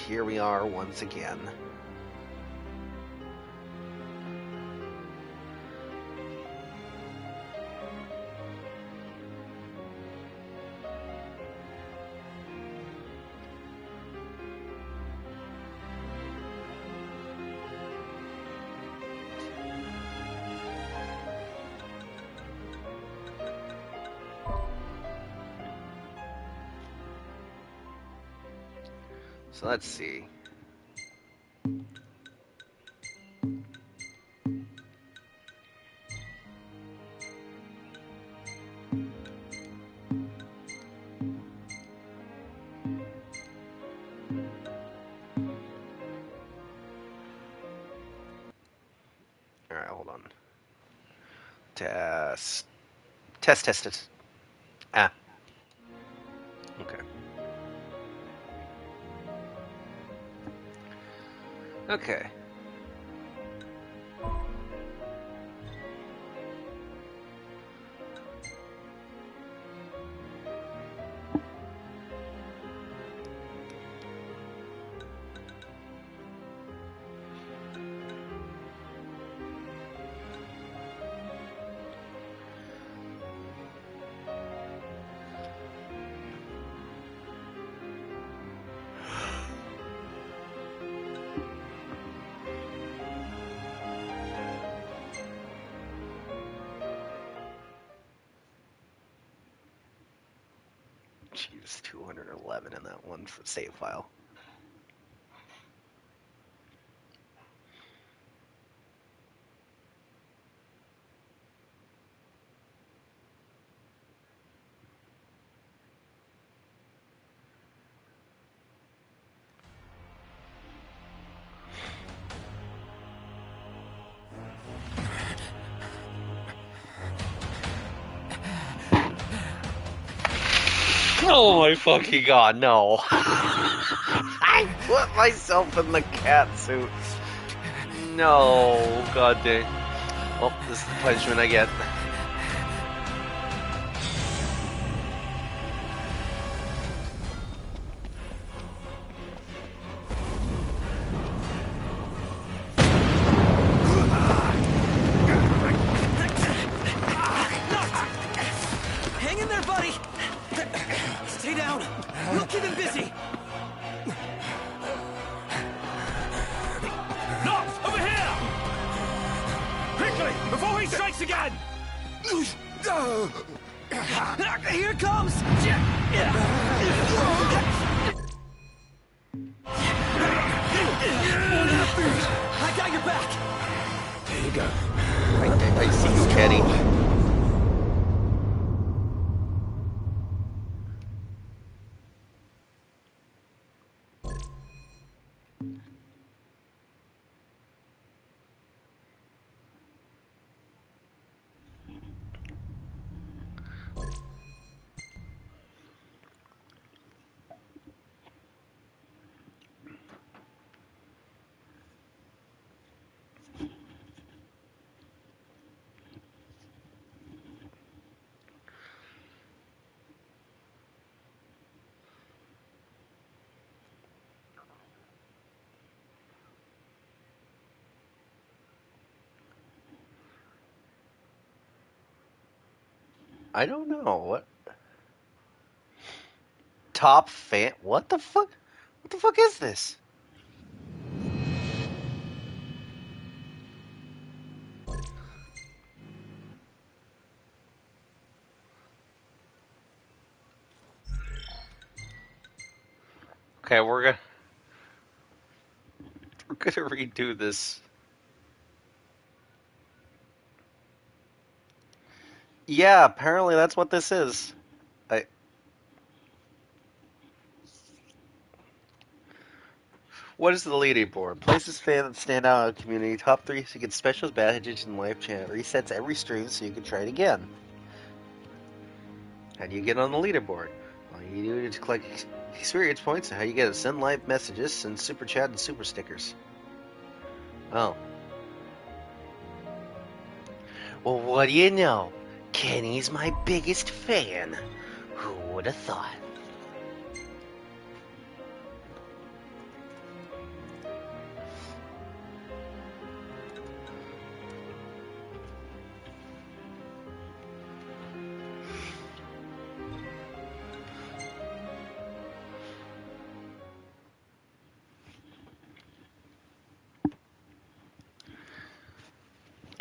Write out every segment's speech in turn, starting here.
here we are once again. So let's see. All right, hold on. Test. Test. Ah, okay. Okay. Jeez, 211 in that one for save file. Oh my fucking god, no. I put myself in the cat suit. No, god dang. Well, this is the punishment I get. Hang in there, buddy! Stay down! We'll keep him busy! Knox, over here! Quickly, before he strikes again! Here it comes! I got your back! There you go. I see you, Kenny. I don't know. What? Top fan? What the fuck? What the fuck is this? Okay, we're gonna redo this. Yeah, apparently that's what this is. I What is the leaderboard? Places fans that stand out in the community. Top 3 so you get special badges in live chat. Resets every stream so you can try it again. How do you get on the leaderboard? All you do is collect experience points. How you get it? Send live messages, send super chat, and super stickers. Oh. Well, what do you know? Kenny's my biggest fan. Who would have thought?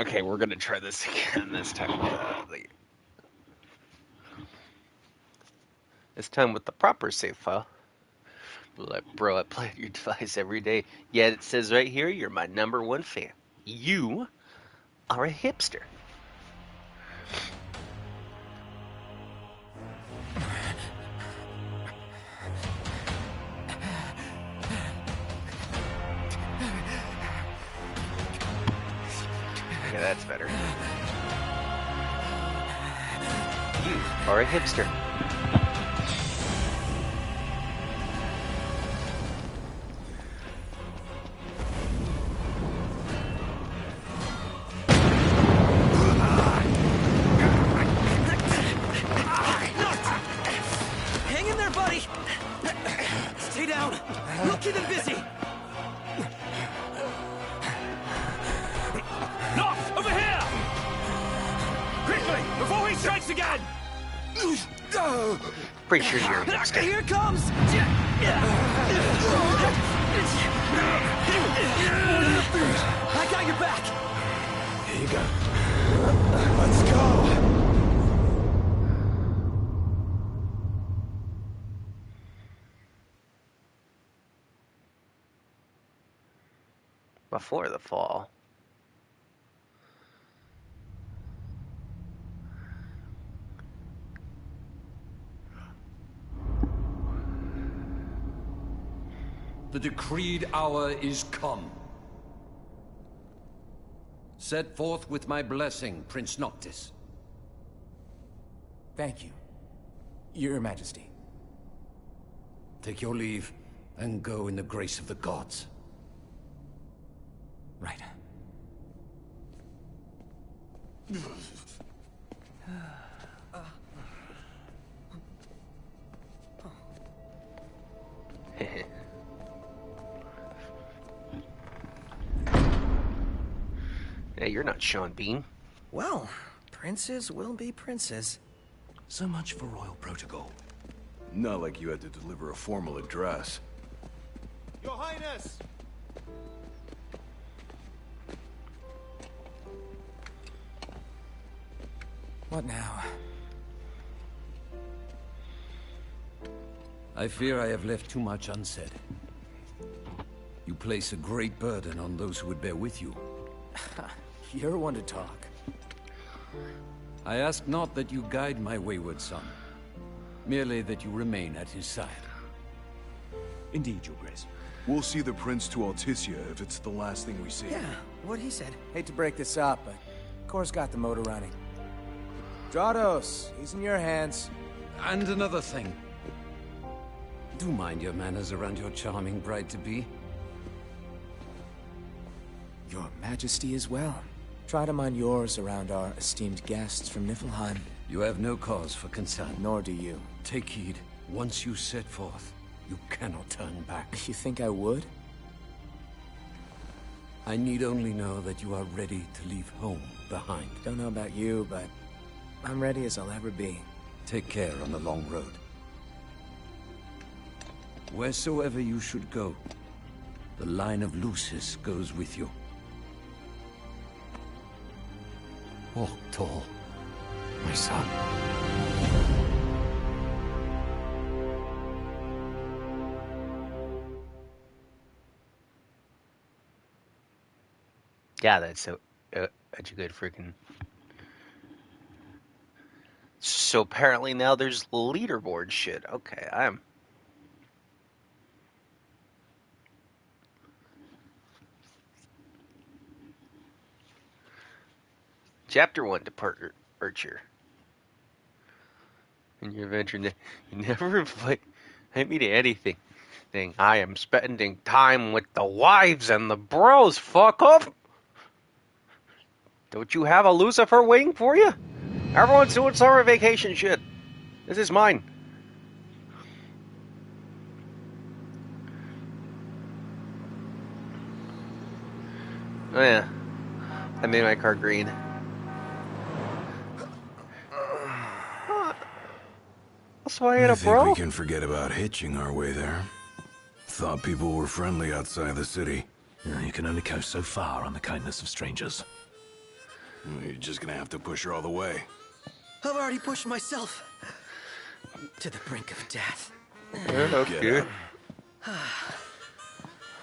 Okay, we're gonna try this again this time. This time with the proper save file. Like, bro, I play your device every day. Yet it says right here, you're my #1 fan. You are a hipster. Yeah, that's better. You are a hipster. Hang in there, buddy! Stay down! We'll keep him busy! Knock! Over here! Quickly, before he strikes again! Pretty sure you're a hipster. Here it comes! I got your back! Here you go. Let's go! Before the fall. The decreed hour is come. Set forth with my blessing, Prince Noctis. Thank you, Your Majesty. Take your leave, and go in the grace of the gods. Right. Yeah, you're not Sean Bean. Well, princes will be princes. So much for royal protocol. Not like you had to deliver a formal address. Your Highness! What now? I fear I have left too much unsaid. You place a great burden on those who would bear with you. You're one to talk. I ask not that you guide my wayward son, merely that you remain at his side. Indeed, Your Grace. We'll see the Prince to Alticia if it's the last thing we see. Yeah, what he said. Hate to break this up, but Kor's got the motor running. Drados, he's in your hands. And another thing. Do mind your manners around your charming bride-to-be. Your Majesty as well. Try to mind yours around our esteemed guests from Niflheim. You have no cause for concern. Nor do you. Take heed. Once you set forth, you cannot turn back. You think I would? I need only know that you are ready to leave home behind. Don't know about you, but I'm ready as I'll ever be. Take care on the long road. Wheresoever you should go, the line of Lucis goes with you. Walk tall, my son. Yeah, that's such a good freaking... So apparently now there's leaderboard shit. Okay, I'm... Chapter 1, Departure. In your adventure, you never invite me to anything. I am spending time with the wives and the bros. Fuck off. Don't you have a Lucifer waiting for you? Everyone's doing summer vacation shit. This is mine. Oh yeah. I made my car green. I think we can forget about hitching our way there. Thought people were friendly outside the city. You can only go so far on the kindness of strangers. You're just gonna have to push her all the way. I've already pushed myself to the brink of death. Get up.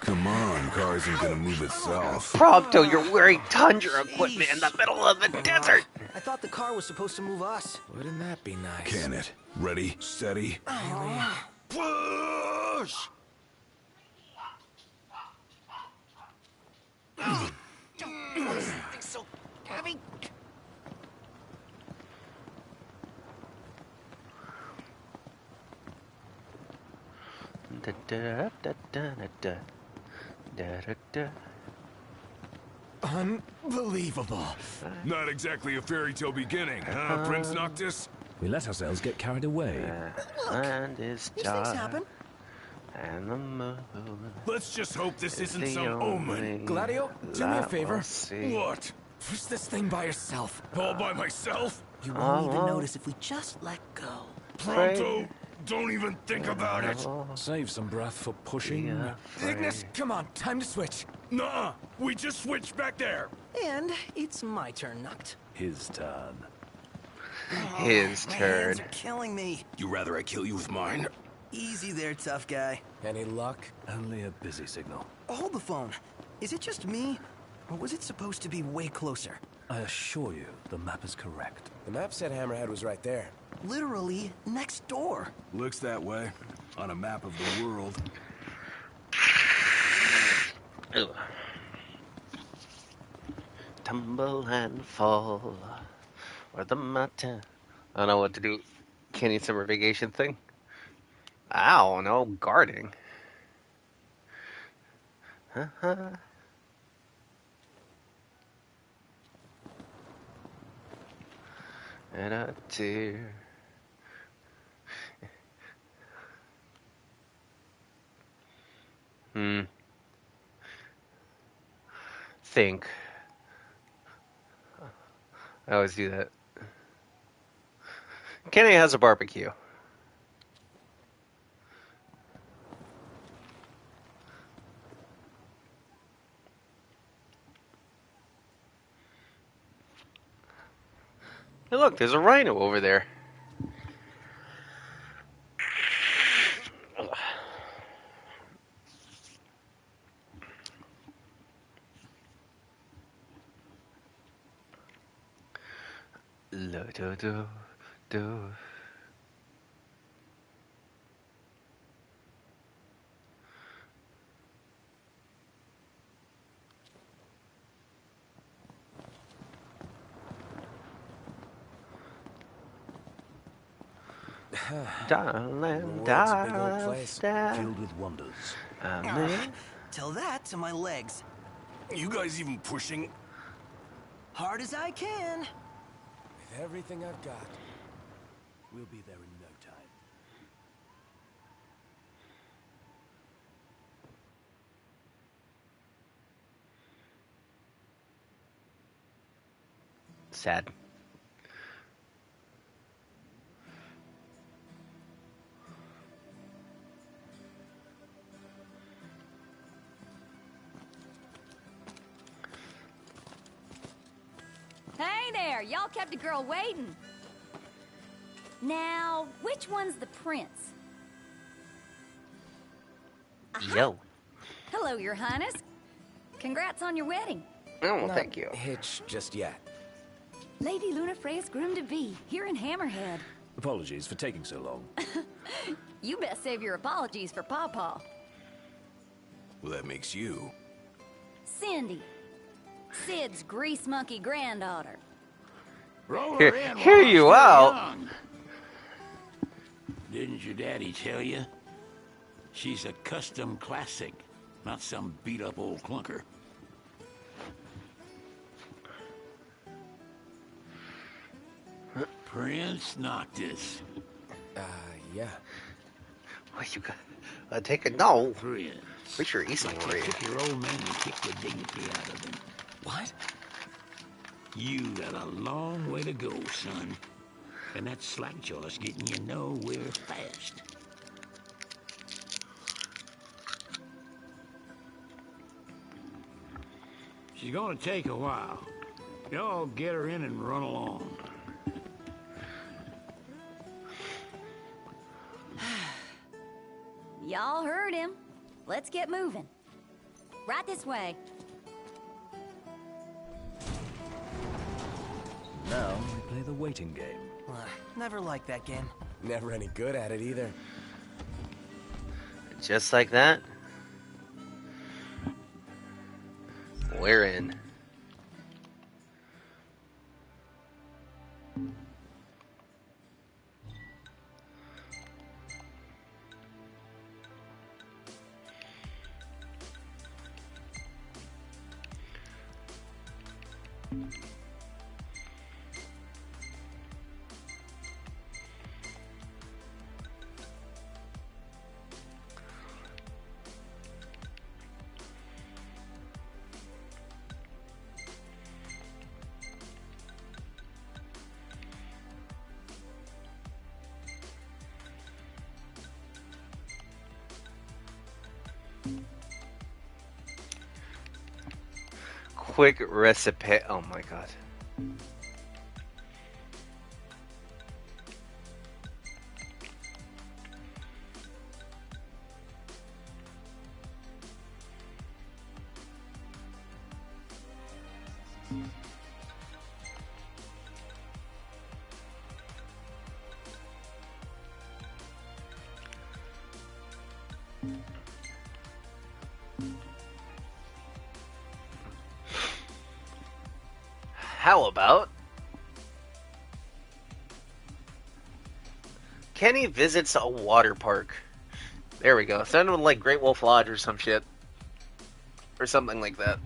Come on, car isn't gonna move itself. Prompto, you're wearing tundra equipment in the middle of the desert. I thought the car was supposed to move us. Wouldn't that be nice? Can it? Ready, steady. Push! So heavy. Da, da, da, da, da, da, da, da. Unbelievable. Not exactly a fairy tale beginning, huh, Prince Noctis? We let ourselves get carried away. And is These things happen. and the moon. Let's just hope this isn't the some omen. only Gladio, do me a light favor. we'll see. What? Push this thing by yourself. All by myself? You won't even notice if we just let go. Pronto? Don't even think about it. Save some breath for pushing. Yeah. Ignis, come on, time to switch. Nuh-uh. We just switched back there. And it's my turn, Noct. His turn. His My turn. hands are killing me. You rather I kill you with mine? Easy there, tough guy. Any luck? Only a busy signal. Hold the phone. Is it just me? Or was it supposed to be way closer? I assure you, the map is correct. The map said Hammerhead was right there. Literally next door. Looks that way. On a map of the world. Ugh. Tumble and fall, or the mountain. I don't know what to do. Canyon summer vacation thing. I don't know. Guarding. And a tear. Think. I always do that. Kenny has a barbecue. Hey, look, there's a rhino over there. La do do do. Darling, world's a big old place. Filled with wonders. Tell that to my legs. You guys even pushing? Hard as I can. With everything I've got. We'll be there in no time. Sad. Hey there, y'all kept a girl waiting. Now, which one's the prince? Yo. Hello, Your Highness. Congrats on your wedding. Oh, Not thank you. hitched just yet. Lady Lunafreya's groom-to-be, here in Hammerhead. Apologies for taking so long. You best save your apologies for Pawpaw. Well, that makes you. Cindy, Sid's grease monkey granddaughter. Hear you out. Didn't your daddy tell you? She's a custom classic, not some beat-up old clunker. Prince Noctis. Yeah. What you got? Take a no. Prince. What's your East Like for you you? took your old man and kicked the dignity out of him. What? You got a long way to go, son. And that slack jaw's getting you nowhere fast. She's gonna take a while. Y'all get her in and run along. Y'all heard him. Let's get moving. Right this way. Now we play the waiting game. Never liked that game. Never any good at it either. Just like that, we're in. Quick recipe. Oh my god. How about Kenny visits a water park? There we go. Sounded like Great Wolf Lodge or some shit. Or something like that.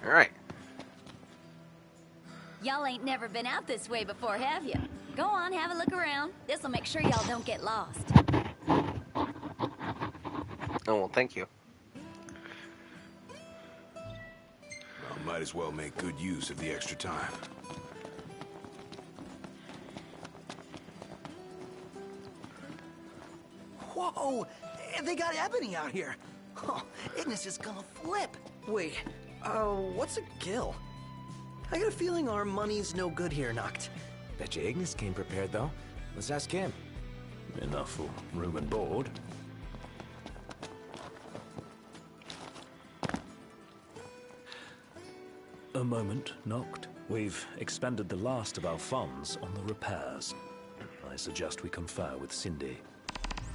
Alright. Y'all ain't never been out this way before, have you? Go on, have a look around. This'll make sure y'all don't get lost. Oh, well, thank you. Well, might as well make good use of the extra time. Whoa! They got Ebony out here. Oh, Ignis is gonna flip. Wait, what's a gill? I got a feeling our money's no good here, Noct. Bet you Ignis came prepared, though. Let's ask him. Enough for room and board. A moment, Noct. We've expended the last of our funds on the repairs. I suggest we confer with Cindy.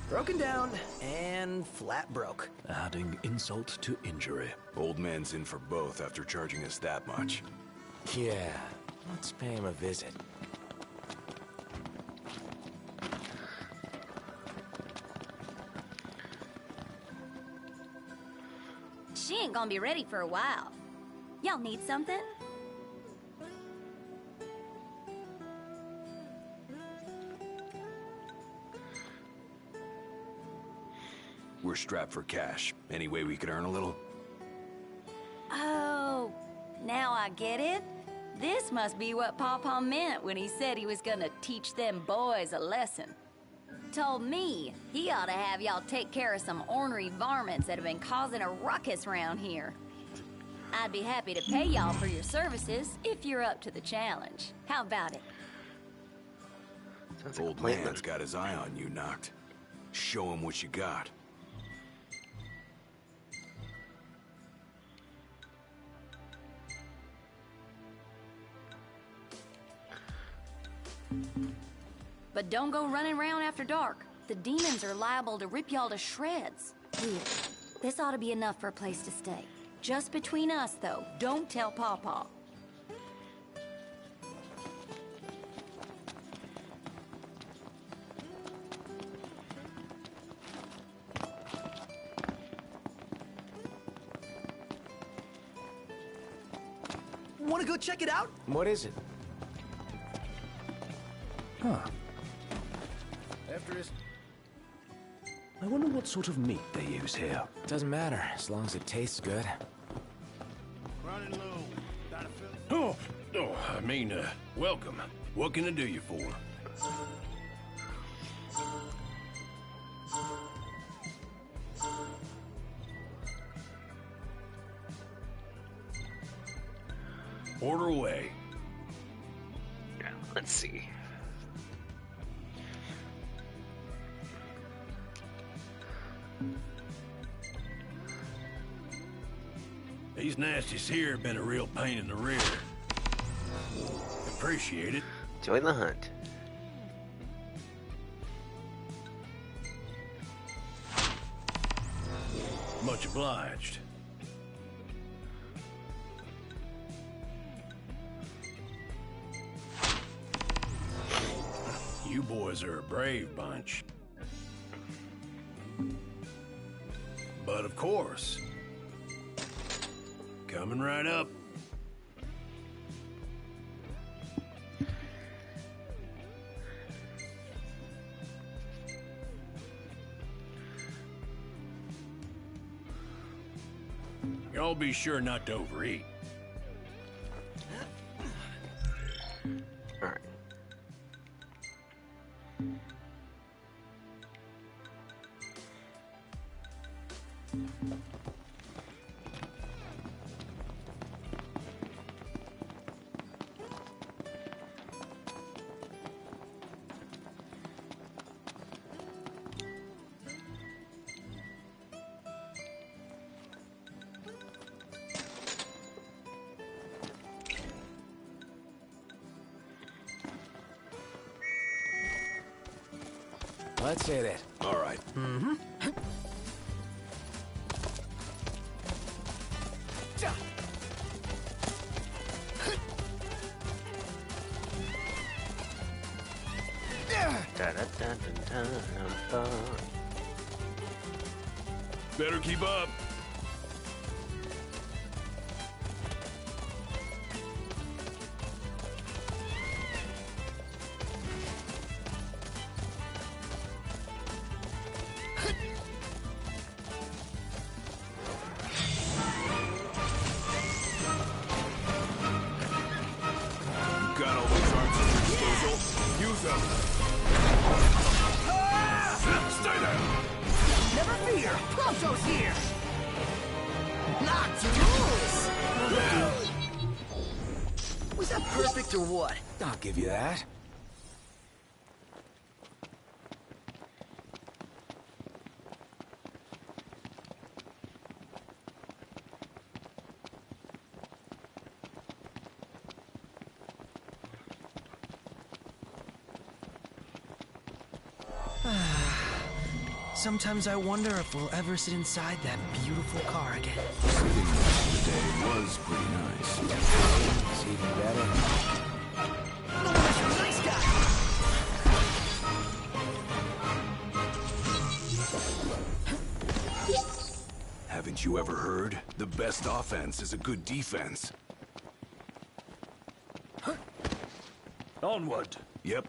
Broken down and flat broke. Adding insult to injury. Old man's in for both after charging us that much. Yeah, let's pay him a visit. She ain't gonna be ready for a while. Y'all need something? We're strapped for cash. Any way we could earn a little? Oh, now I get it. This must be what Pawpaw meant when he said he was gonna teach them boys a lesson. Told me he ought to have y'all take care of some ornery varmints that have been causing a ruckus around here. I'd be happy to pay y'all for your services if you're up to the challenge. How about it? Sounds like a Old plan. man's got his eye on you, Noct. Show him what you got. But don't go running around after dark. The demons are liable to rip y'all to shreds. Here, this ought to be enough for a place to stay. Just between us, though. Don't tell Pawpaw. to go check it out? What is it? Huh. After his... I wonder what sort of meat they use here. Doesn't matter, as long as it tastes good. Running low. I mean, welcome. What can I do you for? Order away. Yeah, let's see. These nasties here have been a real pain in the rear. Appreciate it. Join the hunt. Much obliged. You boys are a brave bunch. But of course, coming right up. Y'all be sure not to overeat. All right. Let's hit it. All right. Mm-hmm. Better keep up. Got all those arms at your disposal. Use them. Stay there. Never fear, Prompto's here. Not yours. Was that perfect or what? I'll give you that. Sometimes I wonder if we'll ever sit inside that beautiful car again. Sitting today was pretty nice. It's even better. No, Mr. Nice Guy! Haven't you ever heard? The best offense is a good defense. Onward. Yep.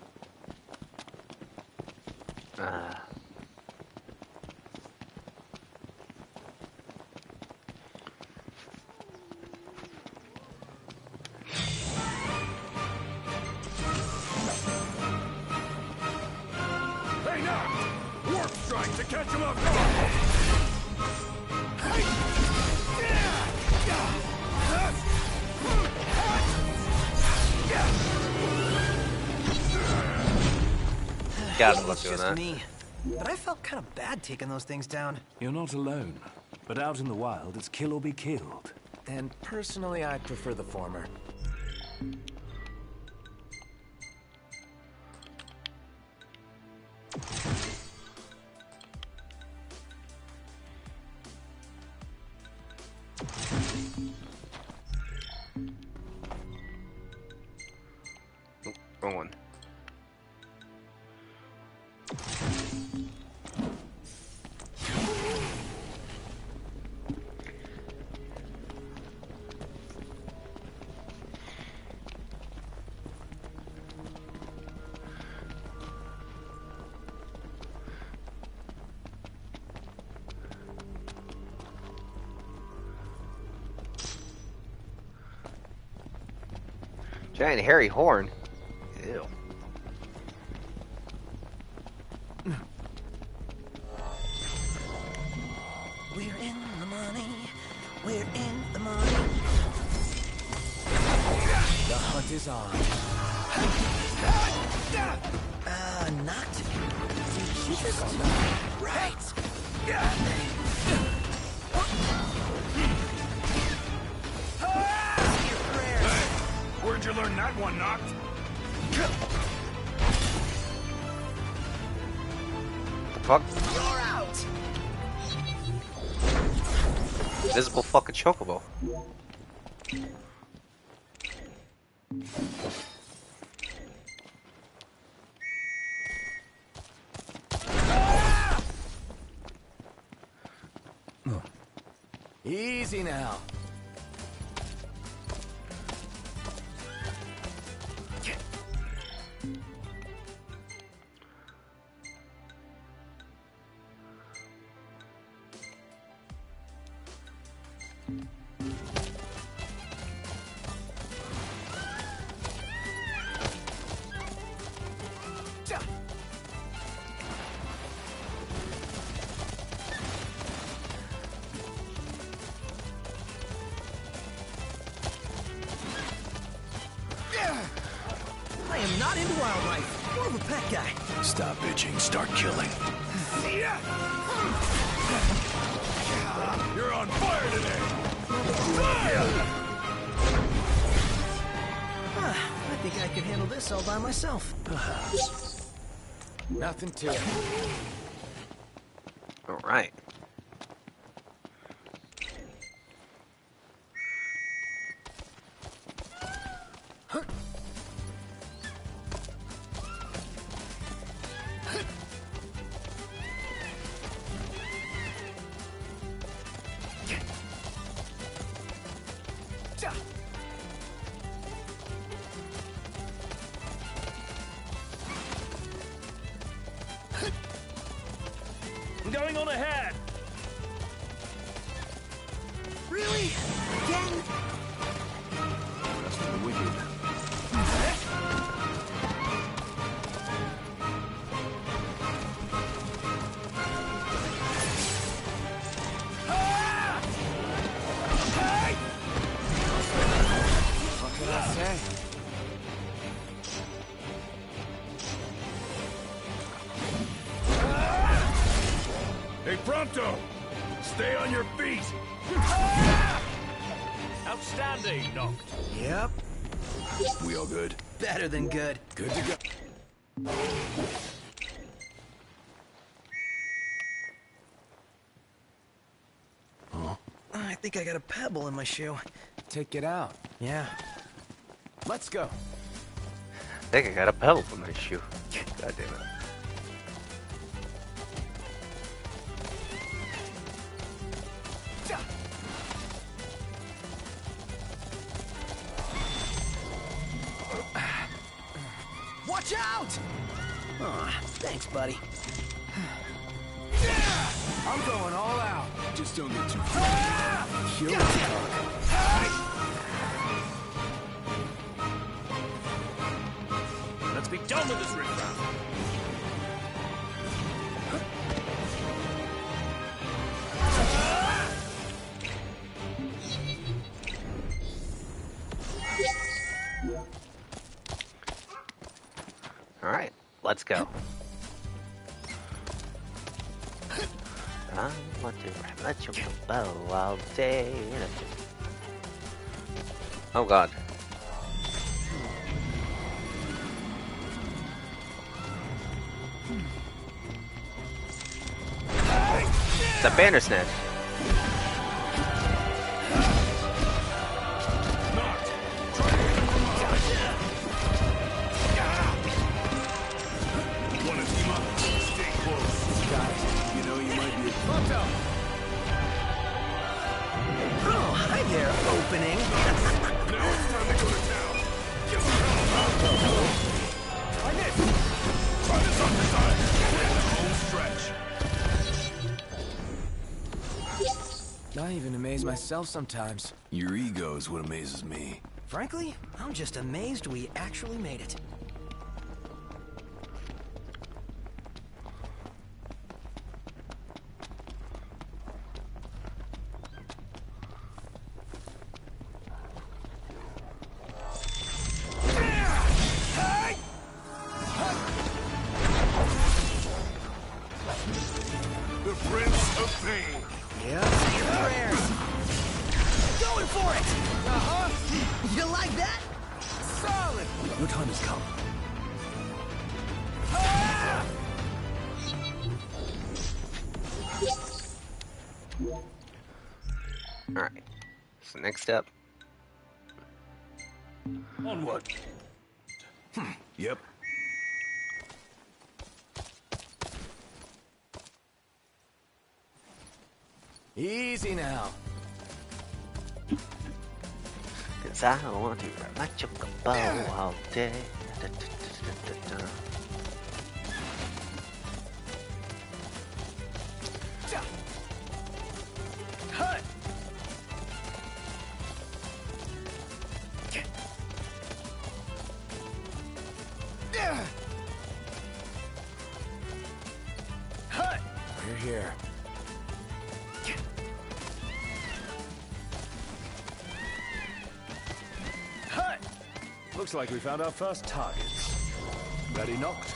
Hey now! Warp strike to catch him off guard! Gotta Maybe love it's doing just that. me, but I felt kind of bad taking those things down. You're not alone. But out in the wild, it's kill or be killed. And personally, I prefer the former. Oop, wrong one. Giant hairy horn. Ew. We're in the money. We're in the money. The hunt is on. Knocked? Did you just... Right. Where'd you learn that one, Knocked? Fuck. You're out. Invisible fucking chocobo. Easy now. I am not into wildlife. More of a pet guy. Stop bitching, start killing. You're on fire today! I think I can handle this all by myself. Nothing to it. Alright. I'm going on ahead! Really? Again? That's for the wicked. What can I say? Hey, Pronto! Stay on your feet! Outstanding, Knocked. Yep. We all good? Better than good. Good to go. I think I got a pebble in my shoe. Take it out. Yeah. Let's go. I think I got a pebble in my shoe. God damn it. Watch out! Aw, thanks, buddy. I'm going all out. Just don't get too far. Kill the talk. Let's be done with this riffraff. Alright, let's go. I want to let you bow all day. Oh god. It's a banner snatch. Wanna team up? Stay close. Guys, you know you might be a... Oh, hi there, opening. Now it's time to go to town. Get some like this. Try this on the side. And the home stretch. I even amaze myself sometimes. Your ego is what amazes me. Frankly, I'm just amazed we actually made it. The Prince of Pain. Yep, say your prayers. Going for it! You like that? Solid! Your time has come. Alright. So next step. Onward. Yep. Easy now. Cause I want to ride my chocobo all day. Da, da, da, da, da. We're here. Looks like we found our first targets. Ready, knocked?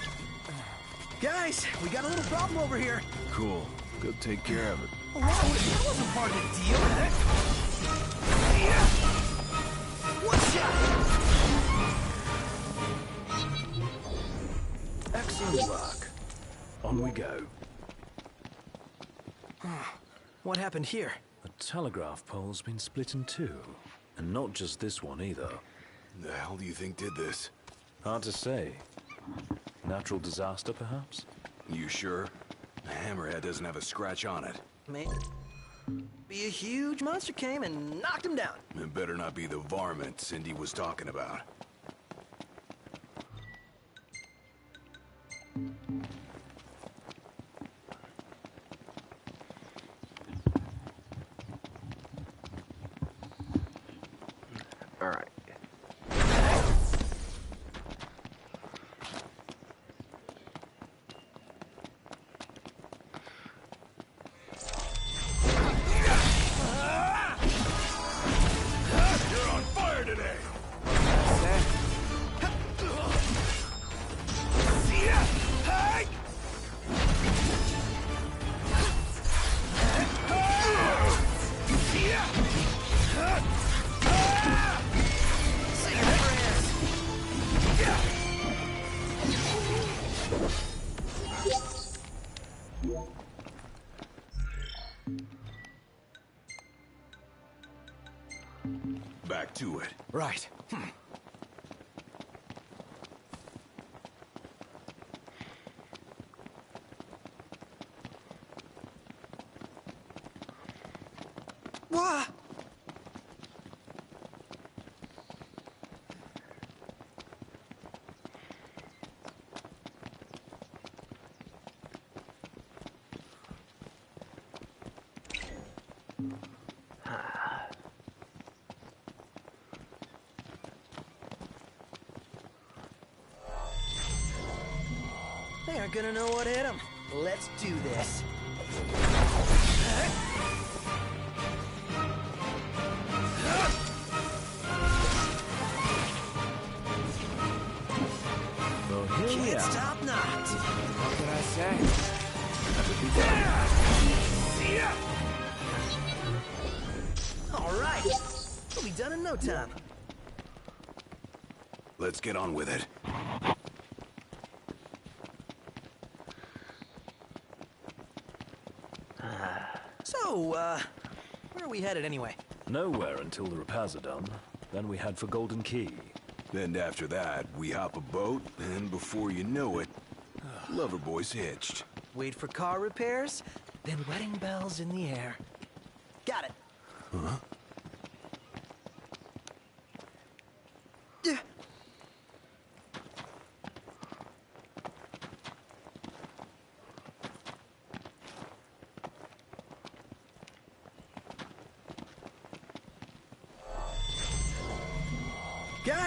Guys, we got a little problem over here. Cool. Go take care of it. Whoa, that wasn't part of the deal. One shot! Excellent work. On we go. What happened here? The telegraph pole's been split in two. And not just this one either. The hell do you think did this? Hard to say. Natural disaster, perhaps? You sure? The hammerhead doesn't have a scratch on it. Maybe a huge monster came and knocked him down. It better not be the varmint Cindy was talking about. Alright. You're on fire today. Say your prayers. Back to it. Right. Wah! They aren't gonna know what hit them. Let's do this. Well, here we Can't are. stop not. What can I say? All right. We'll be done in no time. Let's get on with it. So, where are we headed anyway? Nowhere until the repairs are done. Then we head for Golden Key. Then after that, we hop a boat, and before you know it, Loverboy's hitched. Wait for car repairs, then wedding bells in the air. Got it. Huh? Yeah.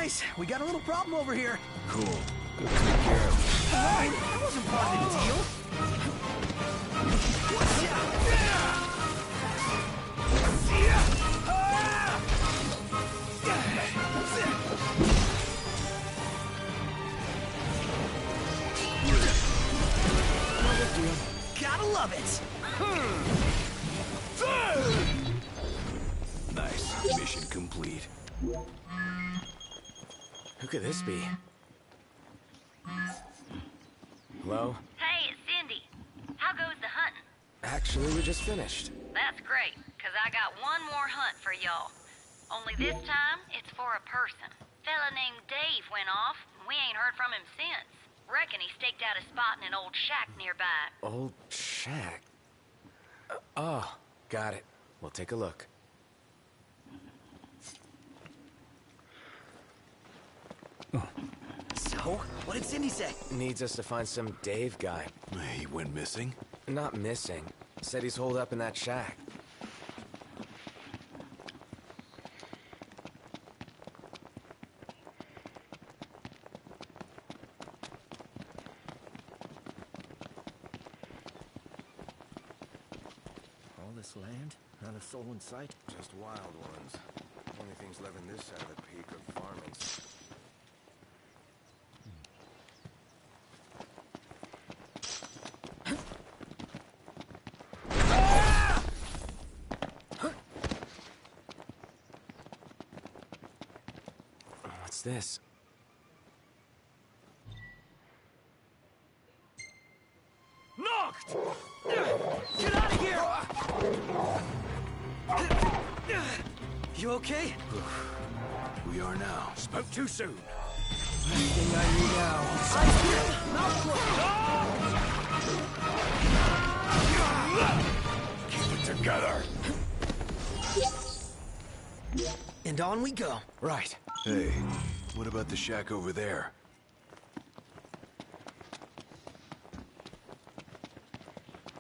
guys, we got a little problem over here. Cool. Go take care of it. That wasn't part of the deal. Gotta love it. Nice. Mission complete. Who could this be? Hello? Hey, it's Cindy. How goes the hunting? Actually, we just finished. That's great, because I got one more hunt for y'all. Only this time, it's for a person. Fella named Dave went off, and we ain't heard from him since. Reckon he staked out a spot in an old shack nearby. Old shack. Oh, got it. We'll take a look. So, what did Cindy say? Needs us to find some Dave guy. He went missing? Not missing. Said he's holed up in that shack. All this land, not a soul in sight. Just wild ones. Only things living this side of the peak are farmings. What's this? Knocked! Get out of here! You okay? We are now. Spoke too soon. Everything I need now. Eyes peeled, mouth closed. Keep it together. And on we go. Right. Hey, what about the shack over there?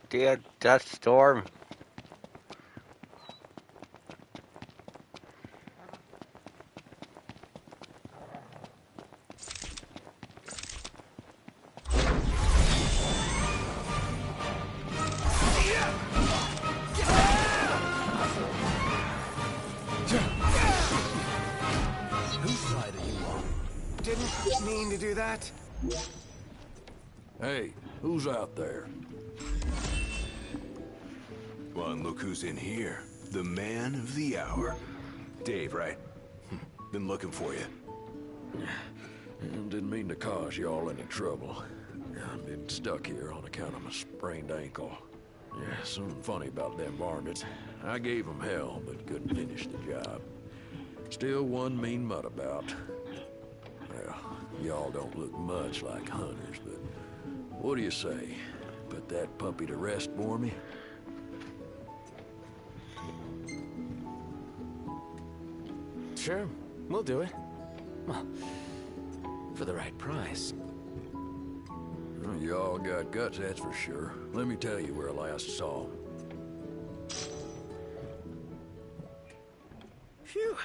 Dear Dust Storm. Whose side are you on? Didn't mean to do that. Hey, who's out there? Well, and look who's in here. The man of the hour. Dave, right? Been looking for you. Didn't mean to cause y'all any trouble. I've been stuck here on account of my sprained ankle. Yeah, something funny about them varmints. I gave them hell, but couldn't finish the job. Still one mean mutt about. Well, y'all don't look much like hunters, but what do you say? Put that puppy to rest for me? Sure, we'll do it. Well, for the right price. Well, y'all got guts, that's for sure. Let me tell you where I last saw 'em. Phew.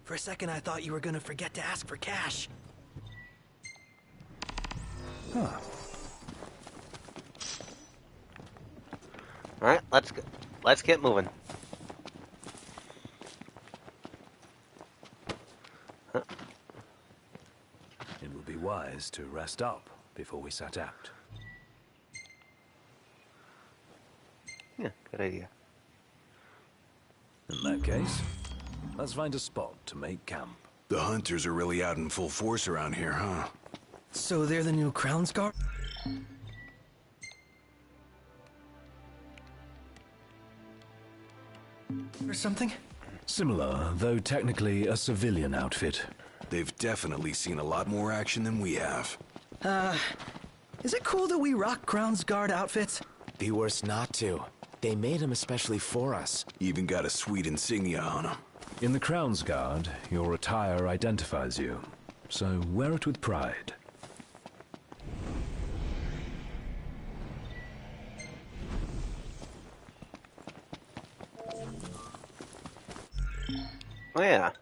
For a second, I thought you were gonna forget to ask for cash. Huh. All right, let's go. Let's get moving. Huh. It would be wise to rest up before we set out. Yeah, good idea. In that case, let's find a spot to make camp. The hunters are really out in full force around here, huh? So they're the new Crown's Guard? Or something? Similar, though technically a civilian outfit. They've definitely seen a lot more action than we have. Is it cool that we rock Crown's Guard outfits? Be worse not to. They made them especially for us. Even got a sweet insignia on them. In the Crown's Guard, your attire identifies you, so wear it with pride. Oh yeah.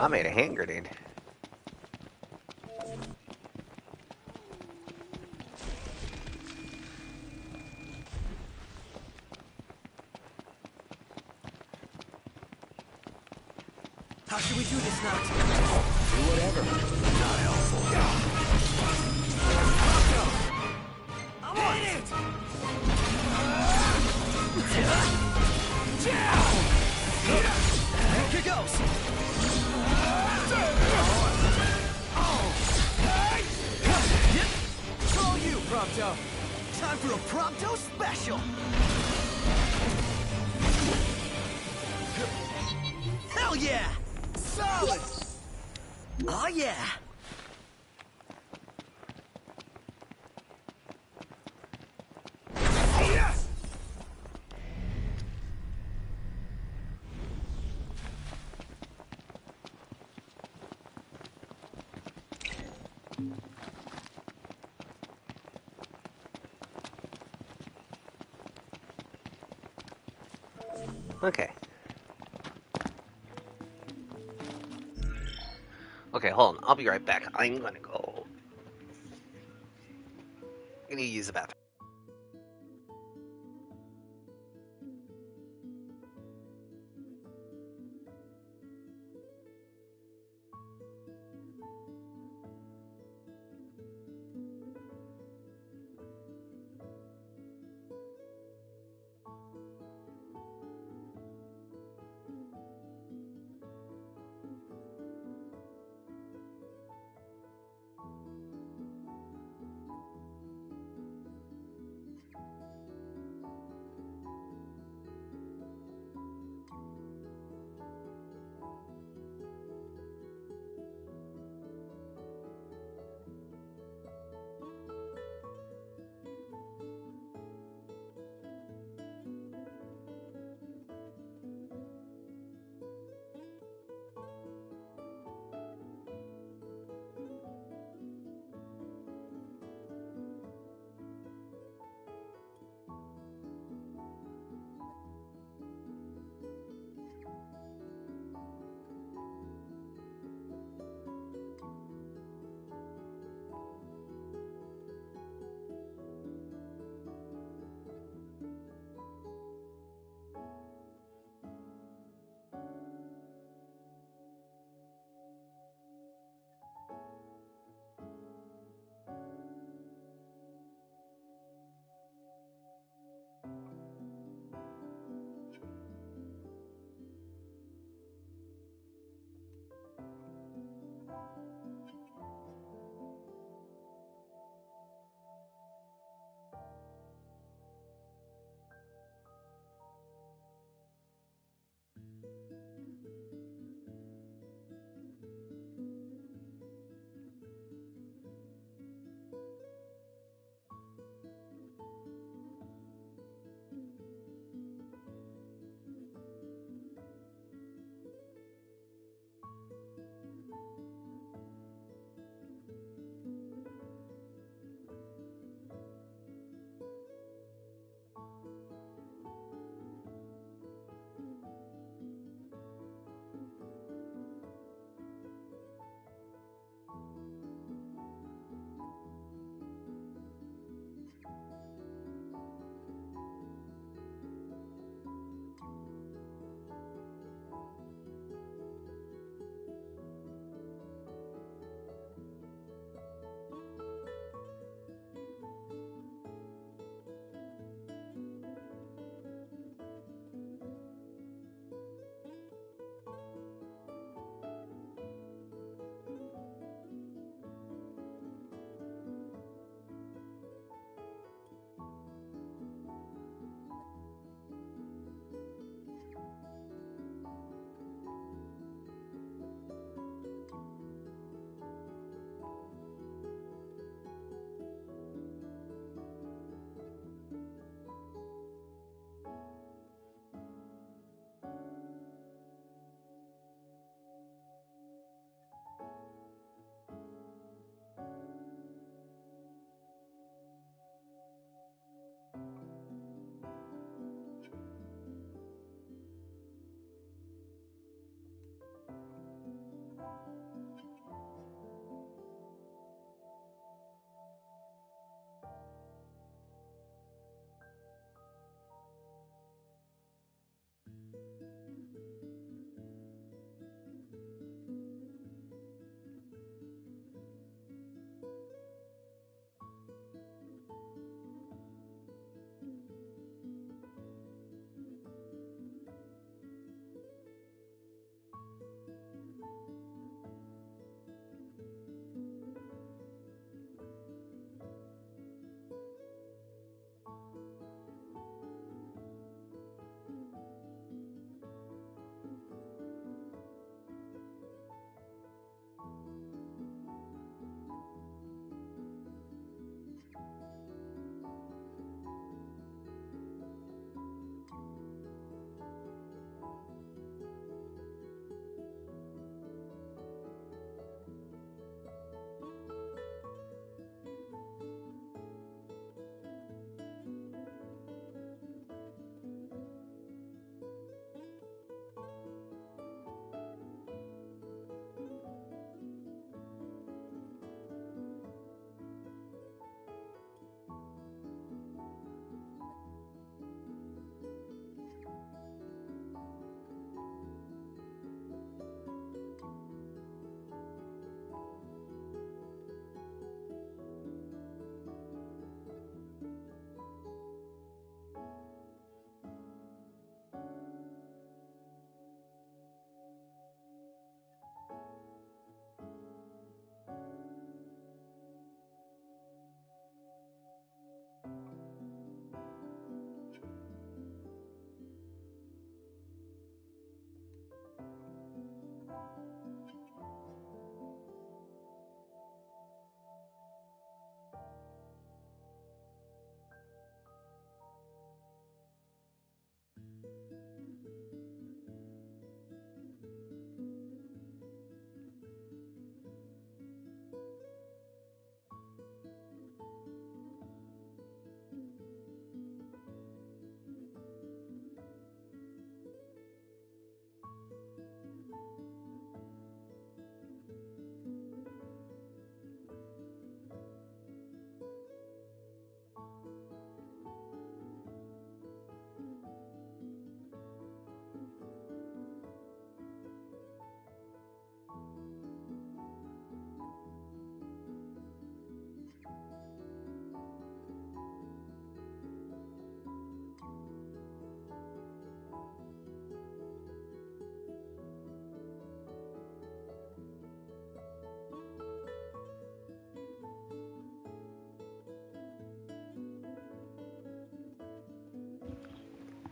I made a hand grenade. How should we do this, Noct? Do whatever. Not helpful. I'm on it! Here goes! It's all you, Prompto. Time for a Prompto special! Hell yeah! Solid! Oh yeah! Okay. Okay, hold on. I'll be right back. I'm gonna go. I'm gonna use the bathroom.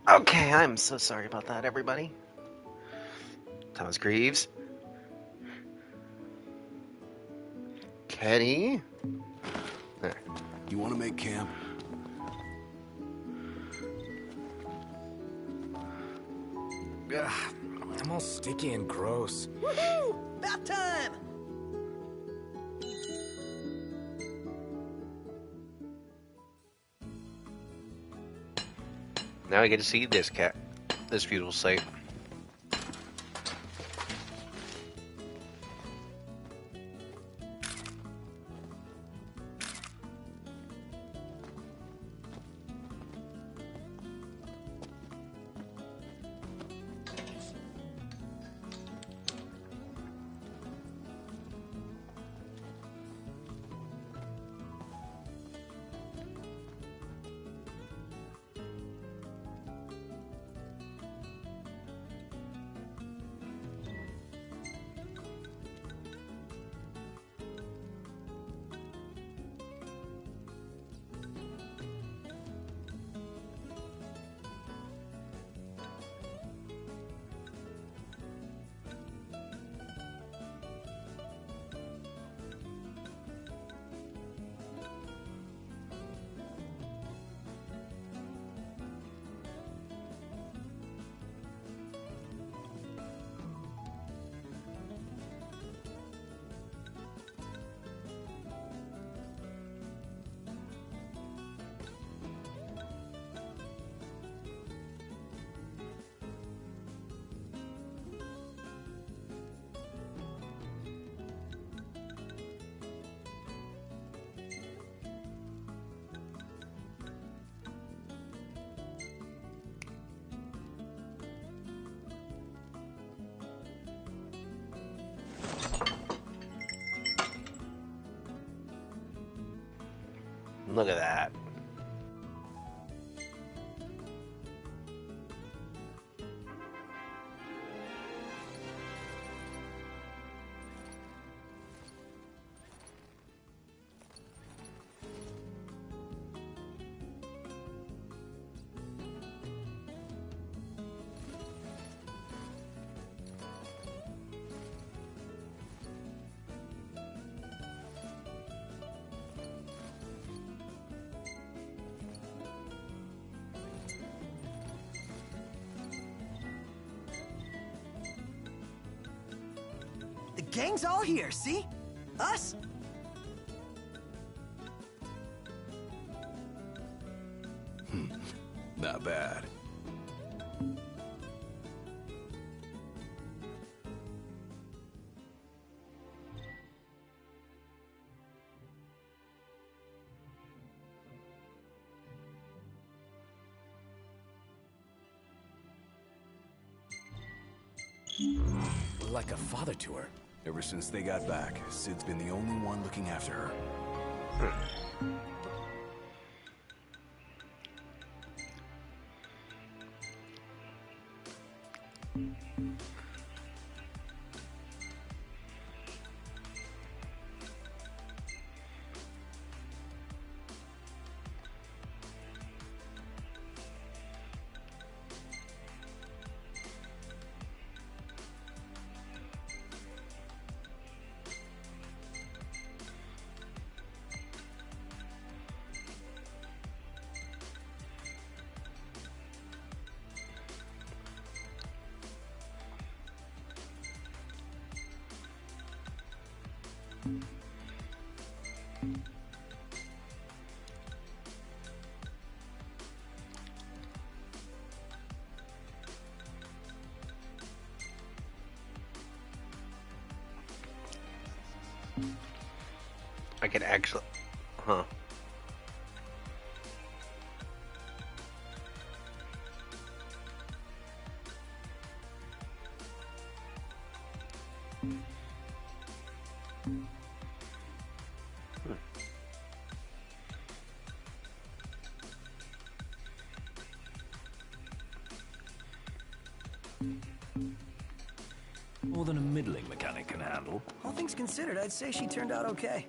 Okay, I'm so sorry about that, everybody. Thomas Greaves. Kenny. There. You want to make camp? Ugh, I'm all sticky and gross. Woohoo! Bath time! Now I get to see this feudal site. Look at that. The gang's all here, see? Us? Not bad. Like a father to her. Ever since they got back, Sid's been the only one looking after her. I can actually... Huh. More than a middling mechanic can handle. All things considered, I'd say she turned out okay.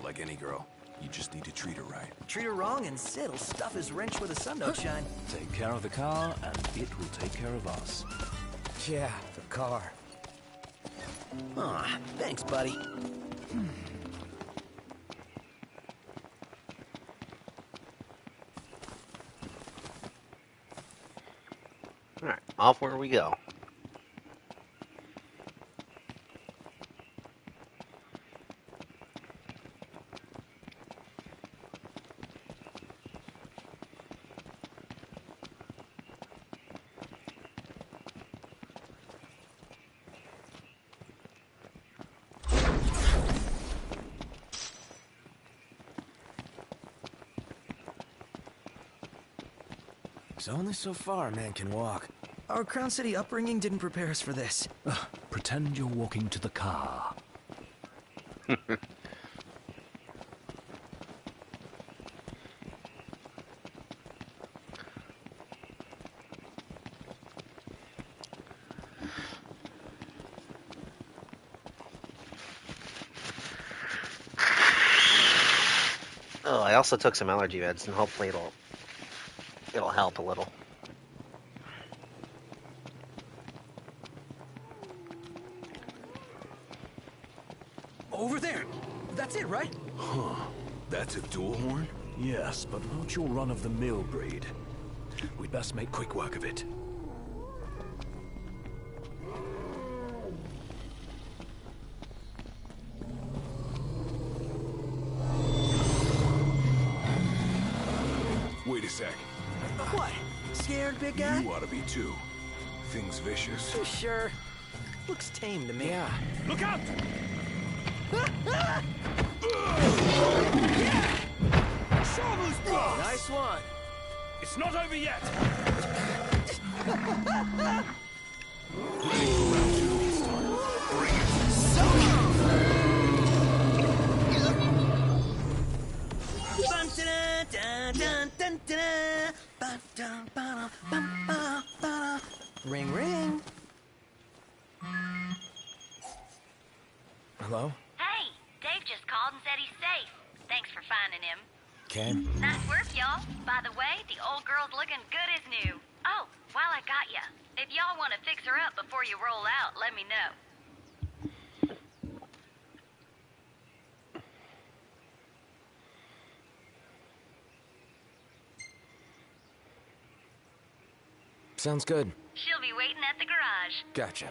Like any girl. You just need to treat her right. Treat her wrong and Sid'll stuff his wrench where the sun don't shine. Take care of the car, and it will take care of us. Yeah, the car. Aw, thanks, buddy. Alright, off where we go. It's only so far a man can walk. Our Crown City upbringing didn't prepare us for this. Pretend you're walking to the car. Oh, I also took some allergy meds, and hopefully it'll help a little. Over there! That's it, right? Huh. That's a dual horn? Yes, but not your run-of-the-mill breed. We'd best make quick work of it. Wait a sec. What? Scared, big guy? You ought to be too. Thing's vicious. You sure? Looks tame to me. Yeah. Look out! Shovel's blast! Nice one. It's not over yet! Ring, ring. Hello? Hey, Dave just called and said he's safe. Thanks for finding him. Okay. Nice work, y'all. By the way, the old girl's looking good as new. Oh, while I got ya, if y'all want to fix her up before you roll out, let me know. Sounds good. She'll be waiting at the garage. Gotcha.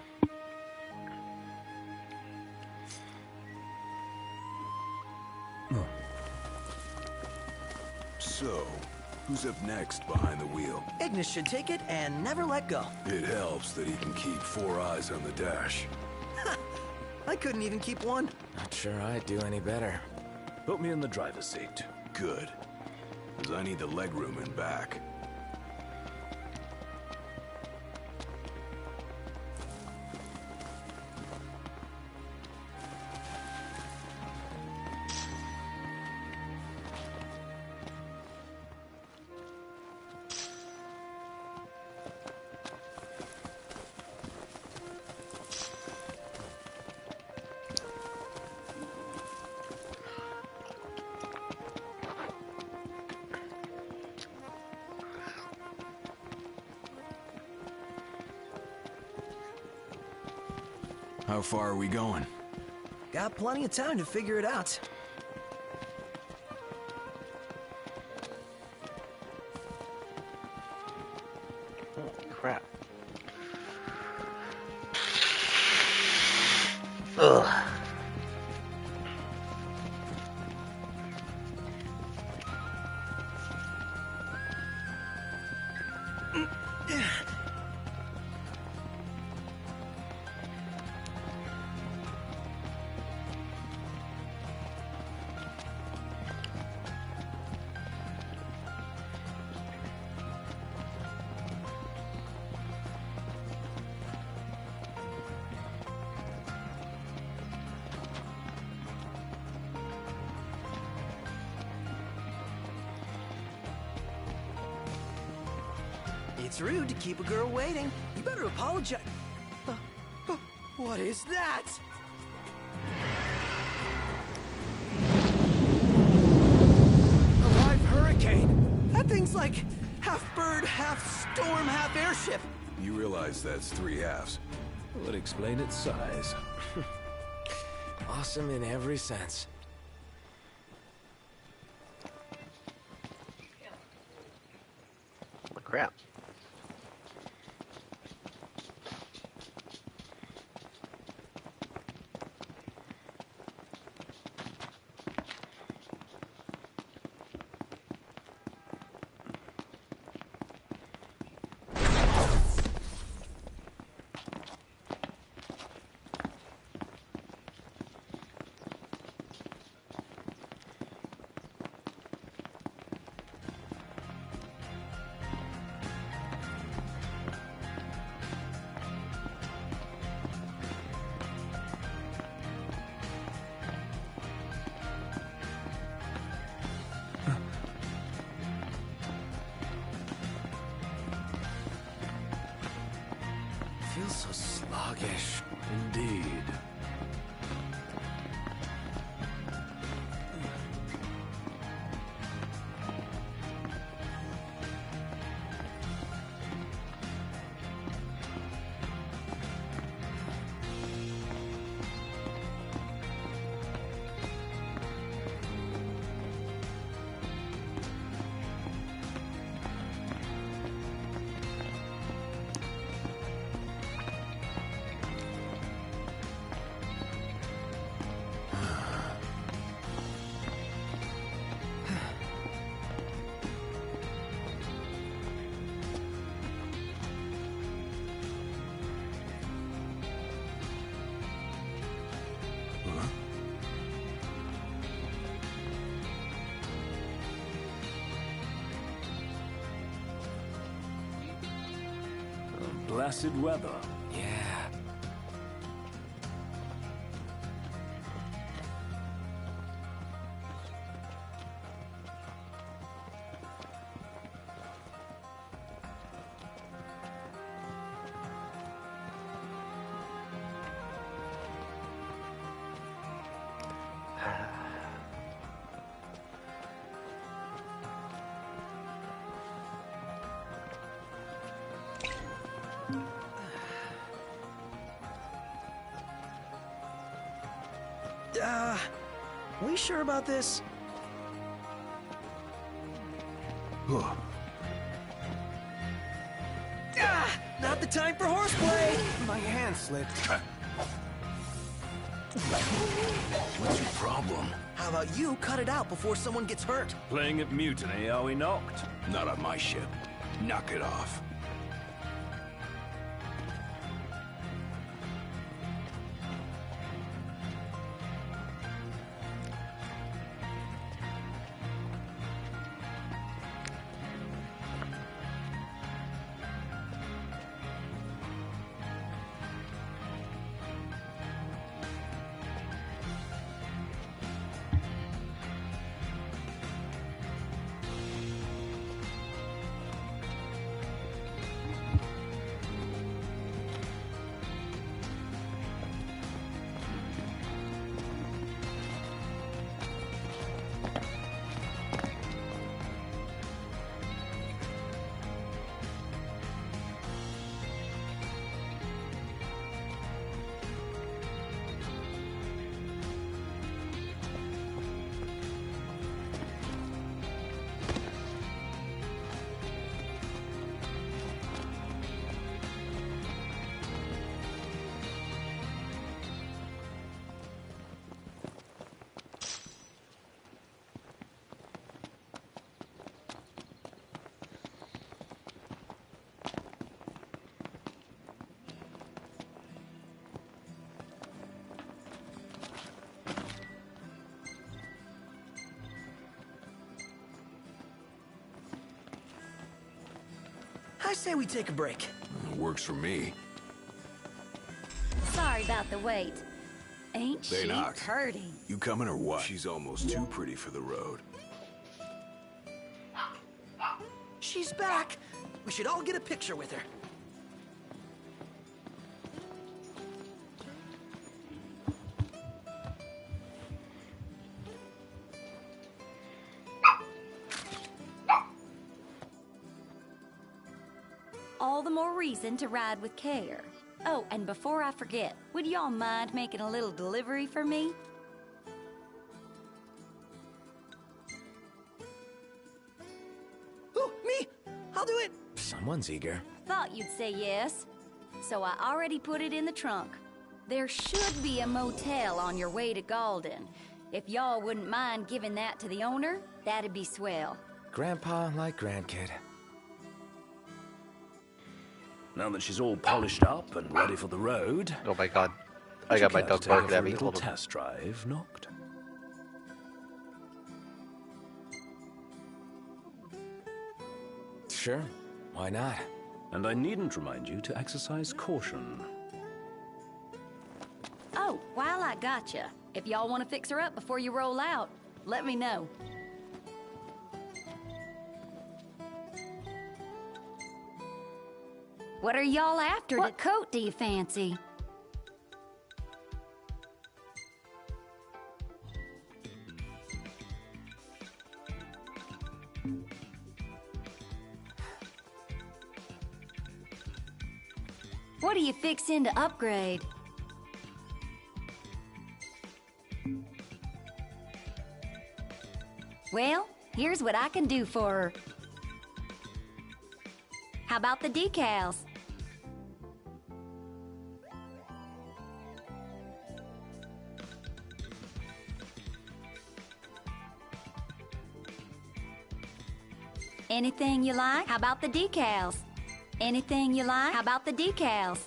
So, who's up next behind the wheel? Ignis should take it and never let go. It helps that he can keep 4 eyes on the dash. I couldn't even keep one. Not sure I'd do any better. Put me in the driver's seat. Good. Because I need the legroom in back. How far are we going? Got plenty of time to figure it out. Holy crap. Ugh. It's rude to keep a girl waiting. You better apologize. What is that? hurricane! That thing's like half bird, half storm, half airship. You realize that's 3 halves. Would explain its size. Awesome in every sense. Oh, crap. Feels so sluggish. Indeed. Blessed weather. Yeah. We sure about this? Huh. Not the time for horseplay! My hand slipped. What's your problem? How about you cut it out before someone gets hurt? Playing at mutiny, are we knocked? Not on my ship. Knock it off. I say we take a break. Works for me. Sorry about the wait. Ain't They she knocked. pretty? You coming or what? She's almost too pretty for the road. She's back! We should all get a picture with her. all the more reason to ride with care. Oh, and before I forget, would y'all mind making a little delivery for me? Who? Me? I'll do it. Someone's eager. Thought you'd say yes. So I already put it in the trunk. There should be a motel on your way to Galden. If y'all wouldn't mind giving that to the owner, that'd be swell. Grandpa like grandkid. Now that she's all polished up and ready for the road, Oh my god. I would got you my care to dog take her barking for a at me. little Hold on. test drive, Noct? Sure, why not? And I needn't remind you to exercise caution. Oh, while I gotcha, if y'all want to fix her up before you roll out, let me know. What are y'all after? What coat do you fancy? What are you fixing to upgrade? Well, here's what I can do for her. How about the decals? Anything you like? How about the decals? Anything you like? How about the decals?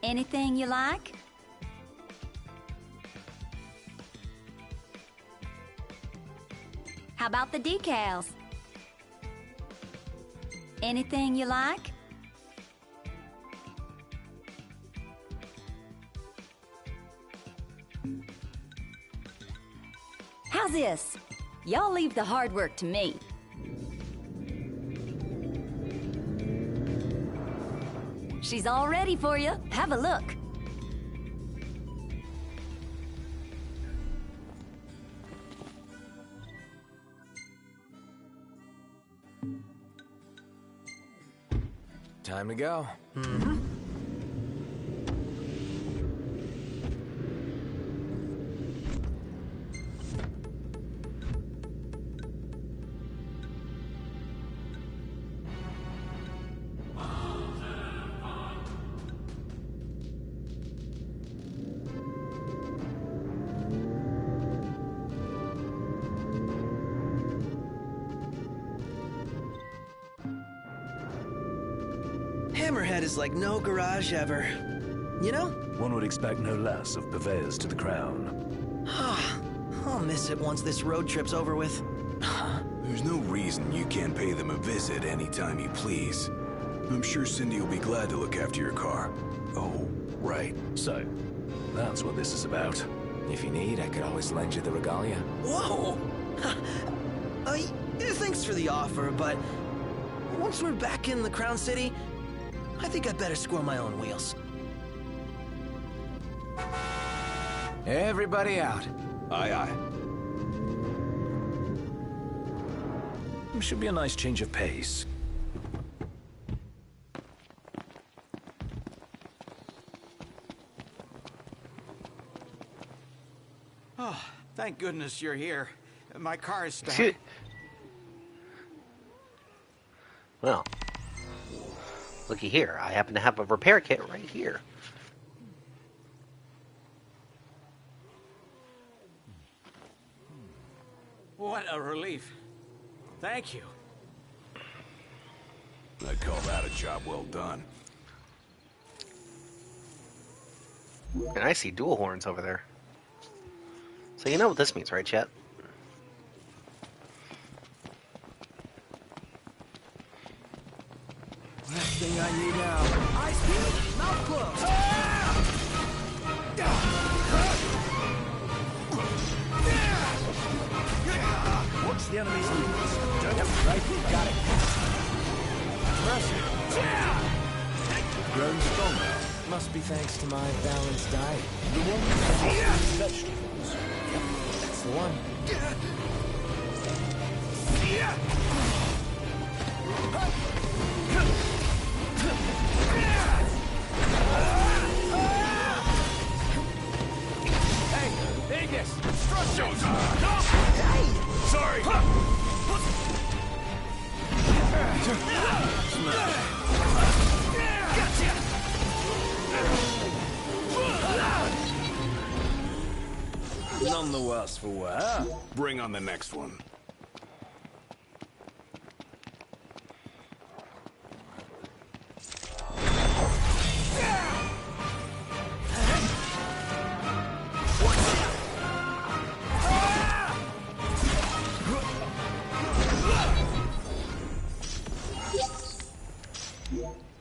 Anything you like? How about the decals? Anything you like? How's this? Y'all leave the hard work to me. She's all ready for you. Have a look. Time to go. Hammerhead is like no garage ever. You know? One would expect no less of purveyors to the crown. I'll miss it once this road trip's over with. There's no reason you can't pay them a visit anytime you please. I'm sure Cindy will be glad to look after your car. Oh, right. So, that's what this is about. If you need, I could always lend you the regalia. Whoa! Thanks for the offer, but once we're back in the Crown City, I think I'd better squirrel my own wheels. Everybody out. Aye, aye. It should be a nice change of pace. Oh, thank goodness you're here. My car is stuck. Shit. Well, looky here. I happen to have a repair kit right here. What a relief. Thank you. I'd call that a job well done. And I see dual horns over there. So you know what this means, right, chat? Last thing I need now. Eyes peeled, mouth closed. What's the enemy's weakness? Don't right, got it. Impressive. Grown stronger. Must be thanks to my balanced diet. The one with vegetables. That's the one. None the worse for wear. Bring on the next one.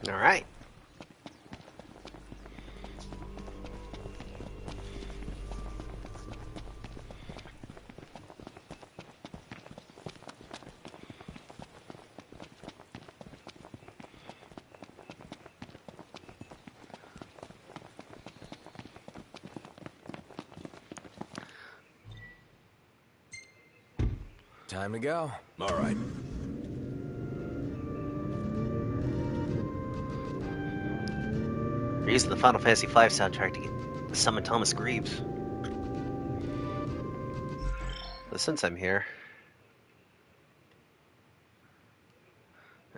All right. Time to go. All right. We're using the Final Fantasy V soundtrack to get to summon Thomas Greaves. But since I'm here...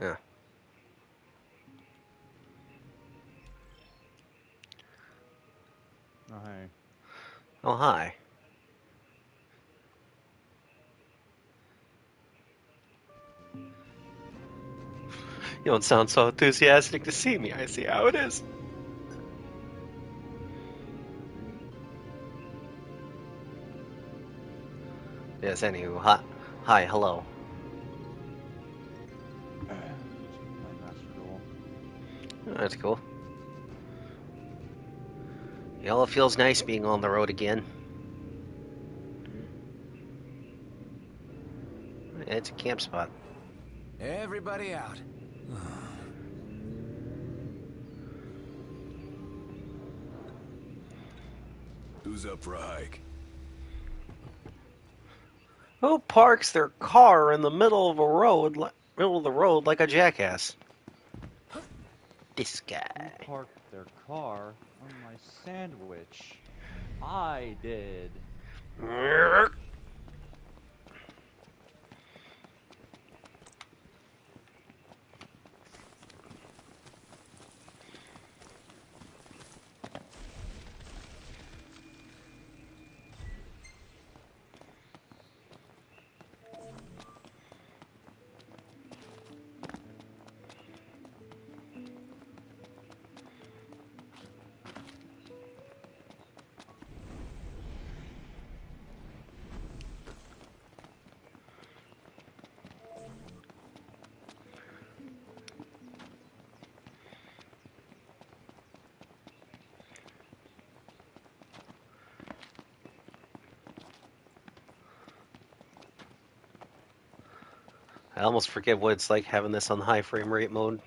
Yeah. Oh, hey. Oh, hi. You don't sound so enthusiastic to see me. I see how it is. Yes, anywho, hi, hello. My master duel. Oh, that's cool. Yeah, it feels nice being on the road again. It's a camp spot. Everybody out. Who's up for a hike? Who parks their car in the middle of the road like a jackass? This guy. Who parked their car on my sandwich? I did. I almost forget what it's like having this on high frame rate mode.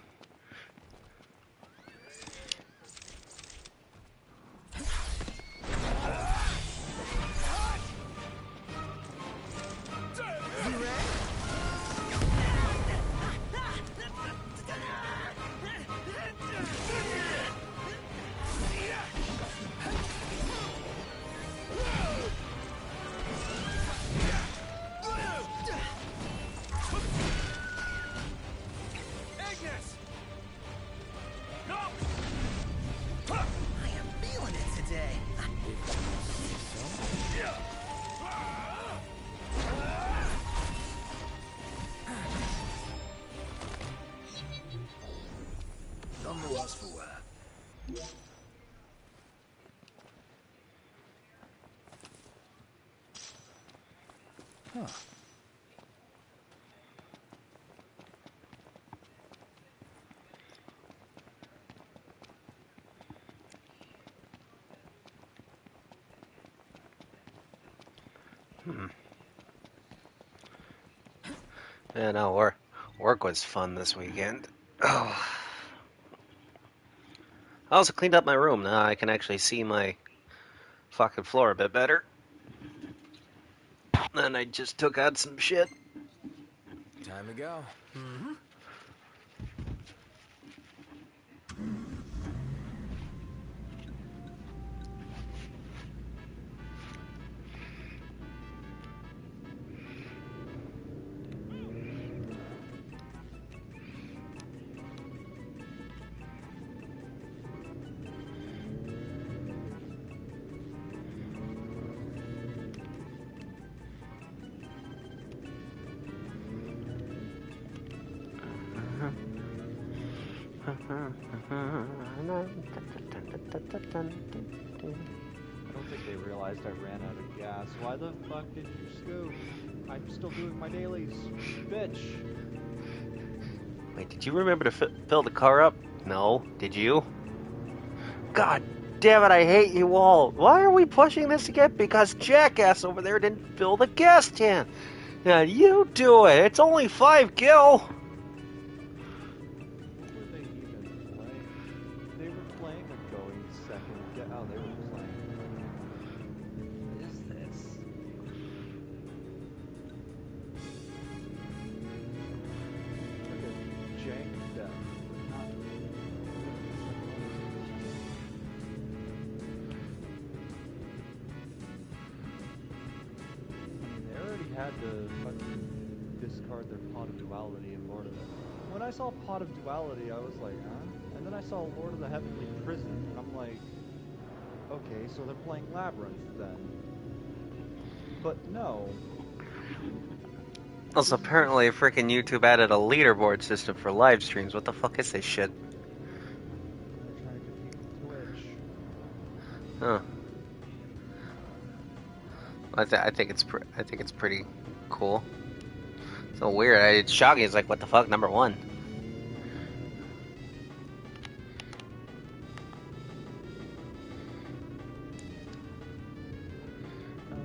None the worse for wear. Huh. Yeah, no, work was fun this weekend. Oh. I also cleaned up my room. Now I can actually see my fucking floor a bit better. Then I just took out some shit. Time to go. Mm-hmm. I don't think they realized I ran out of gas. Why the fuck did you scoop? I'm still doing my dailies, bitch. Wait, did you remember to fill the car up? No, did you? God damn it, I hate you all. Why are we pushing this again? Because Jackass over there didn't fill the gas can. Now you do it. It's only 5 gil. What were they even playing? They were playing a going second. Oh, they were playing. What is this? Look at jank death. They already had to fucking discard their pot of duality in Lord of the... When I saw pot of duality, I was like, huh? And then I saw Lord of the Heavenly Prison, and I'm like, okay, so they're playing Labyrinth then. But no. Also, apparently, freaking YouTube added a leaderboard system for live streams. What the fuck is this shit? They're trying to compete with Twitch. Huh. I think it's pretty cool. So weird. It's shocking. It's like, what the fuck, number 1?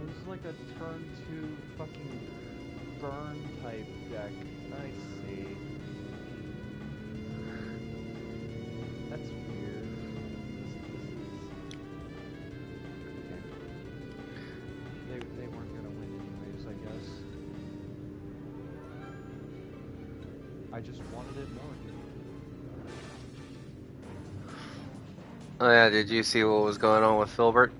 This is like a turn 2 fucking burn type deck. I see. That's weird. This is... Okay. They weren't gonna win anyways, I guess. I just wanted it more. Oh yeah, did you see what was going on with Filbert?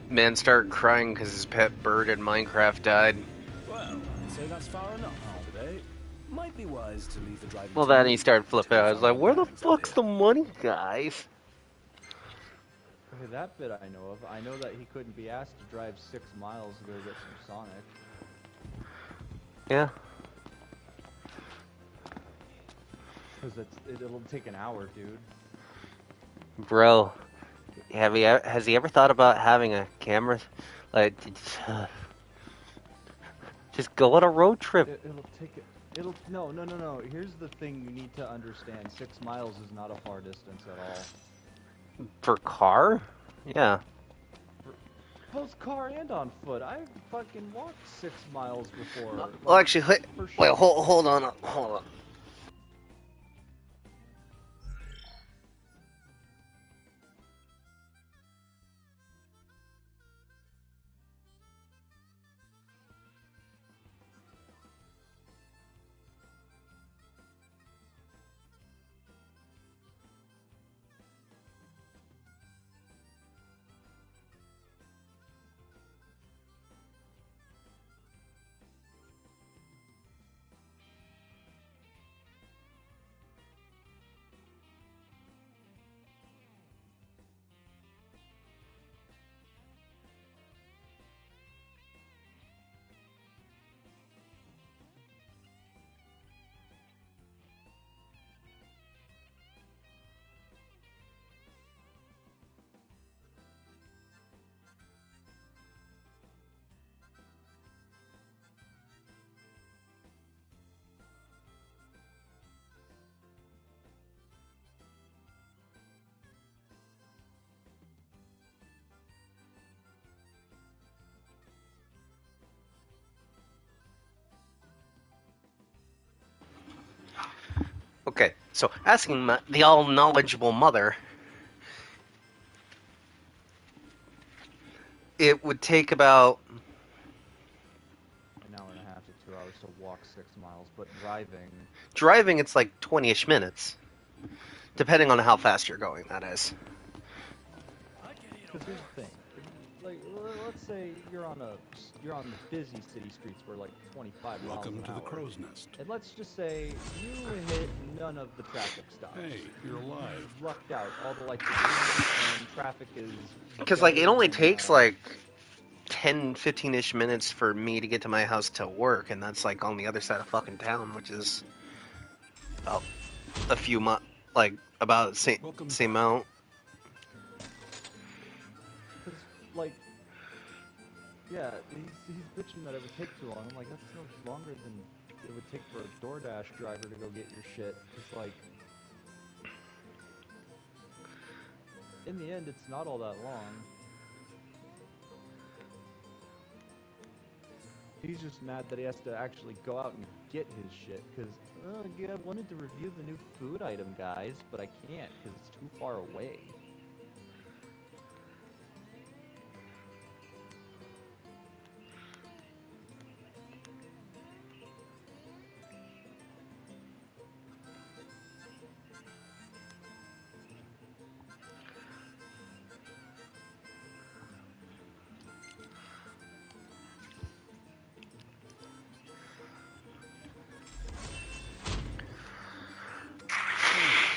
Man started crying because his pet bird in Minecraft died. Well, I'd say that's far enough today. Might be wise to leave the driving. Well, then he started flipping out. I was like, where the fuck's the money, guys? Okay, that bit I know of. I know that he couldn't be asked to drive 6 miles to go get some Sonic. Yeah. Because it'll take an hour, dude. Bro, has he ever thought about having a camera? Like, just go on a road trip. No. Here's the thing you need to understand. 6 miles is not a far distance at all. For car? Yeah. Both car and on foot. I fucking walked 6 miles before. Well, actually, wait, hold on. Okay, so asking the all-knowledgeable mother, it would take about an hour and a half to 2 hours to walk 6 miles, but driving... Driving, it's like 20-ish minutes. Depending on how fast you're going, that is. Because here's the thing. Like, let's say you're on the busy city streets where like 25 miles Welcome an to hour. the crow's nest. And let's just say you hit none of the traffic stops. Hey, you're alive. You've lucked out. All the lights are green and traffic is... Because, like, it only takes, like, 10, 15-ish minutes for me to get to my house to work, and that's like on the other side of fucking town, which is about a few like about same amount. Cause like, yeah, he's bitching that it would take too long. I'm like, that's no longer than it would take for a DoorDash driver to go get your shit. It's like, in the end, it's not all that long. He's just mad that he has to actually go out and get his shit, because, oh, yeah, I wanted to review the new food item, guys, but I can't, because it's too far away.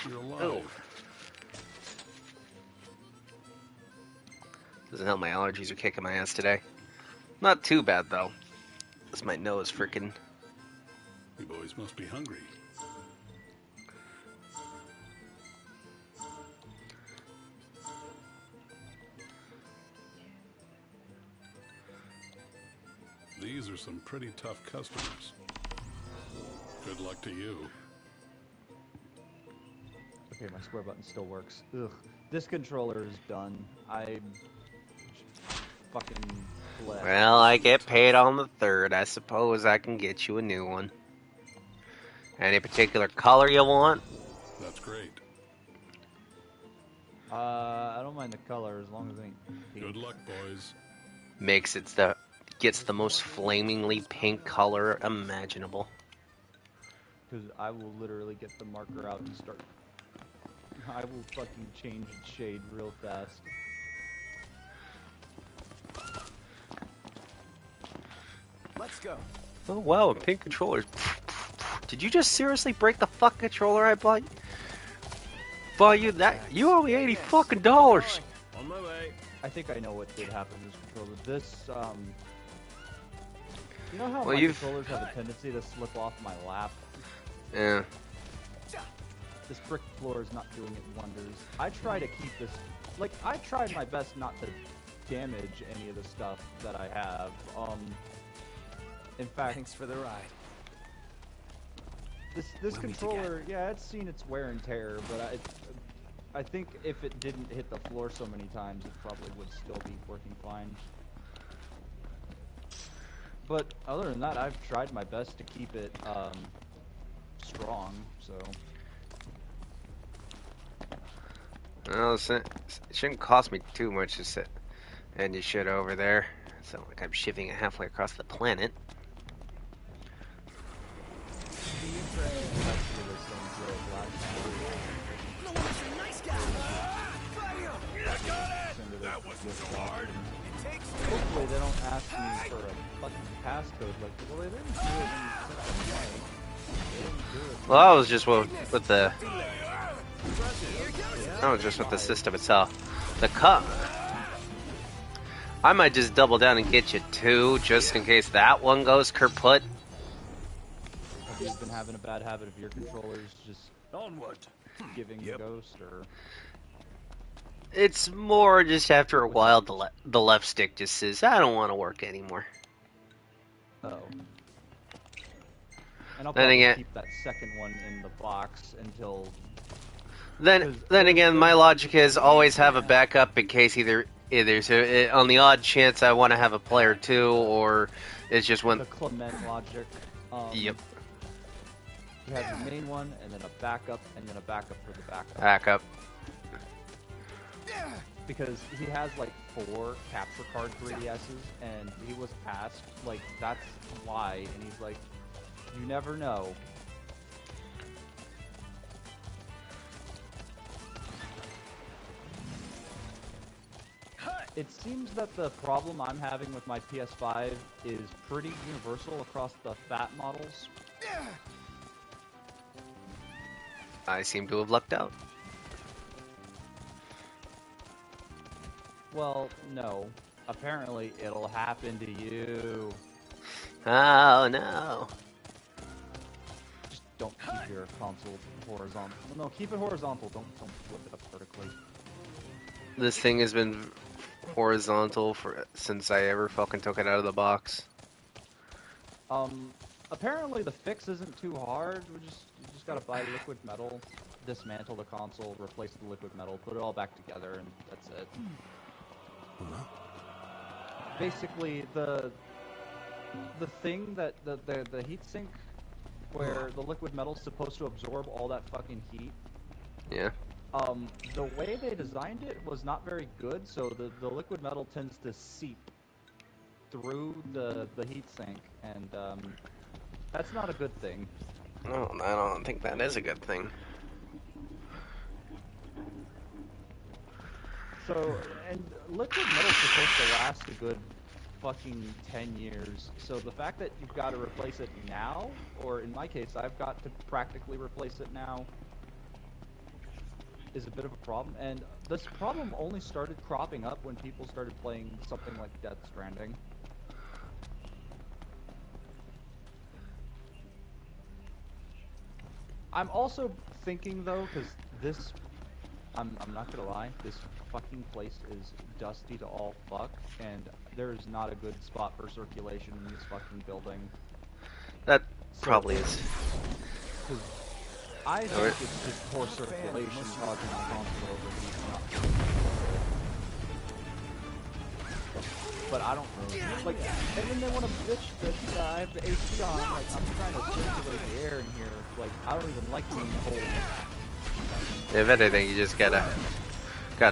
You're alive. Oh. Doesn't help my allergies are kicking my ass today. Not too bad though. This my nose freaking. You boys must be hungry. These are some pretty tough customers. Good luck to you. Okay, my square button still works. Ugh. This controller is done. I'm fucking blessed. Well, I get paid on the 3rd. I suppose I can get you a new one. Any particular color you want? That's great. I don't mind the color as long as it ain't pink. Good luck, boys. Gets the most flamingly pink color imaginable. Because I will literally get the marker out and start. I will fucking change its shade real fast. Let's go. Oh wow, a pink controller. Did you just seriously break the fucking controller I bought? Bought you that? You owe me $80 fucking dollars. On my way. I think I know what did happen to this controller. This, you know how Well, my controllers have a tendency to slip off my lap? Yeah. This brick floor is not doing it wonders. I try to keep this, like, I tried my best not to damage any of the stuff that I have. In fact, Thanks for the ride. This controller, yeah, it's seen its wear and tear, but I think if it didn't hit the floor so many times, it probably would still be working fine. But other than that, I've tried my best to keep it strong, so. Well, it shouldn't cost me too much to sit and your shit over there. It's not like I'm shipping it halfway across the planet. That wasn't so hard. Hopefully they don't ask me for a fucking passcode. Like, well, they didn't do it when you sent the They didn't do it. Well, I was just with the. I was just with the system itself. The cut. I might just double down and get you 2, just in case that one goes kaput. Have you been having a bad habit of your controllers just onward giving the ghost, or? It's more just after a while the left stick just says, I don't want to work anymore. Oh. And I'll probably keep that second one in the box until... Then again, my logic is always have a backup in case either so on the odd chance I want to have a player 2, or it's just when... The Clement logic. Yep. You have the main one, and then a backup, and then a backup for the backup. Backup. Because he has like 4 capture card 3DSs, and he was asked, like, that's why, and he's like, you never know. It seems that the problem I'm having with my PS5 is pretty universal across the fat models. I seem to have lucked out. Well, no. apparently it'll happen to you. Oh no. Just don't keep your console horizontal. No, keep it horizontal. Don't flip it up vertically. This thing has been horizontal since I ever fucking took it out of the box. Apparently the fix isn't too hard. You just gotta buy liquid metal, dismantle the console, replace the liquid metal, put it all back together, and that's it. Basically, the thing that the heatsink where the liquid metal's supposed to absorb all that fucking heat. Yeah. The way they designed it was not very good, so the liquid metal tends to seep through the heatsink, and that's not a good thing. No, I don't think that is a good thing. So, and liquid metal's supposed to last a good fucking 10 years, so the fact that you've got to replace it now, or in my case, I've got to practically replace it now, is a bit of a problem, and this problem only started cropping up when people started playing something like Death Stranding. I'm also thinking, though, because this, I'm not gonna lie, this fucking place is dusty to all fuck, and there's not a good spot for circulation in this fucking building. That probably is. I think it's just poor circulation causing the console overheat. But I don't know. Like, and then they want to bitch that I have the AC on. Like, I'm trying to circulate the air in here. Like, I don't even like being cold. If anything, you just gotta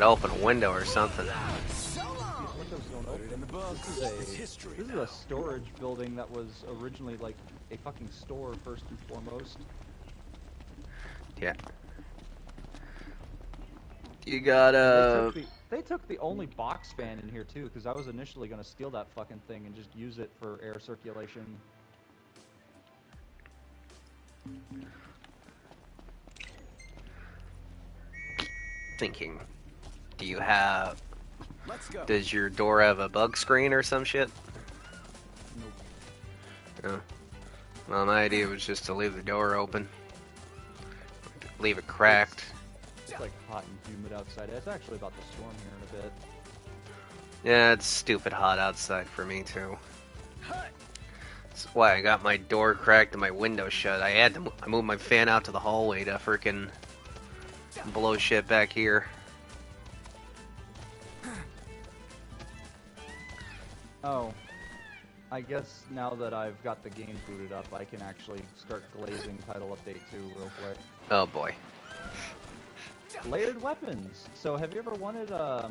open a window or something. Windows don't open. This is a storage building that was originally like a fucking store first and foremost. Yeah. You gotta... They took the only box fan in here too, because I was initially gonna steal that fucking thing and just use it for air circulation. Thinking, do you have... Does your door have a bug screen or some shit? Nope. No. Well, my idea was just to leave the door open. Leave it cracked. It's like hot and humid outside. It's actually about to storm here in a bit. Yeah, it's stupid hot outside for me too. That's why I got my door cracked and my window shut. I moved my fan out to the hallway to freaking blow shit back here. Oh. I guess now that I've got the game booted up, I can actually start glazing Title Update 2 real quick. Oh boy. Layered weapons. So have you ever wanted your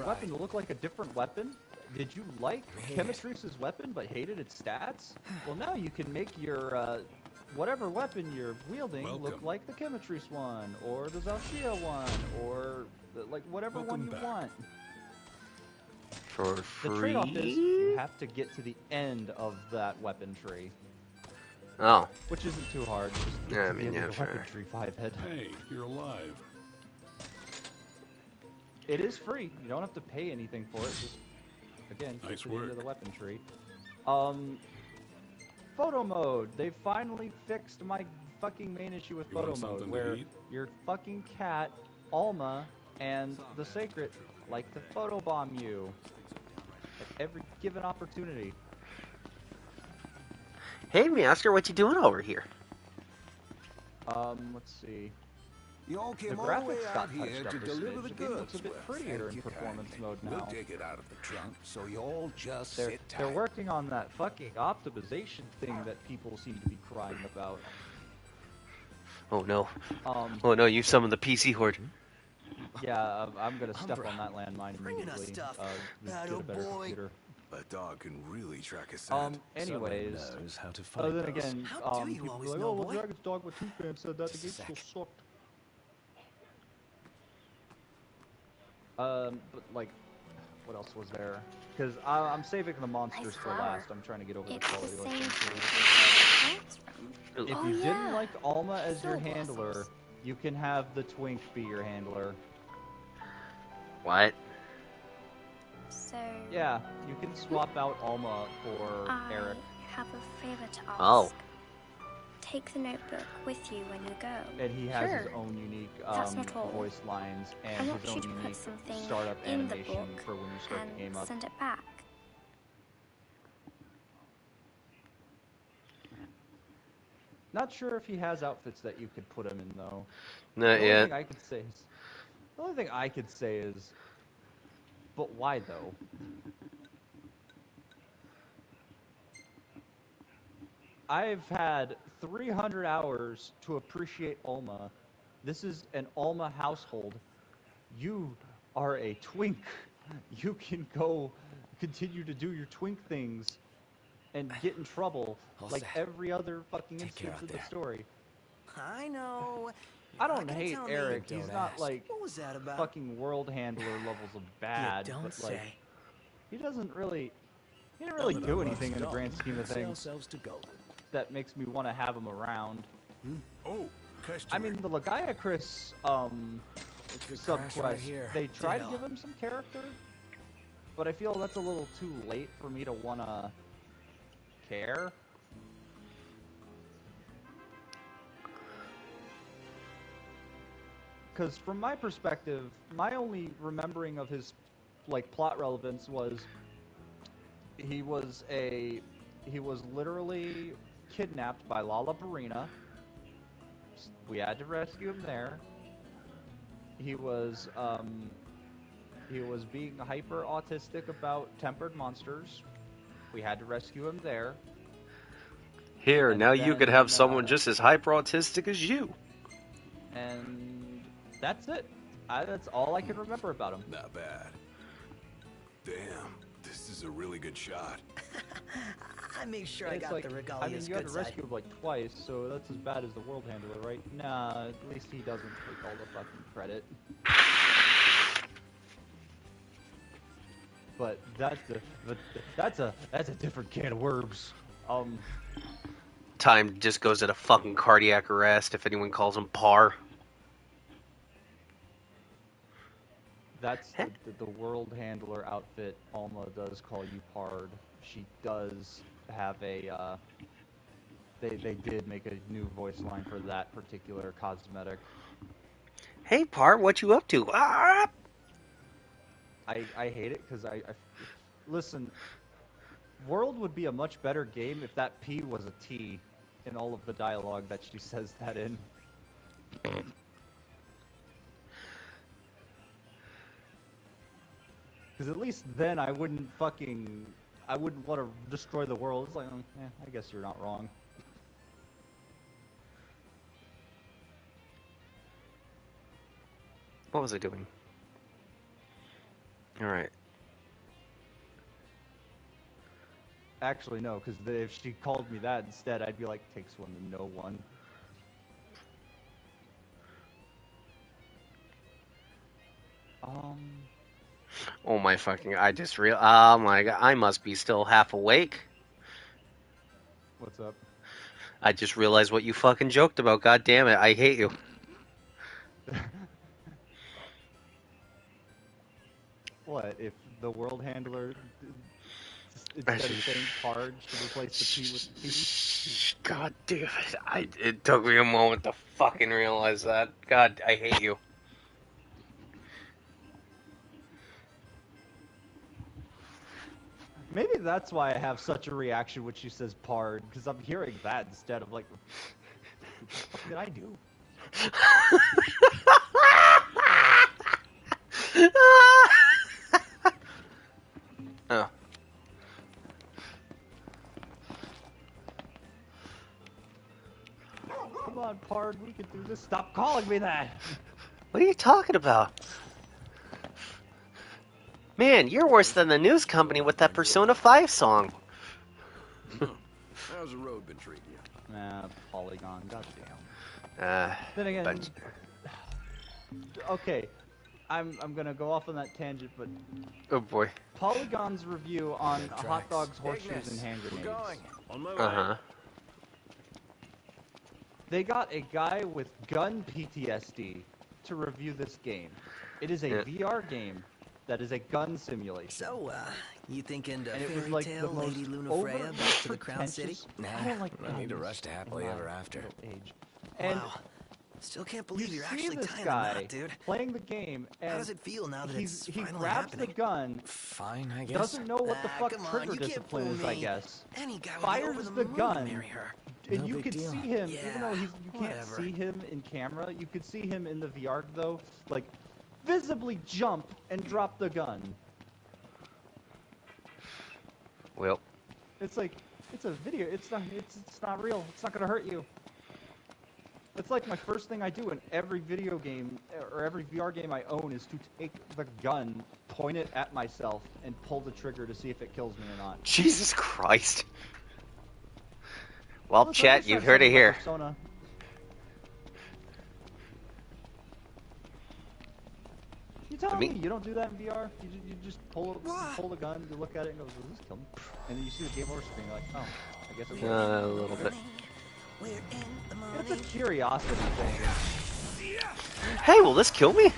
weapon to look like a different weapon? Did you like Chemitrice's weapon but hated its stats? Well, now you can make your whatever weapon you're wielding look like the Chemitrice one, or the Zalshia one, or like whatever one you want. For free? The trade-off is you have to get to the end of that weapon tree. Oh. Which isn't too hard. Just Yeah, I mean, yeah, the sure. weapon tree 5-head. Hey, you're alive. It is free. You don't have to pay anything for it. Just, again, Nice to the end work. of the weapon tree. Photo mode. They finally fixed my fucking main issue with You want photo mode, something to where eat? your fucking cat, Alma, and the Sacred like to photobomb you at every given opportunity. Hey, Master, what you doing over here? Let's see. You all The came all the way graphics out got here touched to up a deliver smidge. the The game looks goods. a bit Well, prettier thank in you performance kindly. mode We'll now. take it out of the trunk, so you all just They're sit tight. they're working on that fucking optimization thing that people seem to be crying about. Oh no. Um, Oh no, you summoned the PC horde. Yeah, I'm gonna step Umbra, on that landmine bringing us immediately. stuff. Get That a better boy. computer. A dog can really track a scent. Anyways, knows how to find then us. again, How do you people always be like, know, oh, well, boy? Dragon's Dogma 2 fan said that the game still sucked. But like, what else was there? Because I'm saving the monsters Nice for flower. last. I'm trying to get over the It's the quality same of tree things. we plants from. If Oh, you didn't yeah. like Alma as your Soul handler, blossoms. you can have the Twink be your handler. What? So Yeah, you can swap out Alma for Eric. I have a favor to ask. Oh. Take the notebook with you when you go. And he has his Sure. own unique That's not all. voice lines I and want his you own to put unique something startup in the animation book for when you start the game and up. send it back. Not sure if he has outfits that you could put him in though. Not The only yet. thing I could say is, the only thing I could say is, but why though? I've had 300 hours to appreciate Alma. This is an Alma household. You are a twink. You can go continue to do your twink things and get in trouble All like set. every other fucking Take care instance out of the there. story. I know. I You're don't not gonna hate tell me. Eric. He's Don't not ask. like What was that about? fucking world handler levels of bad, you don't but say. like he didn't really do anything in the grand scheme of things ourselves to go. that makes me want to have him around. Oh, customer. I mean, the Lagaya Chris subquest, right here. they try to Deal. give him some character, but I feel that's a little too late for me to want to care. Because from my perspective, my only remembering of his like plot relevance was he was literally kidnapped by Lala Barina. We had to rescue him there. He was being hyper autistic about tempered monsters. We had to rescue him there. Here, And now you could have then, someone just as hyper autistic as you. And that's it. That's all I can remember about him. Not bad. Damn, this is a really good shot. I made sure I It's got like, the I mean, regalia's you had good to side. rescue him like twice, so that's as bad as the world handler, right? Nah, at least he doesn't take all the fucking credit. But that's a different can of worms. Time just goes into fucking cardiac arrest if anyone calls him Par. That's the world handler outfit. Alma does call you Pard. She does have a. They did make a new voice line for that particular cosmetic. Hey, Par, what you up to? Ah! I hate it because I listen. World would be a much better game if that P was a T in all of the dialogue that she says that in. Because at least then I wouldn't want to destroy the world. It's like, I guess you're not wrong. What was I doing? Alright. Actually, no, because if she called me that instead, I'd be like, takes one to know one. Oh my fucking, oh my god, I must be still half awake. What's up? I just realized what you fucking joked about, god damn it, I hate you. What, if the world handler, instead of saying Pard, should replace the P with T? God damn it, it took me a moment to fucking realize that. God, I hate you. Maybe that's why I have such a reaction when she says Pard, because I'm hearing that instead of like, what did I do? Oh. Come on, Pard, we can do this. Stop calling me that! What are you talking about? Man, you're worse than the news company with that Persona 5 song. How's the road been treating you? Nah, Polygon, goddamn. Then again, okay, I'm gonna go off on that tangent, but oh boy, Polygon's review on hot dogs, horseshoes, and hand grenades. On my way. They got a guy with gun PTSD to review this game. It is a VR game that is a gun simulation. So, you thinking to And it was fairy like tale the most Lady Lunafreya back to the Crown City? Nah, I don't like no need to guns rush to in happily my ever after. middle age. And Wow. Still can't believe you you're see actually this tying the guy knot, dude. playing the game, and How does it feel now that it's he finally grabs happening? the gun, Fine, I guess. doesn't know what the Ah, fuck come on, trigger you can't discipline fool is, I me. guess. Any guy would be Fires over the the moon to gun, marry her. and No you big could deal. see him, Yeah, even though you can't whatever. see him in camera, you could see him in the VR though, like visibly jump and drop the gun. Well, It's like, it's a video. It's not real. It's not gonna hurt you. It's like my first thing I do in every video game or every VR game I own is to take the gun, point it at myself, and pull the trigger to see if it kills me or not. Jesus Christ. Well, Look, chat, I you've started heard it something about here. Persona. You telling me you don't do that in VR? You just pull the gun, you look at it, and go, "Does this kill me?" And then you see the game over screen, you're like, "Oh, I guess it works." A little bit. It's a curiosity thing. Hey, will this kill me?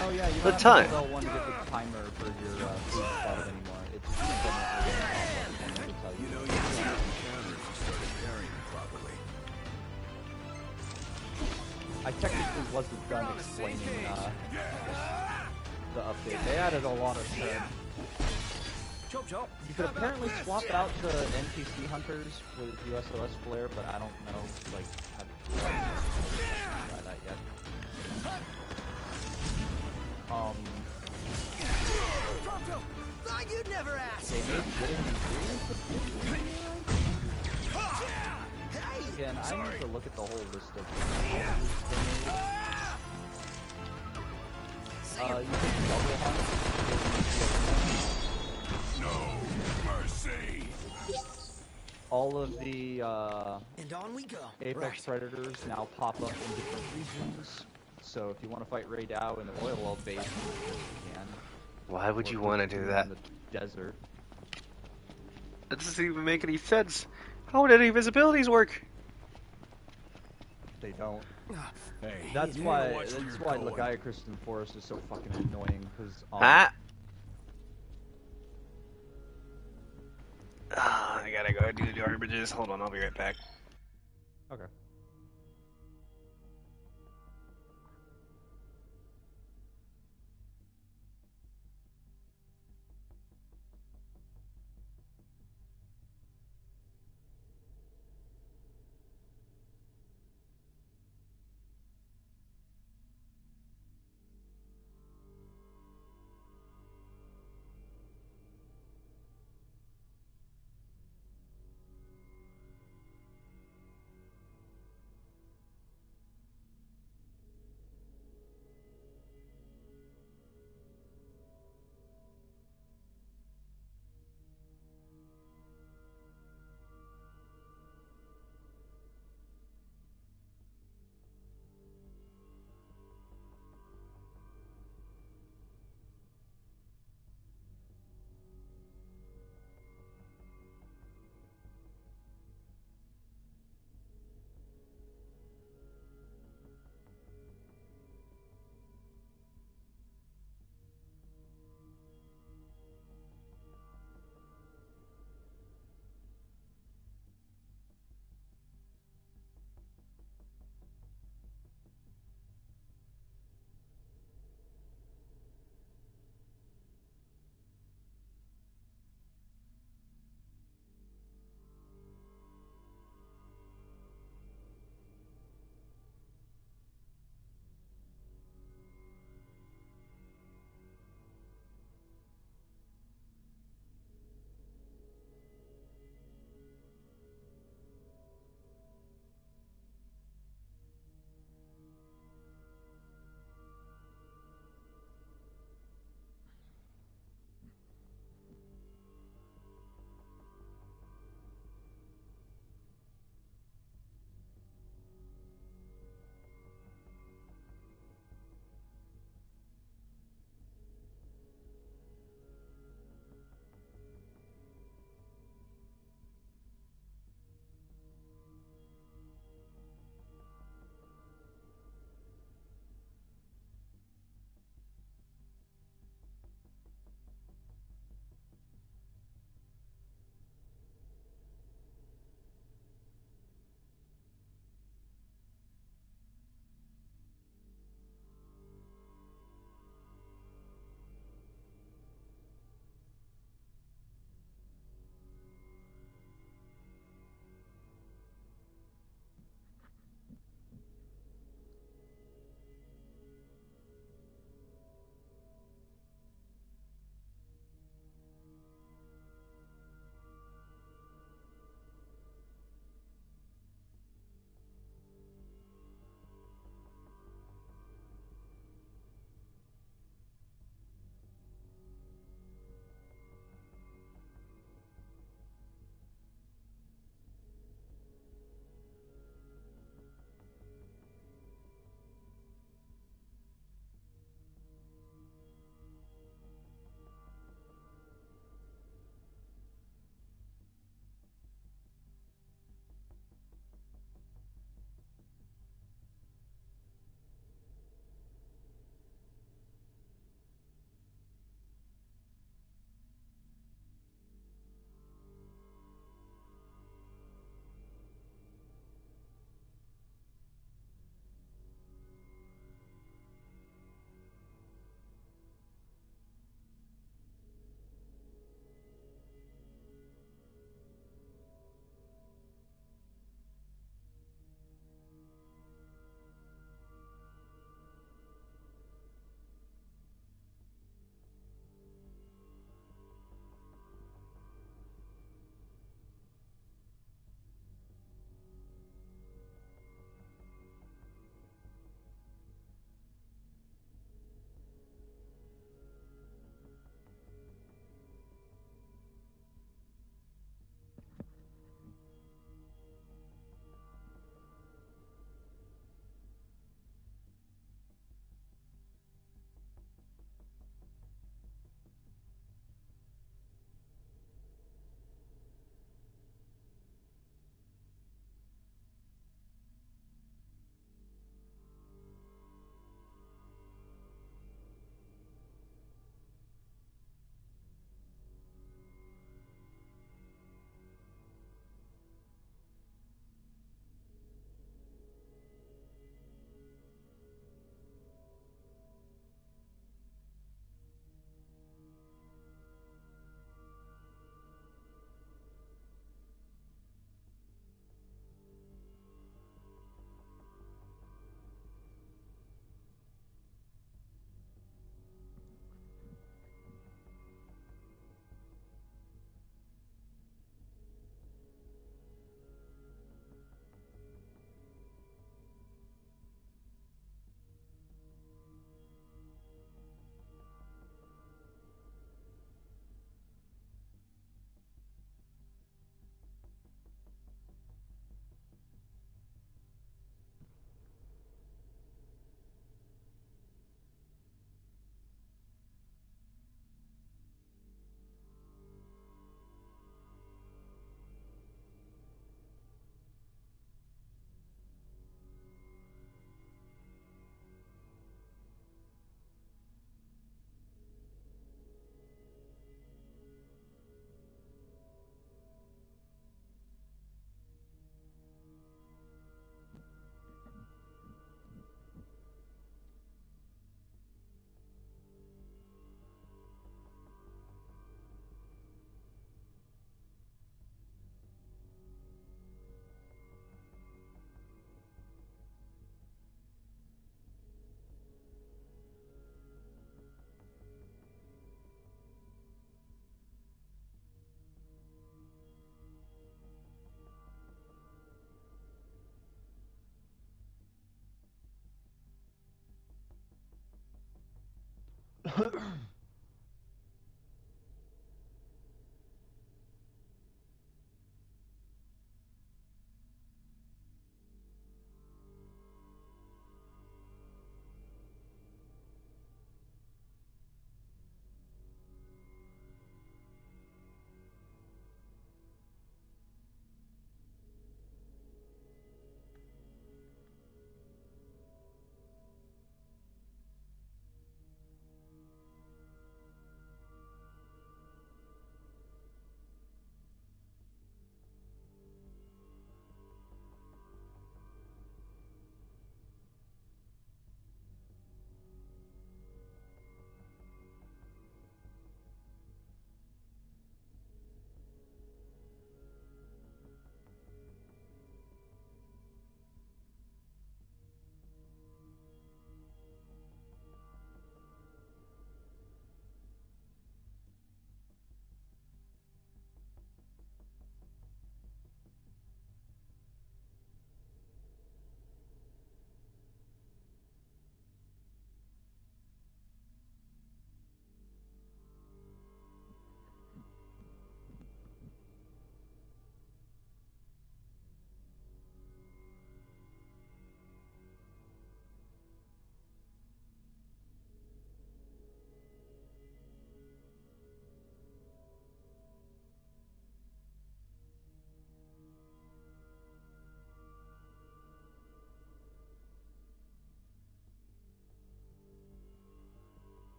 Oh yeah, you The don't time. have to tell one to get the timer for your food spot anymore. It's definitely tell you. You know, you don't have encounters you started carrying properly. I technically wasn't done explaining the update. They added a lot of stuff. You could apparently swap out the NPC hunters with USOS flare, but I don't know, like, how to try that yet. Thought you'd never ask. They made good ingredients again, I need to look at the whole list of you can double hunt. No mercy. All of the And on we go. Apex Predators now pop up in different regions. So if you want to fight Ray Dow in the oil well base, you can. Why would Or you want to if do you're that? in the desert. That doesn't even make any sense. How would any visibilities work? They don't. Hey, That's you why. know where That's you're why going. Lagaia Kristen Forest is so fucking annoying. Because I gotta go do the garbages. Hold on, I'll be right back. okay.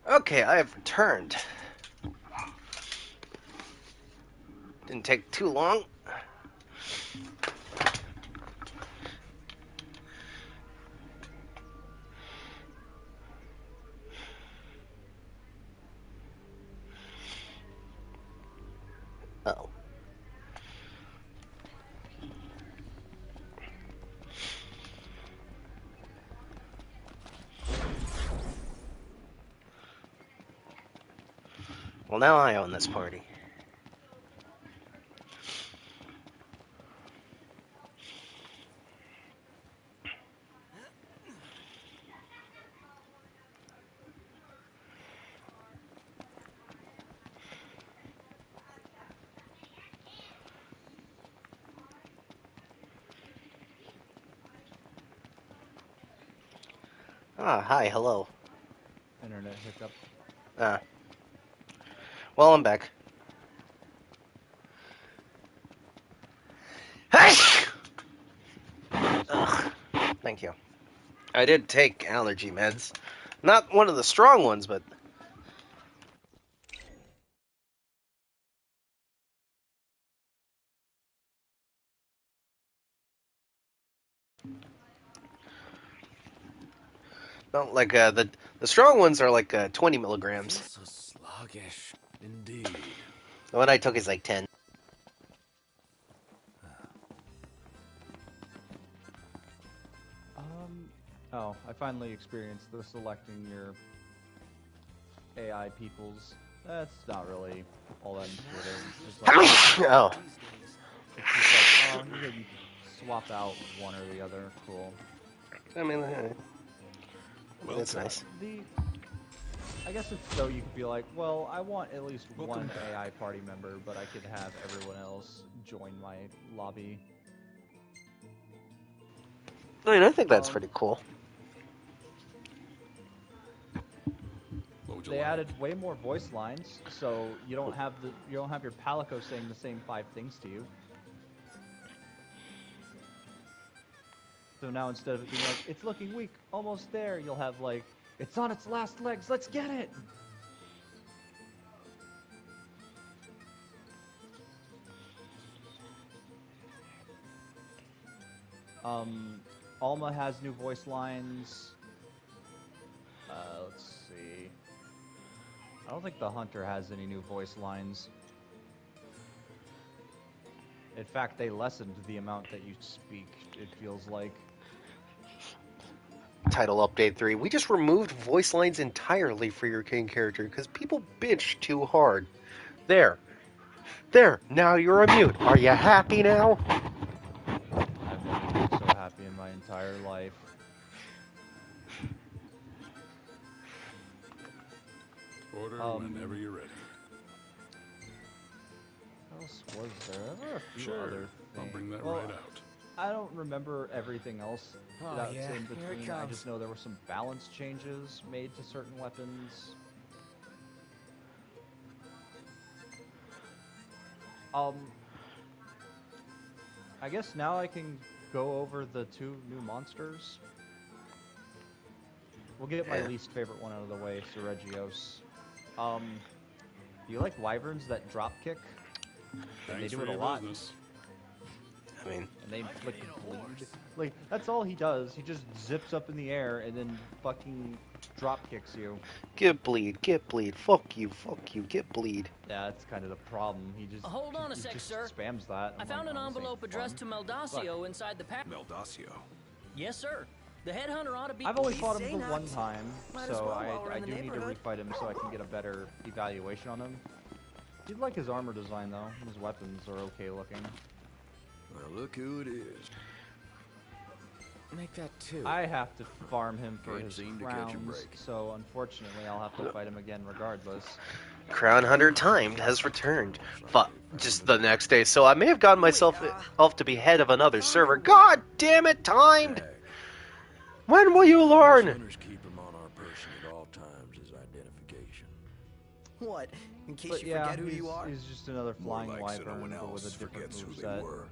Okay, I have returned. Didn't take too long. Oh. Well, now I own this party. Ah, hi, hello. Internet hiccup. Well, I'm back. Hey! Ugh. Thank you. I did take allergy meds. Not one of the strong ones, but... No, like, the strong ones are like 20 milligrams. So sluggish, indeed. The one I took is like 10. Oh, I finally experienced the selecting your AI peoples. That's not really all that intuitive. It's like, Oh. it's just like, oh, here you swap out one or the other. Cool. I mean, that's Yeah, nice. I guess it's so you could be like, well, I want at least one AI party member, but I could have everyone else join my lobby. I mean, I think that's pretty cool. They added way more voice lines, so you don't have your Palico saying the same 5 things to you. So now instead of it being like, it's looking weak, almost there, you'll have like, it's on its last legs, let's get it! Alma has new voice lines. Let's see. I don't think the Hunter has any new voice lines. In fact, they lessened the amount that you speak, it feels like. Title Update 3. We just removed voice lines entirely for your king character because people bitch too hard. There. There. Now you're a mute. Are you happy now? I've never been so happy in my entire life. Order whenever you're ready. What else was there? There were a few Sure, other I'll things. bring that Well, right out. I don't remember everything else Oh, that's yeah, in here it between. I comes. just know there were some balance changes made to certain weapons. I guess now I can go over the 2 new monsters. We'll get my least favorite one out of the way, Seregios. Do you like wyverns that drop kick? And they do it a lot. Business. I mean, And they inflict bleed. Like, that's all he does. He just zips up in the air and then fucking drop kicks you. get bleed, fuck you, get bleed. Yeah, that's kind of the problem. He just Hold on a he sec, just sir. spams that. I I'm found like, an oh, this ain't envelope addressed to fun. Meldacio inside the pack. Meldacio. Yes, sir. The headhunter ought to be. I've only Please fought say him the not. one time, Might as so well while we're I in the do need to neighborhood. refight him so I can get a better evaluation on him. I did like his armor design though. His weapons are okay looking. Well, look who it is. Make that 2. I have to farm him for Can't his seem to catch a crowns, break. so unfortunately I'll have to fight him again regardless. Crown Hunter Timed has returned. But just the next day, so I may have gotten myself off to be head of another server. God damn it, Timed! When will you learn? Hunters keep him on our person at all times as identification. What? In case But you yeah, forget who you are? he's just another More flying like so no wyvern, one but with a else different forgets who they moveset. were.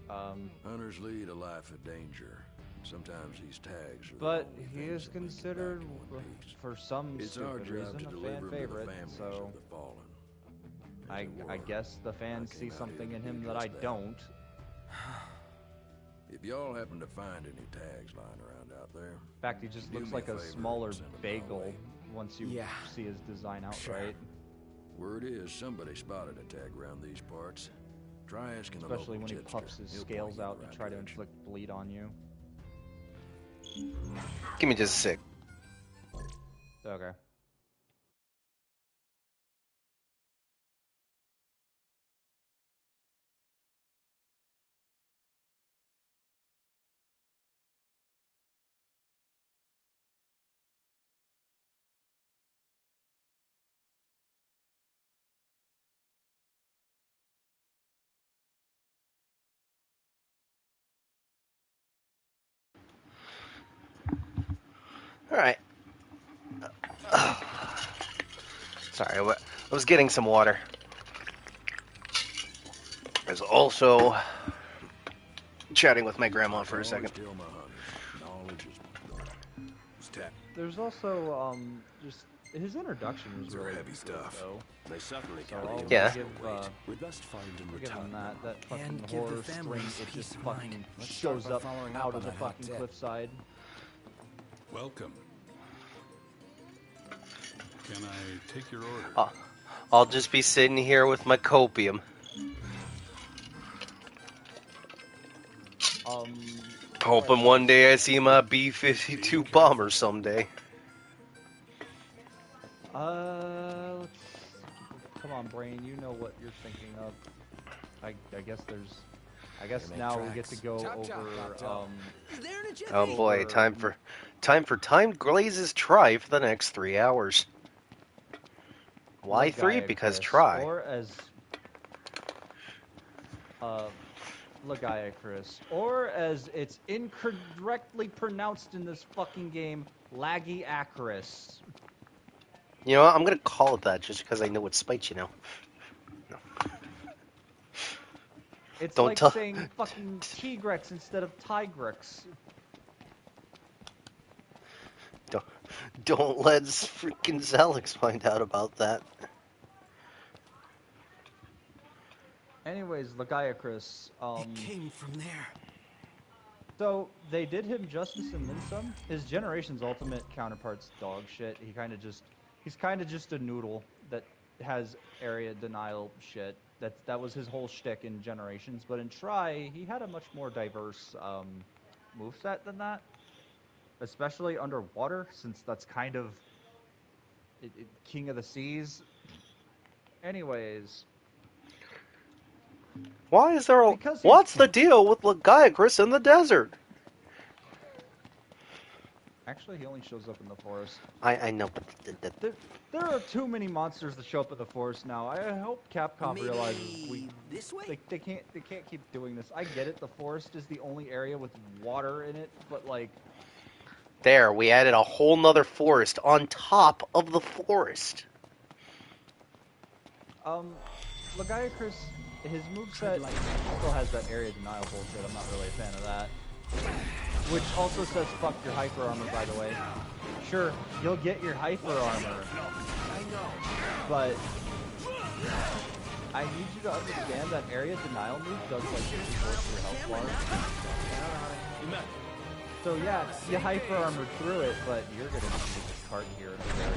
Hunters lead a life of danger. Sometimes these tags are the But only he things is that make it considered, back in one piece. for some It's our stupid job reason, to a deliver fan them to favorite, the families so of the fallen. As I it were, guess the fans I see came out something here in to him do that I just that. don't. If y'all happen to find any tags lying around out there, In fact, he just do looks me like a favor and smaller send 'em my bagel way. once you see his design outright. Word is somebody spotted a tag around these parts. Try asking Especially the when he local puffs tipster. his He'll scales point you in out the to right try to direction. inflict bleed on you. Give me just a sec. Okay. Alright. Sorry, I was getting some water. I was also chatting with my grandma for a second. There's also just his introduction was really heavy good, stuff. though. They certainly So carry I'll him Yeah. give, We must find and give him return that fucking And give horror the string. families It peace just of fucking mind. Let's shows start up by following out up of on the that hot fucking tip. cliffside. Welcome. Can I take your order? I'll just be sitting here with my copium. Hoping one day I see my B-52 bomber someday. Let's, come on, brain. You know what you're thinking of. I guess there's. I guess now we get to go over. Oh boy, time for Time Glazes try for the next 3 hours. Why 3? Because Chris, try. Or as Lagiacris, or as it's incorrectly pronounced in this fucking game, Lagiacris. You know what? I'm gonna call it that just because I know it spites you now. It's Don't like tell- saying fucking Tigrex instead of Tigrex. Don't let freaking Zelix find out about that. Anyways, Lagiacrus, It came from there. So they did him justice and then some. His generation's ultimate counterpart's dog shit. He's kind of just a noodle that has area denial shit. That was his whole shtick in Generations. But in Try, he had a much more diverse moveset than that, especially underwater, since that's kind of King of the Seas. Anyways, Why is there a... because What's the deal with Lagiacrus in the desert? actually, he only shows up in the forest. I know, but... There are too many monsters that show up in the forest now. I hope Capcom Maybe realizes this way? they can't keep doing this. I get it, the forest is the only area with water in it, but like... There, we added a whole nother forest on top of the forest. Lagiacrus, his moveset still has that area denial bullshit. I'm not really a fan of that. Which also says fuck your hyper armor, by the way. Sure, you'll get your hyper armor. I know. But I need you to understand that area denial move does like 50% your health bar. So yeah, you hyper armor through it, but you're gonna need to get the cart here in a very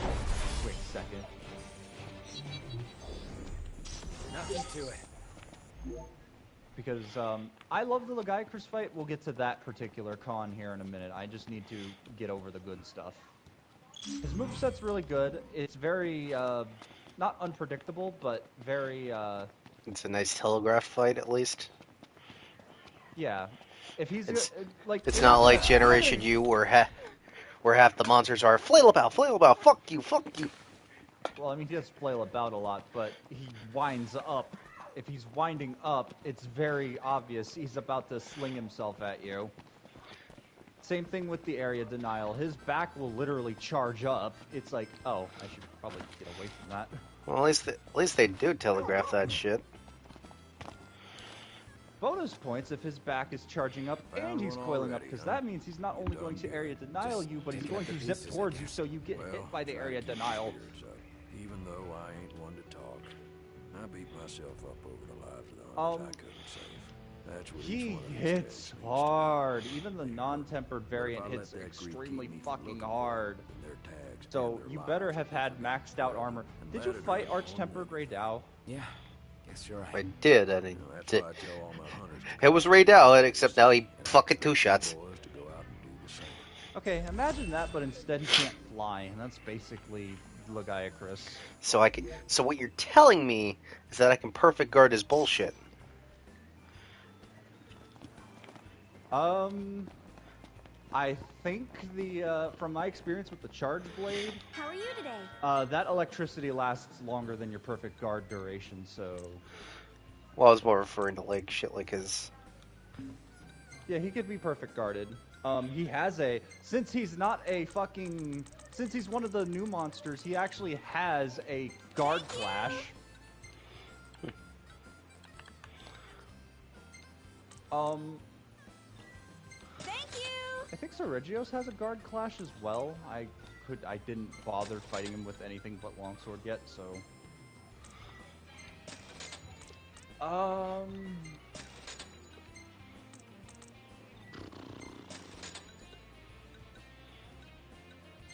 quick second. Nothing to it. Because I love the Lagiacrus fight. We'll get to that particular con here in a minute. I just need to get over the good stuff. His moveset's really good. It's very, not unpredictable, but very, It's a nice telegraph fight, at least. yeah. If he's, like... It's not like Generation U where half the monsters are flail about, fuck you, fuck you. Well, I mean, he does flail about a lot, but he winds up. If he's winding up, it's very obvious he's about to sling himself at you. Same thing with the area denial. His back will literally charge up. It's like, oh, I should probably get away from that. Well, at least they do telegraph that shit. Bonus points if his back is charging up and he's coiling up, because that means he's not only going to area denial you, but he's going to zip towards you so you get hit by the area denial. Even though I ain't one to talk, I beat myself up over the lives of the others I couldn't save. That's what He hits hard. Even the non-tempered variant hits extremely fucking hard. So you better have had maxed out armor. Did you fight Arch-Tempered Ray Dow? Yeah, guess you're right. I did, and it was Ray Dow, except now he fucking two shots. Okay, imagine that, but instead he can't fly, and that's basically Lagiacrus. So what you're telling me is that I can perfect guard his bullshit. I think from my experience with the Charge Blade... How are you today? That electricity lasts longer than your perfect guard duration, so... Well, I was more referring to like shit like his... Yeah, he could be perfect guarded. He has since he's not a fucking... Since he's one of the new monsters, he actually has a guard clash. Thank you! I think Seregios has a guard clash as well. I didn't bother fighting him with anything but longsword yet, so...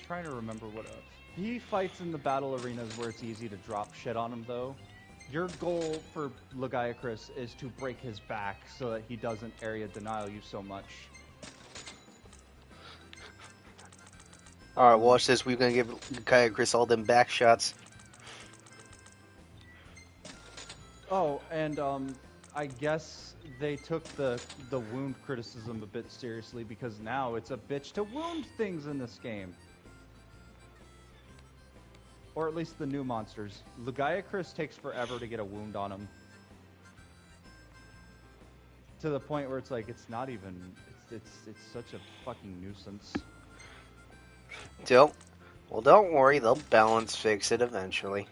Trying to remember what else. He fights in the battle arenas where it's easy to drop shit on him, though. Your goal for Lagiacrus is to break his back so that he doesn't area denial you so much. Alright, watch this. We're gonna give Lagiacrus all them back shots. Oh, and I guess they took the wound criticism a bit seriously, because now it's a bitch to wound things in this game. Or at least the new monsters. Lagiacrus takes forever to get a wound on him. To the point where it's like, it's not even... It's such a fucking nuisance. Well, don't worry. They'll balance fix it eventually.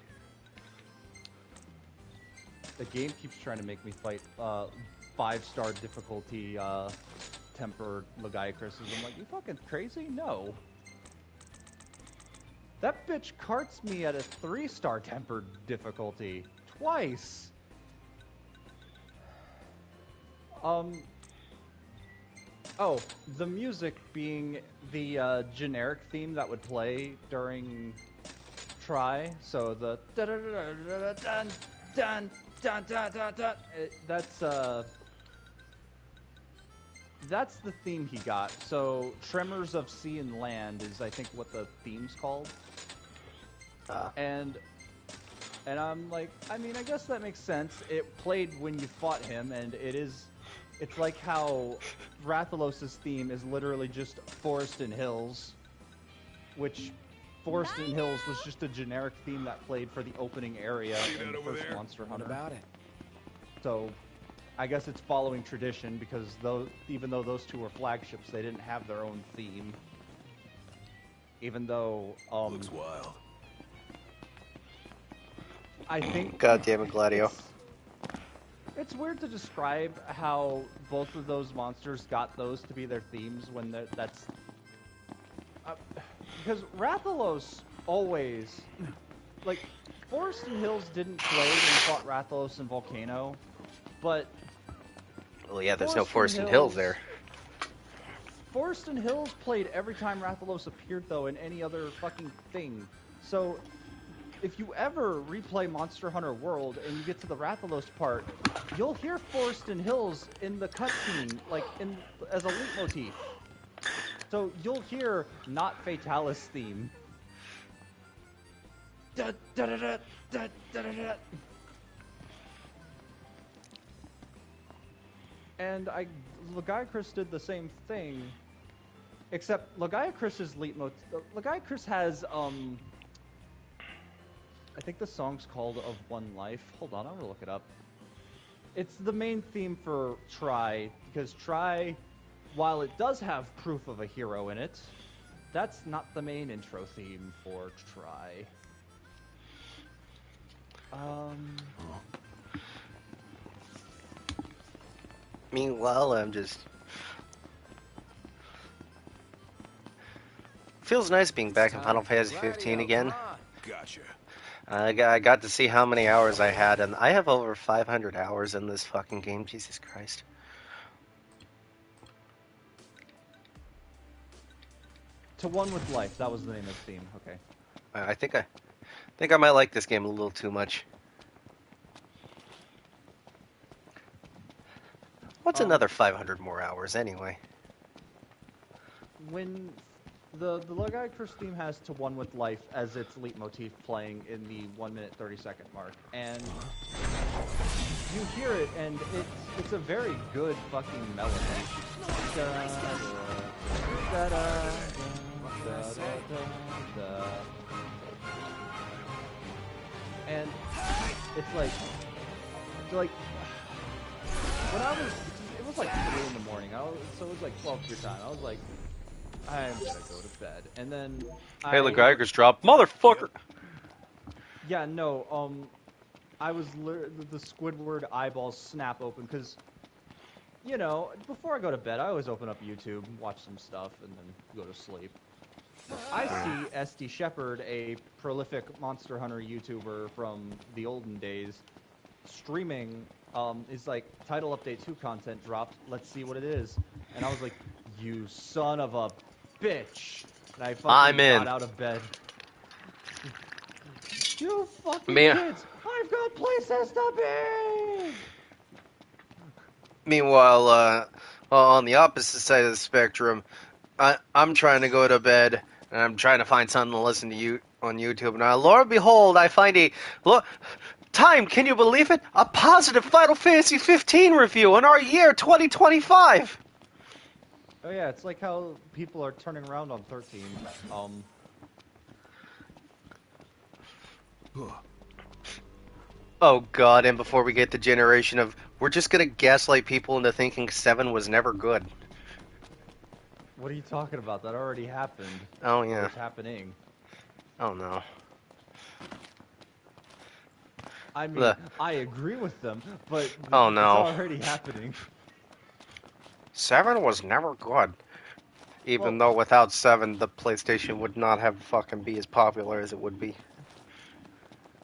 The game keeps trying to make me fight 5-star difficulty tempered Lagiacrus. I'm like, you fucking crazy? No. That bitch carts me at a 3-star tempered difficulty. Twice. Oh, the music being the generic theme that would play during Try. So the dun dun dun dun dun dun. That's the theme he got. So Tremors of Sea and Land is, I think, what the theme's called. And I'm like, I mean, I guess that makes sense. It played when you fought him, and it's like how Rathalos' theme is literally just Forest and Hills, which Forest and Hills was just a generic theme that played for the opening area in the first Monster Hunter. What about it? So, I guess it's following tradition because even though those two were flagships, they didn't have their own theme. Even though looks wild. I think. God damn it, Gladio. It's weird to describe how both of those monsters got those to be their themes when that's because Rathalos always, like, Forest and Hills didn't play when you fought Rathalos and Volcano, but well, yeah, there's no Forest and Hills there. Forest and Hills played every time Rathalos appeared, though, in any other fucking thing. So if you ever replay Monster Hunter World and you get to the Rathalos part, you'll hear Forest and Hills in the cutscene, like as a leitmotif. So you'll hear not Fatalis theme. Da, da, da, da, da, da, da, da. And Lagiacrus did the same thing, except Lagiacrus's leitmotif. Lagiacrus has I think the song's called Of One Life. Hold on, I'm gonna look it up. It's the main theme for Try, because Try, while it does have proof of a hero in it, that's not the main intro theme for Try. Meanwhile, I'm just... Feels nice being back in Final Fantasy 15 again. Gotcha. I got to see how many hours I had, and I have over 500 hours in this fucking game. Jesus Christ. To One With Life, that was the name of the theme. Okay. I think I might like this game a little too much. What's another 500 more hours anyway? When the Lagiacrus theme has To One With Life as its leitmotif playing in the 1-minute 30-second mark, and you hear it, and it's a very good fucking melody. And it's like when I was, it was like 3 in the morning. So it was like 12 your time. I was like, I'm gonna go to bed, and then hey, Lagiacrus dropped, motherfucker. Yeah, no, I was the Squidward eyeballs snap open because, you know, before I go to bed, I always open up YouTube, watch some stuff, and then go to sleep. I see SD Shepherd, a prolific Monster Hunter YouTuber from the olden days, streaming. Is like, title update 2 content dropped. Let's see what it is. And I was like, you son of a bitch! And I fucking got out of bed. You fucking kids! I've got places to be! Meanwhile, on the opposite side of the spectrum, I'm trying to go to bed, and I'm trying to find something to listen to on YouTube. Now, Lord and behold, I find time, can you believe it? A positive Final Fantasy 15 review in our year 2025! Oh yeah, it's like how people are turning around on 13. Oh god, and before we get the generation of, we're just gonna gaslight people into thinking 7 was never good. What are you talking about? That already happened. Oh yeah. It's happening. Oh no. I mean, I agree with them, but oh no, it's already happening. 7 was never good. Even though without 7, the PlayStation would not have fucking be as popular as it would be.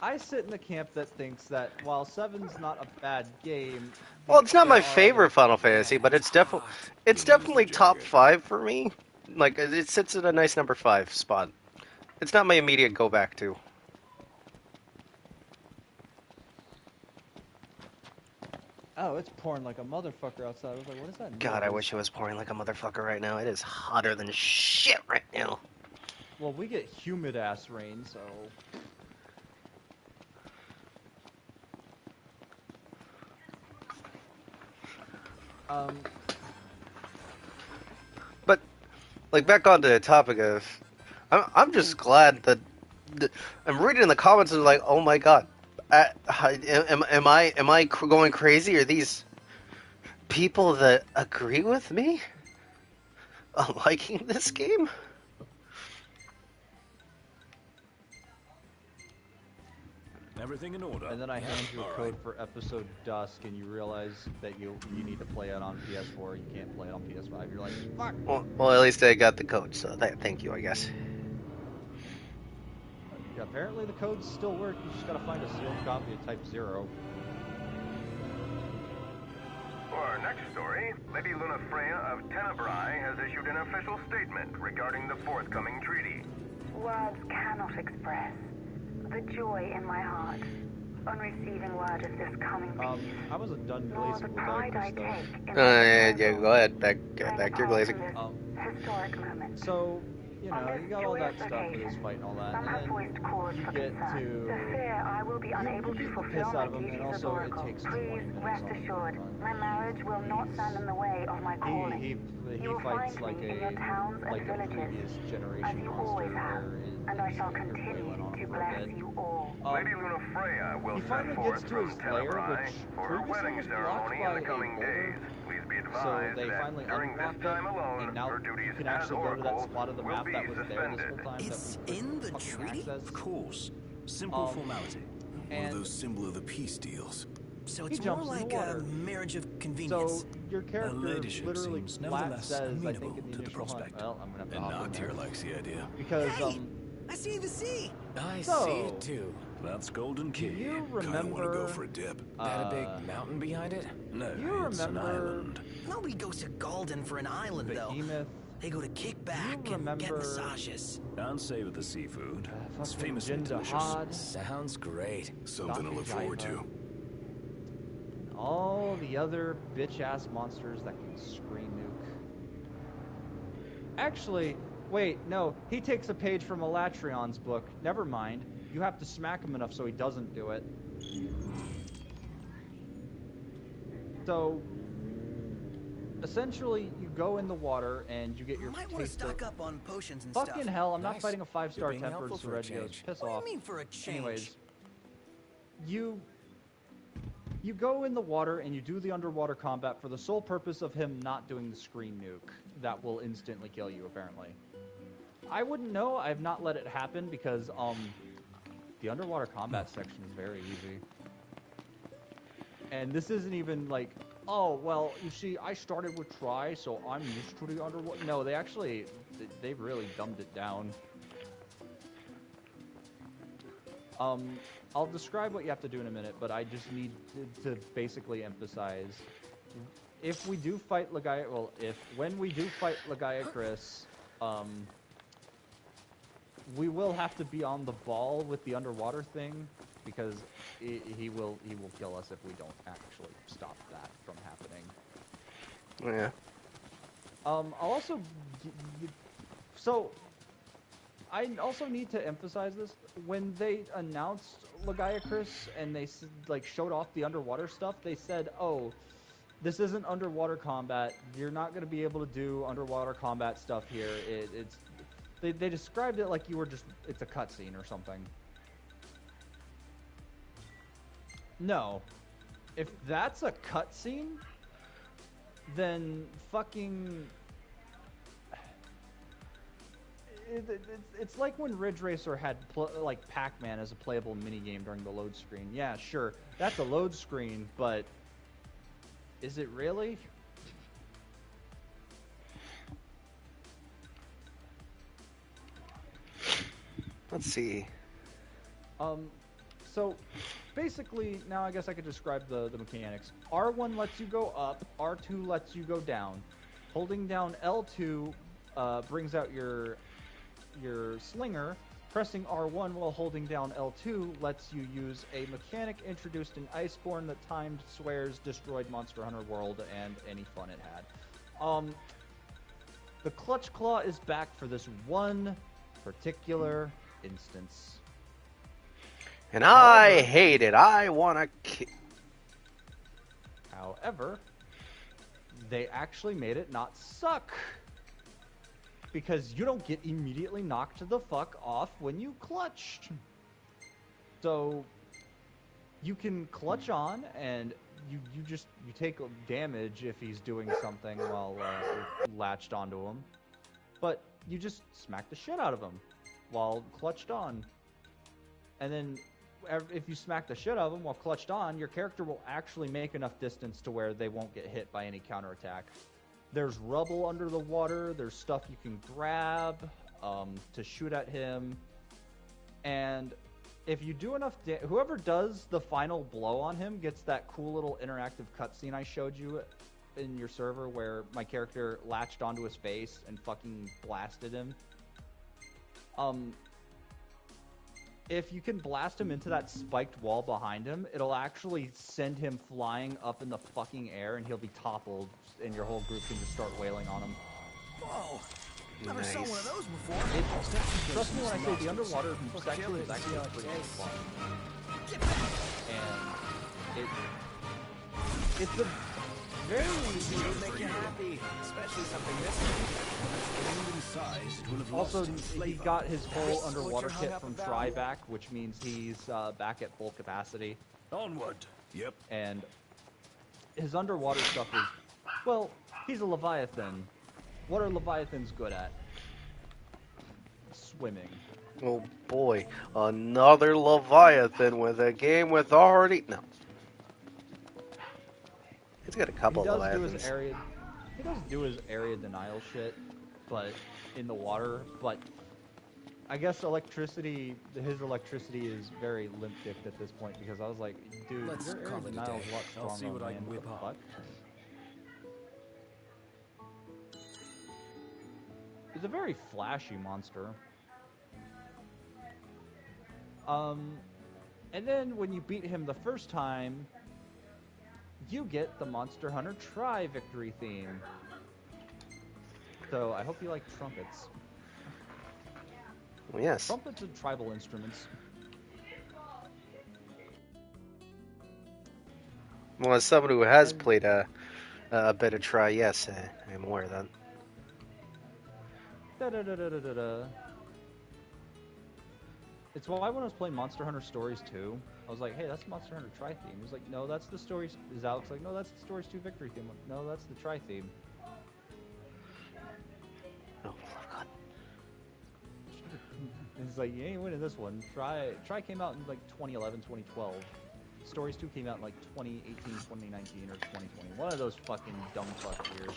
I sit in the camp that thinks that while 7's not a bad game, Well, it's not there my are favorite other... Final Fantasy, but it's definitely top 5 for me. Like, it sits at a nice number 5 spot. It's not my immediate go back to. Oh, it's pouring like a motherfucker outside. I was like, what is that God, I noise? wish it was pouring like a motherfucker right now. It is hotter than shit right now. Well, we get humid ass rain, so... But, like, back onto the topic of... I'm just glad that... I'm reading in the comments and like, oh my god. Am I going crazy? Are these people that agree with me on liking this game? Everything in order. And then I hand you a code for episode Dusk, and you realize that you need to play it on PS4. You can't play it on PS5. You're like, fuck. Well, at least I got the code, so thank you, I guess. Yeah, apparently the codes still work. You just gotta find a sealed copy of Type 0. For our next story, Lady Luna Freya of Tenebrae has issued an official statement regarding the forthcoming treaty. Words cannot express the joy in my heart on receiving word of this coming peace. I wasn't done Nor glazing the with pride I stuff. take in Yeah, go ahead. Back to your glazing. historic moment. So, you know, you got all that stuff with his fight and all that, and then you get to... The fear I will be unable to fulfill my him, duties and as also it Oracle. takes 20 Please minutes rest assured, my marriage will not stand in the way of my calling. He You will fights find like me in your towns and a villages, previous generation as you always monster have, where and I shall continue to bless you all. Lady Luna Freya will he set finally forth gets to from his lair, Tenebrae which for her previously wedding was ceremony blocked in the by a coming boulder. days. Please be So advised they that finally during this unblocked time it, alone, and now her you duties can as actually go to that Oracle spot of the will map be that was there this suspended. whole time. It's that we in the fucking treaty? access. Of course. Simple formality. One of those symbol of the peace deals. So He it's more jumps in the like a water. marriage of convenience. So your character ladyship literally seems flat nevertheless says, I amenable think in the to the initial hunt, prospect. well, I'm gonna have to And hop in Noctier there. likes the idea. Because, Hey, I see the sea. I So, see it too. That's Golden Key. You Kinda wanna remember... go for a dip. That a big mountain behind it? No, You it's an remember- island. Nobody goes to Golden for an island, though. Behemoth. They go to kick back and get remember- massages. And savor the seafood. It's fucking famously Jin delicious. Dahad. Sounds great. Something to look forward to. All the other bitch-ass monsters that can screen nuke. Actually, wait, no. He takes a page from Elatrion's book. Never mind. You have to smack him enough so he doesn't do it. So, essentially, you go in the water and you get your Might want to taste stock of... up on potions and Fucking stuff. hell, I'm not Nice. fighting a 5-star You're being tempered helpful for a Seregios. change. Piss What do off. you mean for a change? Anyways, you go in the water and you do the underwater combat for the sole purpose of him not doing the screen nuke that will instantly kill you, apparently. I wouldn't know. I've not let it happen because the underwater combat section is very easy. And this isn't even like, oh, well, you see, I started with try, so I'm used to the underwater. No, they've really dumbed it down. I'll describe what you have to do in a minute, but I just need to basically emphasize, if we do fight when we do fight Lagiacrus, we will have to be on the ball with the underwater thing, because he will kill us if we don't actually stop that from happening. Yeah. I'll also... So, I also need to emphasize this. When they announced Lagiacrus and they showed off the underwater stuff, they said, oh, this isn't underwater combat. You're not going to be able to do underwater combat stuff here. They described it like it's a cutscene or something. No. If that's a cutscene, then fucking... It's like when Ridge Racer had Pac-Man as a playable minigame during the load screen. Yeah, sure, that's a load screen, but is it really? Let's see. So basically, now I guess I could describe the mechanics. R1 lets you go up, R2 lets you go down. Holding down L2 brings out your slinger. Pressing R1 while holding down L2 lets you use a mechanic introduced in Iceborne that timed, swears, destroyed Monster Hunter World, and any fun it had. The Clutch Claw is back for this one particular instance. And I hate it. I want to However, they actually made it not suck. Because you don't get immediately knocked the fuck off when you clutch. So you can clutch on, and you take damage if he's doing something while you're latched onto him. But you just smack the shit out of him while clutched on. And then if you smack the shit out of him while clutched on, your character will actually make enough distance to where they won't get hit by any counterattack. There's rubble under the water. There's stuff you can grab to shoot at him. And if you do enough whoever does the final blow on him gets that cool little interactive cutscene I showed you in your server where my character latched onto his face and fucking blasted him. If you can blast him into that spiked wall behind him, it'll actually send him flying up in the fucking air, and he'll be toppled, and your whole group can just start wailing on him. Whoa! Never saw one of those before. Trust me when I say the underwater section is actually pretty fun. And it's a very... It would make you happy, especially something this. Also, he got his whole underwater kit from Tryback, which means he's back at full capacity. Onward. Yep. And his underwater stuff is, well, he's a Leviathan. What are Leviathans good at? Swimming. Oh boy, another Leviathan with a game with already... No. He's got a couple of Leviathans. He does do his area denial shit, but in the water, but I guess his electricity is very limp-dicked at this point, because I was like, dude, your area denial is a lot stronger. I'll see what I can whip up. He's a very flashy monster. And then when you beat him the first time, you get the Monster Hunter Tri-Victory theme. So I hope you like trumpets. Well, yes. Trumpets and tribal instruments. Well, as someone who has played a bit of Tri, yes, I'm aware of that. It's why when I was playing Monster Hunter Stories 2, I was like, hey, that's Monster Hunter Tri theme. He was like, no, that's the Stories... Is Alex like, no, that's the Stories 2 Victory theme. No, that's the Tri theme. Oh, God. It's like, you ain't winning this one. Tri came out in like 2011, 2012. Stories 2 came out in like 2018, 2019, or 2020. One of those fucking dumb fuck years.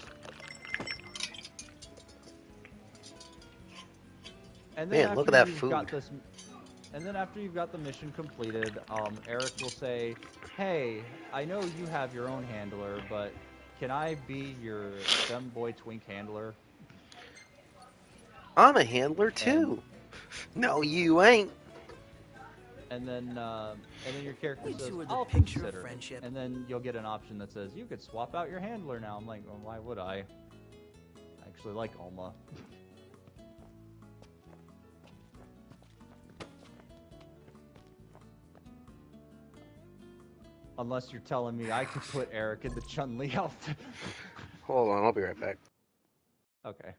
And then man, look at that food. And then after you've got the mission completed, Eric will say, hey, I know you have your own handler, but can I be your femboy twink handler? I'm a handler too. No, you ain't. And then your character says, two are the I'll picture of consider. friendship. And then you'll get an option that says, you could swap out your handler now. I'm like, well, why would I? I actually like Alma. Unless you're telling me I could put Eric in the Chun-Li outfit. Hold on, I'll be right back. Okay.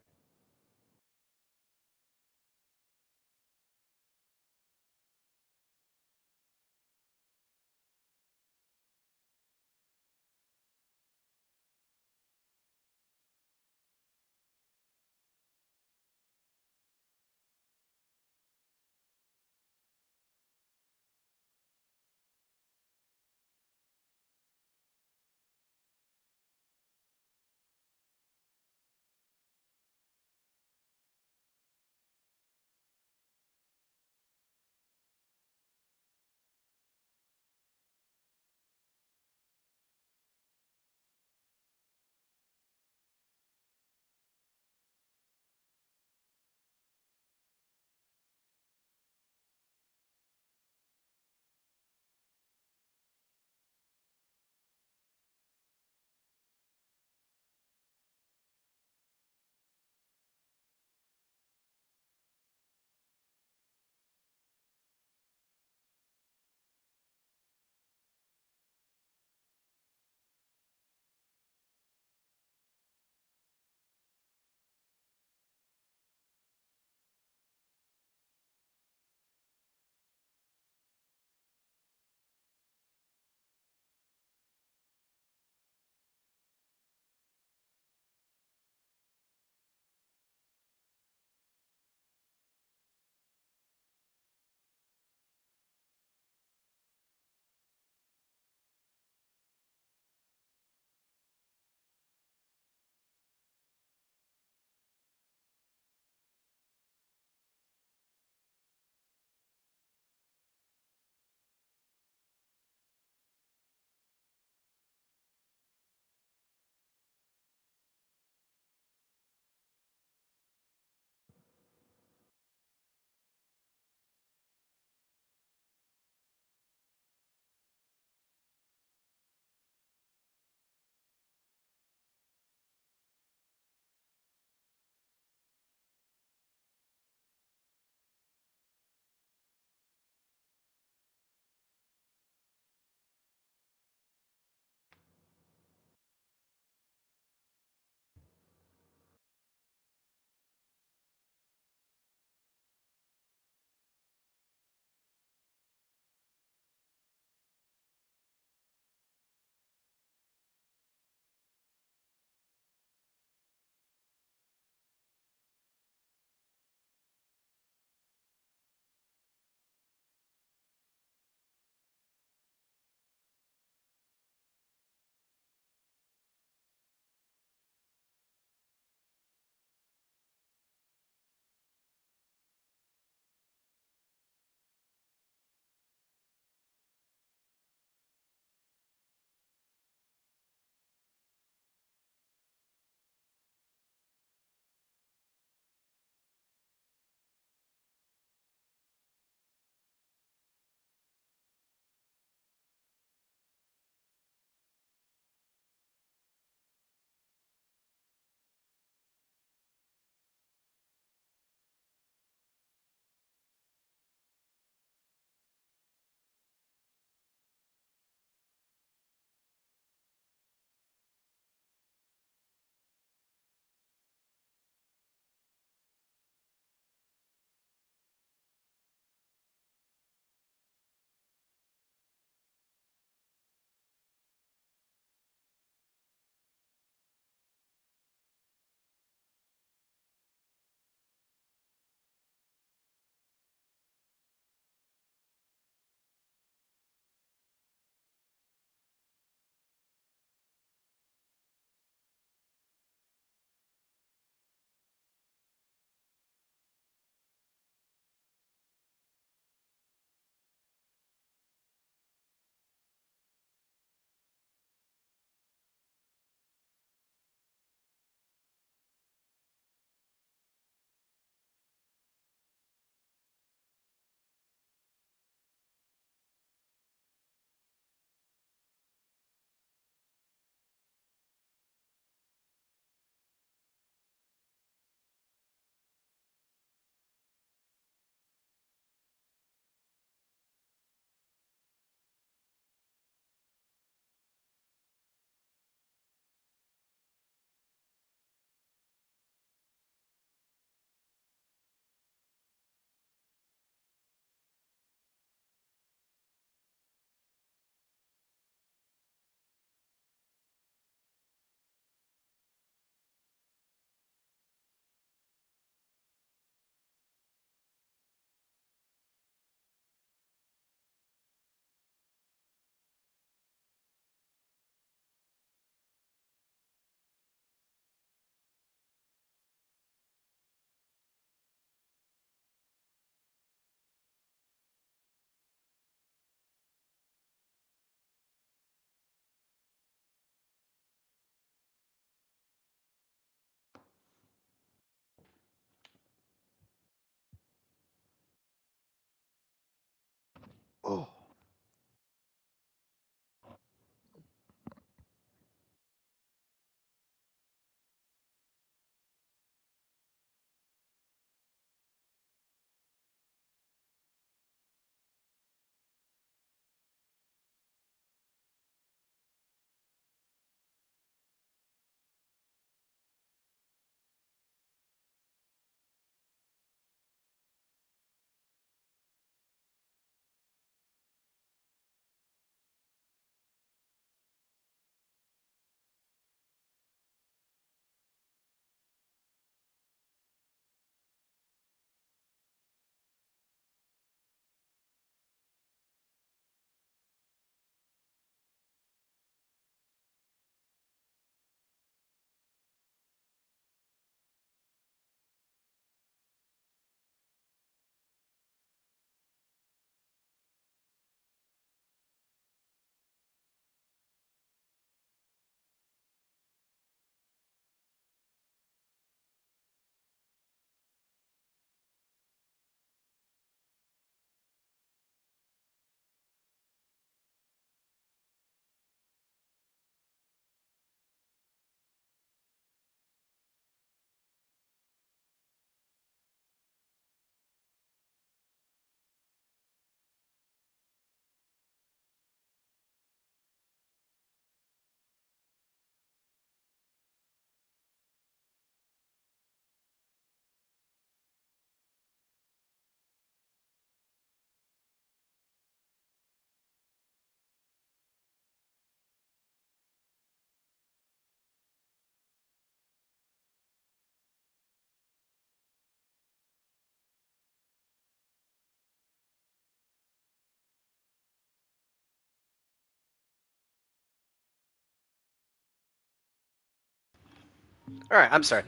All right, I'm sorry.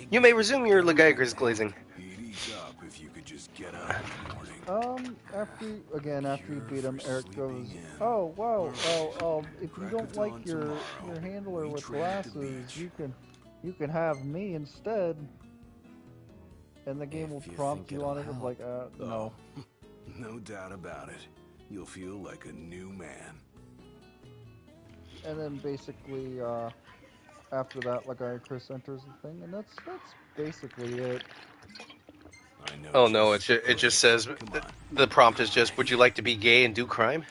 You may resume your Legiger's glazing. He'd ease up if you could just get up in the morning. After you beat him, Eric goes, "Oh, wow, well, if you don't like your handler with glasses, you can have me instead." And the game will prompt you on it of like, no. No doubt about it. You'll feel like a new man. And then basically, after that, like Chris enters the thing, and that's basically it. I know. Oh no, it just says the prompt is just, would you like to be gay and do crime?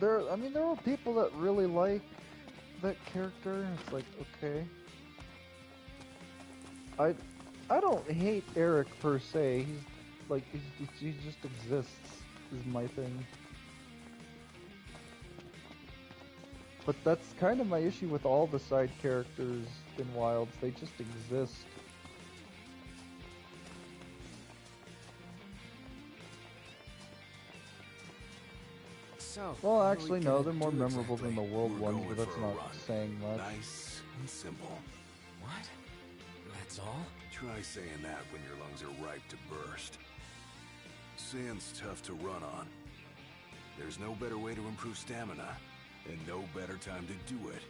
There are people that really like that character. It's like, okay. I don't hate Eric per se. He's like, he just exists is my thing. But that's kind of my issue with all the side characters in Wilds. They just exist. So, Well, actually, no, they're more memorable than the world ones, but that's not saying much. Nice and simple. What? That's all? Try saying that when your lungs are ripe to burst. Sand's tough to run on. There's no better way to improve stamina, and no better time to do it.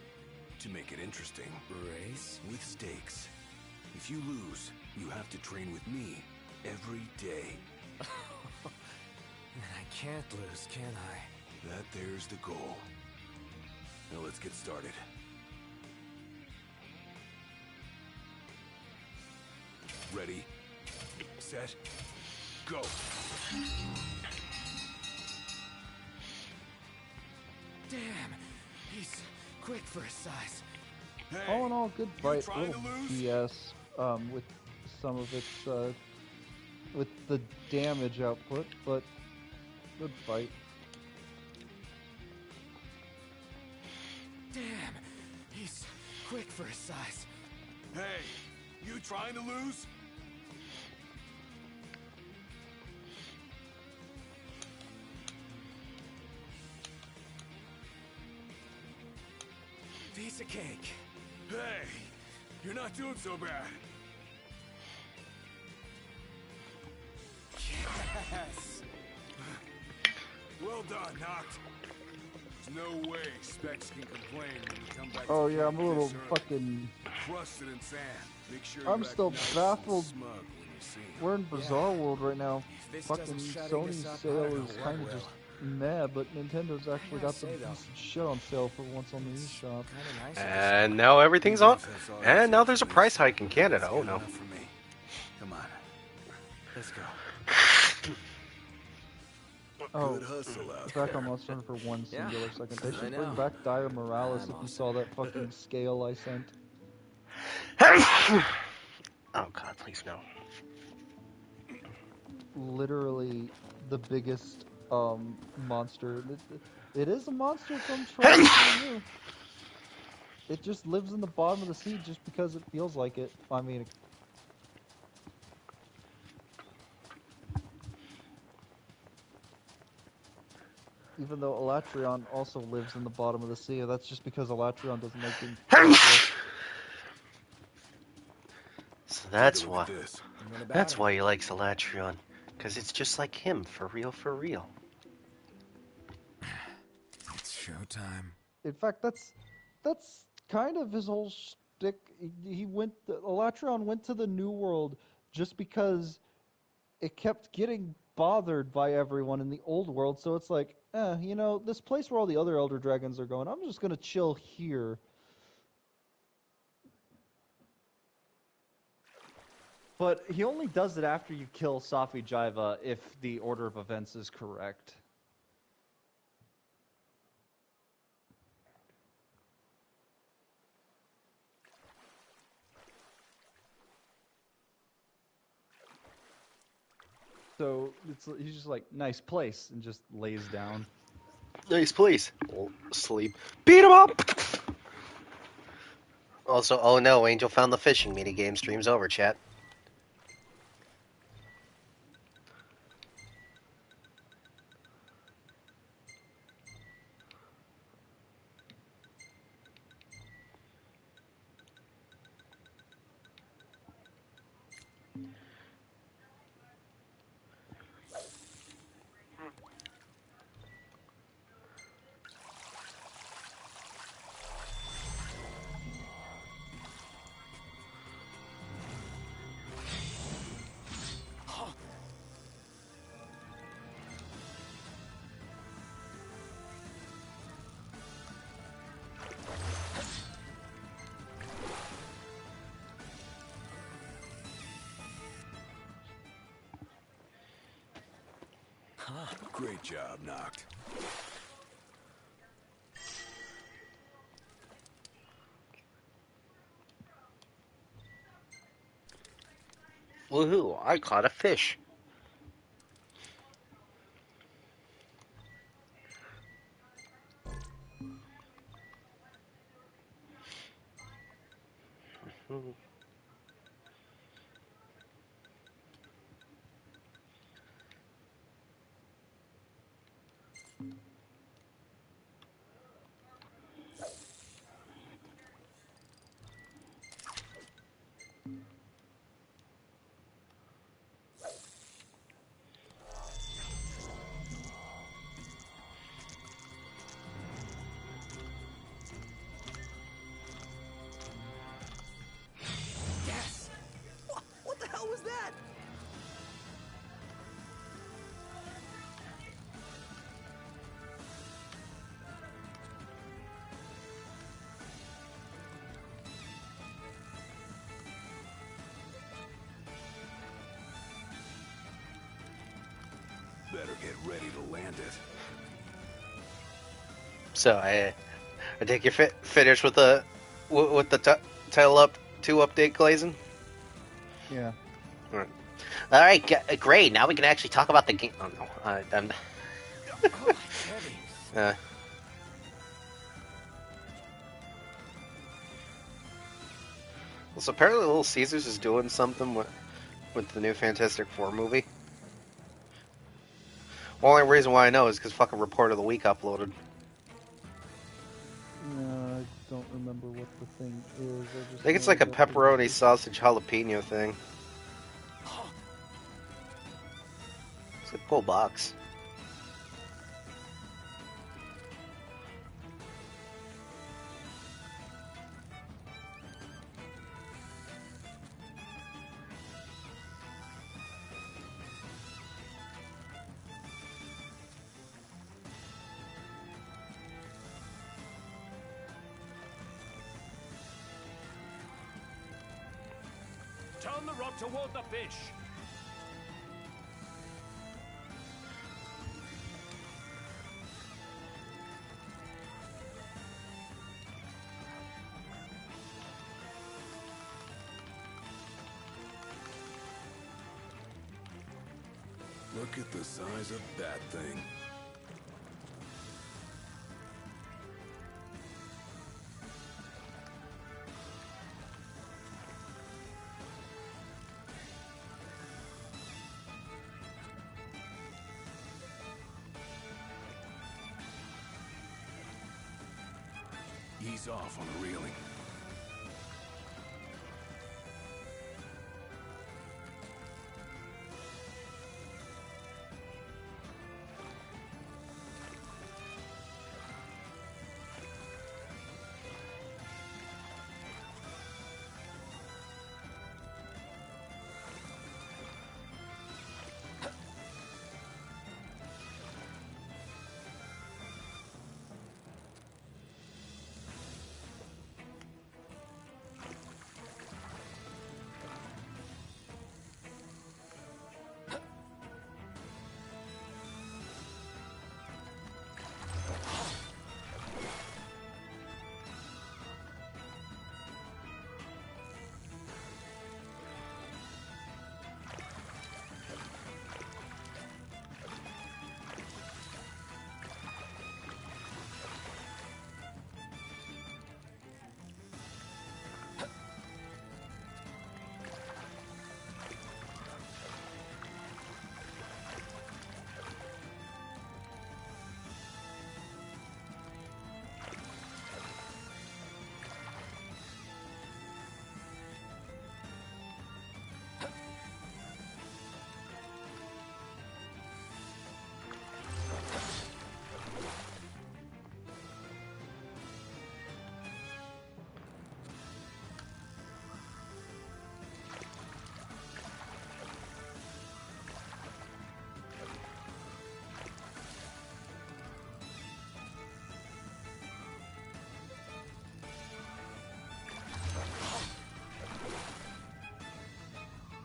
To make it interesting. Race? With stakes. If you lose, you have to train with me every day. I can't lose, can I? That there's the goal. Now let's get started. Ready, set, go. Damn, he's quick for his size. All in all, good fight. A little BS with some of its with the damage output, but good fight. Damn, he's quick for his size. Hey, you trying to lose? Piece of cake. Hey, you're not doing so bad. Yes. Well done, Noct. There's no way Specs can complain when you come back. Oh yeah, I'm a little fucking. Crusted in sand. Make sure I'm you're still nice baffled. and smug when you see him. We're in Bizarre World right now. This Fucking doesn't shut Sony's this up, I sale don't know is what kind of will. just meh, but Nintendo's actually got some say, though, decent shit on sale for once on the eShop. And now everything's on. And now there's a price hike in Canada. Oh no. Come on. Let's go. Oh, Good hustle out back on Monster Hunter for one singular second. They I should know. bring back Dire Morales if you saw that fucking scale I sent. Oh god, please no. Literally the biggest monster. It is a monster from Trial. It just lives in the bottom of the sea just because it feels like it. I mean, even though Elatrion also lives in the bottom of the sea, that's just because Elatrion doesn't like being So that's why. That's why he likes Elatrion, because it's just like him, for real, for real. It's showtime. In fact, that's kind of his whole shtick. Elatrion went to the New World just because it kept getting bothered by everyone in the Old World. So it's like, this place where all the other Elder Dragons are going, I'm just gonna chill here. But he only does it after you kill Safi Jaiva if the order of events is correct. So he's just like, nice place, and just lays down. Nice place. Sleep. Beat him up! Also, oh no, Angel found the fishing minigame. Stream's over, chat. Great job, Noct. Woohoo! I caught a fish. Yes! What the hell was that? Better get ready to land it. So I think you're finished with the Title Up 2 update, Glazing. Yeah. All right, great. Now we can actually talk about the game. Oh no, I'm. Heavy. Well, so apparently Little Caesars is doing something with the new Fantastic Four movie. Only reason why I know is because fucking Report of the Week uploaded. No, I don't remember what the thing is. I think it's like a pepperoni sausage jalapeno thing. It's a cool box. Turn the rod toward the fish. Look at the size of that thing. Ease off on the reeling.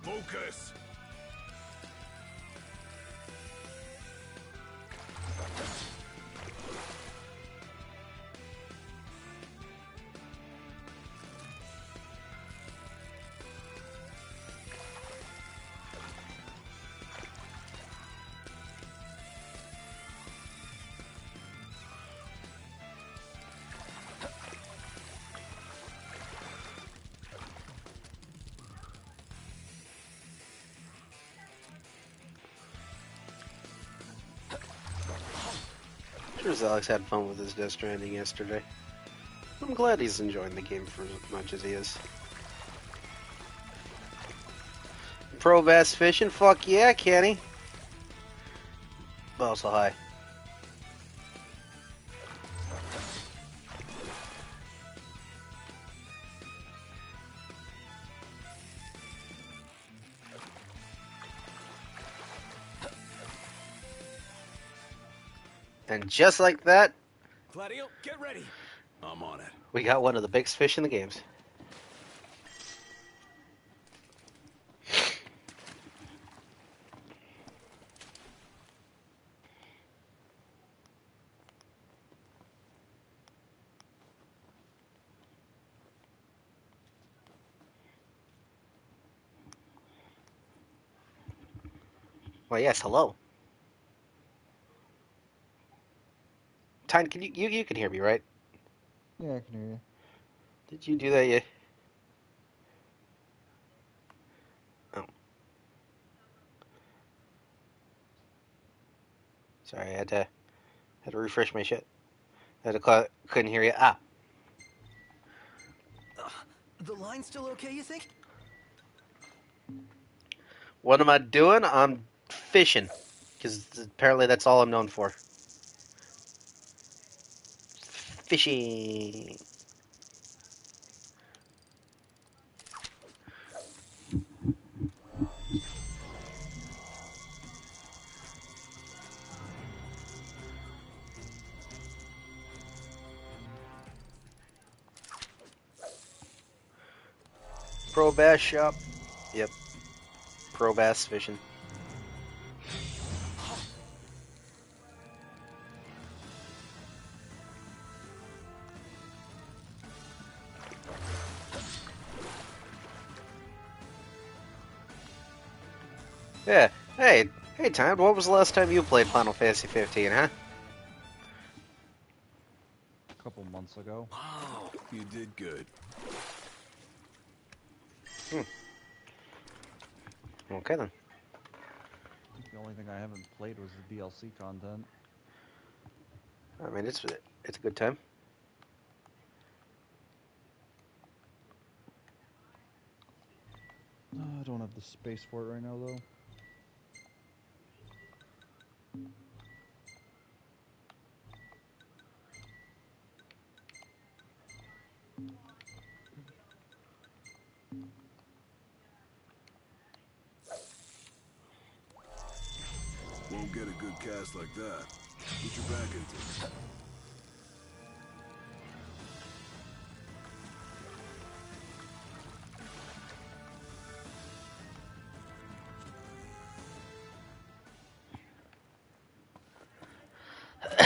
Focus! Sure as Alex had fun with his Death Stranding yesterday. I'm glad he's enjoying the game for as much as he is. Pro bass fishing? Fuck yeah, Kenny. Also hi. And just like that, Gladio, get ready. I'm on it. we got one of the biggest fish in the games. Well, yes, hello. Tyne, can you can hear me, right? Yeah, I can hear you. Did you do that yet? Oh. Sorry, I had to refresh my shit. Couldn't hear you. Ah. The line's still okay, you think? What am I doing? I'm fishing. Because apparently that's all I'm known for. Fishing. Pro Bass Shop. Yep. Pro Bass Fishing. Yeah. Hey, Tyne, what was the last time you played Final Fantasy 15, huh? A couple months ago. Wow, you did good. Okay then. The only thing I haven't played was the DLC content. I mean, it's a good time. I don't have the space for it right now, though. Won't get a good cast like that. Put your back into it.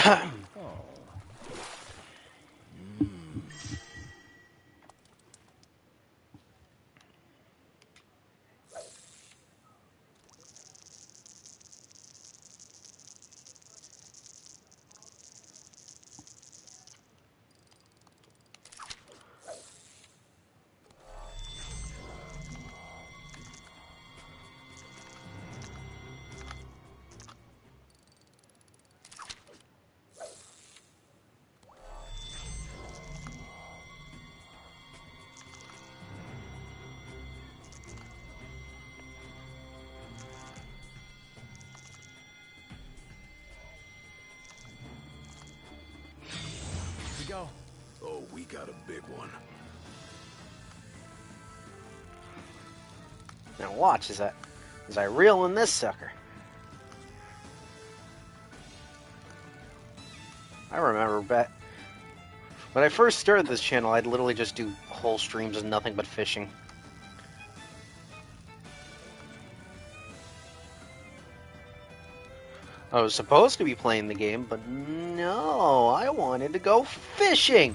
Oh. We go. Oh, we got a big one. Now watch as I reel in this sucker. I remember back when I first started this channel, I'd literally just do whole streams of nothing but fishing. I was supposed to be playing the game, but no, I wanted to go fishing.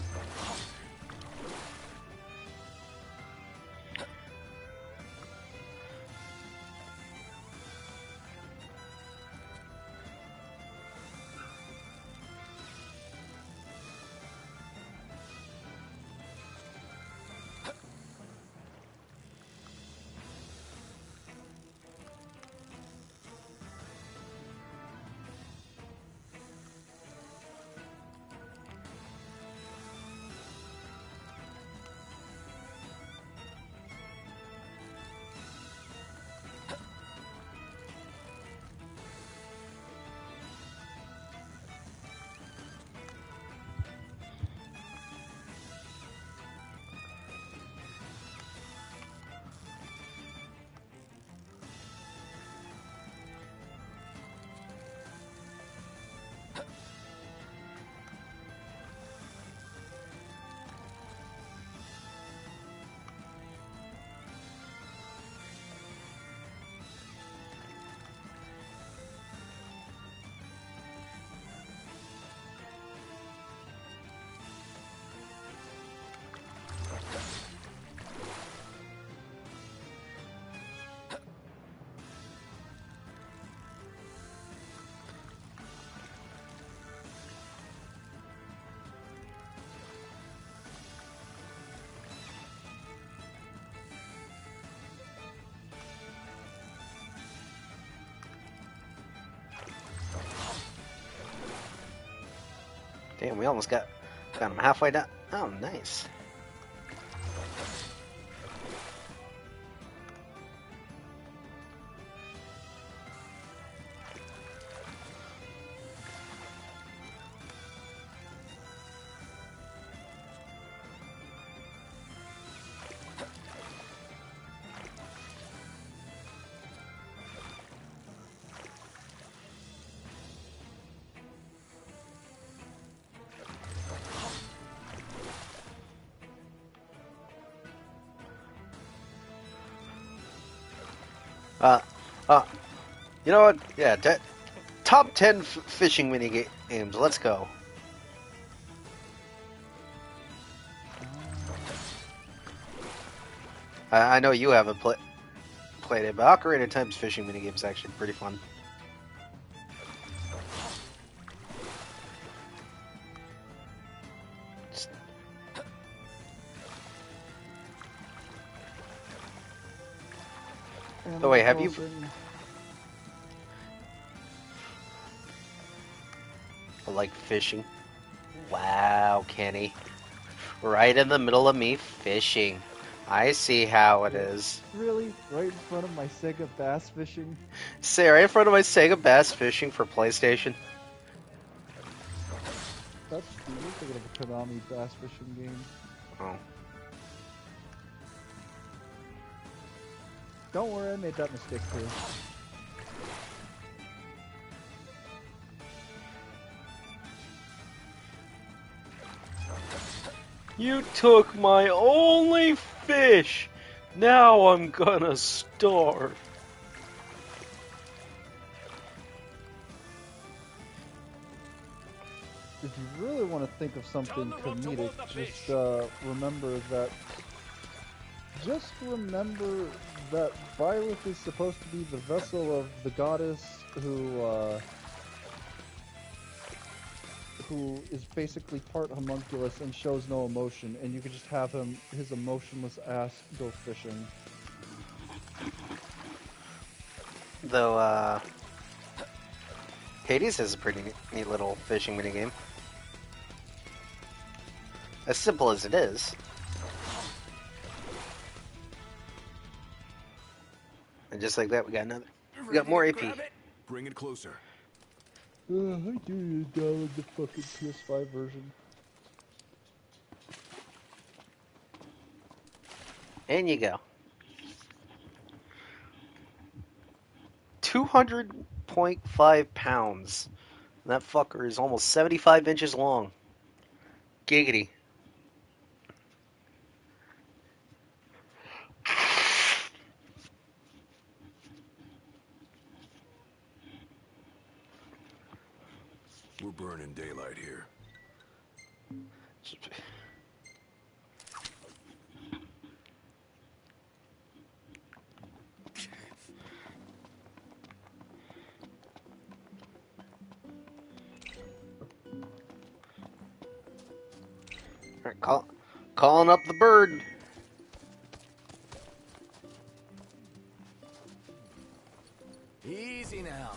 Damn, we almost got him halfway down. Oh, nice. You know what? Yeah, top 10 fishing mini games. Let's go. I know you haven't played it, but Ocarina of Time's fishing mini game is actually pretty fun. Oh wait, have you? I like fishing. Wow, Kenny. Right in the middle of me fishing. I see how it is. Really? Right in front of my Sega bass fishing? Say, right in front of my Sega bass fishing for PlayStation. That's you're thinking of a Konami bass fishing game. Oh. Don't worry, I made that mistake too. You took my only fish. Now I'm gonna starve. If you really want to think of something comedic, just remember that. Just remember that Byleth is supposed to be the vessel of the goddess who is basically part homunculus and shows no emotion, and you could just have his emotionless ass go fishing. Though, Hades has a pretty neat little fishing minigame. As simple as it is. And just like that, we got more AP. Bring it closer. I do download the fucking PS5 version. And you go. 200.5 pounds. That fucker is almost 75 inches long. Giggity. We're burning daylight here. Alright, calling up the bird. Easy now.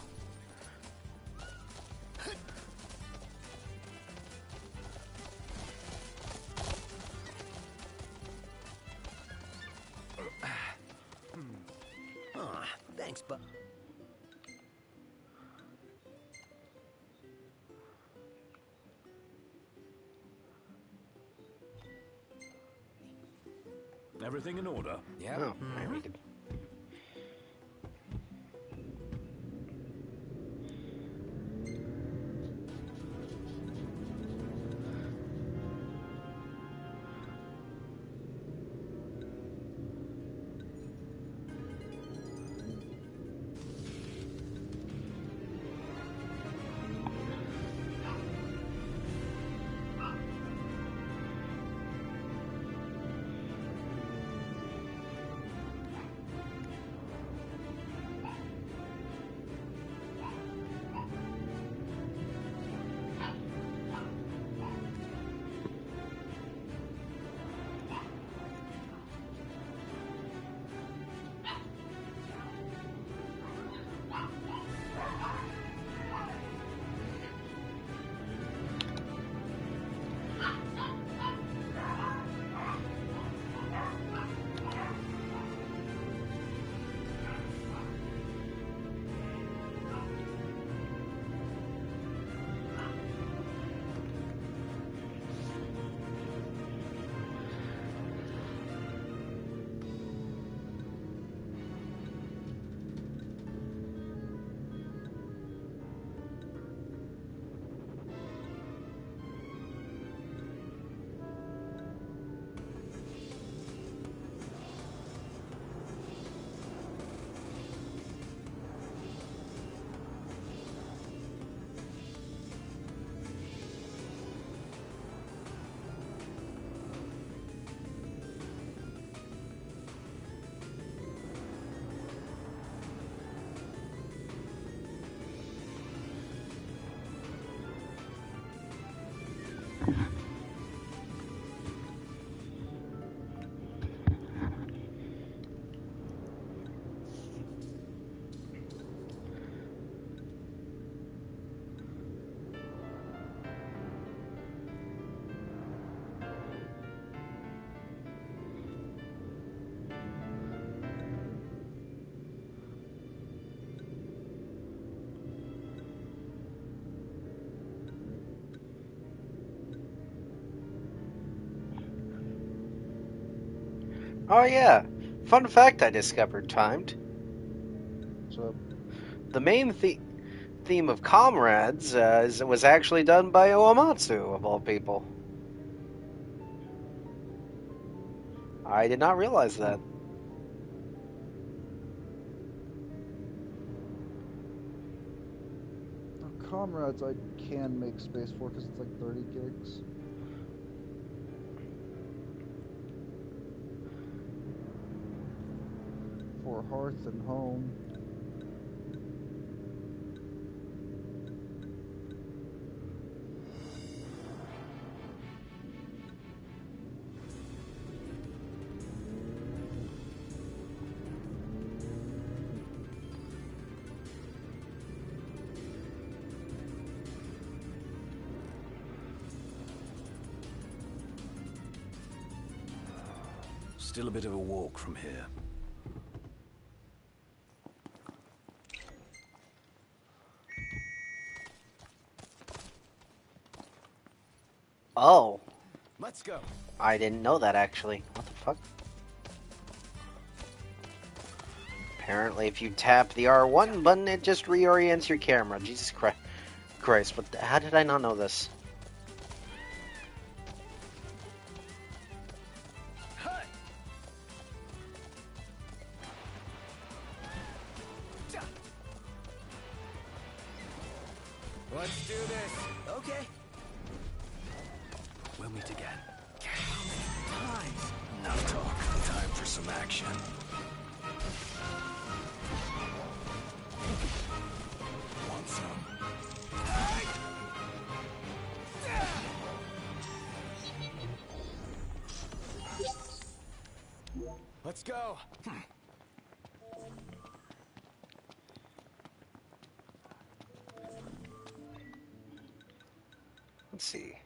Thanks, bud. Everything in order? Yeah. Oh, we could... Oh yeah, fun fact I discovered timed. So, The main theme of Comrades was actually done by Uematsu, of all people. I did not realize that. Comrades I can make space for because it's like 30 gigs. For Hearth and Home. Still a bit of a walk from here. Oh. Let's go. I didn't know that, actually. What the fuck? Apparently, if you tap the R1 button, it just reorients your camera. Jesus Christ, how did I not know this? Let's do this. Okay. We'll meet again. How many times? Enough talk. Time for some action. Want some? Let's go. Let's see.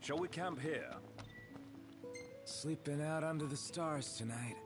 Shall we camp here? Sleeping out under the stars tonight.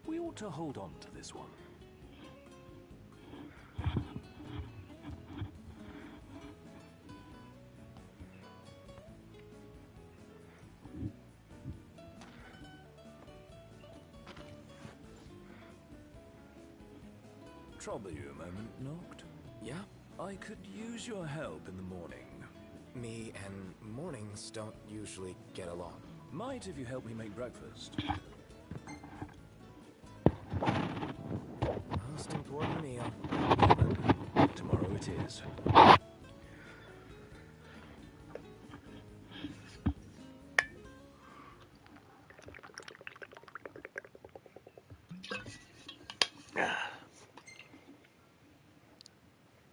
We ought to hold on to this one. Trouble you a moment, Noct? Yeah? I could use your help in the morning. Me and mornings don't usually get along. Might if you help me make breakfast. Most important meal. Tomorrow it is.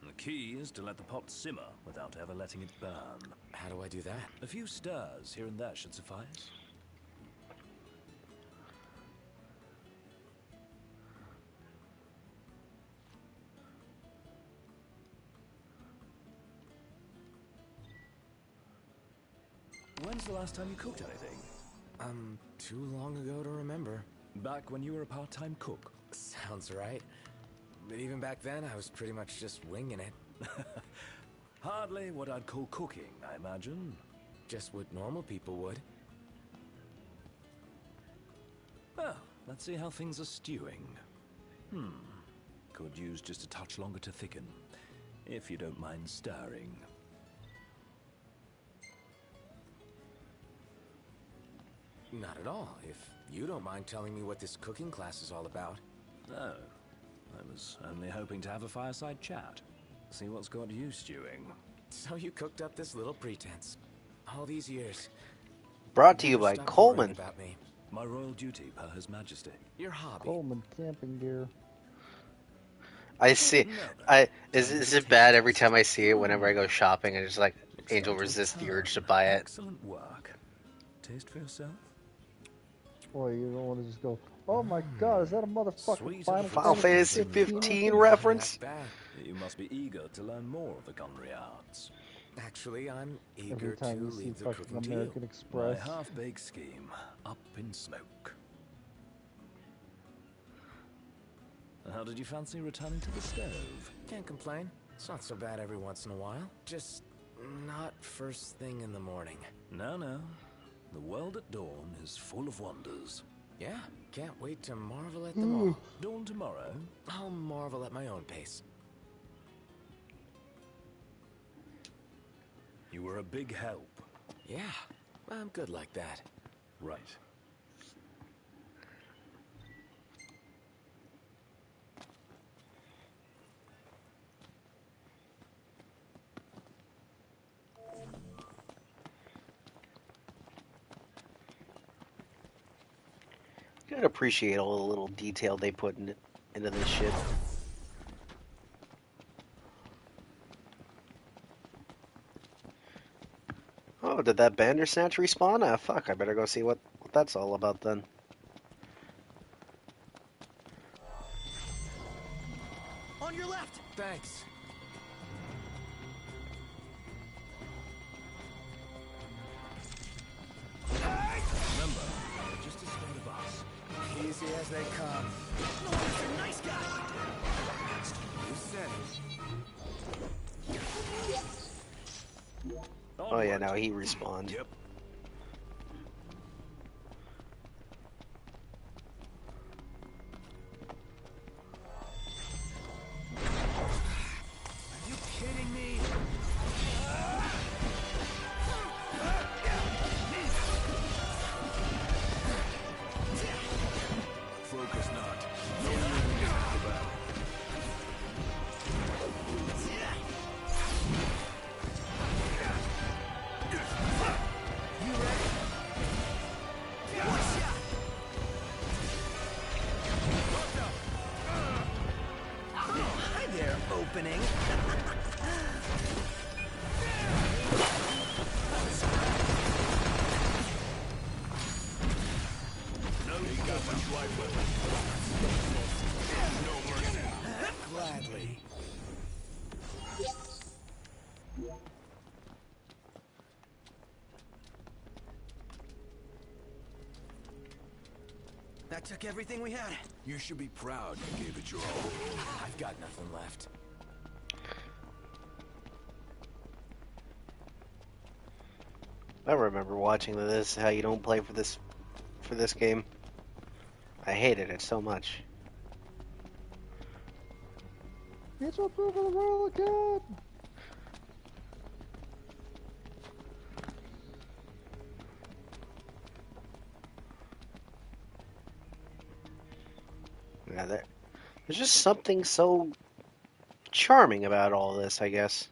The key is to let the pot simmer without ever letting it burn. How do I do that? A few stirs here and there should suffice. When's the last time you cooked anything? Too long ago to remember. Back when you were a part-time cook? Sounds right. But even back then, I was pretty much just winging it. Hardly what I'd call cooking, I imagine. Just what normal people would. Well, let's see how things are stewing. Could use just a touch longer to thicken, if you don't mind stirring. Not at all, if you don't mind telling me what this cooking class is all about. No, I was only hoping to have a fireside chat. See what's got you stewing. So you cooked up this little pretense. All these years. Brought to you by Stop Coleman. worrying about me. My royal duty per His Majesty. Your hobby. Coleman camping gear. I see. Is it bad every time I see it? Whenever I go shopping, I just like Angel resist the urge to buy it. Excellent work. Taste for yourself? Boy, you don't want to just go, oh my god, is that a motherfucking Final Fantasy 15 reference? You must be eager to learn more of the culinary arts. Actually, I'm eager Every to time you see leave the fucking cooking to you. American My Express. half-baked scheme, up in smoke. How did you fancy returning to the stove? Can't complain. It's not so bad every once in a while. Just not first thing in the morning. No, no. The world at dawn is full of wonders. Yeah, can't wait to marvel at them all. Dawn tomorrow? I'll marvel at my own pace. You were a big help. Yeah, I'm good like that. Right. Gotta appreciate all the little detail they put into this shit. Oh, did that Bandersnatch respawn? Ah, fuck, I better go see what that's all about then. On your left! Thanks. Remember, they're just as scared of us. Easy as they come. No, he's a nice guy! You said it. Oh yeah, now he respawned. Yep. Are you kidding me? Focus not. No need to get into the battle. You ready? One shot! Oh, hi there, opening. No, you got much life with it. No mercy. Gladly. That took everything we had. You should be proud you gave it your all. I've got nothing left. I remember watching this, how you don't play for this game. I hated it so much. It's a proof of the world again! Yeah, there's just something so charming about all this, I guess.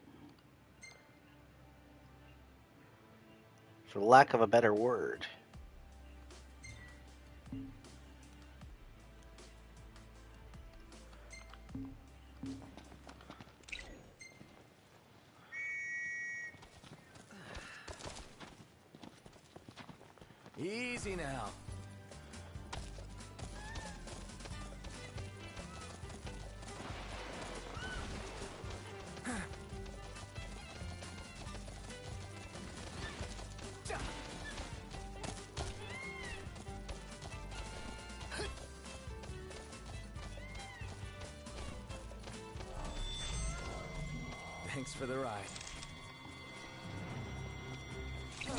For lack of a better word. Easy now. Thanks for the ride. Thing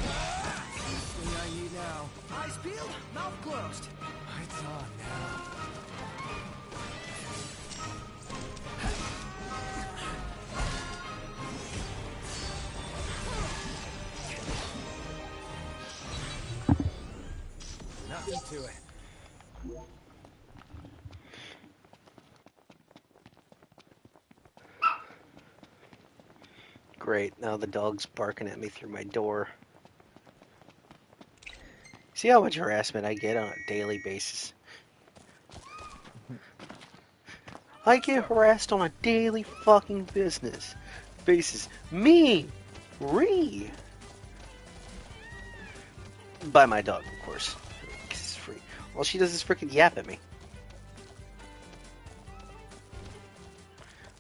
I need now. Eyes peeled, mouth closed. Lights on now. Nothing to it. Great, now the dog's barking at me through my door. See how much harassment I get on a daily basis? I get harassed on a daily fucking basis. Me! By my dog, of course. 'Cause it's free. All she does is freaking yap at me.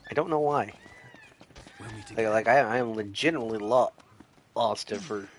I don't know why. Like I am legitimately lost it for...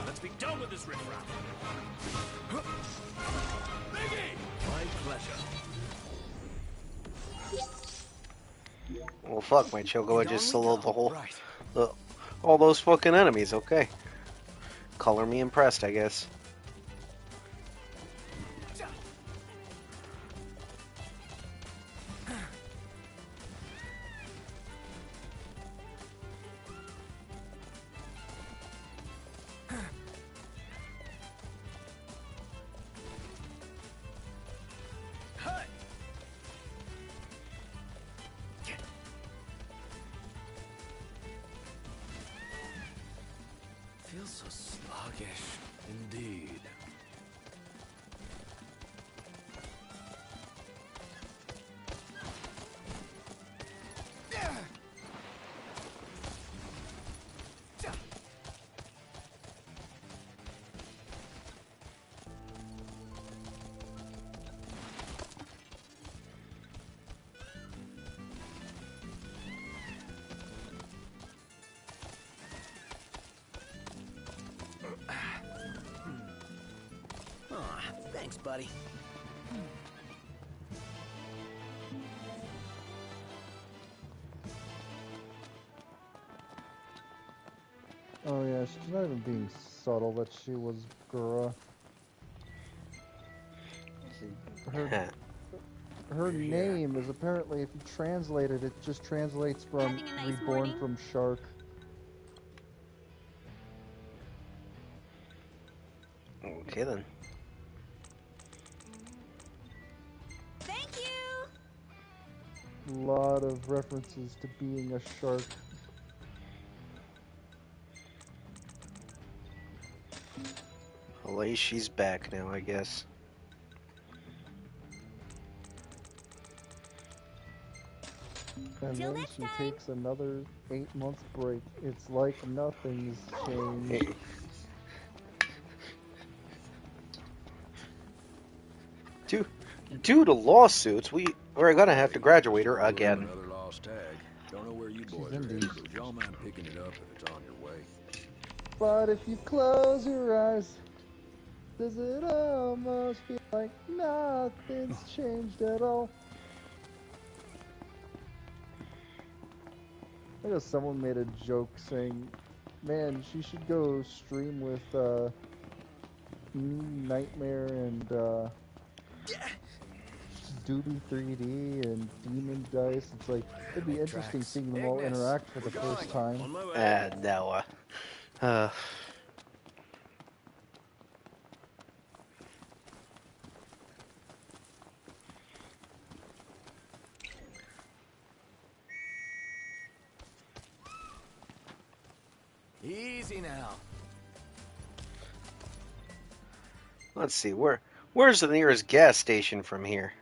Let's be done with this riffraff. fuck, my Chocobo just soloed the whole... all those fucking enemies, okay. Color me impressed, I guess. Feels so sluggish. Indeed. Thanks, buddy. Oh yeah, she's not even being subtle that she was Gura. Her name is apparently, if you translate it, it just translates from reborn from shark. Okay then. Thank you. A lot of references to being a shark. Well, at least she's back now, I guess. And then she takes another 8-month break. It's like nothing's changed. Due to lawsuits, we're gonna have to graduate her again. Another lost tag. Don't know where you boys are headed, but y'all mind picking it up if it's on your way. But if you close your eyes, does it almost feel like nothing's changed at all? I guess someone made a joke saying, man, she should go stream with Nightmare and Doobie 3D and Demon Dice. It's like, it'd be interesting seeing them all interact for the first time. No. Easy now. Let's see, where's the nearest gas station from here?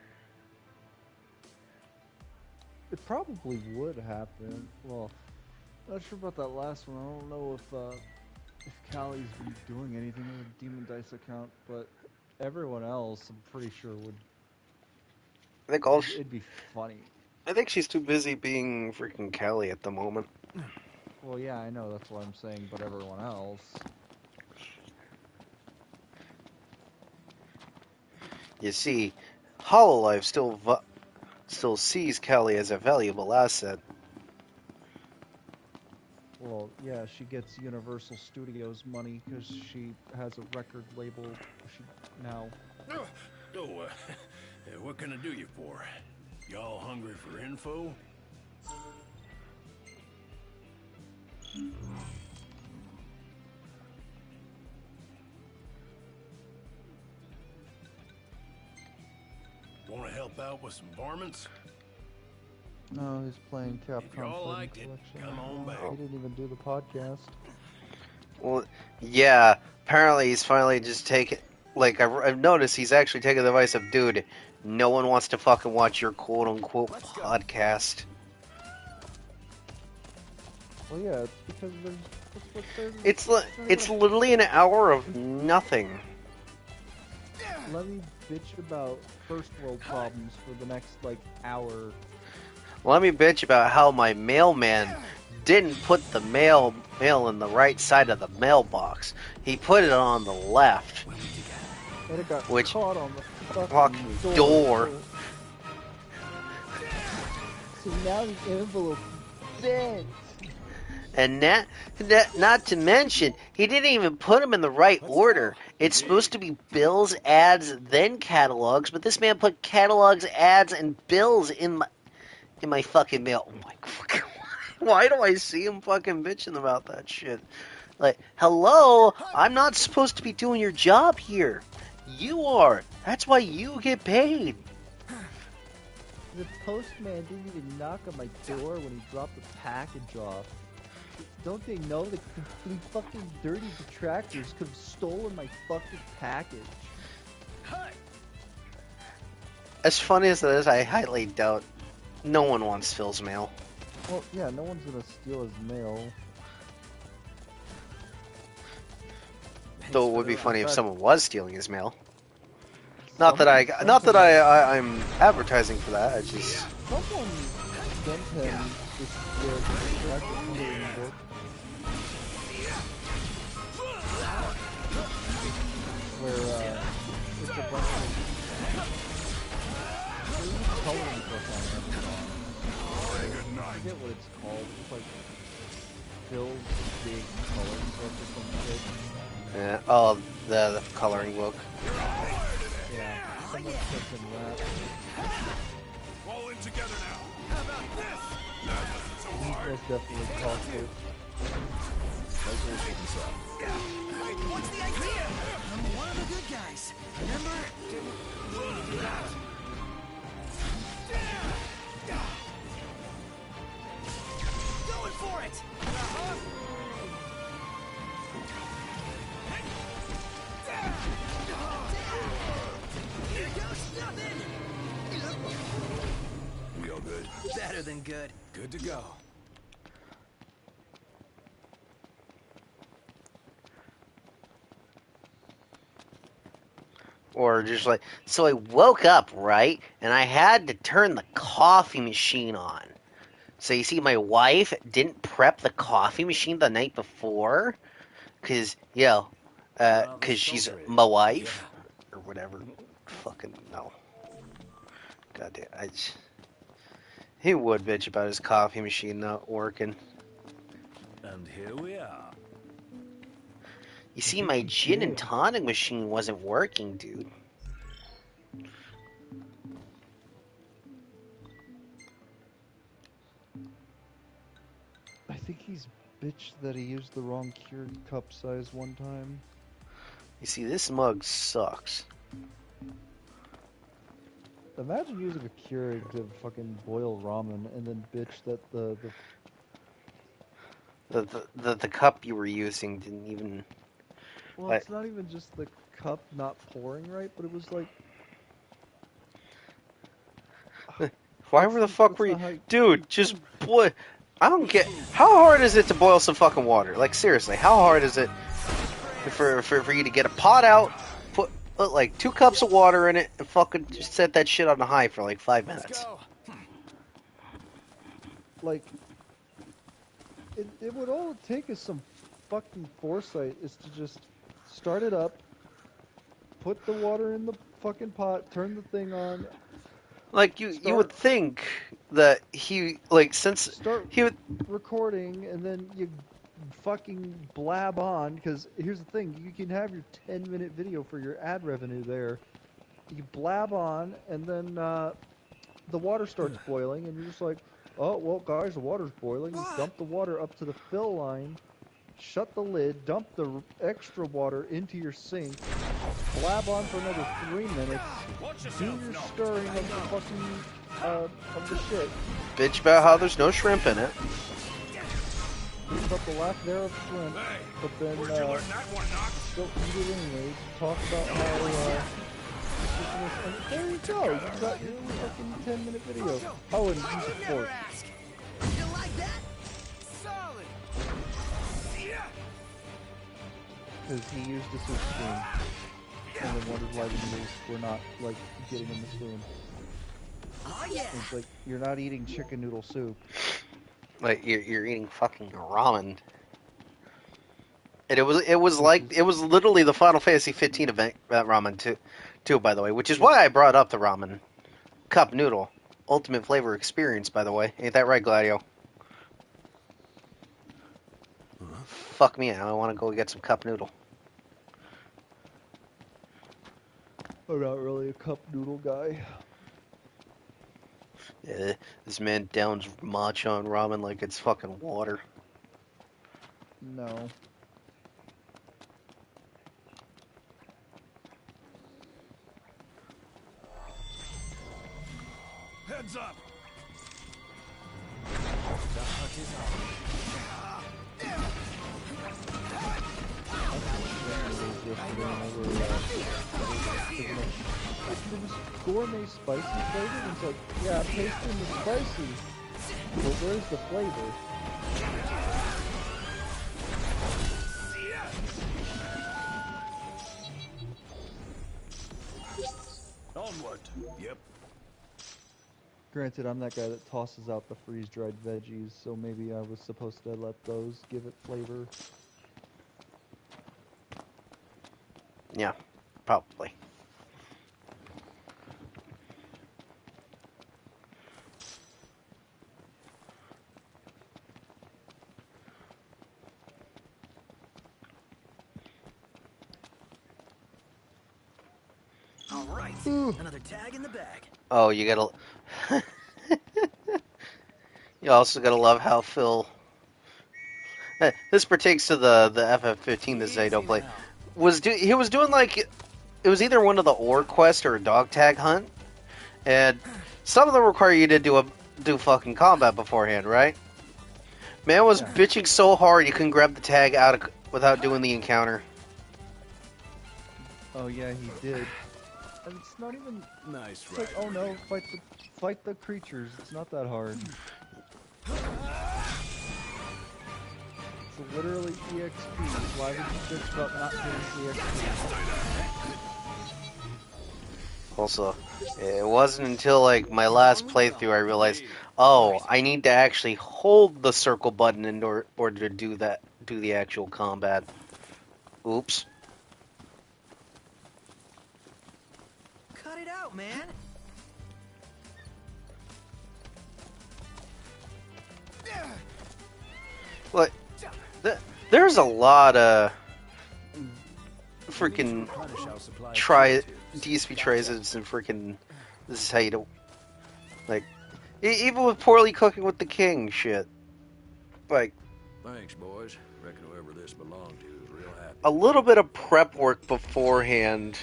It probably would happen. Well, not sure about that last one. I don't know if Callie's been doing anything with the Demon Dice account, but everyone else, I'm pretty sure would. I think it'd be funny. I think she's too busy being freaking Callie at the moment. Well, yeah, I know, that's what I'm saying, but everyone else. You see, Hololive still sees Callie as a valuable asset. Well, yeah, she gets Universal Studios money because she has a record label now. What can I do you for? Y'all hungry for info? Want to help out with some varmints? No, he's playing Capcom y'all Fighting liked it, Collection. come on back. He didn't even do the podcast. Well, yeah, apparently he's finally just taken... Like, I've noticed he's actually taken the advice of, dude, no one wants to fucking watch your quote-unquote podcast. Well, yeah, it's because It's literally an hour of nothing. Let me bitch about first world problems for the next, like, hour. Let me bitch about how my mailman didn't put the mail in the right side of the mailbox. He put it on the left. And it got Which caught on the fucking door. So now the envelope vent. And not to mention, he didn't even put them in the right order. It's supposed to be bills, ads, then catalogs, but this man put catalogs, ads, and bills in my fucking mail. Oh my fucking, why do I see him fucking bitching about that shit? Like, hello, I'm not supposed to be doing your job here. You are. That's why you get paid. The postman didn't even knock on my door when he dropped the package off. Don't they know the complete fucking dirty detractors could have stolen my fucking package? As funny as it is, I highly doubt no one wants Phil's mail. Well, yeah, no one's gonna steal his mail. Though it would be funny if someone was stealing his mail. Not that I'm advertising for that. I just someone sent him this coloring book. Where it's a bunch of coloring book on Amazon. I forget what it's called. It's like Phil's Big Coloring Book or some shit. yeah. Oh, the coloring book. Yeah, someone sent him that. Roll in together now. How about this? That wasn't so hard. He's definitely cautious. What's the idea? I'm one of the good guys. Remember? Going for it! Here goes nothing! We all good? Better than good. Good to go. Or just like, so I woke up, right? And I had to turn the coffee machine on. So you see, my wife didn't prep the coffee machine the night before. Because, she's my wife. Or whatever. Fucking no. God damn. He would bitch about his coffee machine not working. And here we are. You see, my gin and tonic machine wasn't working, dude. I think he's bitched that he used the wrong Keurig cup size one time. You see, this mug sucks. Imagine using a Keurig to fucking boil ramen and then bitch that The cup you were using didn't even... Well, it's not even just the cup not pouring right, but it was like... Why the fuck were you... Dude, just boil... I don't get... How hard is it to boil some fucking water? Like, seriously, how hard is it for you to get a pot out, put like 2 cups of water in it, and fucking just set that shit on the high for like 5 minutes? Like... It would all take is some fucking foresight is to just start it up, put the water in the fucking pot, turn the thing on. Like you would think that he he would recording and then you fucking blab on, because here's the thing, you can have your 10-minute video for your ad revenue there. You blab on and then the water starts boiling and you're just like, oh, well, guys, the water's boiling. You dump the water up to the fill line, shut the lid, dump the extra water into your sink, blab on for another 3 minutes, do your stirring of the fucking, of the shit. Bitch about how there's no shrimp in it. About the lack thereof shrimp, but then, still eat it anyways. Talk about how, and there you go. You got your fucking 10-minute video. Oh, and use a fork. You like that? Solid. Because he used a soup spoon, and then wondered why the noodles were not like getting in the spoon. Oh yeah. It's like you're not eating chicken noodle soup. Like you're eating fucking ramen. And it was literally the Final Fantasy 15 event ramen too, by the way, which is why I brought up the ramen. Cup noodle. Ultimate flavor experience, by the way. Ain't that right, Gladio? fuck me. I want to go get some cup noodle. I'm not really a cup noodle guy. Yeah, this man downs matcha on ramen like it's fucking water. No. Heads up! The hunt is It was gourmet spicy flavor. And it's like, yeah, I'm tasting the spicy, but where's the flavor? Onward. Yep. Granted, I'm that guy that tosses out the freeze-dried veggies, so maybe I was supposed to let those give it flavor. Yeah, probably. All right, another tag in the bag. Oh, you gotta... You also gotta love how Phil... This pertains to the FF15 that I don't play. He was doing like... It was either one of the ore quests or a dog tag hunt. And some of them require you to do fucking combat beforehand, right? Man was bitching so hard you couldn't grab the tag out without doing the encounter. Oh yeah, he did. And it's not even nice. It's like, oh no, fight the creatures. It's not that hard. It's literally EXP. Why would you bitch about not doing EXP? Also, it wasn't until like my last playthrough I realized, oh, I need to actually hold the circle button in order to do the actual combat. Oops. Cut it out, man. Look, there's a lot of freaking DSP tries and freaking this is how you do, like, even with poorly cooking with the king shit. Like, thanks, boys. Reckon whoever this belonged to is real happy. a little bit of prep work beforehand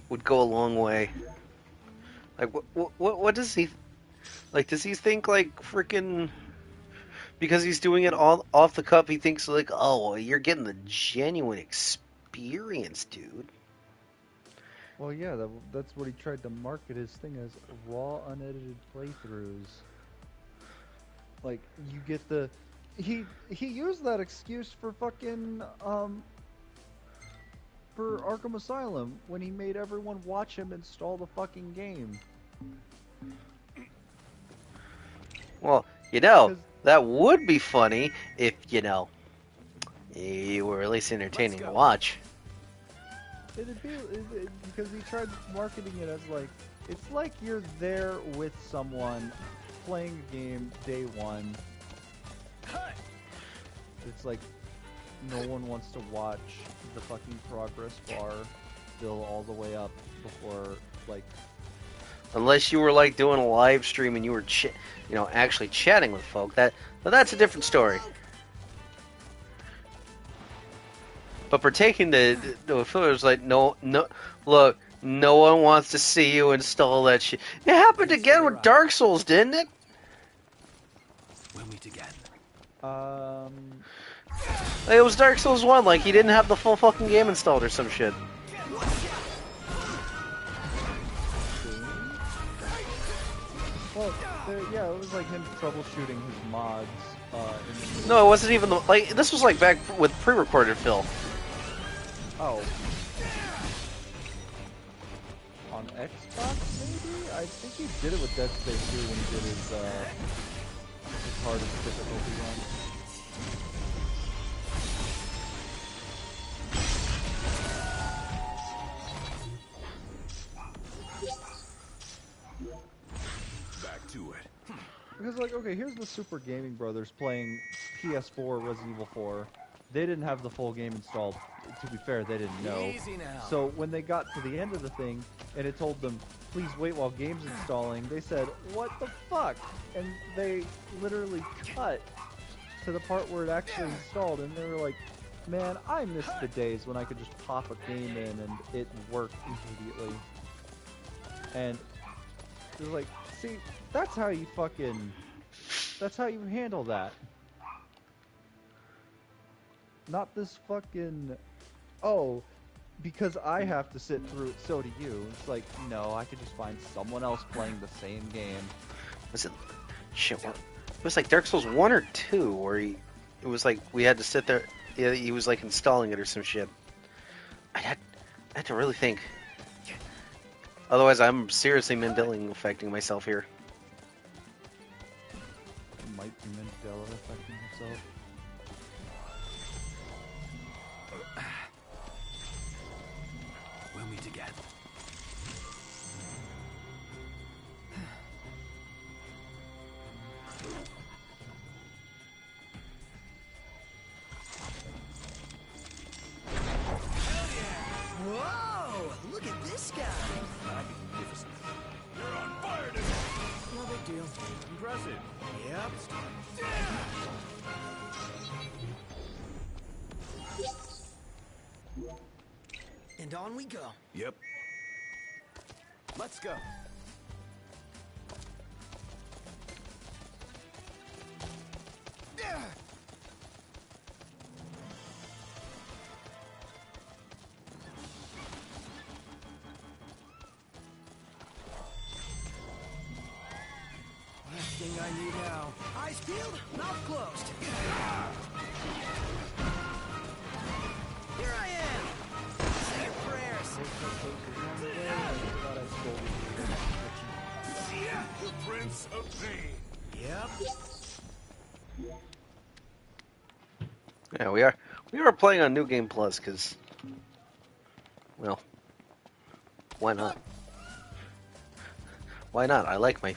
would go a long way. Like, what does he... Like, does he think, like, freaking... Because he's doing it all off the cup, he thinks, like, oh, you're getting the genuine experience, dude. Well, yeah, that's what he tried to market his thing as, raw, unedited playthroughs. Like, you get the... He used that excuse for fucking, for Arkham Asylum, when he made everyone watch him install the fucking game. Well, you know, that would be funny if, you know, you were at least entertaining to watch. It'd be because he tried marketing it as like, it's like you're there with someone playing a game day one. It's like no one wants to watch the fucking progress bar fill all the way up before, like, unless you were like doing a live stream and you were actually chatting with folk. That's a different story. But partaking the fillers, like, no, look, no one wants to see you install that shit. It happened again with Dark Souls, didn't it? We'll meet again. It was Dark Souls 1, like, he didn't have the full fucking game installed or some shit. well, yeah, it was like him troubleshooting his mods. No, it wasn't even like, this was like back with pre-recorded Phil. Oh. On Xbox, maybe? I think he did it with Dead Space 2 when he did his hardest difficulty run. because like, okay, here's the Super Gaming Brothers playing PS4 Resident Evil 4. They didn't have the full game installed. To be fair, they didn't know. Easy now. So when they got to the end of the thing, and it told them, please wait while game's installing, they said, what the fuck? And they literally cut to the part where it actually installed, and they were like, man, I miss the days when I could just pop a game in and it worked immediately. And it was like, see, that's how you handle that. Not this fucking, oh, because I have to sit through it, so do you. It's like, no, I could just find someone else playing the same game. Was it? Shit, it was like Dark Souls 1 or 2, where it was like we had to sit there. He was like installing it or some shit. I had to really think. Otherwise, I'm seriously Mandela affecting myself here. Might be Mandela affecting himself. We'll meet again. Whoa! Look at this guy! You're on fire today. No big deal. Impressive. Yep. And on we go. Yep. Let's go. Last thing I need now. Eyes peeled, mouth closed. Here I am. Say your prayers. The Prince of Pain. Yep. Yeah, we are playing on New Game Plus because, well, why not? Why not? I like my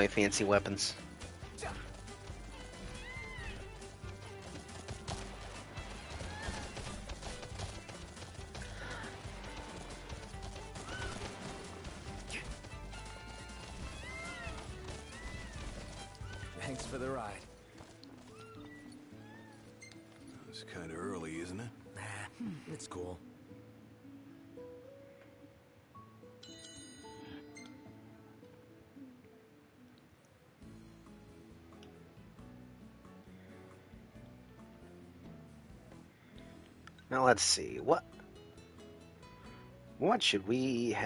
fancy weapons. Thanks for the ride. It's kind of early, isn't it? Nah, it's cool. Now let's see what should we eat?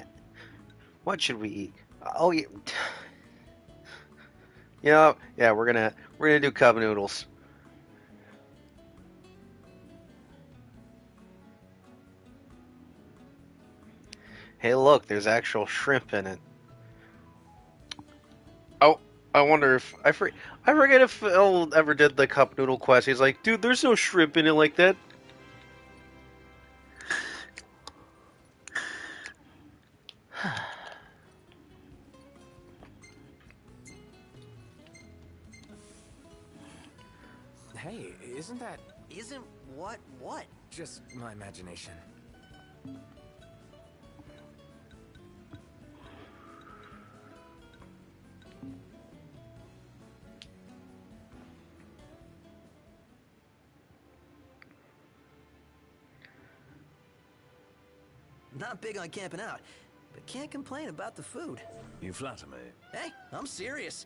Oh yeah, yeah, we're gonna do cup noodles. Hey, look, there's actual shrimp in it. Oh, I wonder if I forget if Phil ever did the cup noodle quest. He's like, dude, there's no shrimp in it like that. Hey, isn't that Isn't what? just my imagination? Not big on camping out, but can't complain about the food. You flatter me. Hey, I'm serious.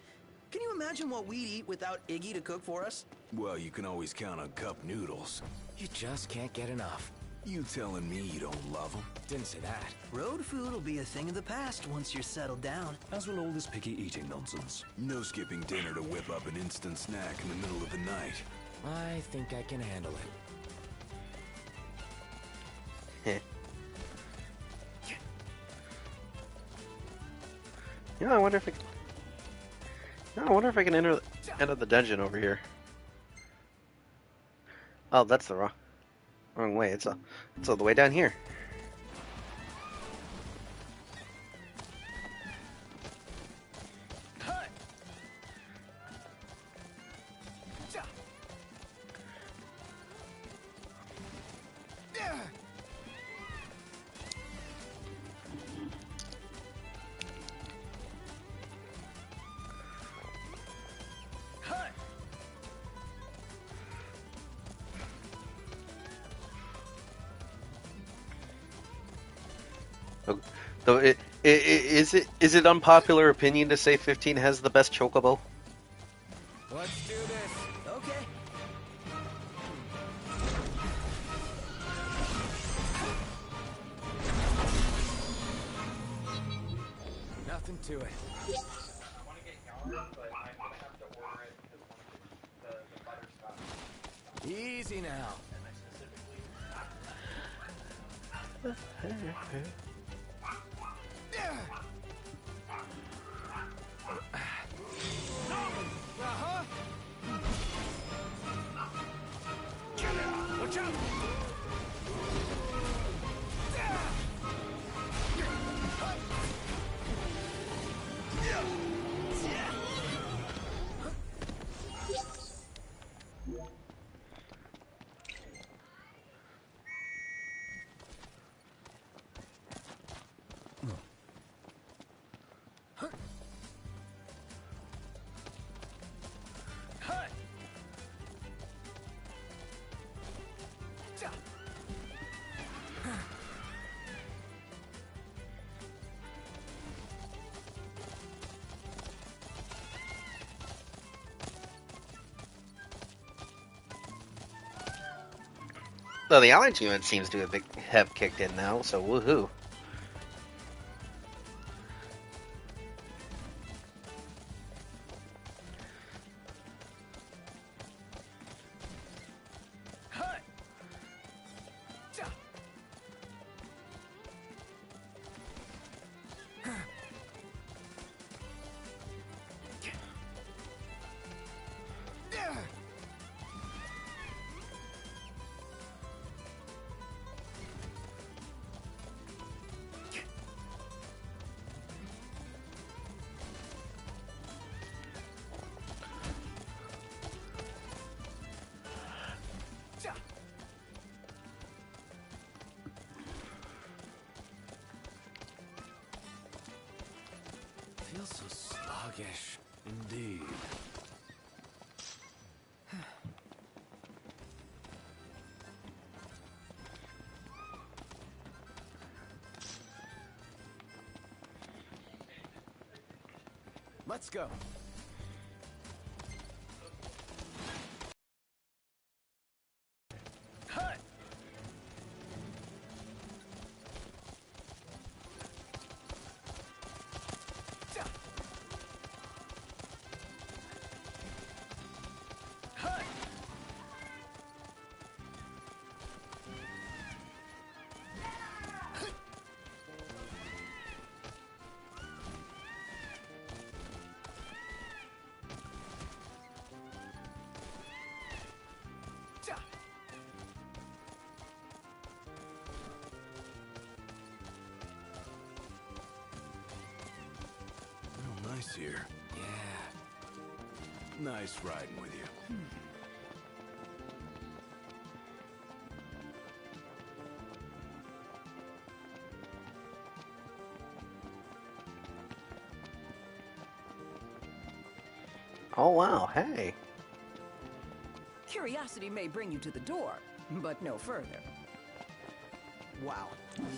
Can you imagine what we'd eat without Iggy to cook for us? Well, you can always count on cup noodles. You just can't get enough. You telling me you don't love them? Didn't say that. Road food will be a thing of the past once you're settled down. As will all this picky eating nonsense. No skipping dinner to whip up an instant snack in the middle of the night. I think I can handle it. I wonder if I can enter the dungeon over here. Oh, that's the wrong way. It's all the way down here. Though is it unpopular opinion to say 15 has the best chocobo? Let's do this. Okay. Nothing to it. Easy now. Watch out! Though the alliance unit seems to have kicked in now, so woohoo. Feels so sluggish. Indeed. Let's go. Real nice here. Yeah. Nice riding with you. Oh wow, hey. Curiosity may bring you to the door, but no further. Wow,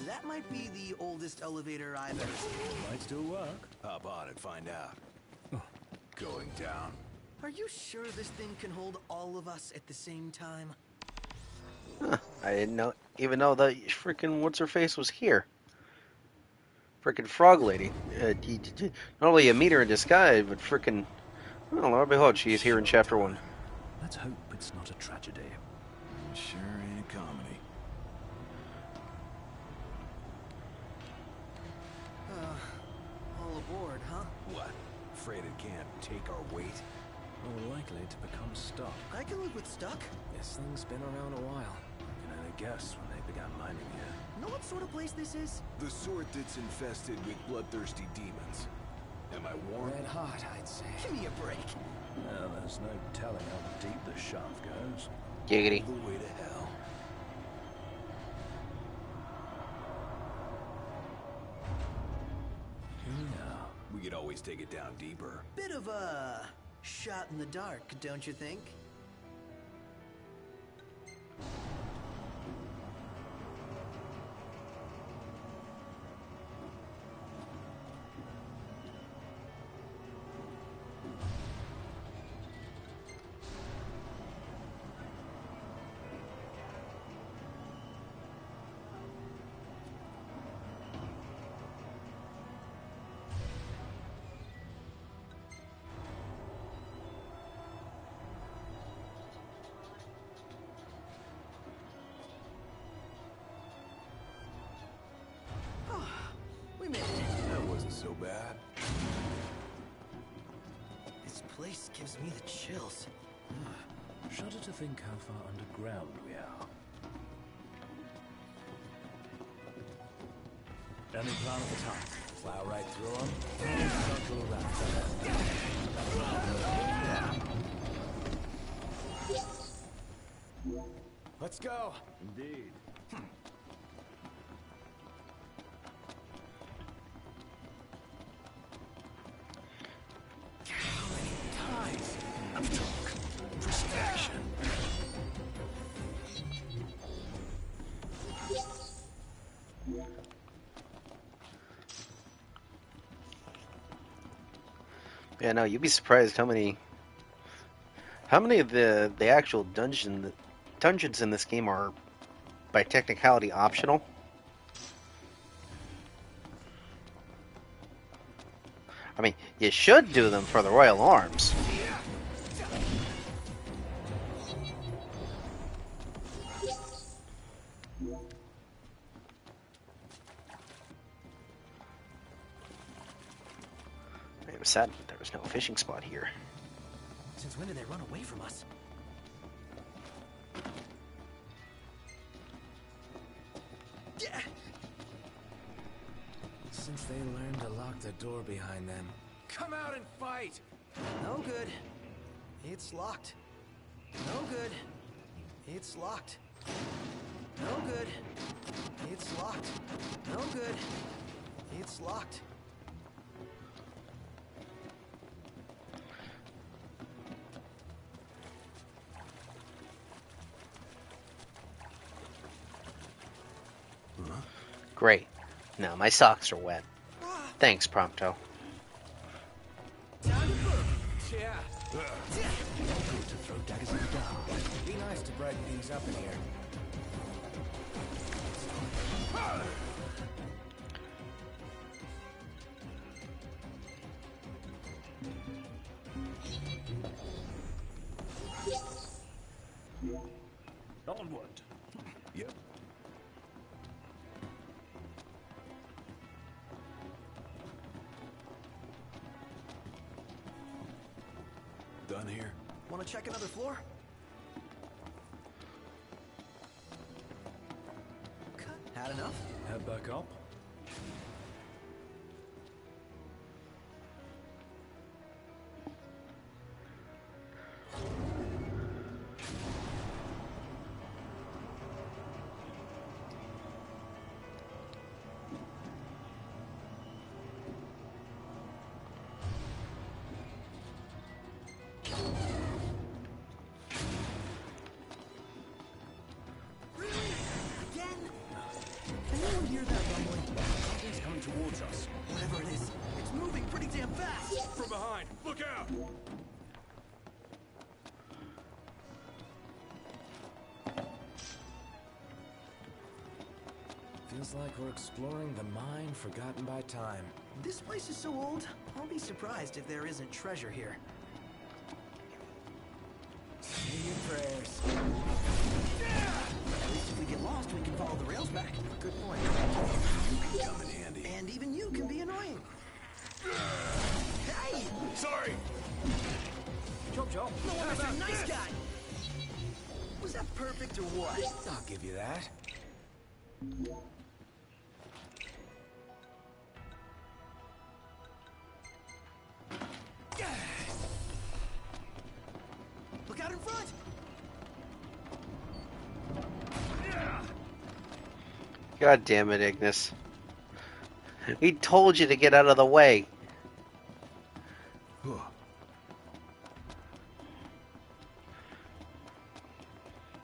that might be the oldest elevator I've ever seen. Might still work. Hop on and find out. Going down. Are you sure this thing can hold all of us at the same time? Huh, I didn't even know the freaking what's-her-face was here. Frickin' frog lady. Not only a meter in disguise, but frickin'... Well, Lord behold, she is here in chapter 1. Let's hope it's not a tragedy. Sure ain't a comedy. All aboard, huh? What? Afraid it can't take our weight? More likely to become stuck. I can live with stuck. This thing's been around a while. I can only guess when they began mining here. Know what sort of place this is? The sort that's infested with bloodthirsty demons. Am I warm? Red hot, I'd say. Give me a break. Well, there's no telling how deep the shaft goes. Giggity. All the way to hell. Yeah. We could always take it down deeper. Bit of a shot in the dark, don't you think? place gives me the chills. Shudder to think how far underground we are. Any plan of attack? Plow right through them? Circle around. Let's go. Indeed. How many times? I'm talk. Distraction. Yeah, no, you'd be surprised how many of the actual dungeons in this game are by technicality optional. I mean, you should do them for the Royal Arms. I was sad that there was no fishing spot here. Since when did they run away from us? Since they learned to lock the door behind them. Come out and fight! No good. It's locked. No good. It's locked. No good. It's locked. No good. It's locked. Great. Now my socks are wet. Thanks, Prompto. Yeah. Good to throw daggers in the dark. Be nice to brighten things up in here. Onward. Yep. Done here. Want to check another floor? Had enough? Head back up. Towards us. Whatever it is, it's moving pretty damn fast. From behind. Look out! Feels like we're exploring the mine forgotten by time. This place is so old, I'll be surprised if there isn't treasure here. Say your prayers. At least if we get lost, we can follow the rails back. Good point. You can come in handy. And even you can be annoying. Hey! Sorry! Jojo, no wonder you're a nice guy! Was that perfect or what? I'll give you that. Look out in front! God damn it, Ignis. He told you to get out of the way.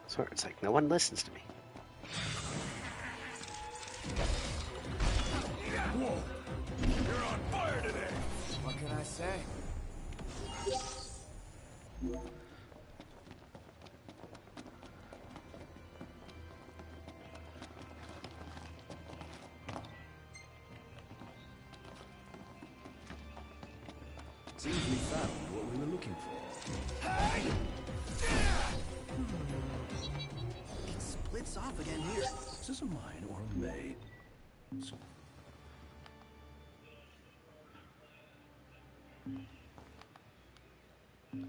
So it's like no one listens to me. Whoa! You're on fire today! What can I say? Seems we found what we were looking for. It splits off again here. Is this a mine or a maid? Forget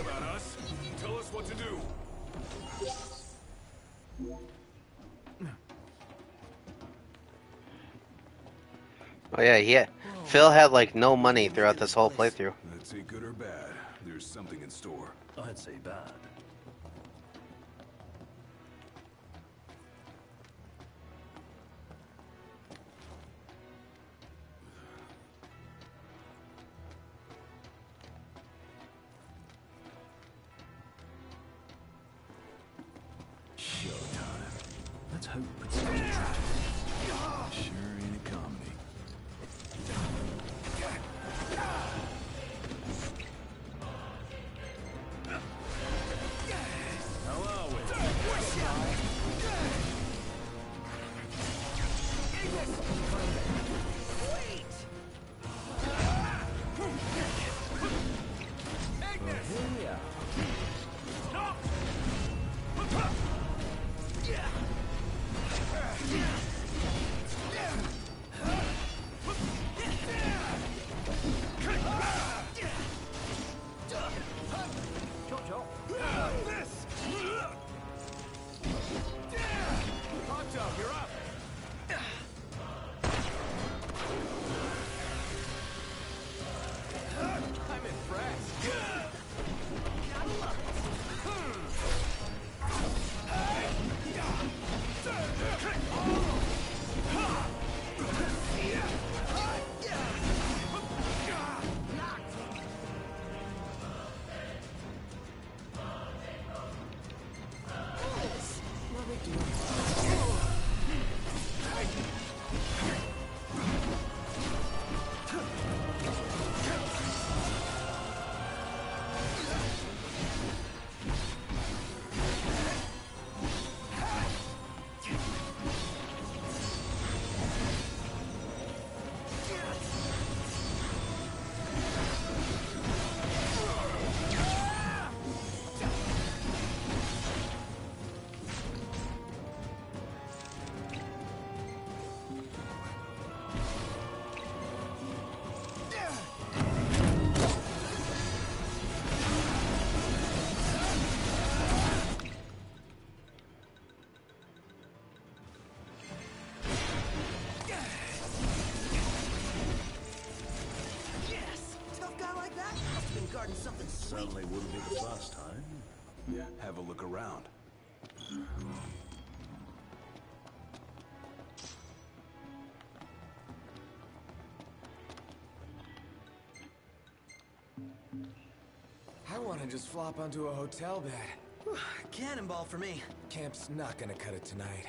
about us. Tell us what to do. Oh yeah, Phil had like no money throughout this whole playthrough. Let's say good or bad. There's something in store. I'd say bad. Showtime. Let's hope it's not a trap. Sure ain't a comedy. Certainly wouldn't be the first time. Yeah, have a look around. I want to just flop onto a hotel bed. Cannonball for me. Camp's not gonna cut it tonight.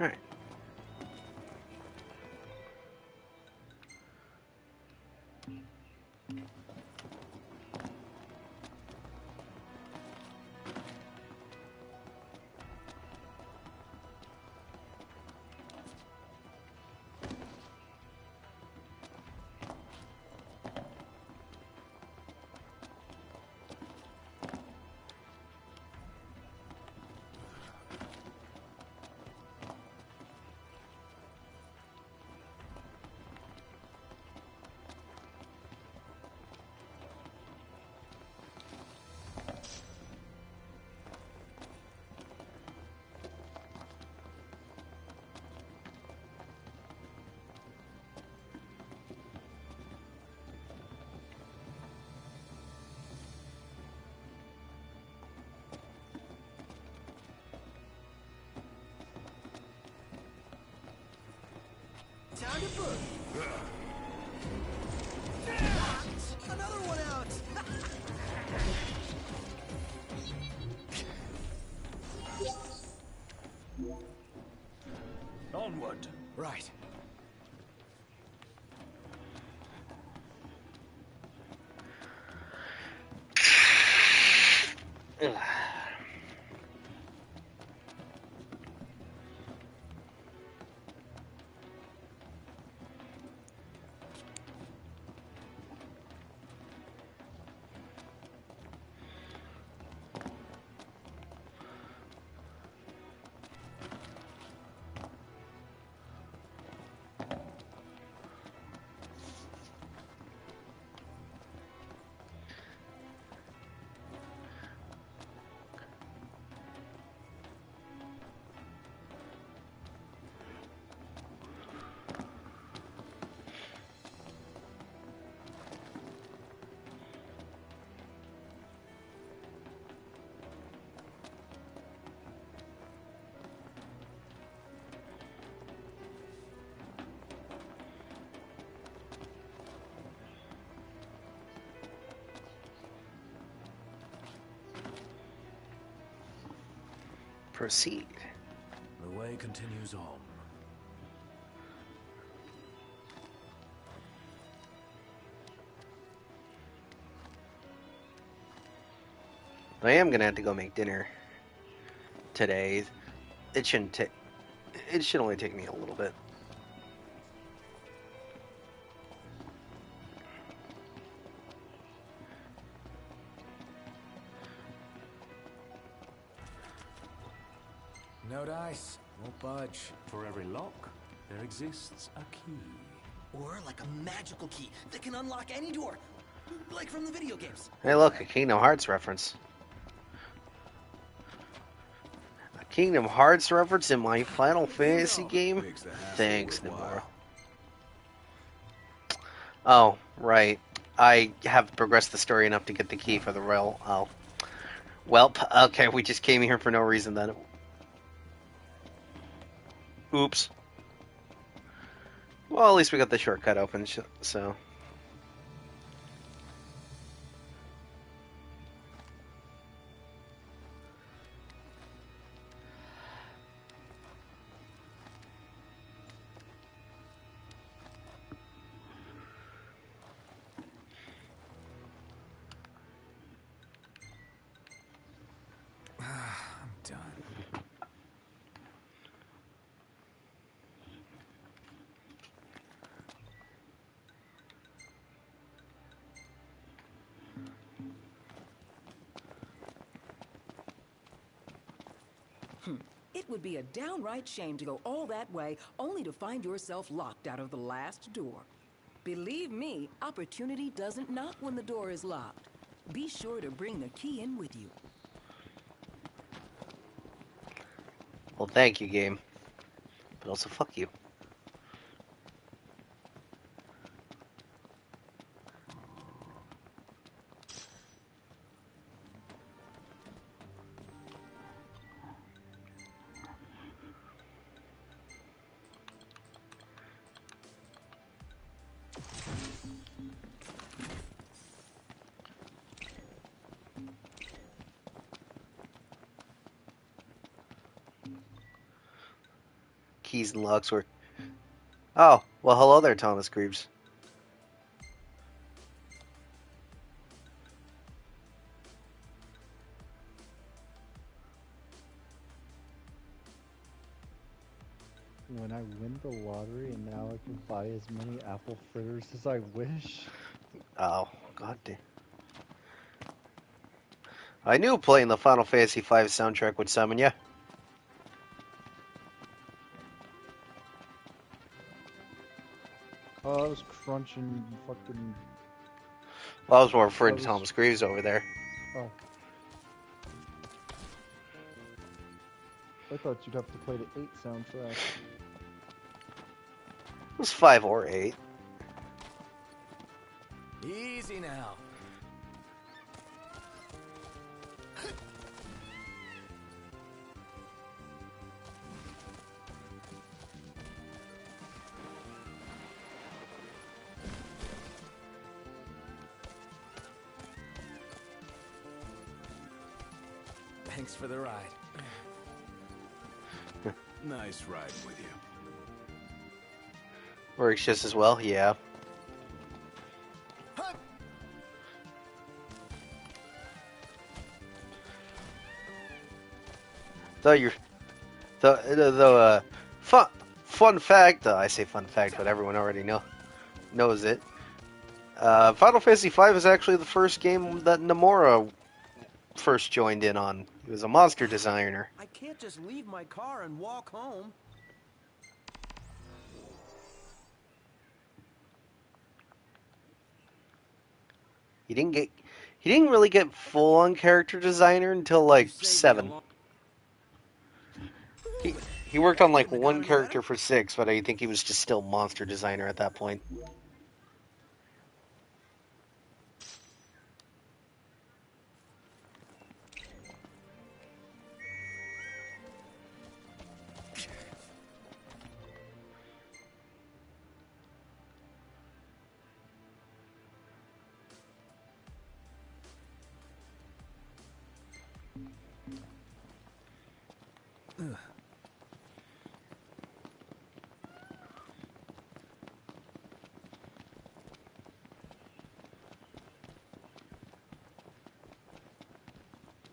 Alright. the book. Another one out. Onward. Right. Ugh. Proceed. The way continues on. I am gonna have to go make dinner today. It shouldn't take. It should only take me a little bit. No dice, won't budge. For every lock, there exists a key. Or like a magical key that can unlock any door. Like from the video games. Hey, look, a Kingdom Hearts reference. A Kingdom Hearts reference in my Final Fantasy game? Thanks, Nomura. Oh, right. I have progressed the story enough to get the key for the rail. Oh. Welp. Okay, we just came here for no reason then. Oops. Well, at least we got the shortcut open, so... I'm done. It would be a downright shame to go all that way only to find yourself locked out of the last door. Believe me, opportunity doesn't knock when the door is locked. Be sure to bring the key in with you. Well, thank you, game. But also, fuck you. Keys and locks were... Oh, well, hello there, Thomas Greaves. When I win the lottery and now I can buy as many apple fritters as I wish. Oh, god damn. I knew playing the Final Fantasy V soundtrack would summon you. Oh, I was crunching fucking... Well, I was more referring to Thomas Greaves over there. Oh. I thought you'd have to play the 8 soundtrack. It was 5 or 8. Easy now. Thanks for the ride. Nice riding with you. Works just as well, yeah. Fun fact. I say fun fact, but everyone already knows it. Final Fantasy V is actually the first game that Nomura first joined in on. He was a monster designer. I can't just leave my car and walk home. He didn't really get full on character designer until like 7. He worked on like one character for 6, but I think he was just still monster designer at that point.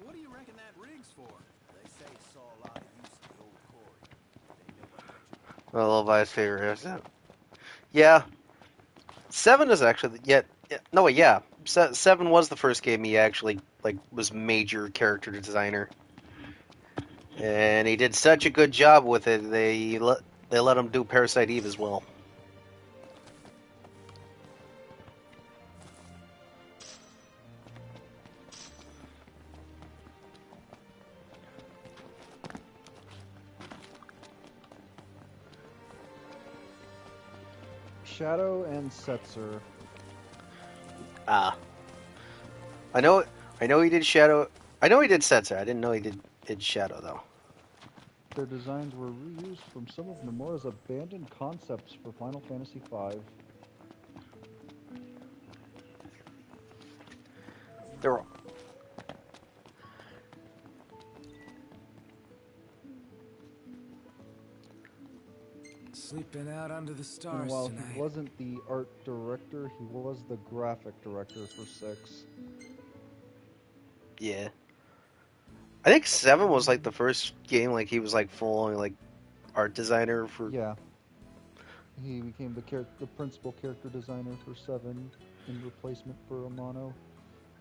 What do you reckon that rig's for? They say it saw a lot of use in the old quarry. Well, Levi's favorite is it? Yeah. 7 is actually no wait, yeah. 7 was the first game he actually was major character designer. And he did such a good job with it. They let him do Parasite Eve as well. Shadow and Setzer. I know he did Shadow. I know he did Setzer. I didn't know he did Shadow though. Their designs were reused from some of Nomura's abandoned concepts for Final Fantasy V. There were. Sleeping out under the stars And while tonight. he wasn't the art director, he was the graphic director for 6. Yeah. I think 7 was like the first game he was like full on like art designer for. Yeah. He became the principal character designer for 7 in replacement for Amano.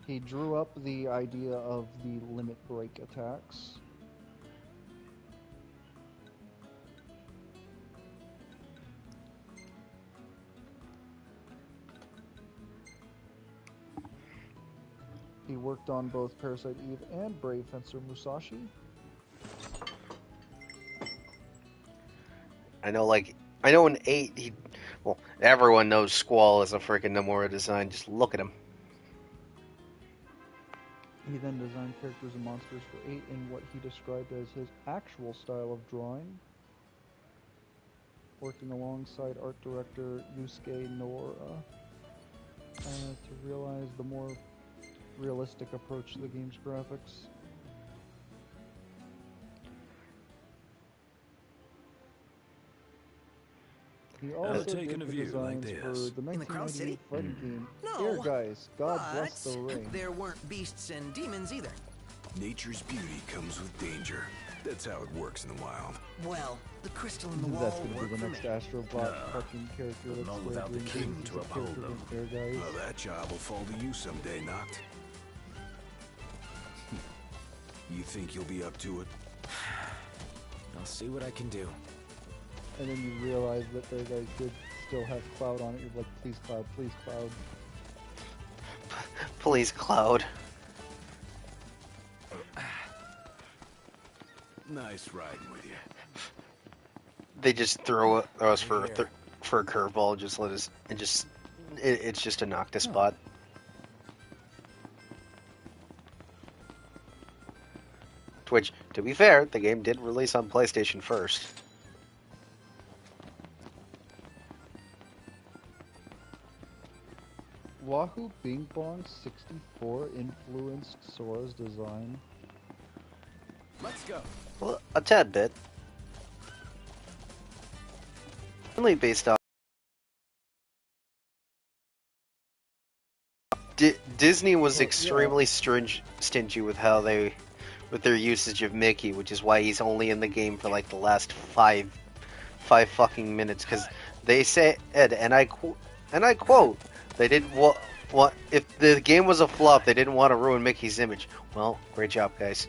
He drew up the idea of the limit break attacks. He worked on both Parasite Eve and Brave Fencer Musashi. I know in 8 everyone knows Squall is a freaking Nomura design. Just look at him. He then designed characters and monsters for 8 in what he described as his actual style of drawing, working alongside art director Yusuke Noura to realize the more realistic approach to the game's graphics. He also did the designs for the 1998 fighting game Air Guys, God Bless the Ring. There weren't beasts and demons either. Nature's beauty comes with danger. That's how it works in the wild. Well, the crystal in the wall That's gonna be worked the for next me. Astrobot fucking character that's not without the king to uphold them. Air Guys. Well, that job will fall to you someday, Noct. You think you'll be up to it? I'll see what I can do. And then you realize that Air Guys did still have Cloud on it. You're like, please Cloud, please Cloud. Please Cloud. Nice riding with you. They just throw us for a curveball. Just let us and just it's just a Noctis spot. Which, to be fair, the game did release on PlayStation first. Wahoo Bing Bong 64 influenced Sora's design. Let's go. Well, a tad bit. Mainly based on Disney was extremely stingy with with their usage of Mickey, which is why he's only in the game for like the last five fucking minutes. Because they said, and I quote, they didn't want if the game was a flop, they didn't want to ruin Mickey's image. Well, great job, guys.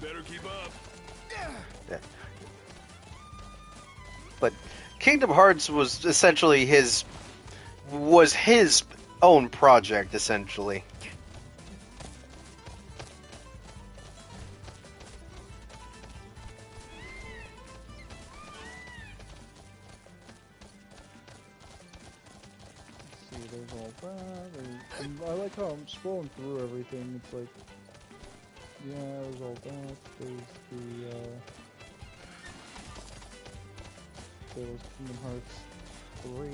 Better keep up. Yeah. But Kingdom Hearts was essentially his own project, essentially. See, there's all that. And I like how I'm scrolling through everything. It's like, yeah, there's all that. There was Kingdom Hearts 3.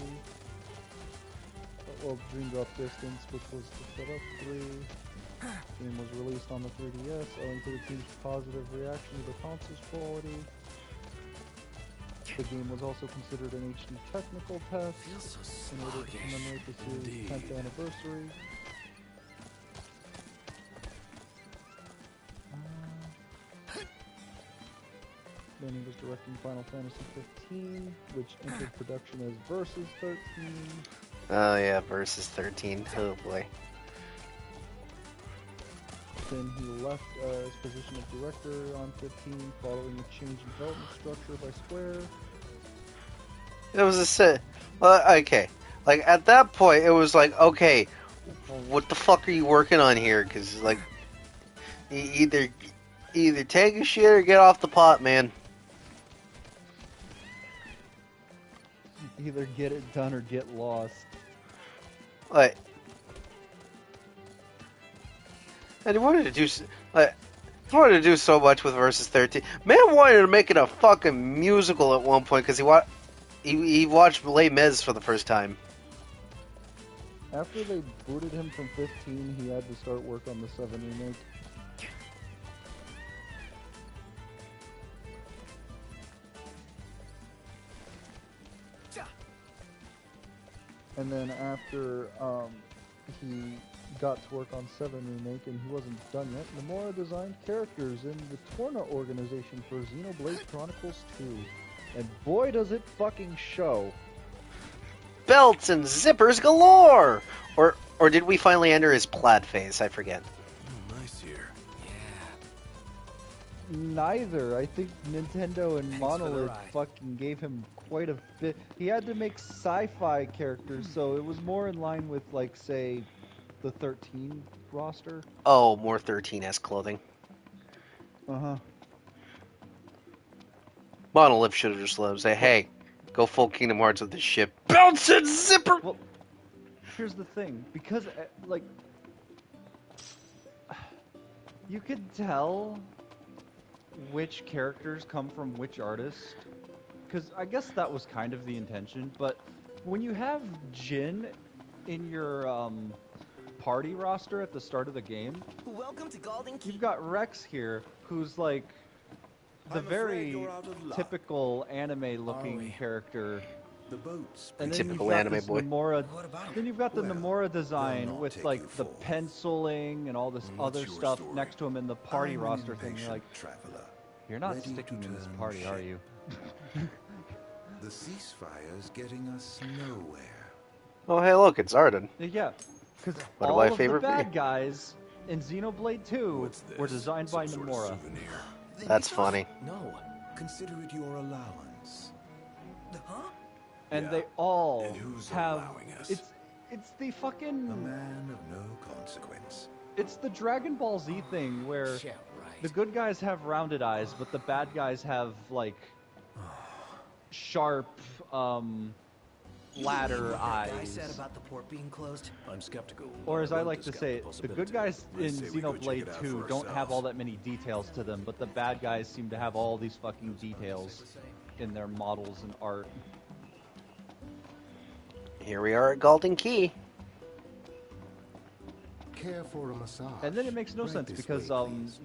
Well, Dream Drop Distance, which was the setup 3. The game was released on the 3DS, owing to the team's positive reaction to the console's quality. The game was also considered an HD technical test in order to commemorate the series' 10th anniversary. Then he was directing Final Fantasy 15, which entered production as Versus 13. Oh yeah, Versus 13. Oh boy. Then he left his position of director on 15 following a change in development structure by Square. It was a set. Well, okay. Like at that point, it was like, okay, what the fuck are you working on here? Because like, either take a shit or get off the pot, man. Either get it done or get lost. Like, and he wanted to do like, he wanted to do so much with Versus 13. Man wanted to make it a fucking musical at one point because he watched Les Mis for the first time. After they booted him from 15, he had to start work on the 7 remake. And then after he got to work on 7 remake and he wasn't done yet, Nomura designed characters in the Torna organization for Xenoblade Chronicles 2. And boy does it fucking show. Belts and zippers galore! Or did we finally enter his plaid phase? I forget. Nice here. Neither. I think Nintendo and Monolith fucking gave him quite a bit. He had to make sci-fi characters, so it was more in line with, like, say, the 13 roster. Oh, more 13S clothing. Uh-huh. Monolith should have just let him say, hey, go full Kingdom Hearts with this shit. Belts and zipper! Well, here's the thing. Because, like, you could tell which characters come from which artist. Because I guess that was kind of the intention. But when you have Jin in your party roster at the start of the game, welcome to Golden Key. You've got Rex here, who's like the very typical anime-looking character. The boats. And then typical you've got anime this boy. Nomura, then you've got the Nomura design with like the penciling and all this other stuff story? next to him in the party I'm an roster thing. You're impatient like, traveler, you're not ready sticking to in this turn party, are you? The ceasefire's getting us nowhere. Oh, hey, look, it's Arden. Yeah, because One of all my of the favorite bad guys in Xenoblade 2 were designed by Nomura. That's funny. No, consider it your allowance. Huh? And Yeah. they all And who's have allowing us? it's the fucking A man of no consequence. it's the Dragon Ball Z thing where Yeah, right. the good guys have rounded eyes, but the bad guys have like sharp ladder I eyes. said about the port being closed. I'm skeptical. Or as I Willing like to scout say, the possibility. good guys in I say we go check it Xenoblade out 2 for don't have ourselves. all that many details to them, but the bad guys seem to have all these fucking details in their models and art. Here we are at Golden Key. Care for a massage. And then it makes no Right sense this because way, please.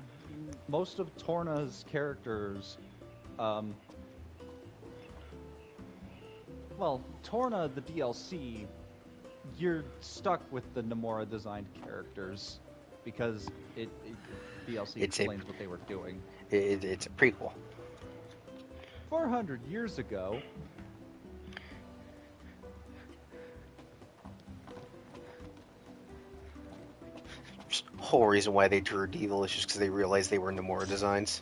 most of Torna's characters, well, Torna the DLC, you're stuck with the Nomura designed characters because DLC explains what they were doing. It's a prequel. 400 years ago, Whole reason why they drew Devil is just because they realized they were Nomura designs.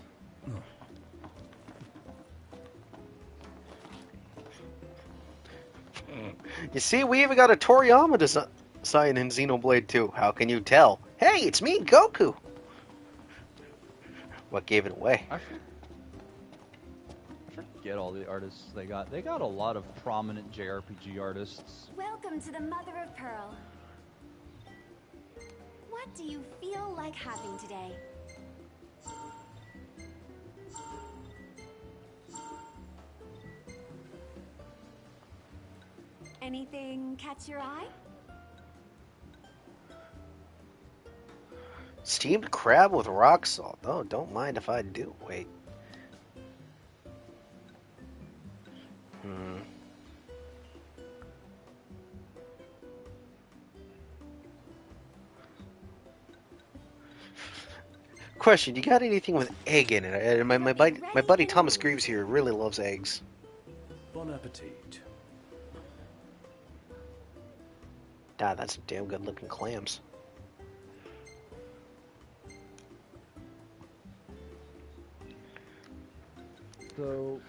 You see, we even got a Toriyama design in Xenoblade 2. How can you tell? Hey, it's me, Goku! What gave it away? I forget all the artists they got. They got a lot of prominent JRPG artists. Welcome to the Mother of Pearl. What do you feel like having today? Anything catch your eye? Steamed crab with rock salt. Oh, don't mind if I do. Wait. Question, you got anything with egg in it? My buddy Thomas Greaves here really loves eggs. Bon appetit. God, that's some damn good looking clams. So,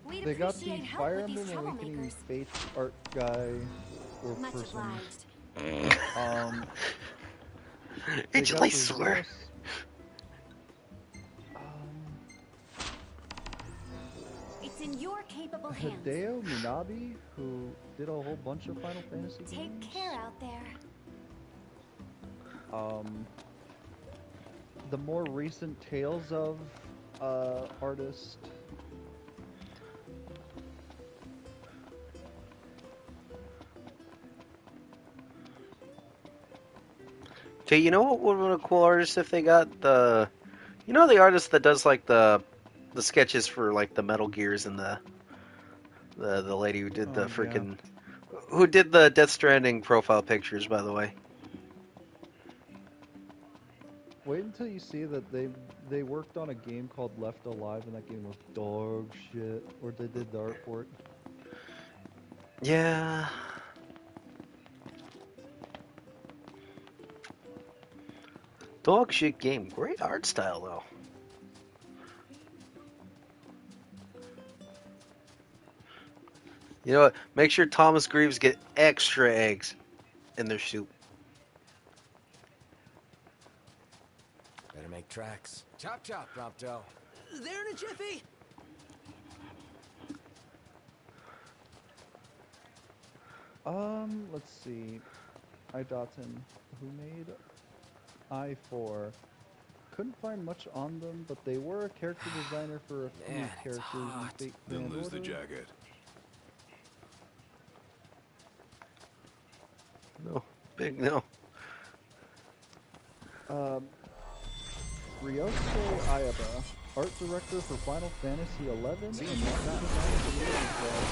We'd they got the appreciate help Fire with these Emblem Awakening troublemakers. Fates art guy or Much person. obliged. They Angel, got I the swear. Xenos- It's in your capable hands. Hideo Minabe, who did a whole bunch of Final Fantasy Take games. care out there. The more recent Tales of artist. Okay, you know what would be a cool artist if they got the... You know the artist that does like the sketches for like the Metal Gears and the lady who did the freaking... Who did the Death Stranding profile pictures, by the way? Wait until you see that they worked on a game called Left Alive, and that game was dog shit. Or they did the art for it. Yeah. Dog shit game. Great art style, though. You know what? Make sure Thomas Greaves get extra eggs in their soup. Better make tracks. Chop chop, Prompto. There in a jiffy. Let's see. Idotten, who made I4. Couldn't find much on them, but they were a character designer for a few Man, it's characters hot. in Fate Then Grand lose the Order. jacket. No. Big no. Ryose Ayaba, art director for Final Fantasy XI and model designer for Lily Club.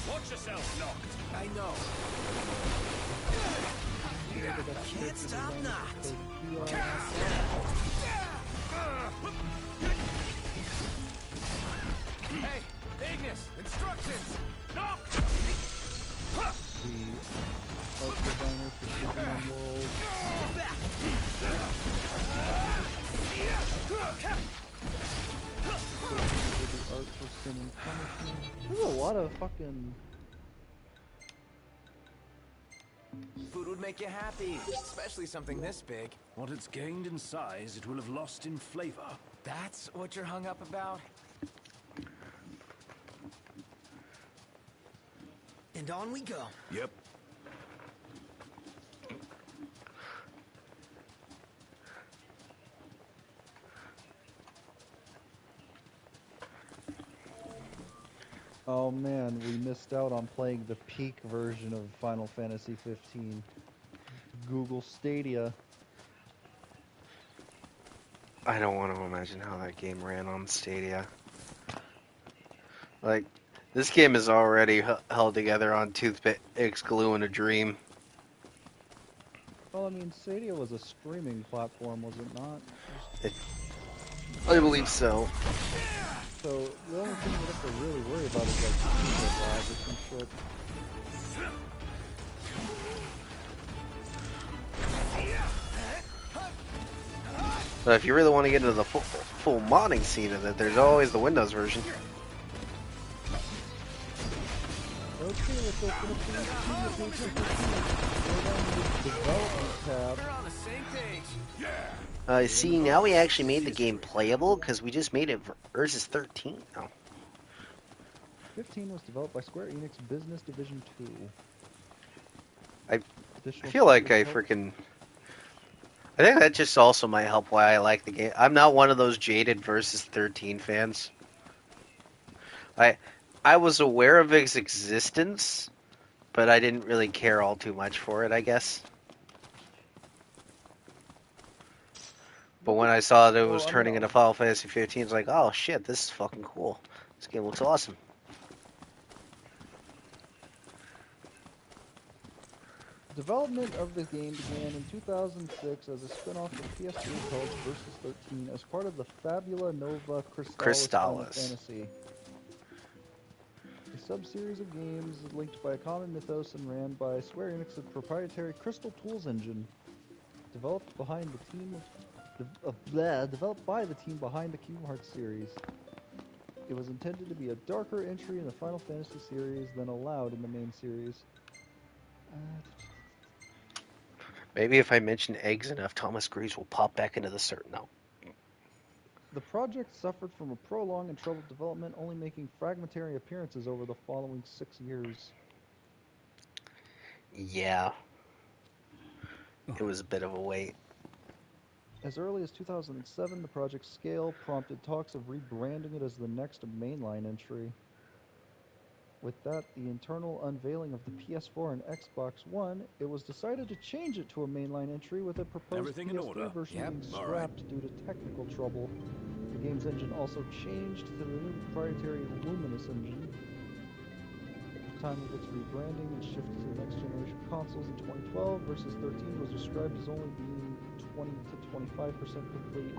Watch yourself, Noct. I know. Can't stop Noct. Hey, Ignis, instructions. Noct. The art designer for Superman World. The art for Sin and Punishment. There's a lot of fucking... Food would make you happy, especially something this big. What it's gained in size, it will have lost in flavor. That's what you're hung up about? And on we go. Yep. Oh man, we missed out on playing the peak version of Final Fantasy 15. Google Stadia. I don't want to imagine how that game ran on Stadia. Like, this game is already held together on toothpicks, glue, and a dream. Well, I mean, Stadia was a streaming platform, was it not? I believe so. So the only thing you have to really worry about is like internet lag or some shit. But if you really want to get into the full modding scene of it, there's always the Windows version. Okay, let's open up the development tab. We're on the same page. See, now we actually made the game playable because we just made it versus 13 now. 15 was developed by Square Enix Business Division 2. I feel like I think that just also might help why I like the game. I'm not one of those jaded versus 13 fans. I was aware of its existence, but I didn't really care all too much for it, I guess. But when I saw that it was turning into Final Fantasy 15, it's like, oh shit, this is fucking cool. This game looks awesome. Development of the game began in 2006 as a spin-off of PS3 called Versus 13 as part of the Fabula Nova Crystallis Final Fantasy. A sub-series of games linked by a common mythos and ran by Square Enix's proprietary Crystal Tools engine. Developed by the team behind the Kingdom Hearts series. It was intended to be a darker entry in the Final Fantasy series than allowed in the main series. Maybe if I mention eggs enough, Thomas Greaves will pop back into the cert now. The project suffered from a prolonged and troubled development, only making fragmentary appearances over the following 6 years. Yeah. It was a bit of a wait. As early as 2007, the project's scale prompted talks of rebranding it as the next mainline entry. With that, the internal unveiling of the PS4 and Xbox One, it was decided to change it to a mainline entry with a proposed PS3 version being scrapped due to technical trouble. The game's engine also changed to the new proprietary Luminous engine. At the time of its rebranding and shift to the next generation consoles in 2012, Versus 13 was described as only being 20 to 25% complete,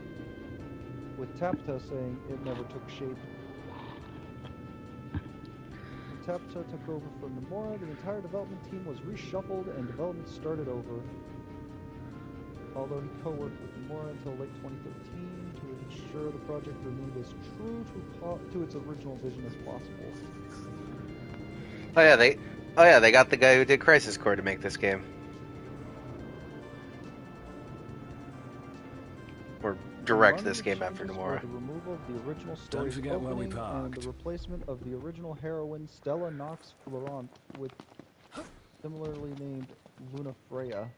with Tapta saying it never took shape. When Tapta took over from Nomura, the entire development team was reshuffled and development started over. Although he co-worked with Nomura until late 2013 to ensure the project remained as true to its original vision as possible. Oh yeah, they got the guy who did Crisis Core to make this game. Or direct this game after Nomura. The removal of the original story's opening and the replacement of the original heroine Stella Nox Florent with similarly named Luna Freya.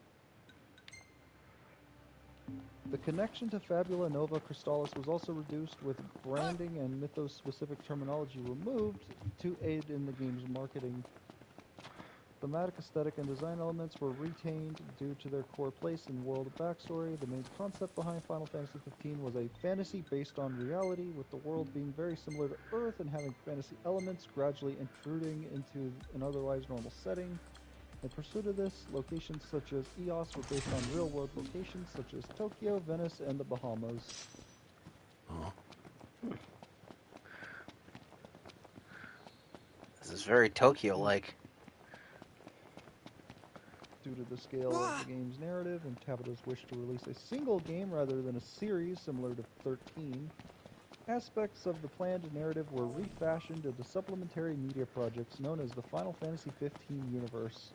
The connection to Fabula Nova Crystallis was also reduced, with branding and mythos-specific terminology removed to aid in the game's marketing. Thematic, aesthetic, and design elements were retained due to their core place in world backstory. The main concept behind Final Fantasy XV was a fantasy based on reality, with the world being very similar to Earth and having fantasy elements gradually intruding into an otherwise normal setting. In pursuit of this, locations such as Eos were based on real-world locations such as Tokyo, Venice, and the Bahamas. This is very Tokyo-like. Due to the scale of the game's narrative and Tabata's wish to release a single game rather than a series similar to 13, aspects of the planned narrative were refashioned into supplementary media projects known as the Final Fantasy XV universe.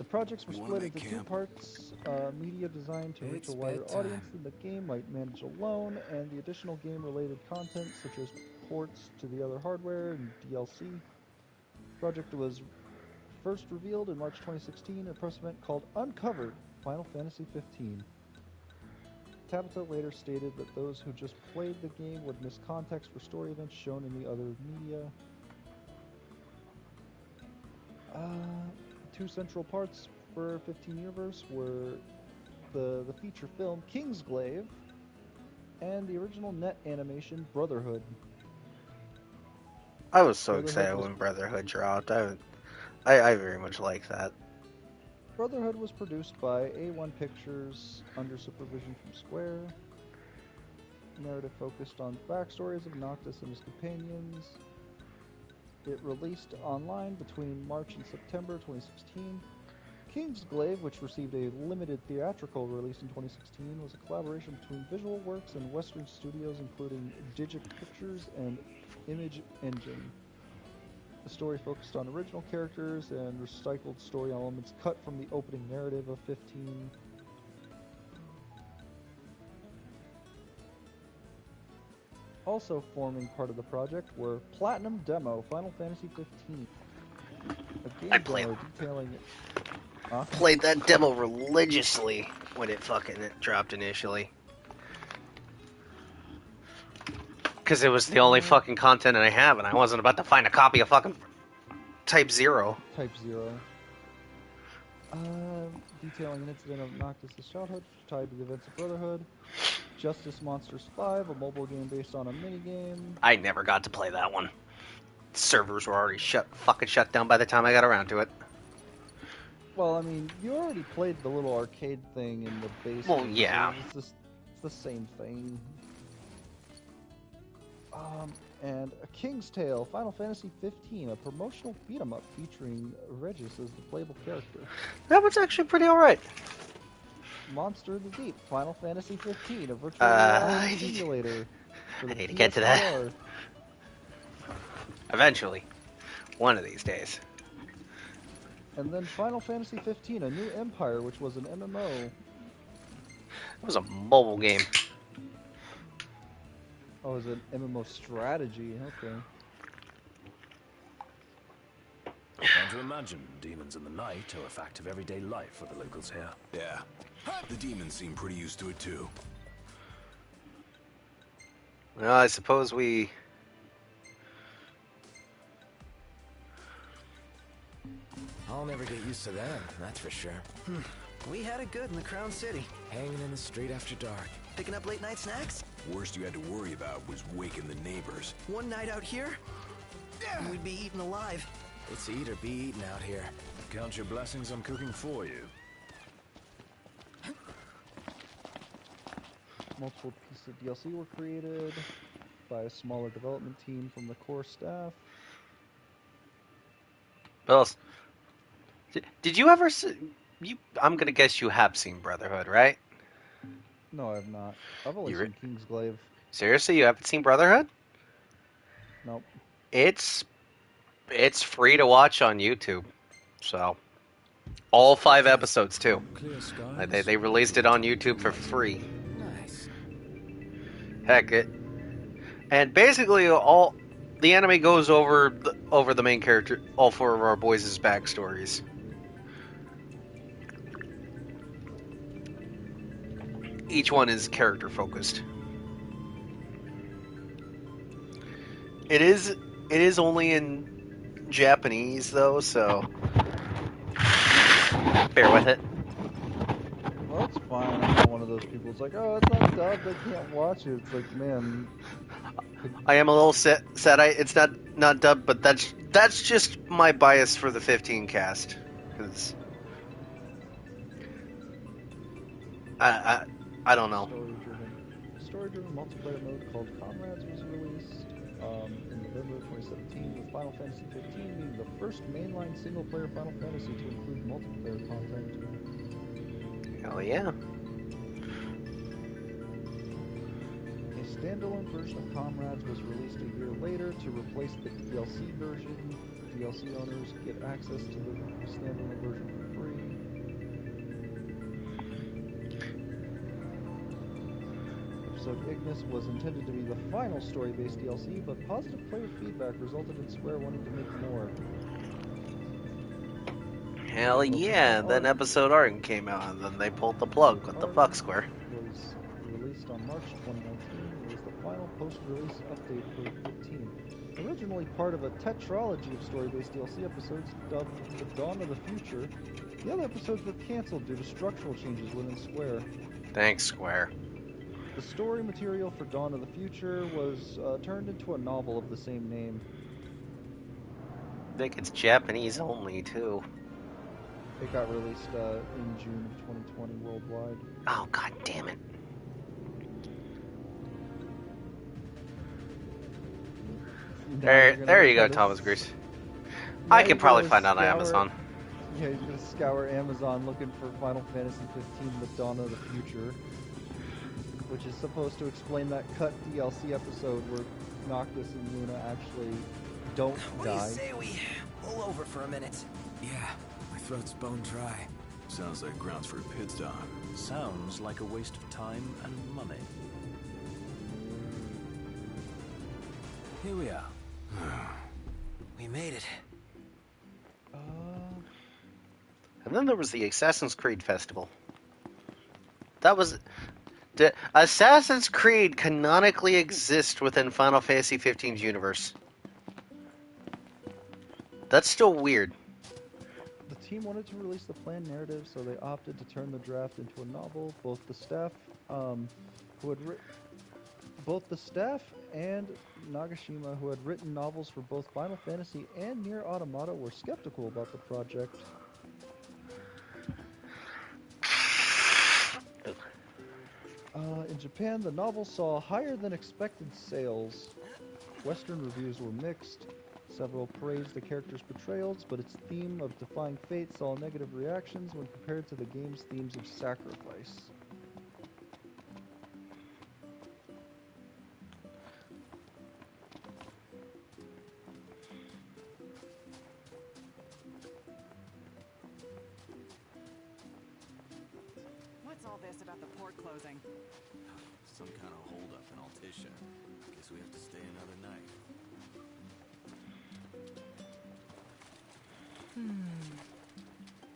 The projects were You wanna split make into two camp? parts, media designed to reach It's a wider bedtime. audience than the game might manage alone, and the additional game-related content such as ports to the other hardware and DLC. The project was first revealed in March 2016 at a press event called Uncovered Final Fantasy XV. Tabata later stated that those who just played the game would miss context for story events shown in the other media. Two central parts for 15 Universe were the feature film Kingsglaive and the original net animation Brotherhood. I was so Brotherhood excited was- when Brotherhood dropped. I very much like that. Brotherhood was produced by A1 Pictures under supervision from Square. Narrative focused on backstories of Noctis and his companions. It released online between March and September 2016. Kingsglaive, which received a limited theatrical release in 2016, was a collaboration between Visual Works and Western studios including Digic Pictures and Image Engine. The story focused on original characters and recycled story elements cut from the opening narrative of 15. Also forming part of the project were Platinum Demo Final Fantasy XV, a game demo detailing it. Played that demo religiously when it dropped initially. Because it was the only fucking content I have, and I wasn't about to find a copy of fucking Type 0. Type 0. Detailing an incident of Noctis' childhood tied to the events of Brotherhood. Justice Monsters 5, a mobile game based on a minigame. I never got to play that one. Servers were already shut down by the time I got around to it. Well, I mean, you already played the little arcade thing in the base. Well, yeah. It's the same thing. And A King's Tale, Final Fantasy XV, a promotional beat-em-up featuring Regis as the playable character. That was actually pretty alright. Monster of the Deep, Final Fantasy XV, a virtual reality simulator. I need to get to that. PSVR. Eventually. One of these days. And then Final Fantasy XV, A New Empire, which was an MMO. It was a mobile game. Oh, it was an MMO strategy, okay. And to imagine demons in the night are a fact of everyday life for the locals here. Yeah. The demons seem pretty used to it too. Well, I suppose we... I'll never get used to them, that's for sure. We had it good in the Crown City. Hanging in the street after dark. Picking up late night snacks? Worst you had to worry about was waking the neighbors. One night out here, we'd be eaten alive. It's eat or be eaten out here. Count your blessings I'm cooking for you. Multiple pieces of DLC were created by a smaller development team from the core staff. Bills, did you ever see... I'm gonna guess you have seen Brotherhood, right? No, I have not. I've only seen Kingsglaive. Seriously, you haven't seen Brotherhood? Nope. It's free to watch on YouTube, so all 5 episodes too. They released it on YouTube for free. Nice. Heck, and basically all the anime goes over the main character, all 4 of our boys' backstories. Each one is character focused. It is only in Japanese though, so bear with it. Well, it's fine. I'm not one of those people. It's like, oh, it's not dubbed. I can't watch it. It's like, man. I am a little sad. It's not dubbed, but that's just my bias for the 15 cast, because I don't know. Story-driven multiplayer mode called Comrades was released in November 2017, with Final Fantasy XV being the first mainline single-player Final Fantasy to include multiplayer content. Hell yeah. A standalone version of Comrades was released a year later to replace the DLC version. DLC owners get access to the standalone version for free. episode Ignis was intended to be the final story-based DLC, but positive player feedback resulted in Square wanting to make more. Hell yeah, then episode Arden came out, and then they pulled the plug. What the fuck, Square? Was released on March 2019 and was the final post-release update for 15. Originally part of a tetralogy of story-based DLC episodes dubbed The Dawn of the Future, the other episodes were cancelled due to structural changes within Square. Thanks, Square. The story material for Dawn of the Future was turned into a novel of the same name. I think it's Japanese only, too. It got released in June of 2020 worldwide. Oh, god damn it. There you go, Thomas Grease. I could probably find it on Amazon. Yeah, he's gonna scour Amazon looking for Final Fantasy 15: The Dawn of the Future, which is supposed to explain that cut DLC episode where Noctis and Luna actually don't die. What do you say we pull over for a minute? Yeah, my throat's bone dry. Sounds like grounds for a pit stop. Sounds like a waste of time and money. Here we are. We made it. And then there was the Assassin's Creed Festival. That was... Assassin's Creed canonically exists within Final Fantasy XV's universe. That's still weird. The team wanted to release the planned narrative, so they opted to turn the draft into a novel. Both the staff and Nagashima, who had written novels for both Final Fantasy and Nier Automata, were skeptical about the project. In Japan, the novel saw higher than expected sales. Western reviews were mixed. Several praised the character's portrayals, but its theme of defying fate saw negative reactions when compared to the game's themes of sacrifice. What's all this about the port closing? Some kind of holdup in Altissia. Guess we have to stay another night.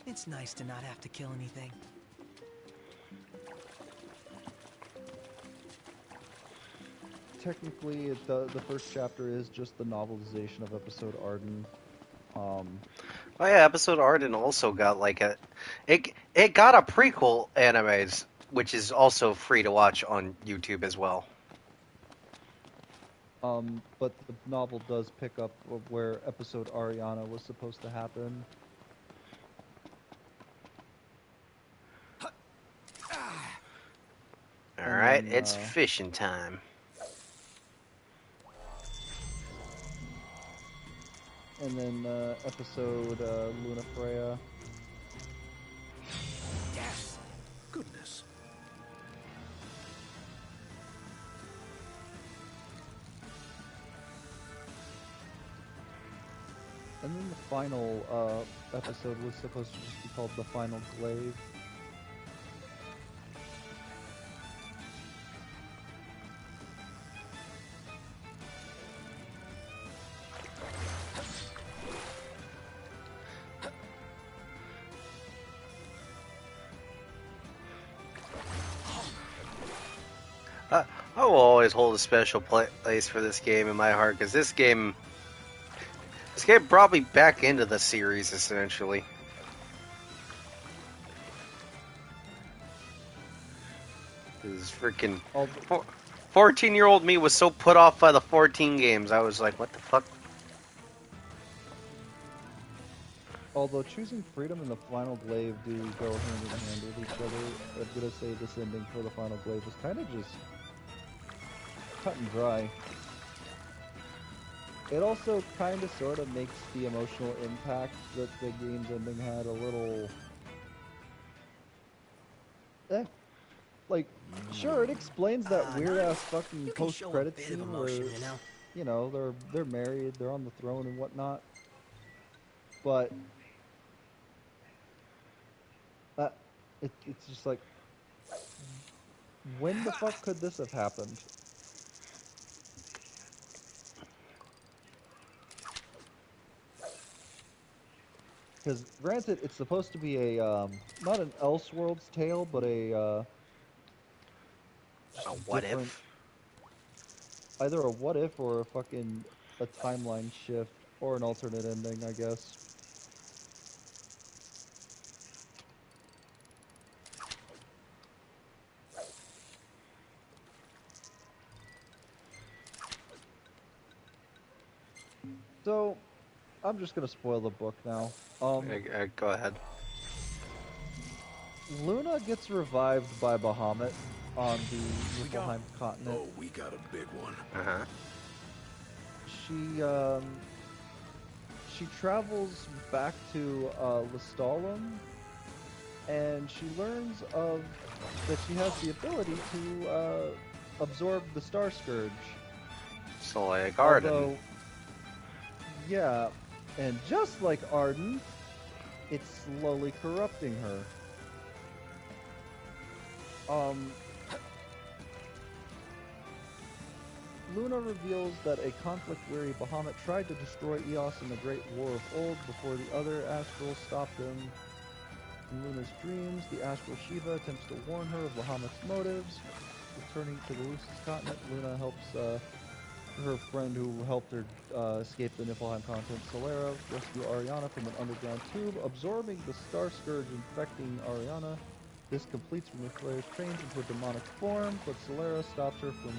It's nice to not have to kill anything. Technically, the first chapter is just the novelization of episode Arden. Oh yeah, episode Arden also got like a... It got a prequel animes, which is also free to watch on YouTube as well. But the novel does pick up where episode Ariana was supposed to happen. Alright, it's fishing time. And then episode Luna Freya. Yes! Goodness. And then the final episode was supposed to just be called The Final Glaive. I will always hold a special place for this game in my heart, because this game brought me back into the series, essentially. This freaking 14-year-old me was so put off by the 14 games. I was like, what the fuck? Although choosing freedom and the Final Glaive do go hand in hand with each other, I'm gonna say this ending for the Final Glaive was kind of just cut and dry. It also kind of sort of makes the emotional impact that the game's ending had a little... Like, sure, it explains that weird-ass fucking post-credit scene emotion, where, you know? They're married, they're on the throne and whatnot. But... it's just like... when the fuck could this have happened? Because granted, it's supposed to be a not an Elseworlds tale, but a just what different, if? either a what if or a fucking a timeline shift or an alternate ending, I guess. So, I'm just gonna spoil the book now. Go ahead. Luna gets revived by Bahamut on the Niflheim continent. Oh, we got a big one. Uh-huh. She travels back to Lestalem, and she learns that she has the ability to absorb the Star Scourge. So like Arden. Although, yeah, and just like Arden, it's slowly corrupting her. Luna reveals that a conflict-weary Bahamut tried to destroy Eos in the Great War of Old before the other Astrals stopped him. In Luna's dreams, the Astral Shiva attempts to warn her of Bahamut's motives. Returning to the Lucis continent, Luna helps her friend who helped her escape the Niflheim continent, Solera, rescue Ariana from an underground tube, absorbing the Star Scourge infecting Ariana. This completes Niflheim's change into a demonic form, but Solera stops her from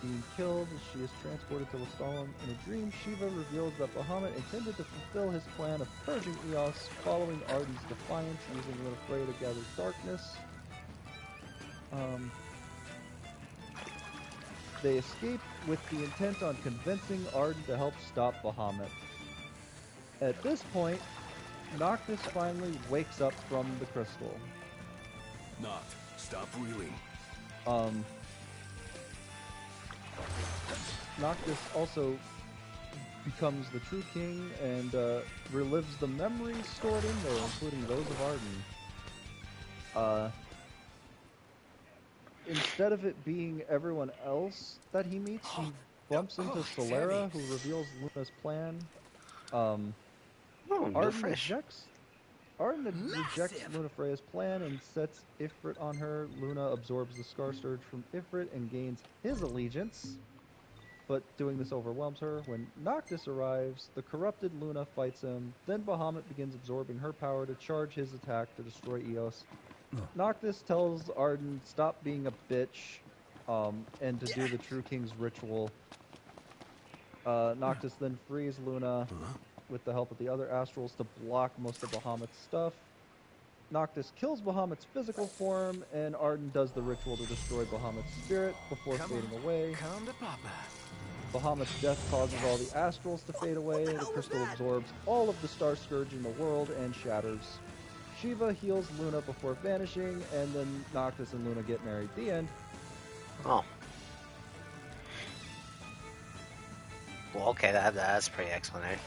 being killed as she is transported to Lestalem. In a dream, Shiva reveals that Bahamut intended to fulfill his plan of purging Eos, following Arden's defiance, using Lunafreya to gather darkness. They escape with the intent on convincing Arden to help stop Bahamut. At this point, Noctis finally wakes up from the crystal. Noct, stop reeling. Noctis also becomes the true king and relives the memories stored in there, including those of Arden. Instead of it being everyone else that he meets, he bumps into Solera, who reveals Luna's plan. Arden rejects Lunafreya's plan and sets Ifrit on her. Luna absorbs the Scar Scourge from Ifrit and gains his allegiance. But doing this overwhelms her. When Noctis arrives, the corrupted Luna fights him. Then Bahamut begins absorbing her power to charge his attack to destroy Eos. Noctis tells Arden stop being a bitch, and to do the True King's ritual. Noctis then frees Luna with the help of the other Astrals to block most of Bahamut's stuff. Noctis kills Bahamut's physical form, and Arden does the ritual to destroy Bahamut's spirit before fading away. Come to Papa. Bahamut's death causes all the Astrals to fade away. The crystal absorbs all of the Star Scourge in the world and shatters. Shiva heals Luna before vanishing, and then Noctis and Luna get married. The end. Oh. Well, okay, that's pretty excellent, eh?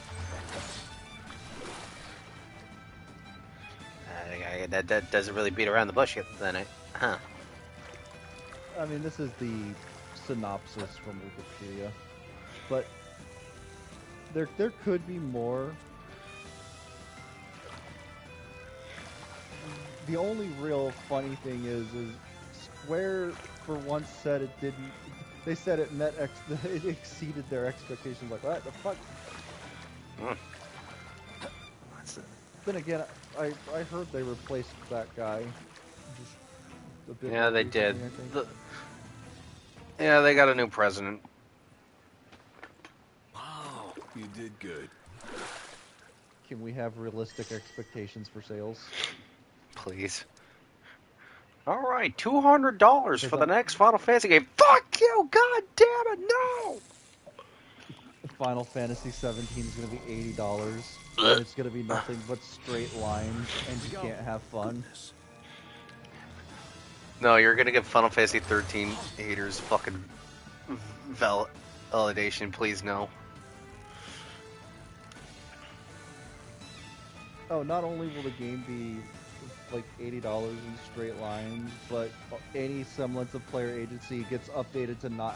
That doesn't really beat around the bush then, eh? Huh. I mean, this is the synopsis from Wikipedia, but there could be more. The only real funny thing is Square for once said it didn't. They said it met it exceeded their expectations. Like, what the fuck? Then again, I heard they replaced that guy. Just a bit Yeah, they recently, did. I think. Yeah, they got a new president. Wow, you did good. Can we have realistic expectations for sales? Please. Alright, $200 for the next Final Fantasy game. Fuck you! God damn it, no! Final Fantasy 17 is going to be $80, and it's going to be nothing but straight lines, and you can't have fun. No, you're gonna get Final Fantasy 13 haters fucking validation, please no. Oh, not only will the game be like $80 in straight lines, but any semblance of player agency gets updated to not.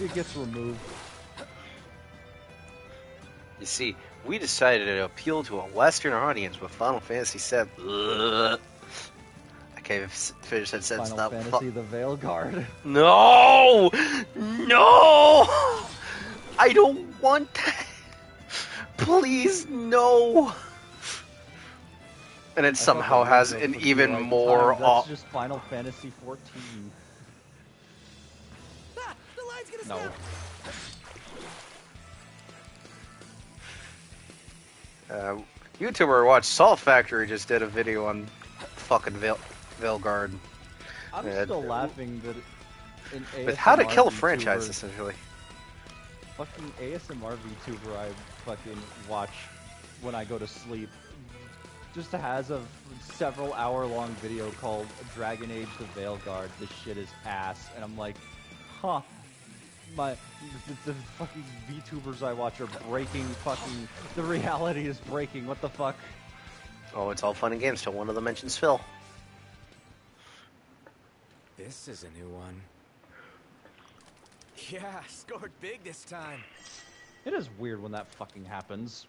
It gets removed. You see, we decided to appeal to a Western audience with Final Fantasy VII. Ugh. I can't even finish that sentence. Final Fantasy: The Veilguard. No! No! I don't want that. Please, no. And it somehow has an even more. That's just Final Fantasy 14. Ah, the line's gonna No. Snap. YouTuber watched Salt Factory just did a video on fucking Veilguard. I'm still laughing that with how to kill a VTuber, franchise, essentially. Fucking ASMR VTuber I fucking watch when I go to sleep just has a several hour-long video called Dragon Age: The Veilguard. This shit is ass, and I'm like, huh. The fucking VTubers I watch are breaking fucking. The reality is breaking. What the fuck? Oh, it's all fun and games till one of them mentions Phil. This is a new one. Yeah, scored big this time. It is weird when that fucking happens.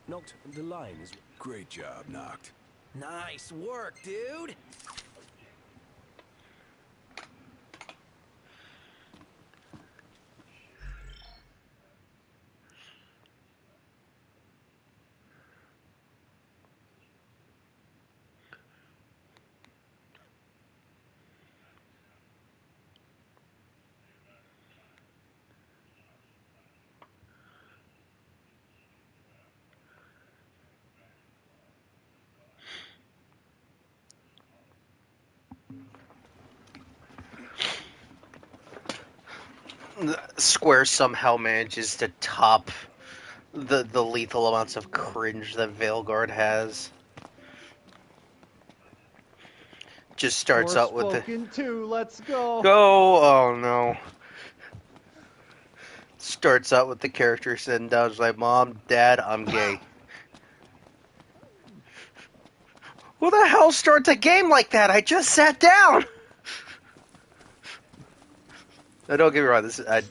Noct, the line is... Great job, Noct. Nice work, dude. Square somehow manages to top the lethal amounts of cringe that Veilguard has. Just starts out with the Too, let's go. oh no. Starts out with the character sitting down, like, Mom, Dad, I'm gay. Who the hell starts a game like that? I just sat down. Now, don't get me wrong. I'm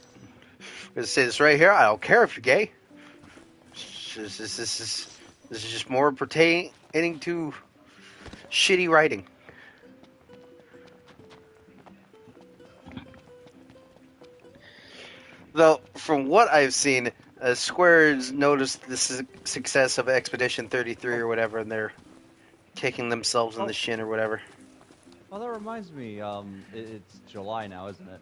gonna say this right here. I don't care if you're gay. This is just more pertaining to shitty writing. Though, from what I've seen, Square's noticed the success of Expedition 33 or whatever, and they're kicking themselves in the shin or whatever. Oh, that reminds me. It's July now, isn't it?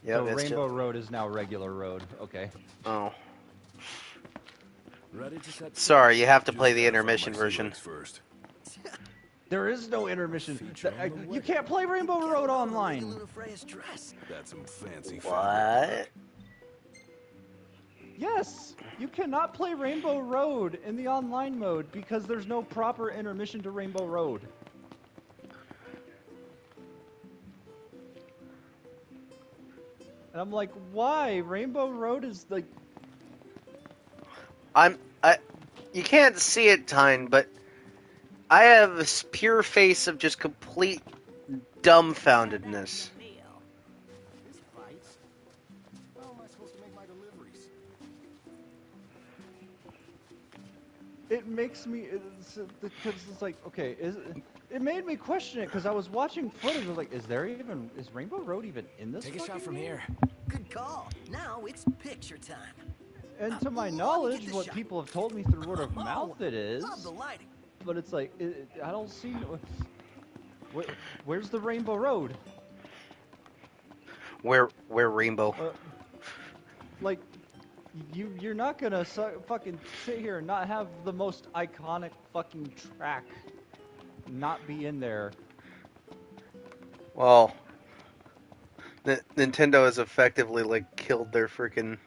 Yeah. So Rainbow Road is now regular road. Okay. Oh. Ready to set... Sorry, you have to play the intermission version. First. There is no intermission. You can't play Rainbow Road online. That's some fancy What? Yes, you cannot play Rainbow Road in the online mode because there's no proper intermission to Rainbow Road. And I'm like, why? Rainbow Road is like... You can't see it, Tyne, but I have this pure face of just complete dumbfoundedness. It makes me, because it's like, okay, it made me question it because I was watching footage. I was like, is Rainbow Road even in this? Take a shot from here. Good call. Now it's picture time. And to my knowledge, what people have told me through word of mouth, it is. Love the lighting. But it's like, I don't see. Where's the Rainbow Road? Where Rainbow? Like, you're not gonna fucking sit here and not have the most iconic fucking track not be in there. Well, Nintendo has effectively like killed their freaking.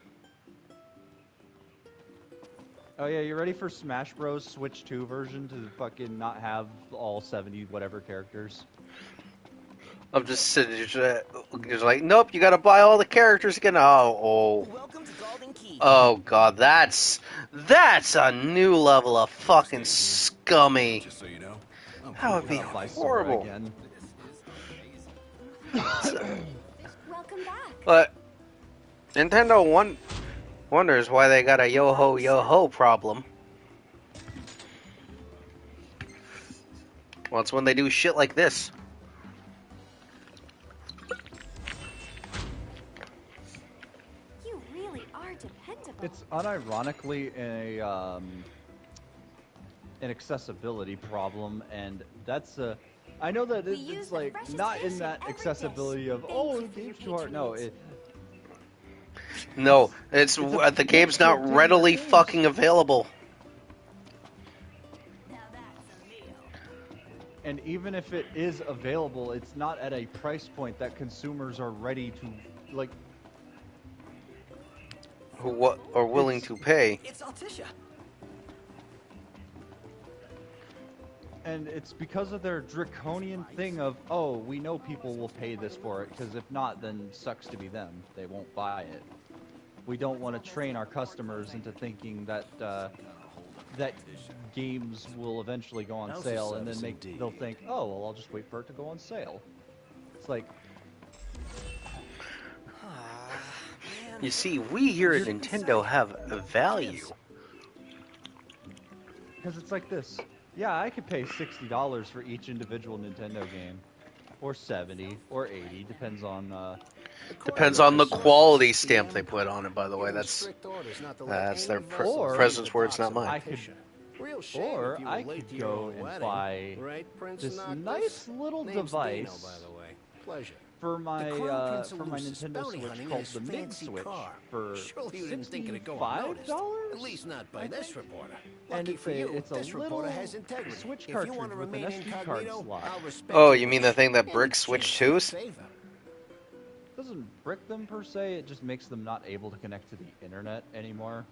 Oh yeah, you ready for Smash Bros. Switch 2 version to fucking not have all 70 whatever characters? I'm just sitting just like, nope, you gotta buy all the characters again. Oh. Welcome to Golden Key. Oh god, that's a new level of fucking scummy. Just so you know, That would be Buy Sora horrible. again. Welcome back. But Nintendo wonders why they got a yo-ho problem. Well, it's when they do shit like this. You really are dependable. It's unironically an accessibility problem, and that's a. I know that it's like not in that accessibility of the game's too hard. No, No, it's the game's not readily fucking available. and even if it is available, it's not at a price point that consumers are ready to like. Who are willing to pay? It's Altisha. And it's because of their draconian thing of, oh, we know people will pay this for it, because if not, then sucks to be them. They won't buy it. We don't want to train our customers into thinking that that games will eventually go on sale, and then they'll think, oh, well, I'll just wait for it to go on sale. It's like... You see, we here at Nintendo have a value. Because it's like this. Yeah, I could pay $60 for each individual Nintendo game. Or 70, or 80, depends on... Depends on the quality stamp they put on it, by the way. That's their presence words, not mine. I could go and buy this nice little device for my Nintendo Switch called the Mid Switch for $65. At least not by this reporter. And Lucky for you, it's a this little reporter has integrity. Switch If you cartridge want to with an remain SD card incognito, slot. I'll respect Oh, you you mean the thing that Brick switched to? Doesn't brick them per se, it just makes them not able to connect to the internet anymore.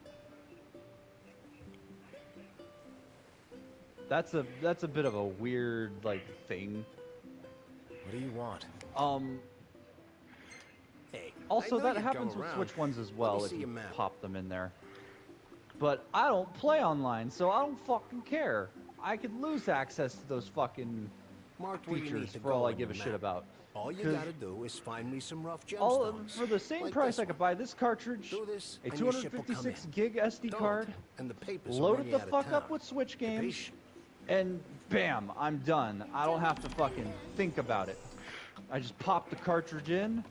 That's a bit of a weird thing. What do you want? Also, I know that you'd happens come with around. Switch ones as Let me well if see you your map. pop them in there. But I don't play online, so I don't fucking care. I could lose access to those fucking Marked where you need features to for go all I on give a the shit map. about. All you 'Cause gotta do is find me some rough all gemstones. for the same like price, this I could buy this cartridge, Do this, a and your ship will come 256 in. gig SD Don't, card, and the papers will load run it you the out of fuck up town. with Switch games, Capiche? and bam, I'm done. I don't have to fucking think about it. I just pop the cartridge in,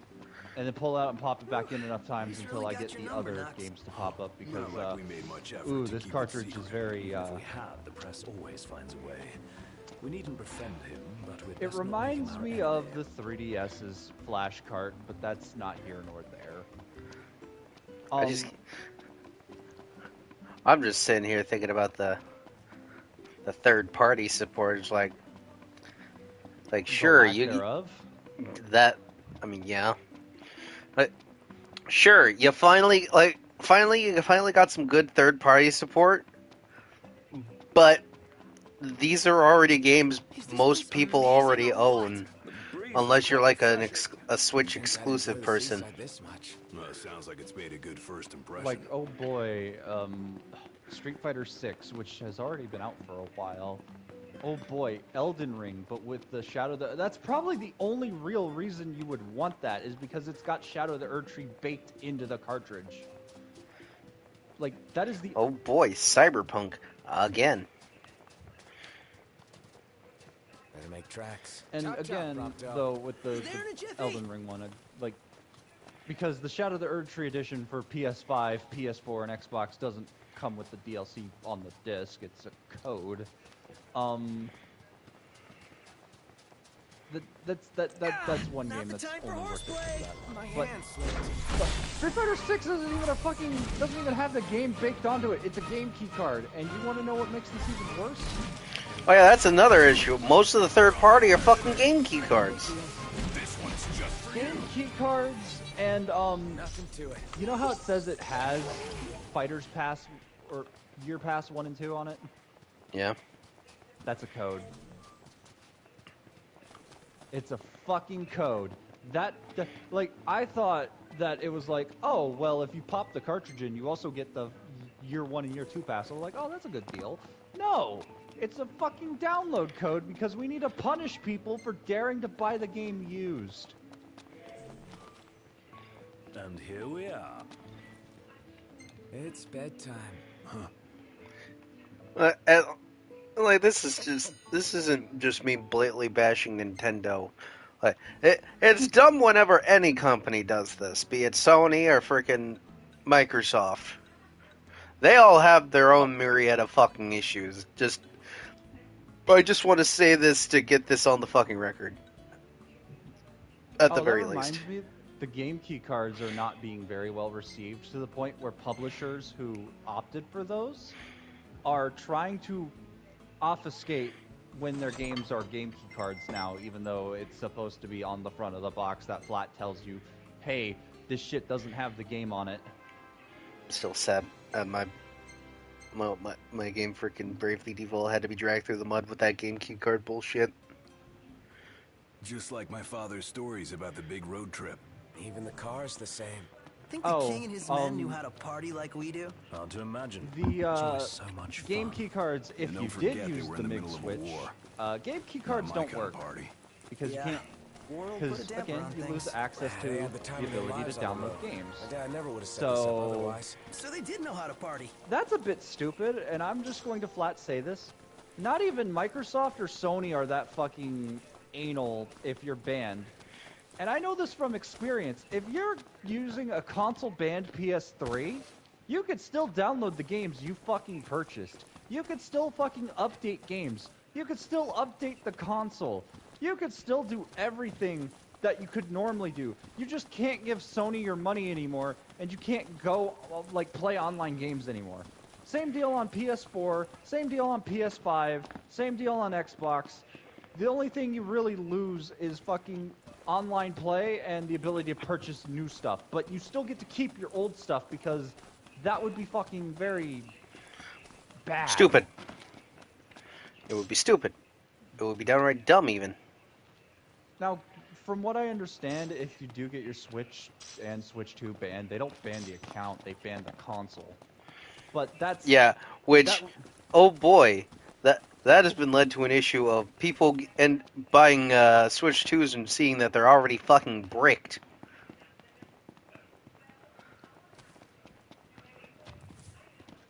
and then pull it out and pop it back in enough times until I get the other games to pop up because, this cartridge is very, If we have, the press always finds a way. We needn't befriend him, but we'd It best not make reminds him our me enemy. of the 3DS's flash cart, but that's not here nor there. I'm just sitting here thinking about the third party support. It's like sure lack you thereof? that. I mean, yeah, but sure you finally got some good third party support, but these are already games most people already own, unless you're like a Switch exclusive person. Well, sounds like it's made a good first impression. Like, oh boy, Street Fighter 6, which has already been out for a while. Oh boy, Elden Ring, but with the that's probably the only real reason you would want that, is because it's got Shadow of the Erdtree baked into the cartridge. Like, that is the... Oh boy, Cyberpunk again. Better make tracks. And Chop, chop, again, Rob Dog. though, with the Elden Ring one, because the Shadow of the Erdtree edition for PS5, PS4, and Xbox doesn't come with the DLC on the disc, it's a code. That's one game that's only worth it for that. But Street Fighter 6 doesn't even have the game baked onto it. It's a game key card, and you want to know what makes this even worse? Oh yeah, that's another issue. Most of the third party are fucking game key cards. Game key cards and Nothing to it. you know how it says it has Fighters Pass or Year Pass 1 and 2 on it? Yeah. That's a code. It's a fucking code. I thought that it was like, oh, well, if you pop the cartridge in, you also get the Year 1 and Year 2 pass. I was like, oh, that's a good deal. No! It's a fucking download code because we need to punish people for daring to buy the game used. And here we are. It's bedtime. Like this isn't just me blatantly bashing Nintendo. Like it's dumb whenever any company does this, be it Sony or freaking Microsoft. They all have their own myriad of fucking issues. I just want to say this to get this on the fucking record. At the very that least. reminds me, the game key cards are not being very well received to the point where publishers who opted for those are trying to obfuscate when their games are game key cards now, even though it's supposed to be on the front of the box that flat tells you, hey, this shit doesn't have the game on it. Still sad. My game freaking Bravely Default had to be dragged through the mud with that game key card bullshit. Just like my father's stories about the big road trip. Even the car's the same. Think the king and his men knew how to party like we do? Hard to imagine. The so much game fun. key cards, if you did use the MIG switch, game key cards don't work because you can't. Because again, you lose access to the ability to download games. I never would have said this up otherwise. So they did know how to party. That's a bit stupid, and I'm just going to flat say this. Not even Microsoft or Sony are that fucking anal if you're banned. And I know this from experience. If you're using a console-banned PS3, you could still download the games you fucking purchased. You could still fucking update games. You could still update the console. You could still do everything that you could normally do. You just can't give Sony your money anymore, and you can't go, like, play online games anymore. Same deal on PS4, same deal on PS5, same deal on Xbox. The only thing you really lose is fucking online play and the ability to purchase new stuff. But you still get to keep your old stuff because that would be fucking very bad. Stupid. It would be stupid. It would be downright dumb even. Now, from what I understand, if you do get your Switch and Switch 2 banned, they don't ban the account, they ban the console. But that's... Yeah, which, oh boy, that has been led to an issue of people buying Switch 2s and seeing that they're already fucking bricked.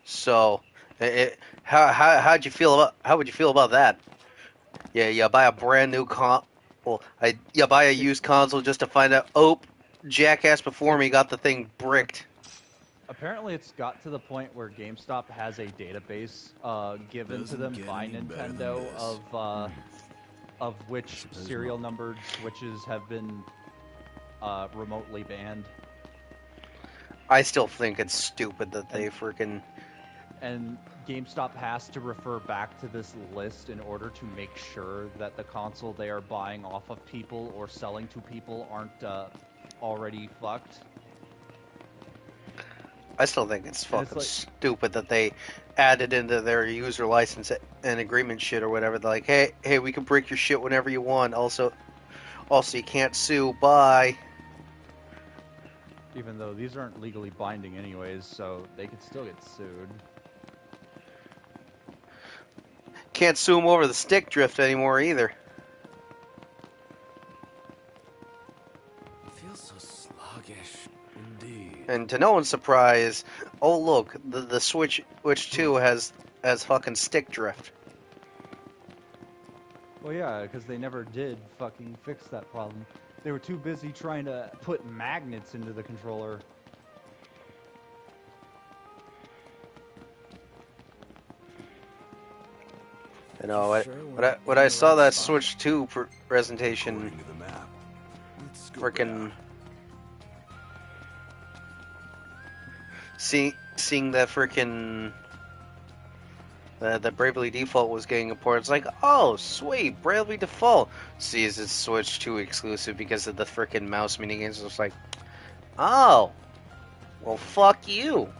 So, how would you feel about that? Yeah, you buy a brand new you buy a used console just to find out, oh, jackass before me got the thing bricked. Apparently it's got to the point where GameStop has a database given to them by Nintendo of which serial numbered Switches have been remotely banned. I still think it's stupid that they freaking... And GameStop has to refer back to this list in order to make sure that the console they are buying off of people or selling to people aren't already fucked. I still think it's fucking stupid that they added into their user license and agreement shit or whatever. They're like, hey, we can break your shit whenever you want. Also, you can't sue. Bye. Even though these aren't legally binding anyways, so they could still get sued. Can't sue them over the stick drift anymore either. It feels so sluggish. Indeed. And to no one's surprise, oh look, the Switch 2 has fucking stick drift. Well, yeah, because they never did fucking fix that problem. They were too busy trying to put magnets into the controller. You know, when I saw that Switch 2 presentation, freaking seeing that freaking the Bravely Default was getting a port, it's like, oh sweet, Bravely Default sees it's Switch 2 exclusive because of the freaking mouse mini games. It's like, oh, well fuck you.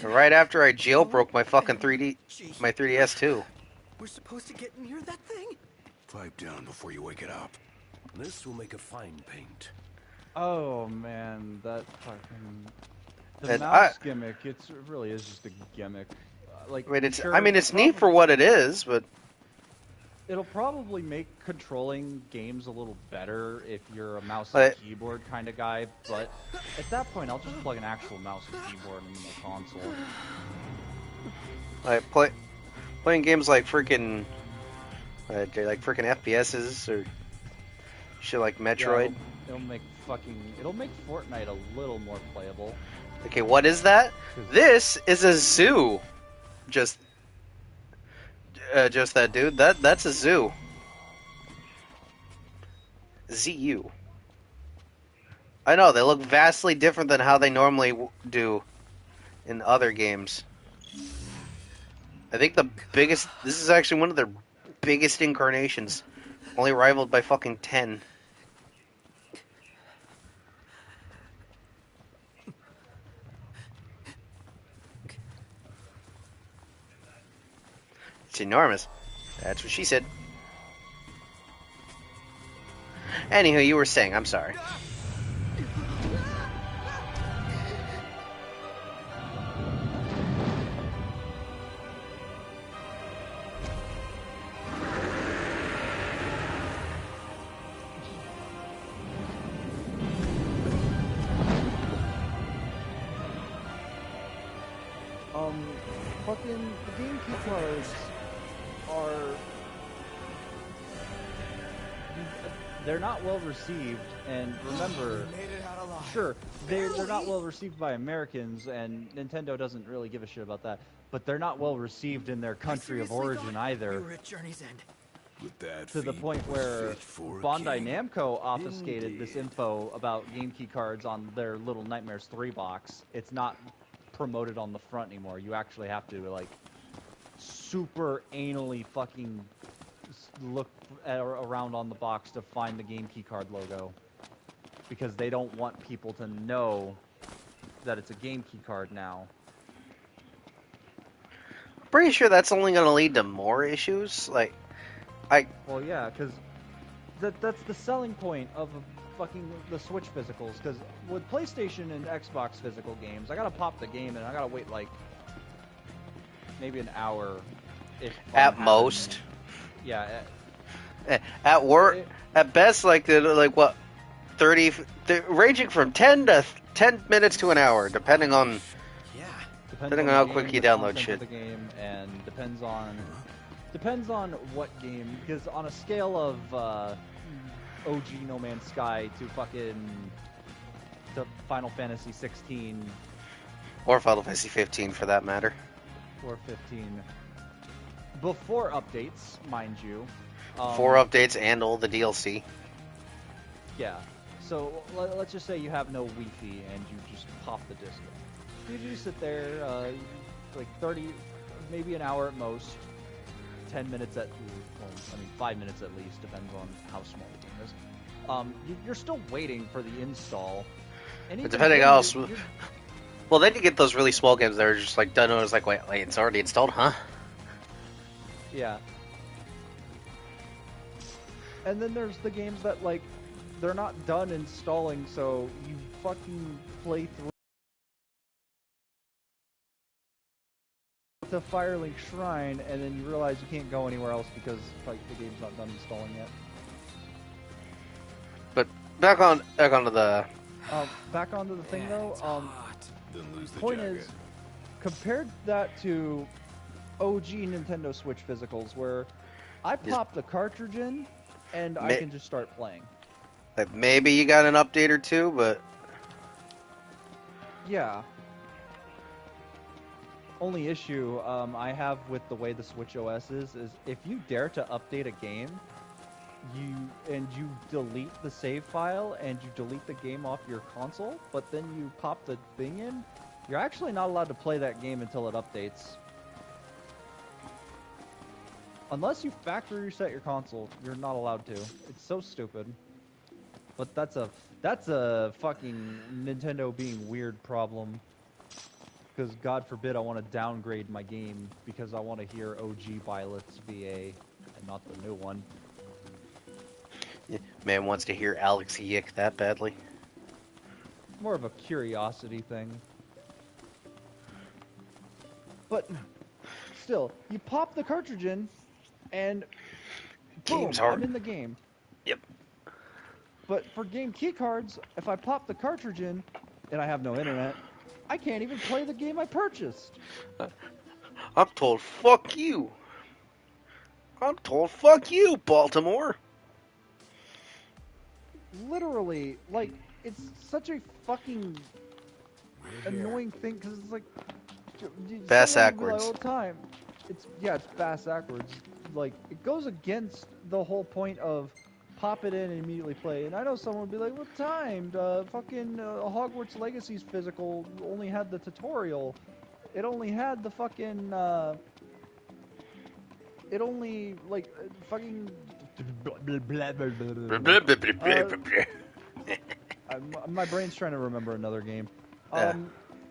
Right after I jailbroke my fucking 3DS too. We're supposed to get near that thing? Pipe down before you wake it up. This will make a fine paint. Oh man, that fucking... The And mouse gimmick, it really is just a gimmick. like. I mean, it's sure, I mean, it's neat for probably- what it is, but It'll probably make controlling games a little better if you're a mouse But- and keyboard kind of guy, but at that point, I'll just plug an actual mouse and keyboard into my console. like playing games like freaking FPSs or shit like Metroid. Yeah, it'll make Fortnite a little more playable. Okay, what is that? This is a zoo. Just that dude. That's a zoo. ZU. I know they look vastly different than how they normally do in other games. I think the biggest. This is actually one of their biggest incarnations, only rivaled by fucking 10. It's enormous. That's what she said. Anywho, you were saying. I'm sorry. Fucking the GameCube cards are they're not well received, and remember, sure, they're not well received by Americans, and Nintendo doesn't really give a shit about that, but they're not well received in their country of origin either. We were at Journey's End. With that To the feat, point where fit for a Bandai king. Namco obfuscated this info about GameCube cards on their Little Nightmares 3 box. It's not promoted on the front anymore. You actually have to, like, super anally fucking look around on the box to find the GameCube card logo. Because they don't want people to know that it's a GameCube card now. Pretty sure that's only going to lead to more issues. Well, yeah, because that's the selling point of fucking the Switch physicals. Because with PlayStation and Xbox physical games, I gotta pop the game and I gotta wait like maybe an hour. If At most. Yeah. At work, at best, like what, 30, ranging from 10 minutes to an hour, depending on depending on how quick you download shit. The game and depends on what game, because on a scale of OG No Man's Sky to Final Fantasy 16 or Final Fantasy 15 for that matter, or 15 before updates, mind you. 4 updates and all the DLC. Yeah. So let's just say you have no Wi-Fi and you just pop the disc in. You just sit there, like 30, maybe an hour at most. 10 minutes at, well, I mean 5 minutes at least, depends on how small the game is. You're still waiting for the install. And But depending on how small, well, then you get those really small games that are just like done. It's like, wait, it's already installed, huh? Yeah. And then there's the games that, like, they're not done installing, so you fucking play through the Firelink Shrine, and then you realize you can't go anywhere else because, like, the game's not done installing yet. But back onto the back onto the thing though. Then lose the Point jacket. is, compared that to OG Nintendo Switch physicals, where I pop the cartridge in and I can just start playing. like maybe you got an update or two, but Yeah. Only issue I have with the way the Switch OS is if you dare to update a game, you delete the save file and you delete the game off your console, but then you pop the thing in, you're actually not allowed to play that game until it updates. Unless you factory reset your console, you're not allowed to. It's so stupid. But that's a fucking Nintendo being weird problem. Because God forbid I want to downgrade my game because I want to hear OG Violet's VA and not the new one. man wants to hear Alex yick that badly. More of a curiosity thing. But still, you pop the cartridge in, and boom, Game's hard. I'm in the game. Yep. But for game key cards, if I pop the cartridge in, and I have no internet, I can't even play the game I purchased. I'm told, fuck you. I'm told, fuck you, Baltimore. Literally, like, it's such a fucking annoying thing, because it's like... Bass someone will be backwards. like, all the time. It's bass backwards. Like, it goes against the whole point of pop it in and immediately play. And I know someone would be like, what time? Fucking Hogwarts Legacy's physical only had the tutorial. It only had the fucking, it only, like, fucking... my brain's trying to remember another game.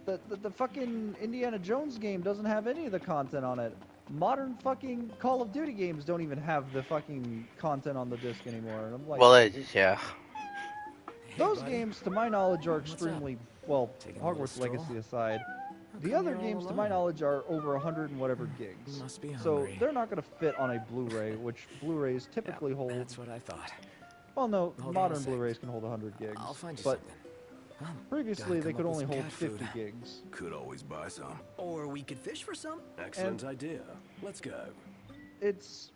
The fucking Indiana Jones game doesn't have any of the content on it. Modern fucking Call of Duty games don't even have the fucking content on the disc anymore. And I'm like, Well, yeah. Those games, to my knowledge, are extremely, well, Hogwarts Legacy aside, the other games, to my knowledge, are over 100 and whatever gigs. Must be So hungry. they're not going to fit on a Blu-ray, which Blu-rays typically hold... That's what I thought. Well, no, Hold on a modern sec. Blu-rays can hold 100 gigs. I'll find you but something. previously, Gotta they come could up with only some hold cat 50 food. gigs. Could always buy some. Or we could fish for some. Excellent And- idea. Let's go. It's...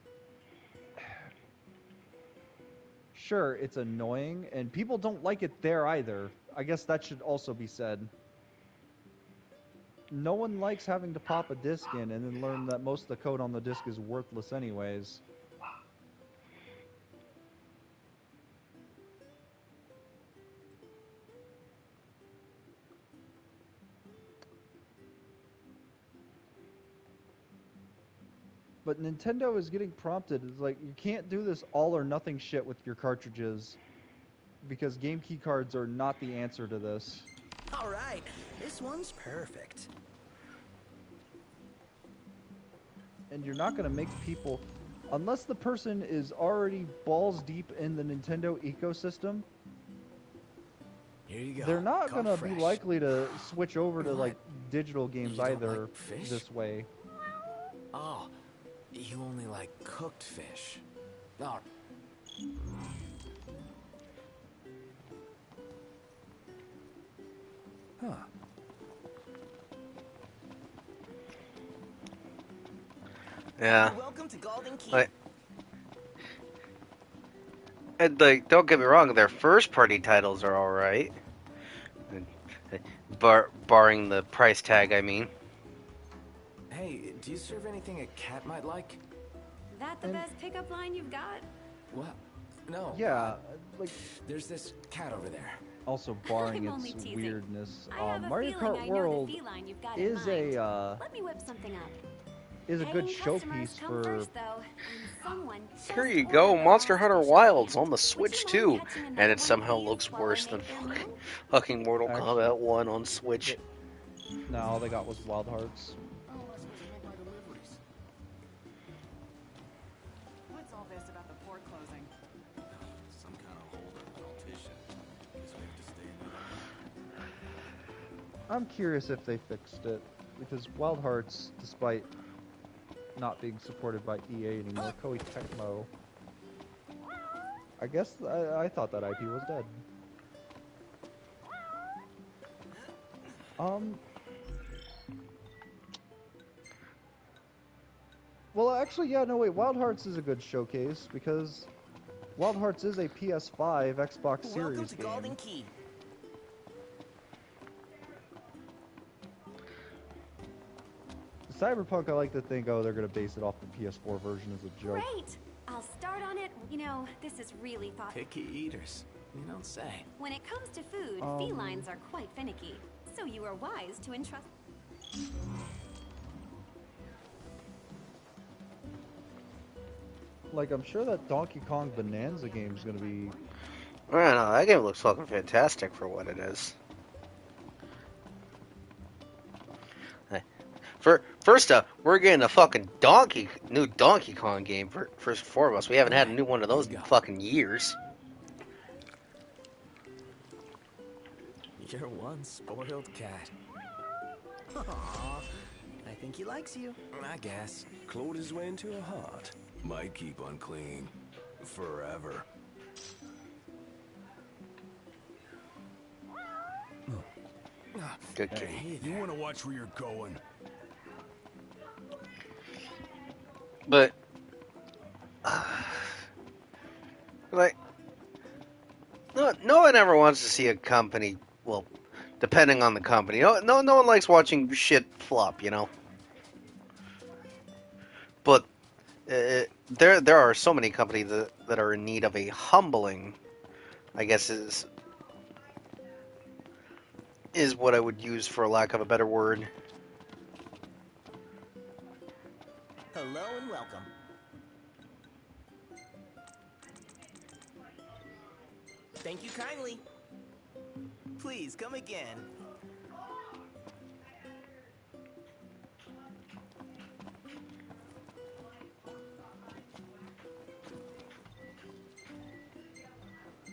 Sure, it's annoying, and people don't like it there either. I guess that should also be said. No one likes having to pop a disc in and then learn that most of the code on the disc is worthless anyways. But Nintendo is getting prompted. It's like, you can't do this all or nothing shit with your cartridges, because game key cards are not the answer to this. All right, this one's perfect. And you're not going to make people, unless the person is already balls deep in the Nintendo ecosystem, Here you go. they're not Caught going to be fresh. likely to switch over to What? like digital games You don't either like fish? this way. Oh, you only like cooked fish. Oh. Huh. Yeah. Welcome to Golden Key. Like, and like, don't get me wrong, their first-party titles are all right, barring the price tag. I mean, Hey, do you serve anything a cat might like? That the best pickup line you've got? What? No. Yeah, like There's this cat over there. also barring I'm only its teasing. weirdness. I have a Mario feeling Kart I know World the feline you've got in is mind. a Let me whip something up. is a good Paying customers showpiece come for first, though, and someone here just you go, ordered Monster the Hunter last Wilds on the Switch Would you mind too, catching and another it one, somehow please, looks while I worse than make their meal? fucking Mortal Actually- Kombat 1 on Switch. no, all they got was Wild Hearts. What's all this about the port closing? Some kind of holdup politician. Guess we have to stay in it. I'm curious if they fixed it, because Wild Hearts, despite not being supported by EA anymore, Koei Tecmo, I guess I thought that IP was dead. Well, actually, yeah, no, wait, Wild Hearts is a good showcase, because Wild Hearts is a PS5 Xbox Welcome Series to game. Golden Key. Cyberpunk, I like to think, oh, they're going to base it off the PS4 version as a joke. Great! I'll start on it. You know, this is really thoughtful. Picky eaters. You don't say. When it comes to food, felines are quite finicky. So you are wise to entrust... Like, I'm sure that Donkey Kong Bonanza game is going to be... I don't know, that game looks fucking fantastic for what it is. First up, we're getting a fucking new Donkey Kong game first and foremost. We haven't had a new one of those in fucking years. You're one spoiled cat. Aw, I think he likes you. I guess. Clawed his way into her heart. Might keep on clinging. Forever. Good kid. Hey, you want to watch where you're going? But, like, no one ever wants to see a company. Well, depending on the company, no one likes watching shit flop, you know. But there are so many companies that are in need of a humbling, I guess is what I would use for lack of a better word. Hello and welcome. Thank you kindly. Please come again.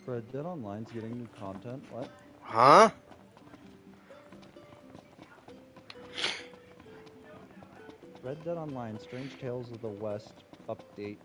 Red Dead Online's getting new content. What? Huh? Red Dead Online Strange Tales of the West update.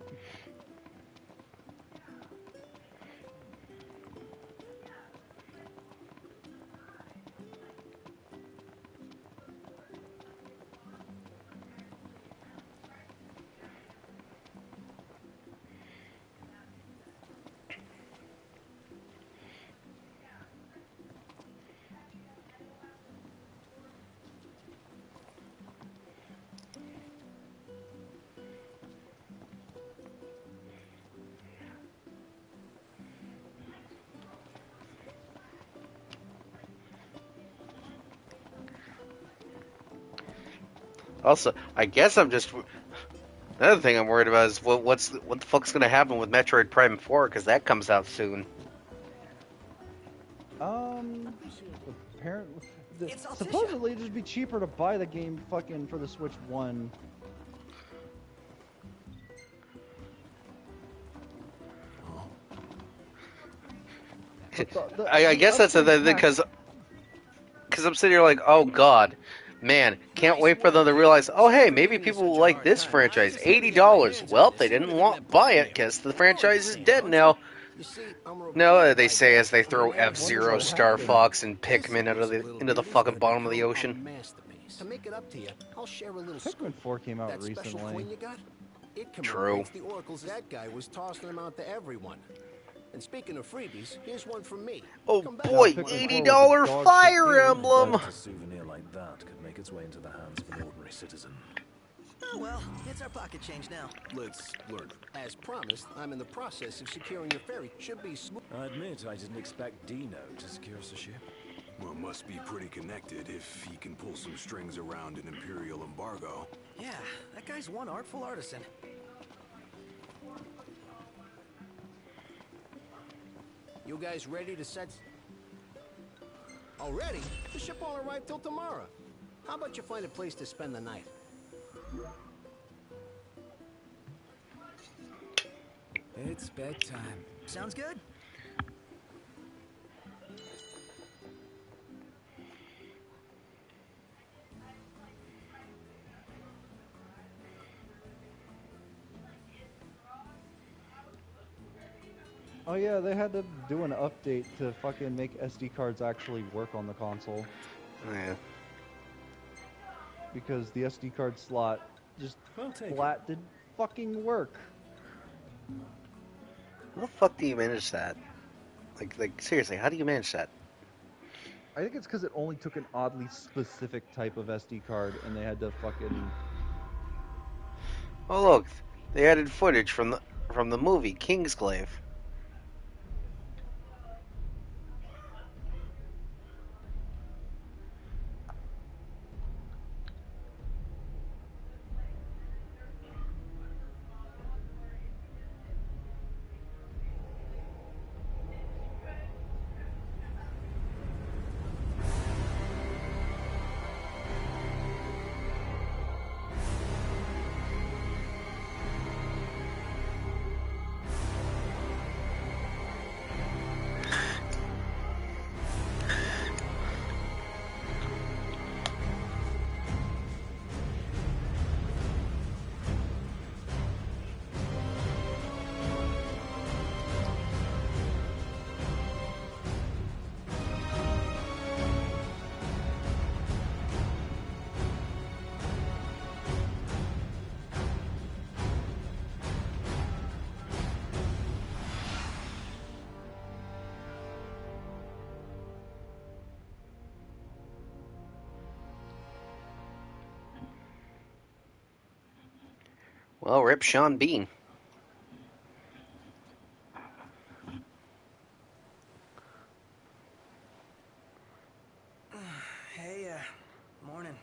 Also, I guess I'm just. Another thing I'm worried about is what the fuck's gonna happen with Metroid Prime 4 because that comes out soon. Apparently, supposedly it'd just be cheaper to buy the game fucking for the Switch 1. I guess that's the thing because I'm sitting here like, oh god, man, can't wait for them to realize, oh hey, maybe people will like this franchise. $80. Well, they didn't buy it because the franchise is dead now. No, they say as they throw F-Zero, Star Fox, and Pikmin into the fucking bottom of the ocean. To make it up to you, I'll share a little Pikmin 4 came out that special recently. coin you got? It True. commemorates the oracles. That guy was tossing them out to everyone. And speaking of freebies, here's one from me. Oh boy, $80 Fire Emblem! A souvenir like that could make its way into the hands of an ordinary citizen. Oh well, it's our pocket change now. Let's learn. As promised, I'm in the process of securing your ferry. Should be smooth. I admit I didn't expect Dino to secure us a ship. Well, must be pretty connected if he can pull some strings around an Imperial embargo. Yeah, that guy's one artful artisan. You guys ready to set? Already? The ship won't arrive till tomorrow. How about you find a place to spend the night? It's bedtime. Sounds good. Oh yeah, they had to do an update to fucking make SD cards actually work on the console. Yeah. Because the SD card slot just flat didn't fucking work. How the fuck do you manage that? Like seriously, how do you manage that? I think it's because it only took an oddly specific type of SD card, and they had to fucking. Oh look, they added footage from the movie Kingsglaive. Well, rip Sean Bean. Hey, morning.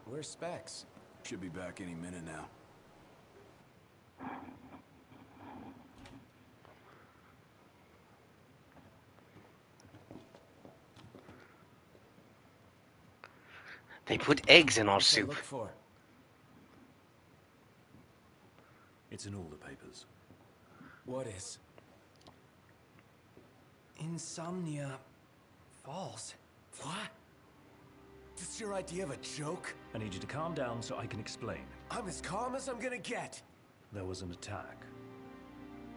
Where's Specs? Should be back any minute now. They put eggs in our What's that soup. look for? It's in all the papers. What is? Insomnia Falls. What? This your idea of a joke? I need you to calm down so I can explain. I'm as calm as I'm gonna get. There was an attack.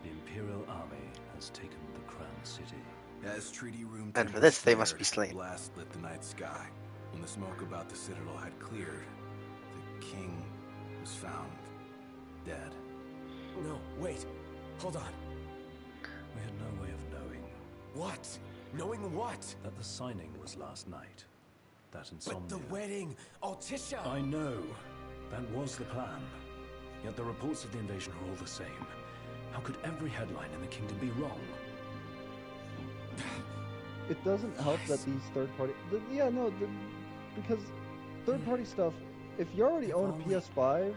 The Imperial Army has taken the Crown City. As treaty room And for this, they tempers must be flared, slain. blast lit the night sky. When the smoke about the citadel had cleared, the king was found dead. No, wait. Hold on. We had no way of knowing. What? Knowing what? That the signing was last night. That insomnia. But the wedding! Altisha! I know. That was the plan. Yet the reports of the invasion are all the same. How could every headline in the kingdom be wrong? It doesn't help that these third-party... because third-party stuff, if you already own a PS5,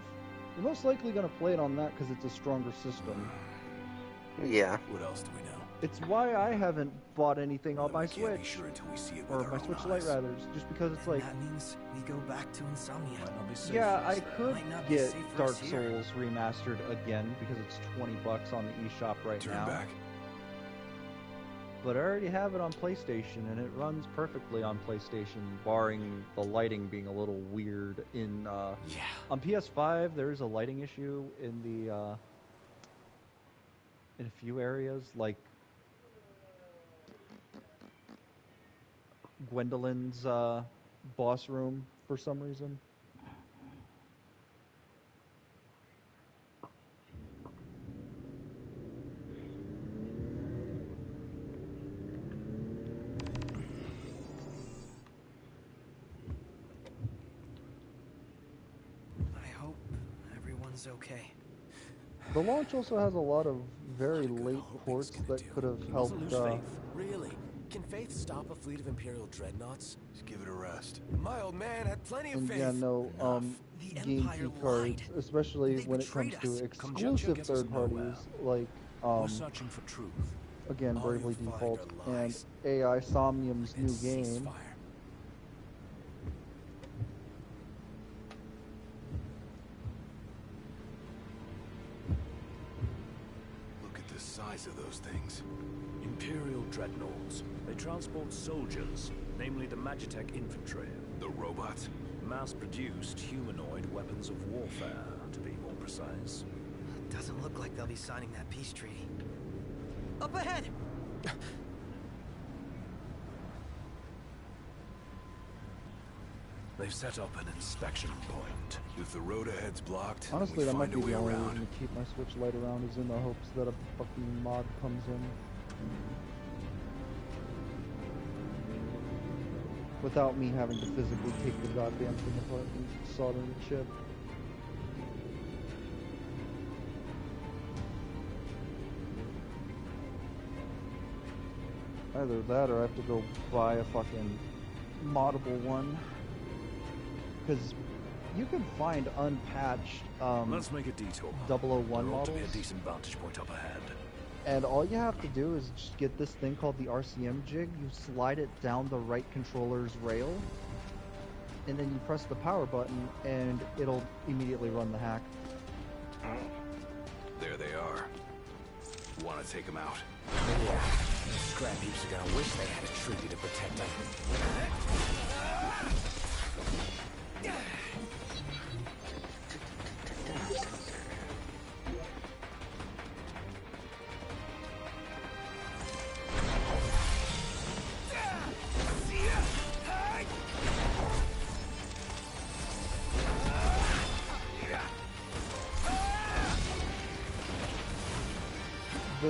you're most likely going to play it on that because it's a stronger system. Yeah. What else do we know? It's why I haven't bought anything on my We can't be Switch. sure until we see it Or with my our own Switch Lite, eyes. rather. Just because it's like... That means we go back to Insomnia. Might not be safe Yeah, for I us there. could Might not be get safe for Dark us here. Souls remastered again because it's $20 on the eShop right Turn now. back. But I already have it on PlayStation, and it runs perfectly on PlayStation, barring the lighting being a little weird. On PS5, there is a lighting issue in the in a few areas, like Gwendolyn's boss room for some reason. I hope everyone's okay. The launch also has a lot of very late ports that could have helped. Really? Can Faith stop a fleet of Imperial dreadnoughts? Just give it a rest. My old man had plenty of And faith. yeah, no, game key cards, especially when it comes to exclusive third parties, like, We're searching for truth. again, All Bravely you find Default, are and lies. AI Somnium's new game. Ceasefire. Look at the size of those things. Imperial dreadnoughts. They transport soldiers, namely the Magitech infantry. The robots? Mass-produced humanoid weapons of warfare, to be more precise. Doesn't look like they'll be signing that peace treaty. Up ahead! They've set up an inspection point. If the road ahead's blocked, Honestly, we that might find be a way the only around. reason to keep my Switch Lite around, is in the hopes that a fucking mod comes in. Without me having to physically take the goddamn thing apart and solder the chip. Either that or I have to go buy a fucking moddable one. Because you can find unpatched Let's make a detour. 001 There ought to models. be a decent vantage point up ahead. And all you have to do is just get this thing called the RCM jig. You slide it down the right controller's rail, and then you press the power button, and it'll immediately run the hack. There they are. Want to take them out? Yeah. Scrap heaps are gonna wish they had a treaty to protect them.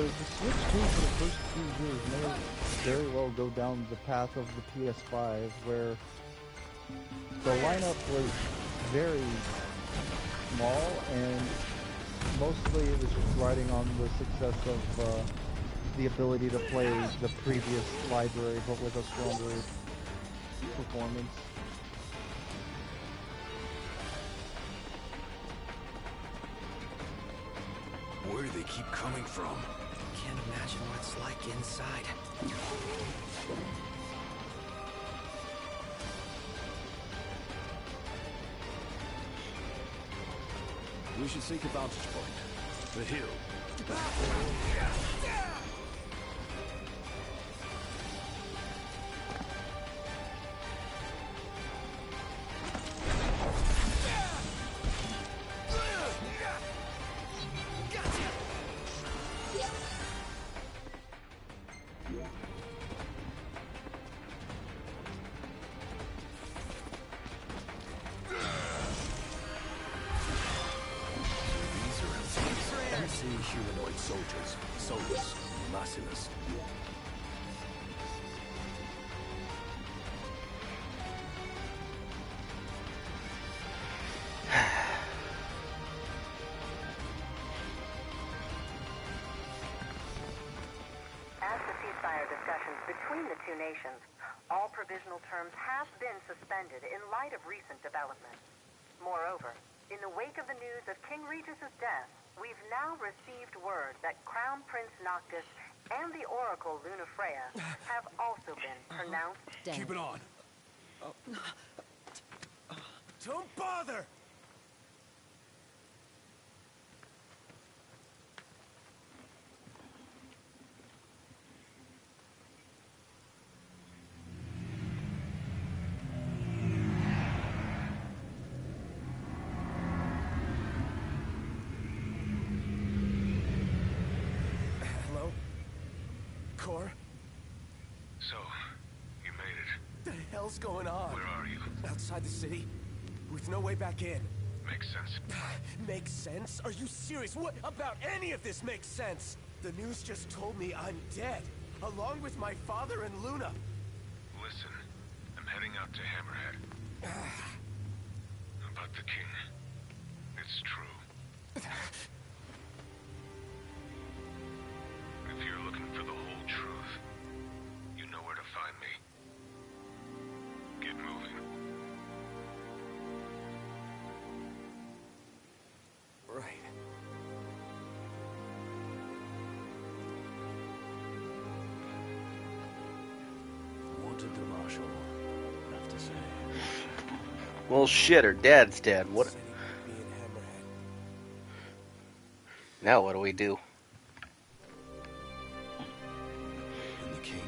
the Switch 2 for the first 2 years may very well go down the path of the PS5, where the lineup was very small, and mostly it was just riding on the success of the ability to play the previous library, but with a stronger performance. Where do they keep coming from? Can't imagine what it's like inside. We should seek a vantage point. The hill. Humanoid soldiers, soulless, merciless. As the ceasefire discussions between the two nations, all provisional terms have been suspended in light of recent developments. Moreover, in the wake of the news of King Regis's death, we've now received word that Crown Prince Noctis and the Oracle Lunafreya have also been pronounced dead. Keep it on. Don't bother! Cor? So, you made it. The hell's going on? Where are you? Outside the city, with no way back in. Makes sense. Makes sense? Are you serious? What about any of this makes sense? The news just told me I'm dead, along with my father and Luna. Listen, I'm heading out to Hammerhead. About the king. It's true. If you're looking for the whole truth, you know where to find me. Get moving. Right. Wanted the Marshal, I have to say. Well, shit, her dad's dead. What? Now what do we do? And the king.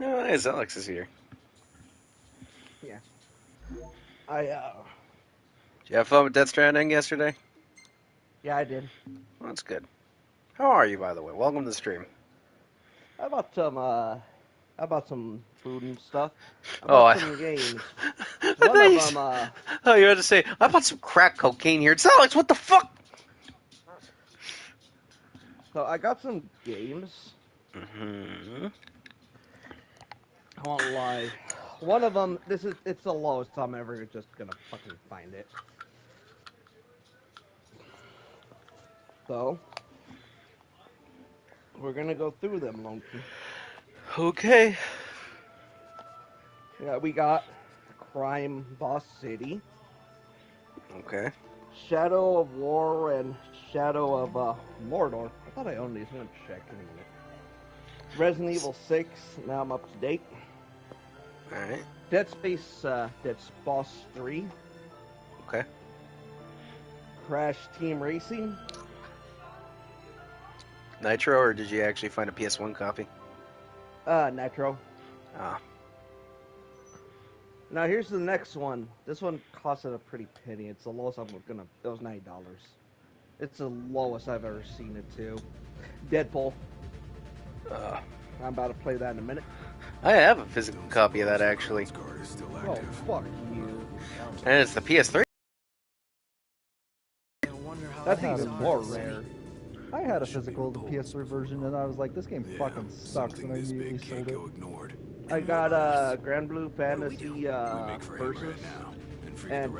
Oh, nice, Alex is here. Yeah. Did you have fun with Death Stranding yesterday? Yeah, I did. Well, that's good. How are you, by the way? Welcome to the stream. I bought some food and stuff. I Oh, bought some games. One of them, Oh, you had to say, I bought some crack cocaine here. It's Alex, what the fuck? So I got some games. Mm-hmm. I won't lie. One of them, it's the lowest I'm ever just gonna fucking find it. So, we're gonna go through them, Lonesome. Okay. Yeah, we got Crime Boss City. Okay. Shadow of War and Shadow of Mordor. I thought I owned these. I'm gonna check in a minute. Resident Evil 6. Now I'm up to date. Alright. Dead Space, Boss 3. Okay. Crash Team Racing. Nitro, or did you actually find a PS1 copy? Nitro. Ah. Now here's the next one. This one costed a pretty penny. It's the lowest it was $9. It's the lowest I've ever seen it too. Deadpool. I'm about to play that in a minute. I have a physical copy of that actually. Oh, fuck you. And it's the PS3. That's I had even a more physical. rare. I had a physical, the PS3 version, and I was like, this game fucking sucks, and I immediately sold it. I got Grand Blue Fantasy Versus, and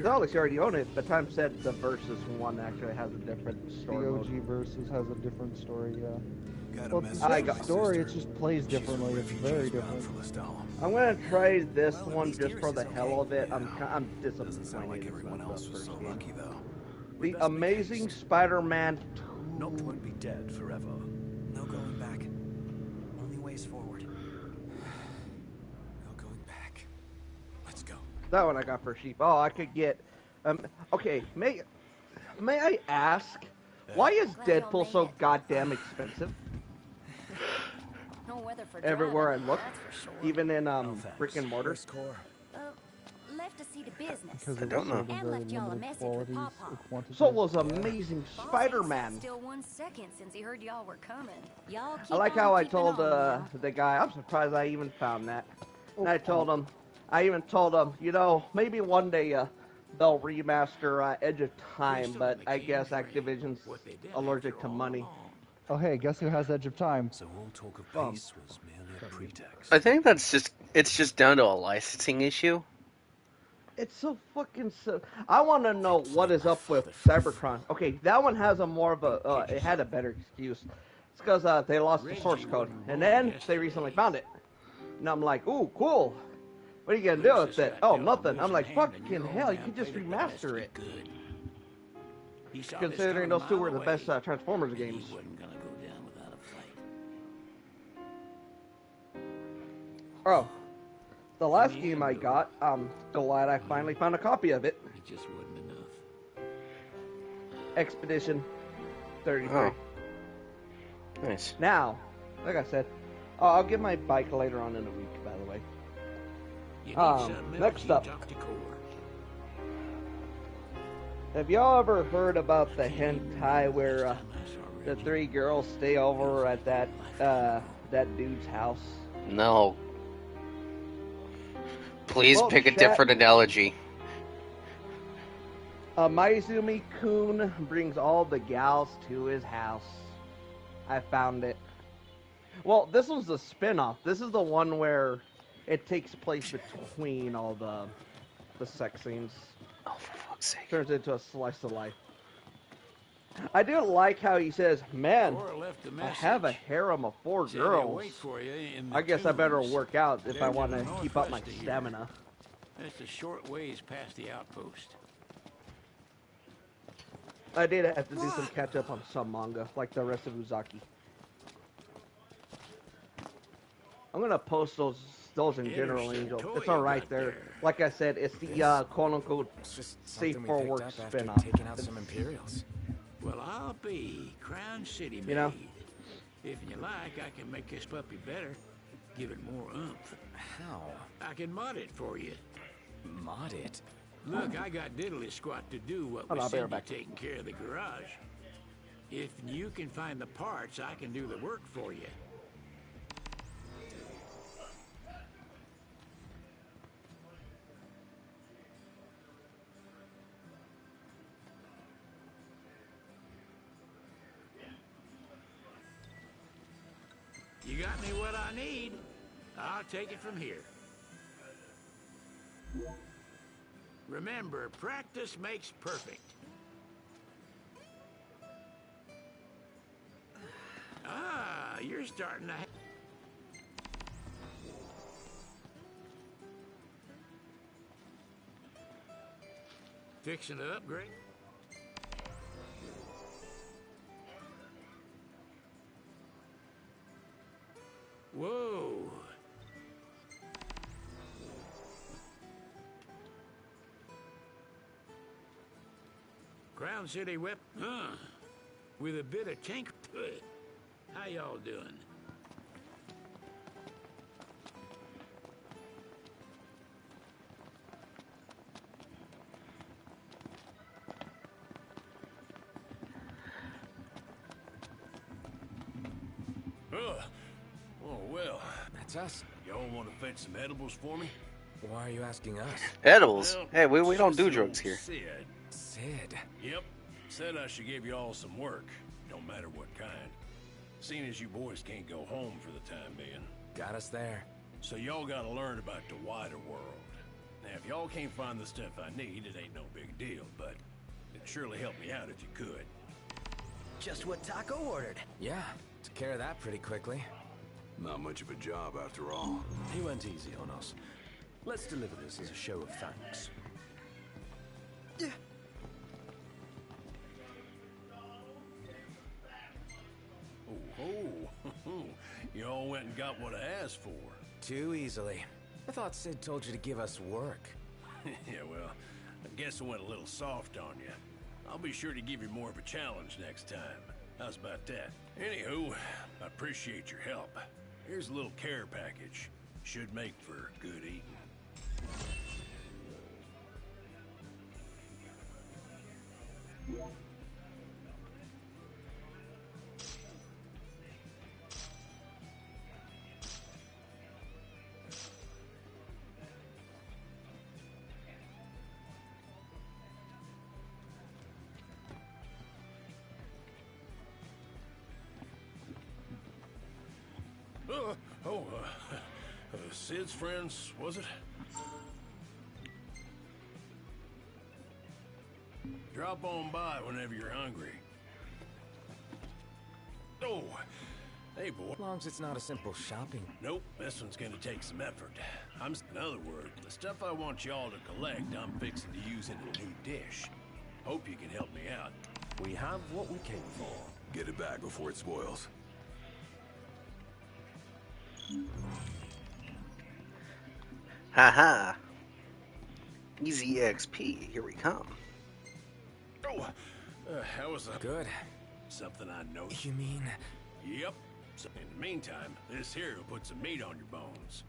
Alex, you already own it, but Time said the Versus one actually has a different story The mode. OG Versus has a different story, yeah. Got Well, a it's message the from same my story, sister. it just plays differently, it's very different. I'm gonna try this one just for the hell of it. I'm disappointed it's not the first game. The Amazing Spider-Man 2. Noct won't be dead forever. No going back. Only ways forward. No going back. Let's go. That one I got for cheap. Oh, I could get. Okay, may I ask, why is Deadpool so goddamn expensive? No weather for Everywhere I driving, look, that's for sure. even in brick and mortar. Left to see the business. Because I it don't was know. sold in And very left y'all a limited message qualities with or Pawpaw. quantities. So was Amazing Spider-Man. Still 1 second since he heard y'all were coming. Y'all keep I like on how I keeping told on now. the guy, I'm surprised I even found that. And I even told him, you know, maybe one day they'll remaster Edge of Time, but I guess Activision's allergic to money. Oh hey, guess who has Edge of Time? So all talk of peace was merely a pretext. I think it's just down to a licensing issue. It's so fucking I want to know what is up with Cybertron. Okay, that one has a more of a, it had a better excuse. It's because they lost the source code, and then they recently found it. And I'm like, ooh, cool. What are you gonna do with it? Oh, nothing. I'm like, fucking hell, you could just remaster it. Considering those two were the best Transformers games. Oh, the last game I got, glad I finally found a copy of it. It just wasn't enough. Expedition 33. Oh. Nice. Now, like I said, I'll get my bike later on in the week, by the way. Next up. Have y'all ever heard about the hentai where the three girls stay over at that dude's house? No. Please Well, pick a chat- different analogy. Maizumi-kun brings all the gals to his house. I found it. Well, this was the spin-off. This is the one where it takes place between all the sex scenes. Oh, for fuck's sake. Turns into a slice of life. I do like how he says, man, I have a harem of 4 Said they'll girls. wait for you in the I guess I better tombs. work out if I They're want to to the keep up my northwest of here. stamina. That's a short ways past the outpost. I did have to do some catch up on some manga, like the rest of Uzaki. I'm gonna post those in General Angel. It's alright there. Like I said, it's the quote unquote safe for work spin-off. Taking out some Imperials. Well, I'll be Crown City made. You know? If you like, I can make this puppy better. Give it more oomph. How? I can mod it for you. Mod it? Look, I got diddly squat to do what Hold on, was I'll be right Cindy taking care of the garage. If you can find the parts, I can do the work for you. You got me what I need. I'll take it from here. Remember, practice makes perfect. Ah, you're starting to... Fixing to upgrade? Whoa. Crown City whip, with a bit of tinker to it. How y'all doing? Well, That's us. y'all want to fetch some edibles for me? Why are you asking us? Edibles? Well, Hey, we don't just do old drugs here. Sid. Sid? Yep. Said I should give you all some work, no matter what kind. Seeing as you boys can't go home for the time being. Got us there. So y'all gotta learn about the wider world. Now, if y'all can't find the stuff I need, it ain't no big deal, but it'd surely help me out if you could. Just what Taco ordered. Yeah, took care of that pretty quickly. Not much of a job after all. He went easy on us. Let's deliver this as a show of thanks. Oh, y'all went and got what I asked for. Too easily. I thought Sid told you to give us work. Yeah, well, I guess I went a little soft on you. I'll be sure to give you more of a challenge next time. How's about that? Anywho, I appreciate your help. Here's a little care package. Should make for good eating. Sid's friends, was it? Drop on by whenever you're hungry. Oh, hey, boy. As long as it's not a simple shopping. Nope, this one's gonna take some effort. In other words, the stuff I want y'all to collect, I'm fixing to use in a new dish. Hope you can help me out. We have what we came for. Get it back before it spoils. Haha. Easy XP. Here we come. Oh, how was that? Good. Something I know. You mean? Yep. So in the meantime, this here will put some meat on your bones.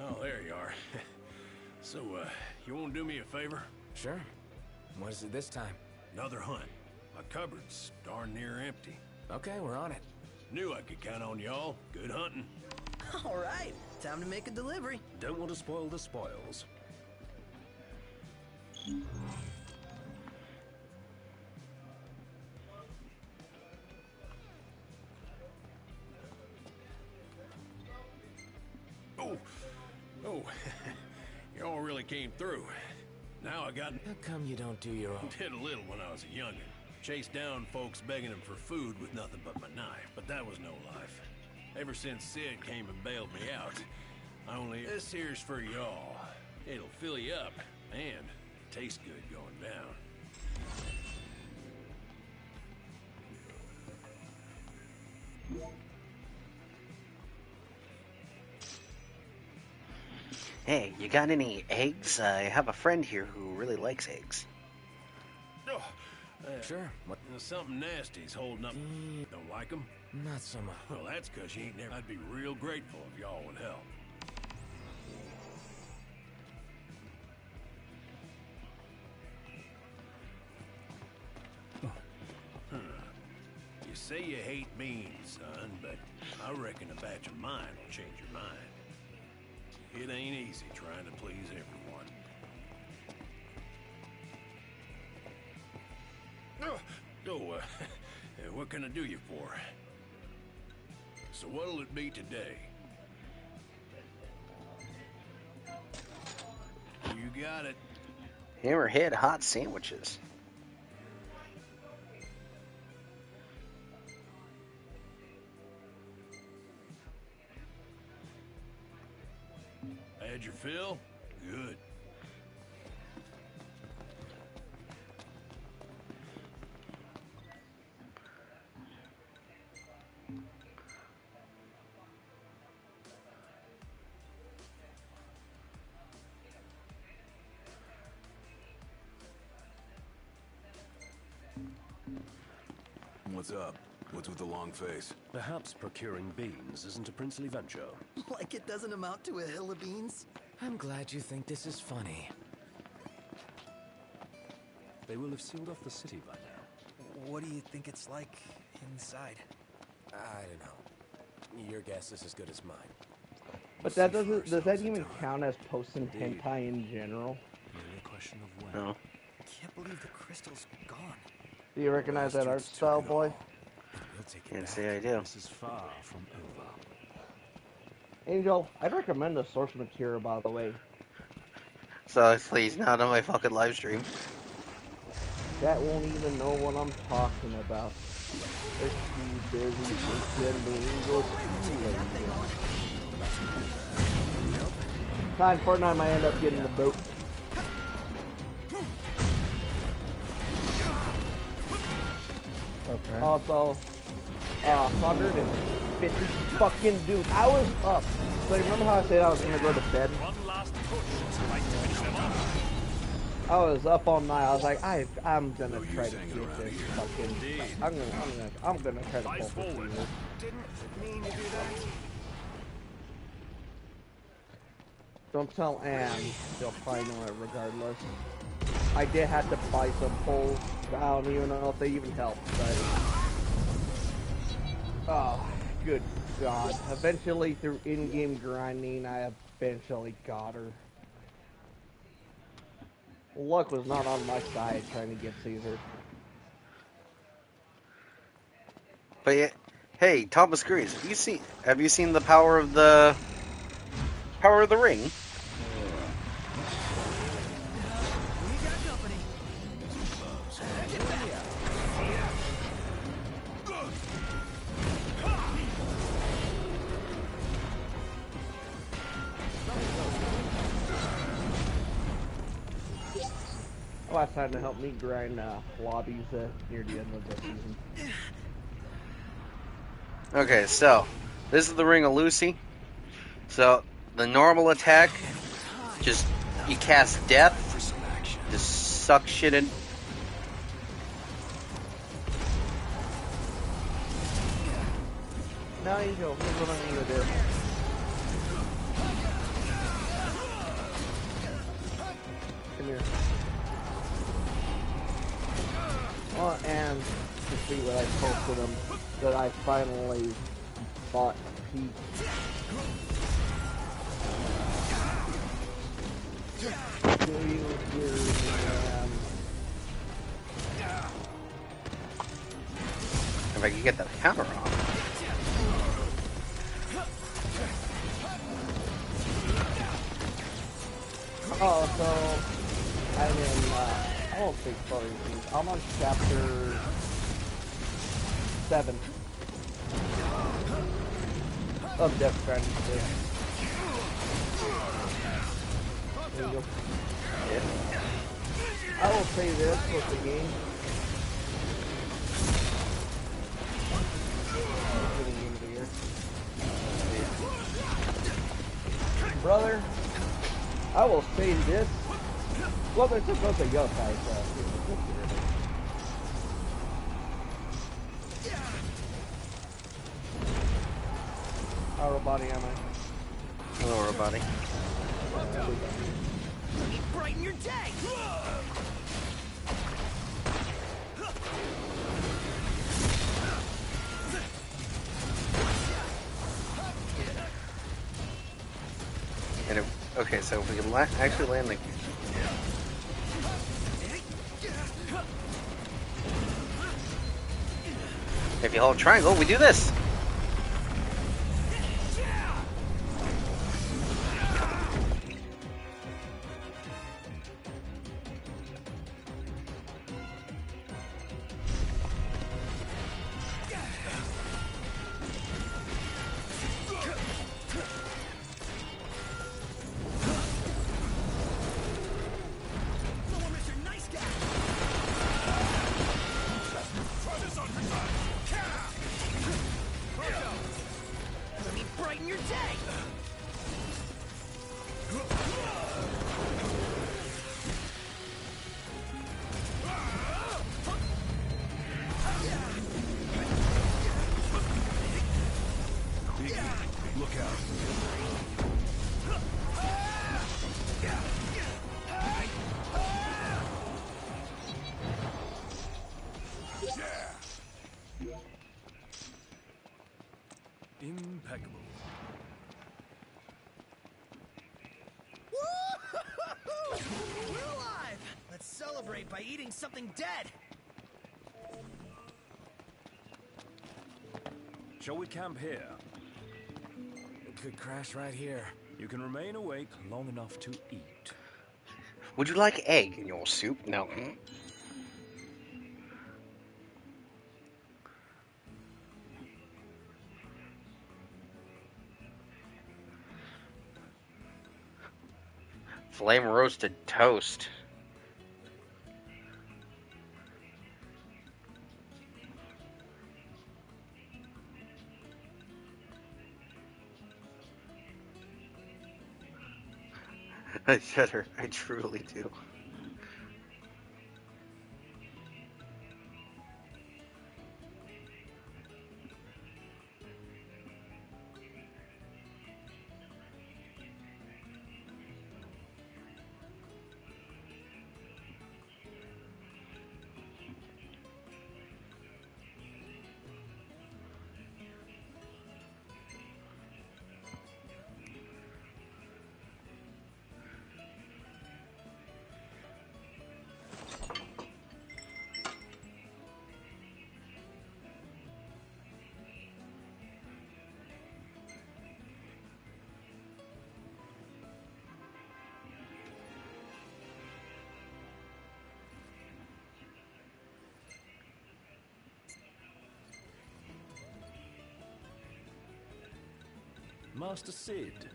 Oh, there you are. So, you won't do me a favor? Sure. What is it this time? Another hunt. My cupboard's darn near empty. Okay, we're on it. Knew I could count on y'all. Good hunting. All right, time to make a delivery. Don't want to spoil the spoils. Oh, y'all really came through. Now I got... How come you don't do your own? Did a little when I was a youngin'. Chased down folks begging them for food with nothing but my knife, but that was no life. Ever since Sid came and bailed me out, this here's for y'all. It'll fill you up and taste good going down. Hey, you got any eggs? I have a friend here who really likes eggs. Oh, sure. What? Something nasty's holding up. Don't like them? Not so much. Well, that's because you ain't never... I'd be real grateful if y'all would help. You say you hate beans, son, but I reckon a batch of mine will change your mind. It ain't easy trying to please everyone. What can I do you for? So what'll it be today? You got it. Hammerhead hot sandwiches. Had your fill? Good. What's up? What's with the long face? Perhaps procuring beans isn't a princely venture. Like it doesn't amount to a hill of beans? I'm glad you think this is funny. They will have sealed off the city by now. What do you think it's like inside? I don't know. Your guess is as good as mine. But that doesn't. Does that even count as posting hentai in general? Merely a question of when. No. Can't believe the crystal's gone. Do you recognize that art style, boy? Can't say I do. This is far from over. Angel, I'd recommend the source material, by the way. So please, not on my fucking live stream. That won't even know what I'm talking about. They're too busy pretending. Fine, Fortnite might end up getting the boat. Okay. Also, 150 fucking dudes. I was up. So remember how I said I was gonna go to bed? One last push to finish them off. I was up all night. I was like, I'm gonna try to get this fucking. I'm gonna try to pull forward. Didn't mean to do that. Don't tell Anne. She'll probably know it regardless. I did have to buy some poles. I don't even know if they even help, but oh, good God! Eventually, through in-game grinding, I eventually got her. Luck was not on my side trying to get Caesar. But yeah, hey, Thomas Greaves, have you seen the Power of the Ring? Last time to help me grind lobbies near the end of the season. Okay, so this is the Ring of Lucy. So the normal attack, just you cast Death, just suck shit in. Now you go. Here's what I'm gonna do. Come here. Oh, and to see what I posted them, that I finally bought Pete. Do you hear me, If I can get that hammer off. Oh, so I'm in, I won't say spoiler things. I'm on chapter 7 of Death Stranding 6. There you go. I will say this with the game. Brother, I will say this. Well, they're supposed to go guys. How body am I? Lower body. Brighten your day! And okay, so if we can actually land the. If you hold triangle, we do this. impeccable. Woo-hoo-hoo-hoo! We're alive! Let's celebrate by eating something dead! Shall we camp here? We could crash right here. You can remain awake long enough to eat. Would you like egg in your soup? No. Flame roasted toast. I shudder. I truly do. Master Sid.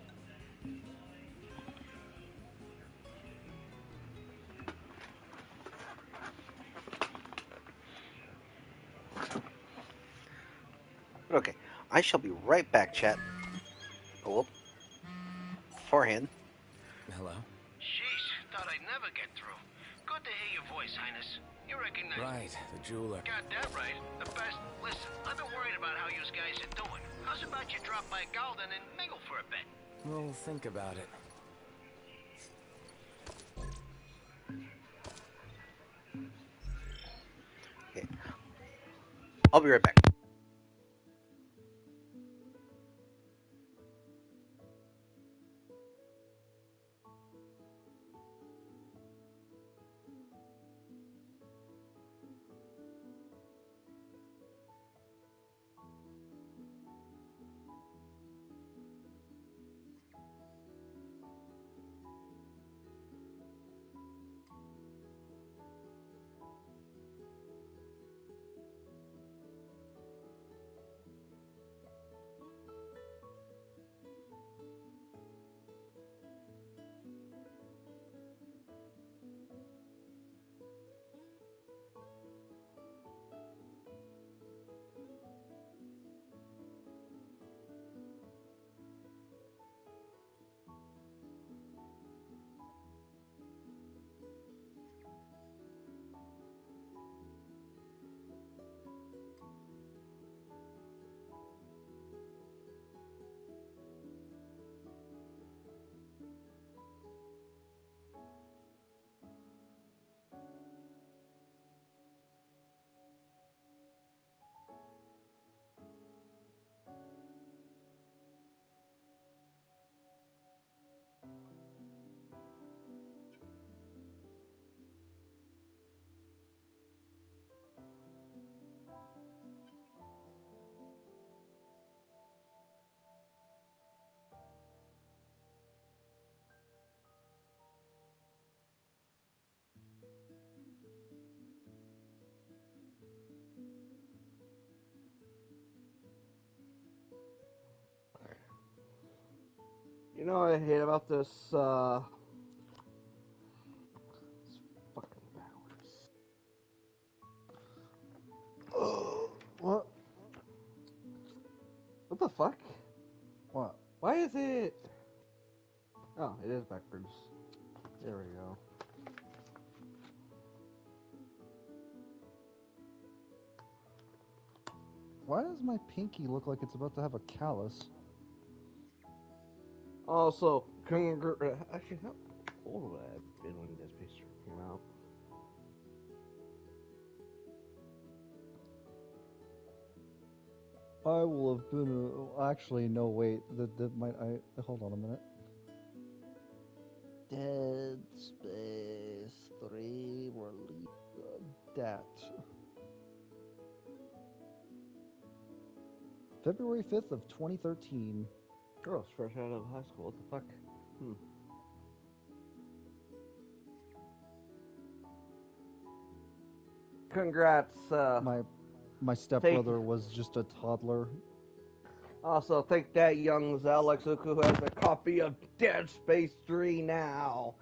Okay, I shall be right back, chat. Oh, beforehand. Hello? Sheesh, thought I'd never get through. Good to hear your voice, Highness. You recognize... Right, the jeweler. Got that right. The best. Listen, I've been worried about how you guys are doing. How's about you drop by Galden and mingle for a bit? We'll think about it. Okay. I'll be right back. You know what I hate about this, fucking backwards. What? What the fuck? What? Why is it? Oh, it is backwards. There we go. Why does my pinky look like it's about to have a callus? Also, actually, how old would I have been when this picture came out? I will have been. Actually, no, wait. That might. Hold on a minute. Dead Space 3 release dat. February 5th of 2013. Girls fresh out of high school. What the fuck? Congrats. My stepbrother was just a toddler. Also, think that young Alex who has a copy of Dead Space 3 now.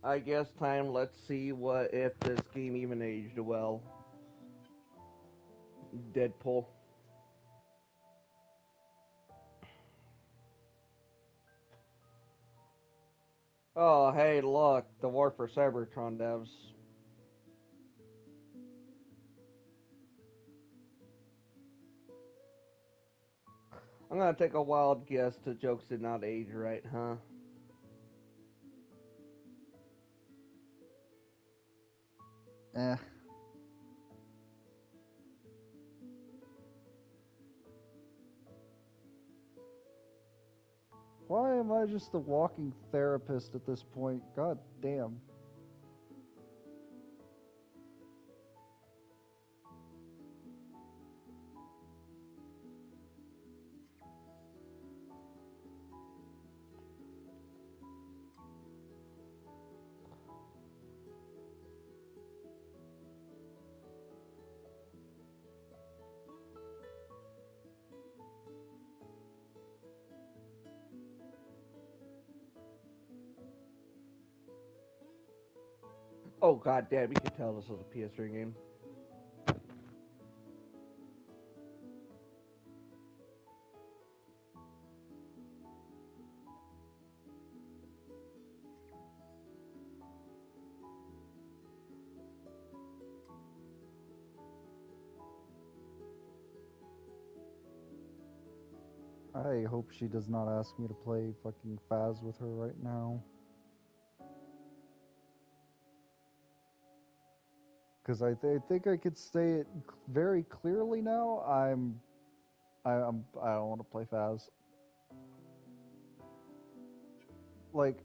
I guess time. Let's see what if this game even aged well. Deadpool. Oh, hey, look, the War for Cybertron devs. I'm gonna take a wild guess the jokes did not age right, huh? Eh. Why am I just a walking therapist at this point? God damn. Oh, god damn, you can tell this was a PS3 game. I hope she does not ask me to play fucking Faz with her right now. Because I think I could say it very clearly now. I don't want to play Faz. Like,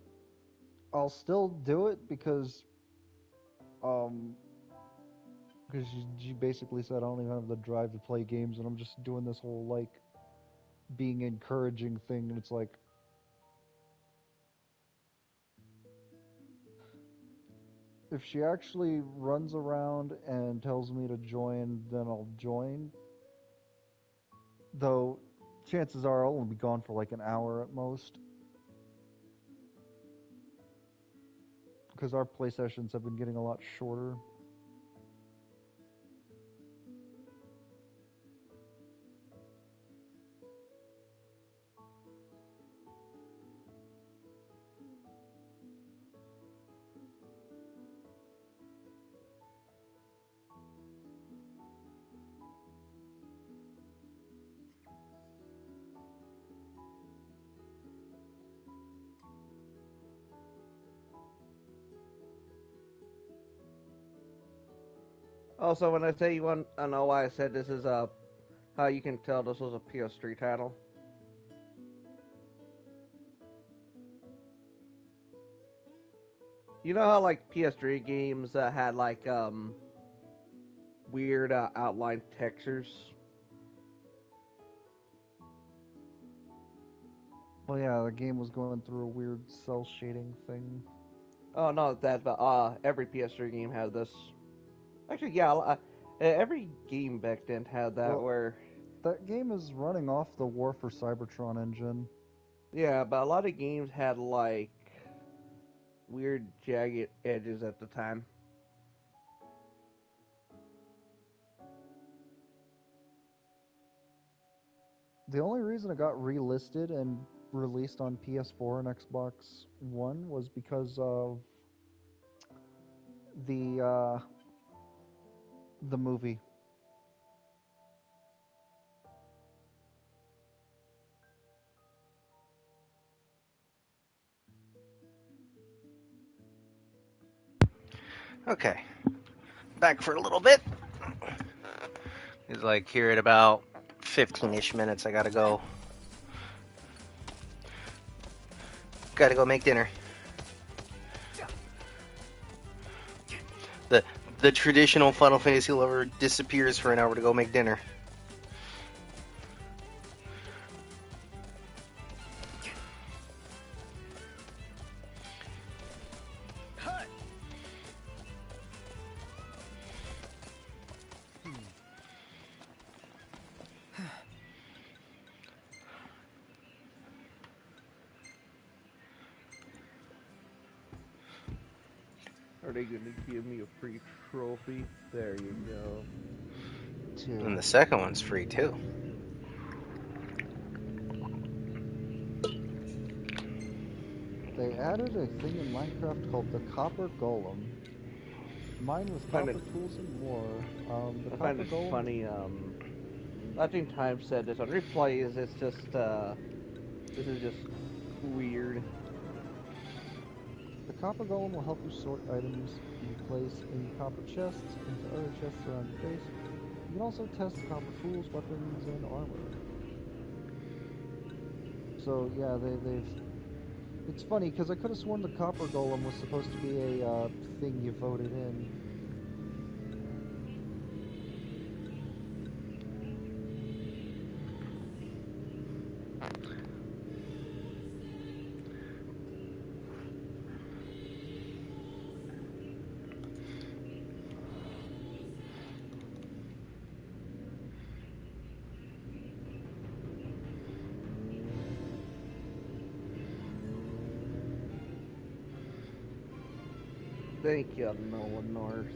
I'll still do it because she basically said I don't even have the drive to play games, and I'm just doing this whole like being encouraging thing, and it's like, if she actually runs around and tells me to join, then I'll join. Though, chances are I'll only be gone for like an hour at most. Because our play sessions have been getting a lot shorter. Also, when I say you want to know why I said this is how you can tell this was a PS3 title. You know how like PS3 games had like weird outline textures? Well, yeah, the game was going through a weird cell shading thing. Oh no, that every PS3 game had this. Actually, yeah, every game back then had that where. That game is running off the War for Cybertron engine. Yeah, but a lot of games had like weird jagged edges at the time. The only reason it got relisted and released on PS4 and Xbox One was because of the movie. Okay. Back for a little bit. It's like here at about 15-ish minutes. I gotta go. Gotta go make dinner. The traditional Final Fantasy lover disappears for an hour to go make dinner. Are they gonna give me a free trophy? There you go. And the second one's free too. They added a thing in Minecraft called the Copper Golem. Mine was copper tools and more. The I Copper find it Golem. funny. I think Time said this on replays. It's just this is just weird. The Copper Golem will help you sort items you place in copper chests into other chests around your base. You can also test copper tools, weapons, and armor. So yeah, they've. It's funny because I could have sworn the Copper Golem was supposed to be a thing you voted in. Thank you, Noah North.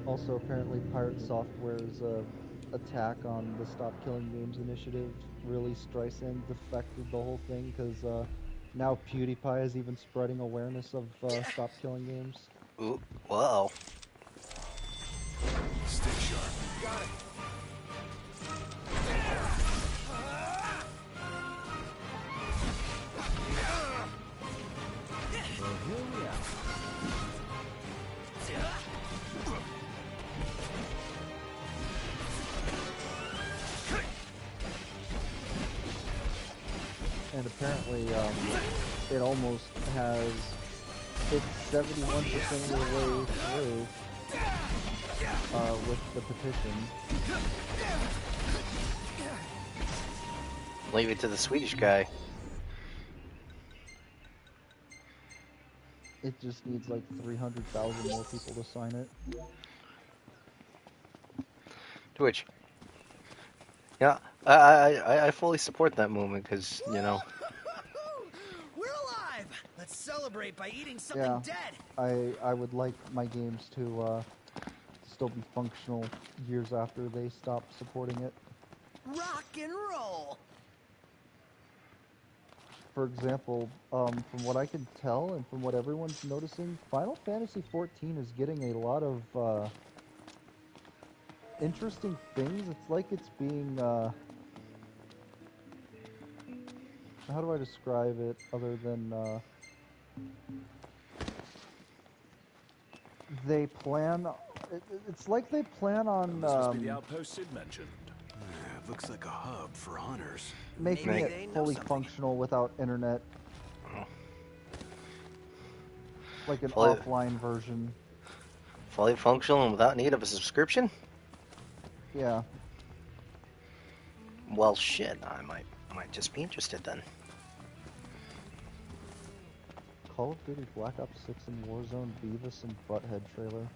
Also, apparently, Pirate Software's attack on the Stop Killing Games initiative really Streisand defected the whole thing because now PewDiePie is even spreading awareness of Stop Killing Games. Ooh, whoa. Stay sharp. Got it. Well, here we are. And apparently, it almost has. It's 71% of the way through with the petition. Leave it to the Swedish guy. It just needs like 300,000 more people to sign it. Twitch. Yeah, I fully support that movement because, you know. We're alive! Let's celebrate by eating something dead! I would like my games to still be functional years after they stop supporting it. Rock and roll! For example, from what I can tell and from what everyone's noticing, Final Fantasy XIV is getting a lot of interesting things. It's like it's being, how do I describe it other than, they plan, it's like they plan on, This must be the outpost Sid mentioned. It looks like a hub for hunters. making it fully functional without internet. Like an offline version. Fully functional and without need of a subscription? Yeah. Well, shit, I might just be interested then. Call of Duty Black Ops 6 and Warzone Beavis and Butthead trailer.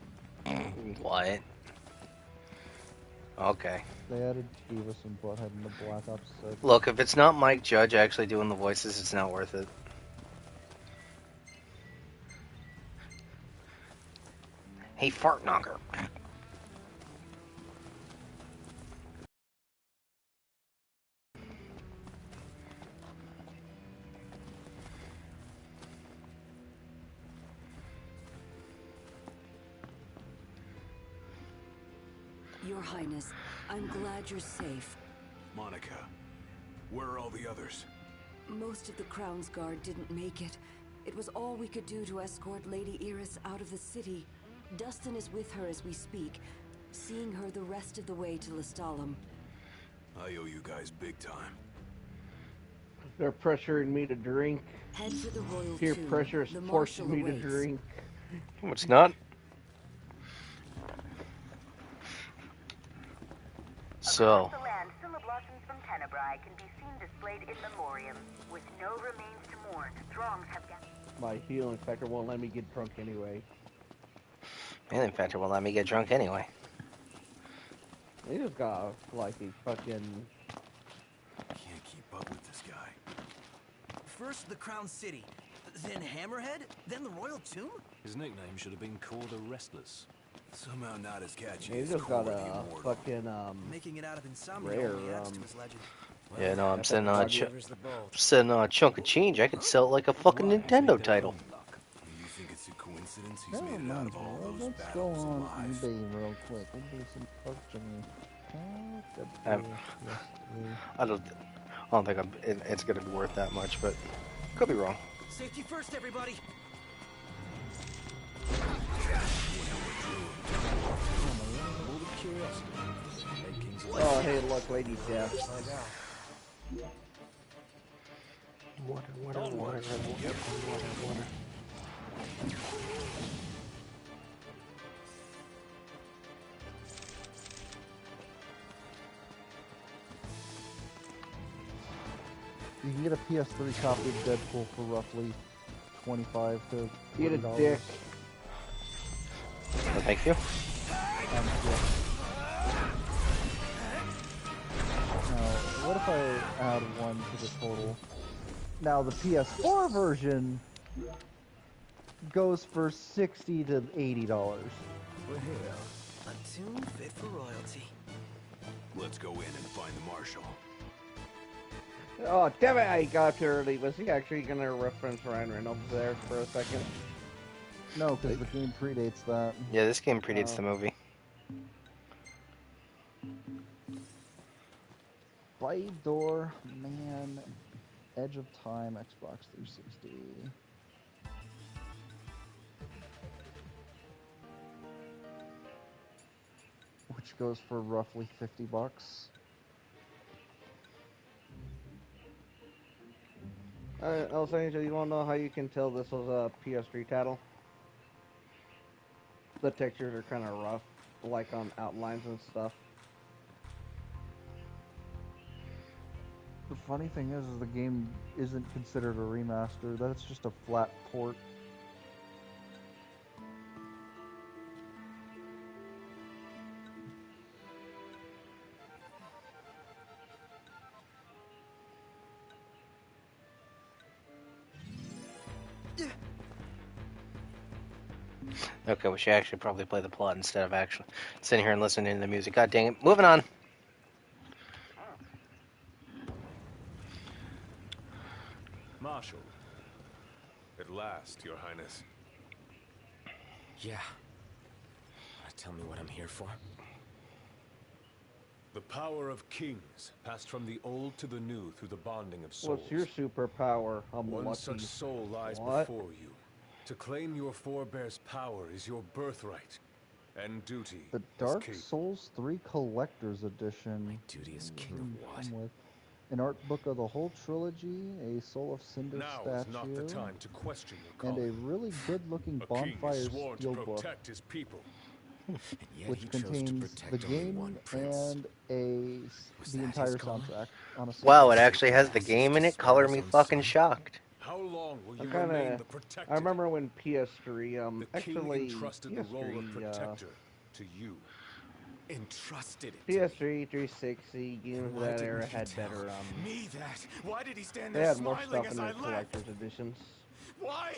What? Okay. They added Beavis and Butthead in the Black Ops 6. Look, if it's not Mike Judge actually doing the voices, it's not worth it. Hey, fart knocker. Your Highness, I'm glad you're safe. Monica, where are all the others? Most of the Crown's Guard didn't make it. It was all we could do to escort Lady Iris out of the city. Dustin is with her as we speak, seeing her the rest of the way to Lestalem. I owe you guys big time. They're pressuring me to drink. Head for the royal Peer tomb. pressure is The forcing marshal me to awaits. drink. No, it's not. So. Across the land, still blossoms from Tenebrae can be seen displayed in memoriam. With no remains to mourn, throngs have gathered. My healing factor won't let me get drunk anyway. Healing factor won't let me get drunk anyway. He just got like a fucking. Can't keep up with this guy. First the Crown City, then Hammerhead, then the Royal Tomb? His nickname should have been called the Restless. Somehow not as catchy He as just Core got the a Immortal. fucking Making it out of insomnia rare only adds to his legend. Yeah, no, I'm sitting on Delivers the bolt. sitting on a chunk of change. I could sell it like a fucking Nintendo title. You think it's a coincidence he's That made it out reminds of me, all those let's go battles on alive? eBay real quick. We'll do some purchasing. I don't think it's gonna be worth that much, but could be wrong. Safety first, everybody! Oh, hey, look, Lady Death. Water. You can get a PS3 copy of Deadpool for roughly $25 to $40. Eat a dick. Well, thank you. Yeah. Now, what if I add one to the total? Now, the PS4 version goes for $60 to $80. A tomb fit for royalty. Let's go in and find the Marshal. Oh, damn it, I got too early. Was he actually gonna reference Ryan Reynolds there for a second? No, because the game predates that. Yeah, this game predates the movie. Five Door, Man, Edge of Time, Xbox 360. Which goes for roughly $50. Los Angeles, you wanna know how you can tell this was a PS3 title? The textures are kind of rough, like on outlines and stuff. The funny thing is the game isn't considered a remaster. That's just a flat port. Okay, we should actually probably play the plot instead of actually sitting here and listening to the music. God dang it. Moving on. Marshal. At last, Your Highness. Yeah. Tell me what I'm here for. The power of kings passed from the old to the new through the bonding of souls. What's your superpower? I'm One lucky. such soul lies What? before you. To claim your forebear's power is your birthright and duty. The as Dark king. Souls 3 Collector's Edition. My duty as king of what? With an art book of the whole trilogy, a Soul of Cinder Now statue, is not the time to question your and calling. a really good-looking A king Bonfire is sworn to Steelbook, protect his people. Yet which he chose to contains protect the only game one prince. and the entire soundtrack on a Wow, it CD. actually has the game in it. Color me fucking shocked. How long will you I kind remain of. the protected? I remember when PS3, The king actually entrusted the role of PS3, protector to you. Entrusted it. PS3, 360 games of why that didn't era you had tell better. Me that? Why did he stand They there had more smiling stuff as in I their left? collector's editions. Why?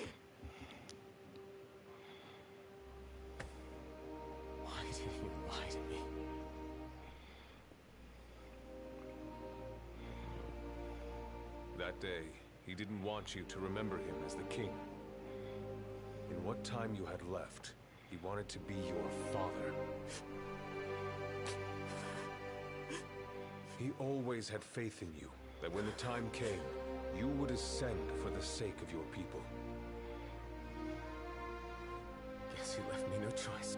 Why did you lie to me? That day, he didn't want you to remember him as the king. In what time you had left, he wanted to be your father. He always had faith in you, that when the time came, you would ascend for the sake of your people. Guess he left me no choice.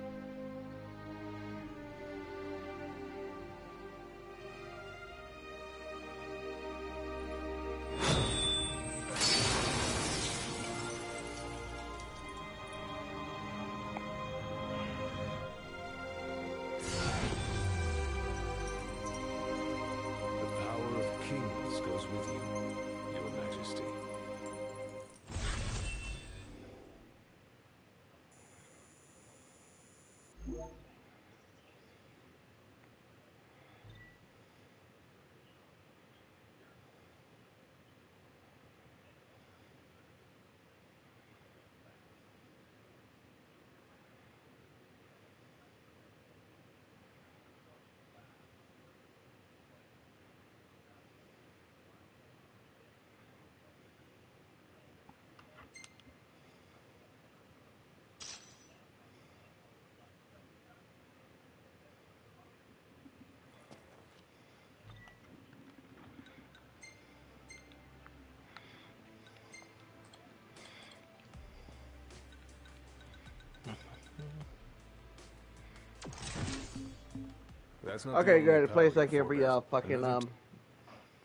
That's not Okay, good. It plays like every fucking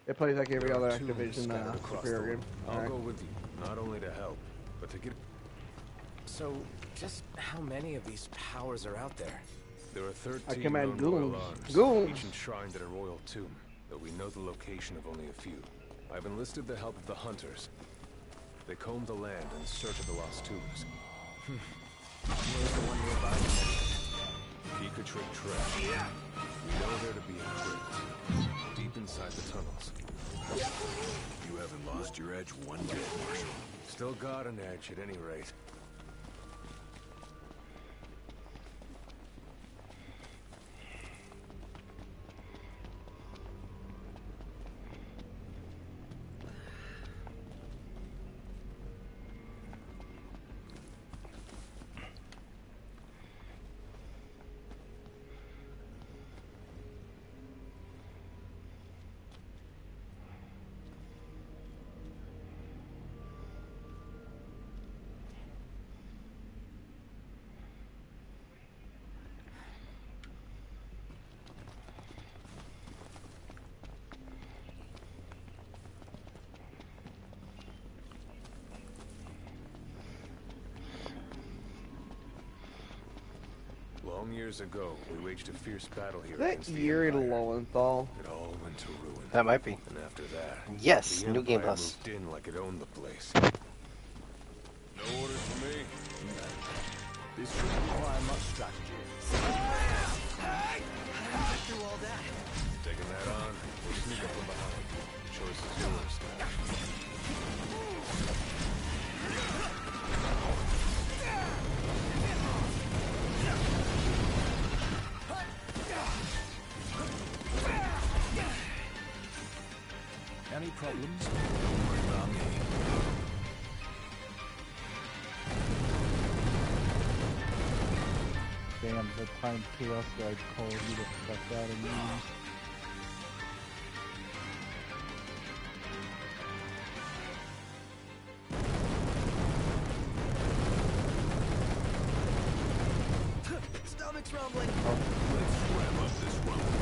It plays like every other tombs Activision scattered across the superhero game. world. I'll Alright. go with you, not only to help, but to get... So, just how many of these powers are out there? There are 13 I command known royal goons. arms, Goons! each enshrined at a royal tomb, though we know the location of only a few. I've enlisted the help of the hunters. They comb the land in search of the lost tombs. Where's the one nearby? Peek-a-trick track. We know there to be a crypt, deep inside the tunnels. You haven't lost your edge one bit, Marshal. Still got an edge at any rate. Long years ago, we waged a fierce battle here Is that against the Yuri Empire. Lowenthal? It all went to ruin. That might be. And after that, Yes, the new game Empire plus. moved in like it owned the place. No orders for me. This should require much strategy. Through all that. Taking that on, we'll sneak up from behind. Choice is yours. Any problems? Don't worry about me. Damn, the time Chaos Guard called you the fuck out of me. Stomach's rumbling. Let's ram up this rumble.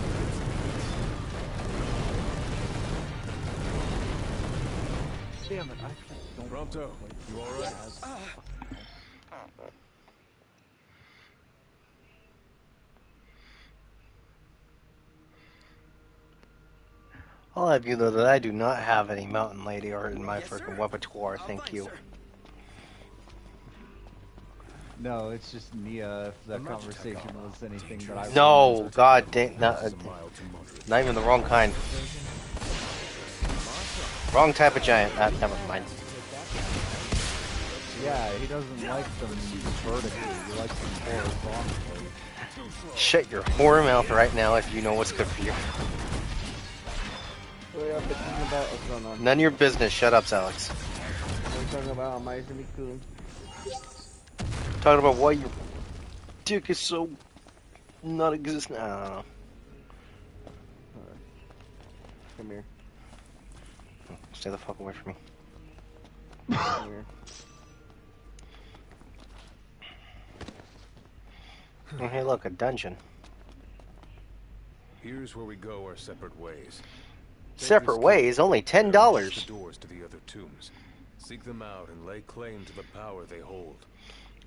Damn it, I just don't... Prompto, you alright? I'll have you know that I do not have any mountain lady or in my freaking repertoire, thank you. No, it's just Nia, if that conversation was anything that I... No, god dang, not even the wrong kind. Wrong type of giant, never mind. Yeah, he doesn't like them vertically, he likes them horizontally. Shut your whore mouth right now if you know what's good for you. What are you talking about? What's going on? None of your business, shut up, Alex. What are you talking about? Amazing Coon. Talking about why your dick is so not existent. I don't know. Come here. Stay the fuck away from me. Come here. Oh, hey, look, a dungeon. Here's where we go our separate ways. Take Separate this ways? key. Only There are $10. the doors to the other tombs. Seek them out and lay claim to the power they hold.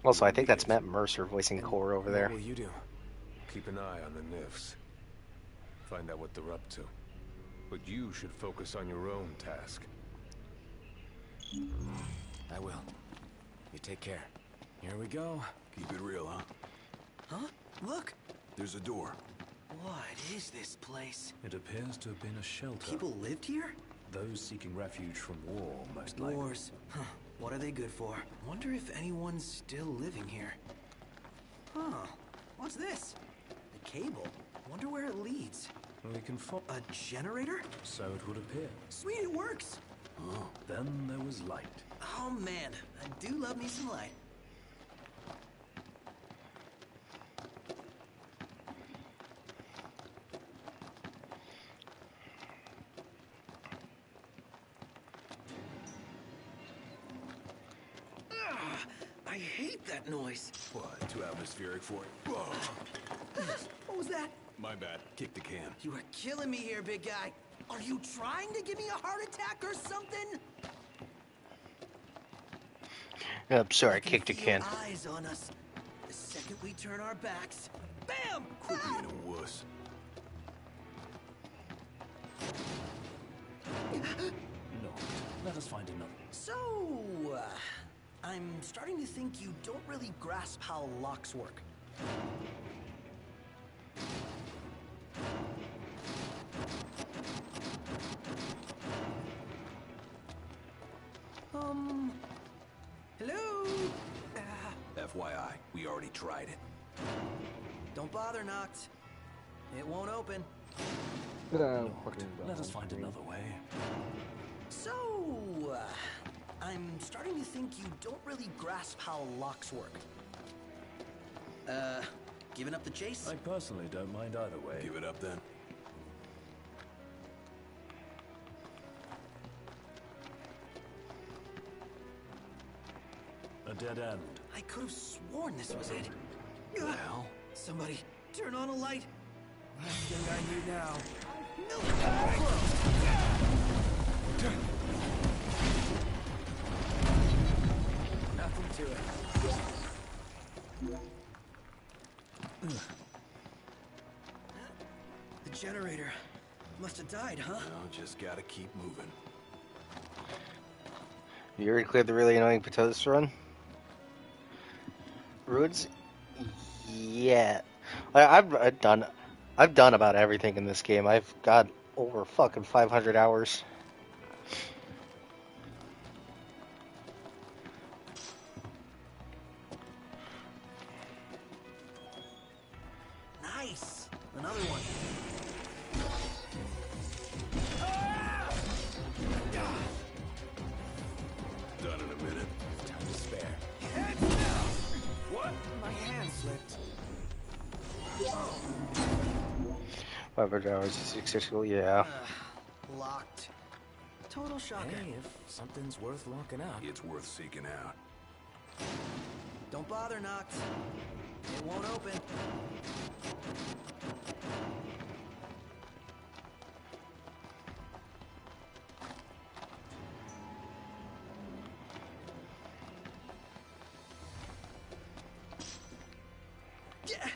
Also, I think that's Matt Mercer voicing Core over there. What will you do? Keep an eye on the Nifs. Find out what they're up to. But you should focus on your own task. I will. You take care. Here we go. Keep it real, huh? Huh? Look! There's a door. What is this place? It appears to have been a shelter. People lived here? Those seeking refuge from war, most likely. Wars. Huh. What are they good for? Wonder if anyone's still living here. Huh. What's this? A cable. Wonder where it leads. We can follow. A generator? So it would appear. Sweet, it works! Oh. Then there was light. Oh man, I do love me some light. I hate that noise. What? Too atmospheric for it? What was that? My bad. Kick the can. You are killing me here, big guy. Are you trying to give me a heart attack or something? I'm sorry, I kicked a can. Eyes on us. The second we turn our backs, bam! Quit being a wuss. No. Let us find another. So, I'm starting to think you don't really grasp how locks work. Hello? FYI, we already tried it. Don't bother, Noct. It won't open. Let us find another way. So, I'm starting to think you don't really grasp how locks work. Giving up the chase? I personally don't mind either way. Give it up then. A dead end. I could have sworn this was it. Well, somebody turn on a light. Last thing I knew now. Nothing to it. The generator must have died, huh? No, just gotta keep moving. You already cleared the really annoying Potos run? Ruins? Yeah. I've done about everything in this game. I've got over fucking 500 hours. Nice! Another one. Done in a minute. Time to spare. What? My hand slipped. 500 hours is successful, yeah. Locked. Total shocker. Hey, if something's worth locking up. It's worth seeking out. Don't bother, Noct. It won't open. Yeah.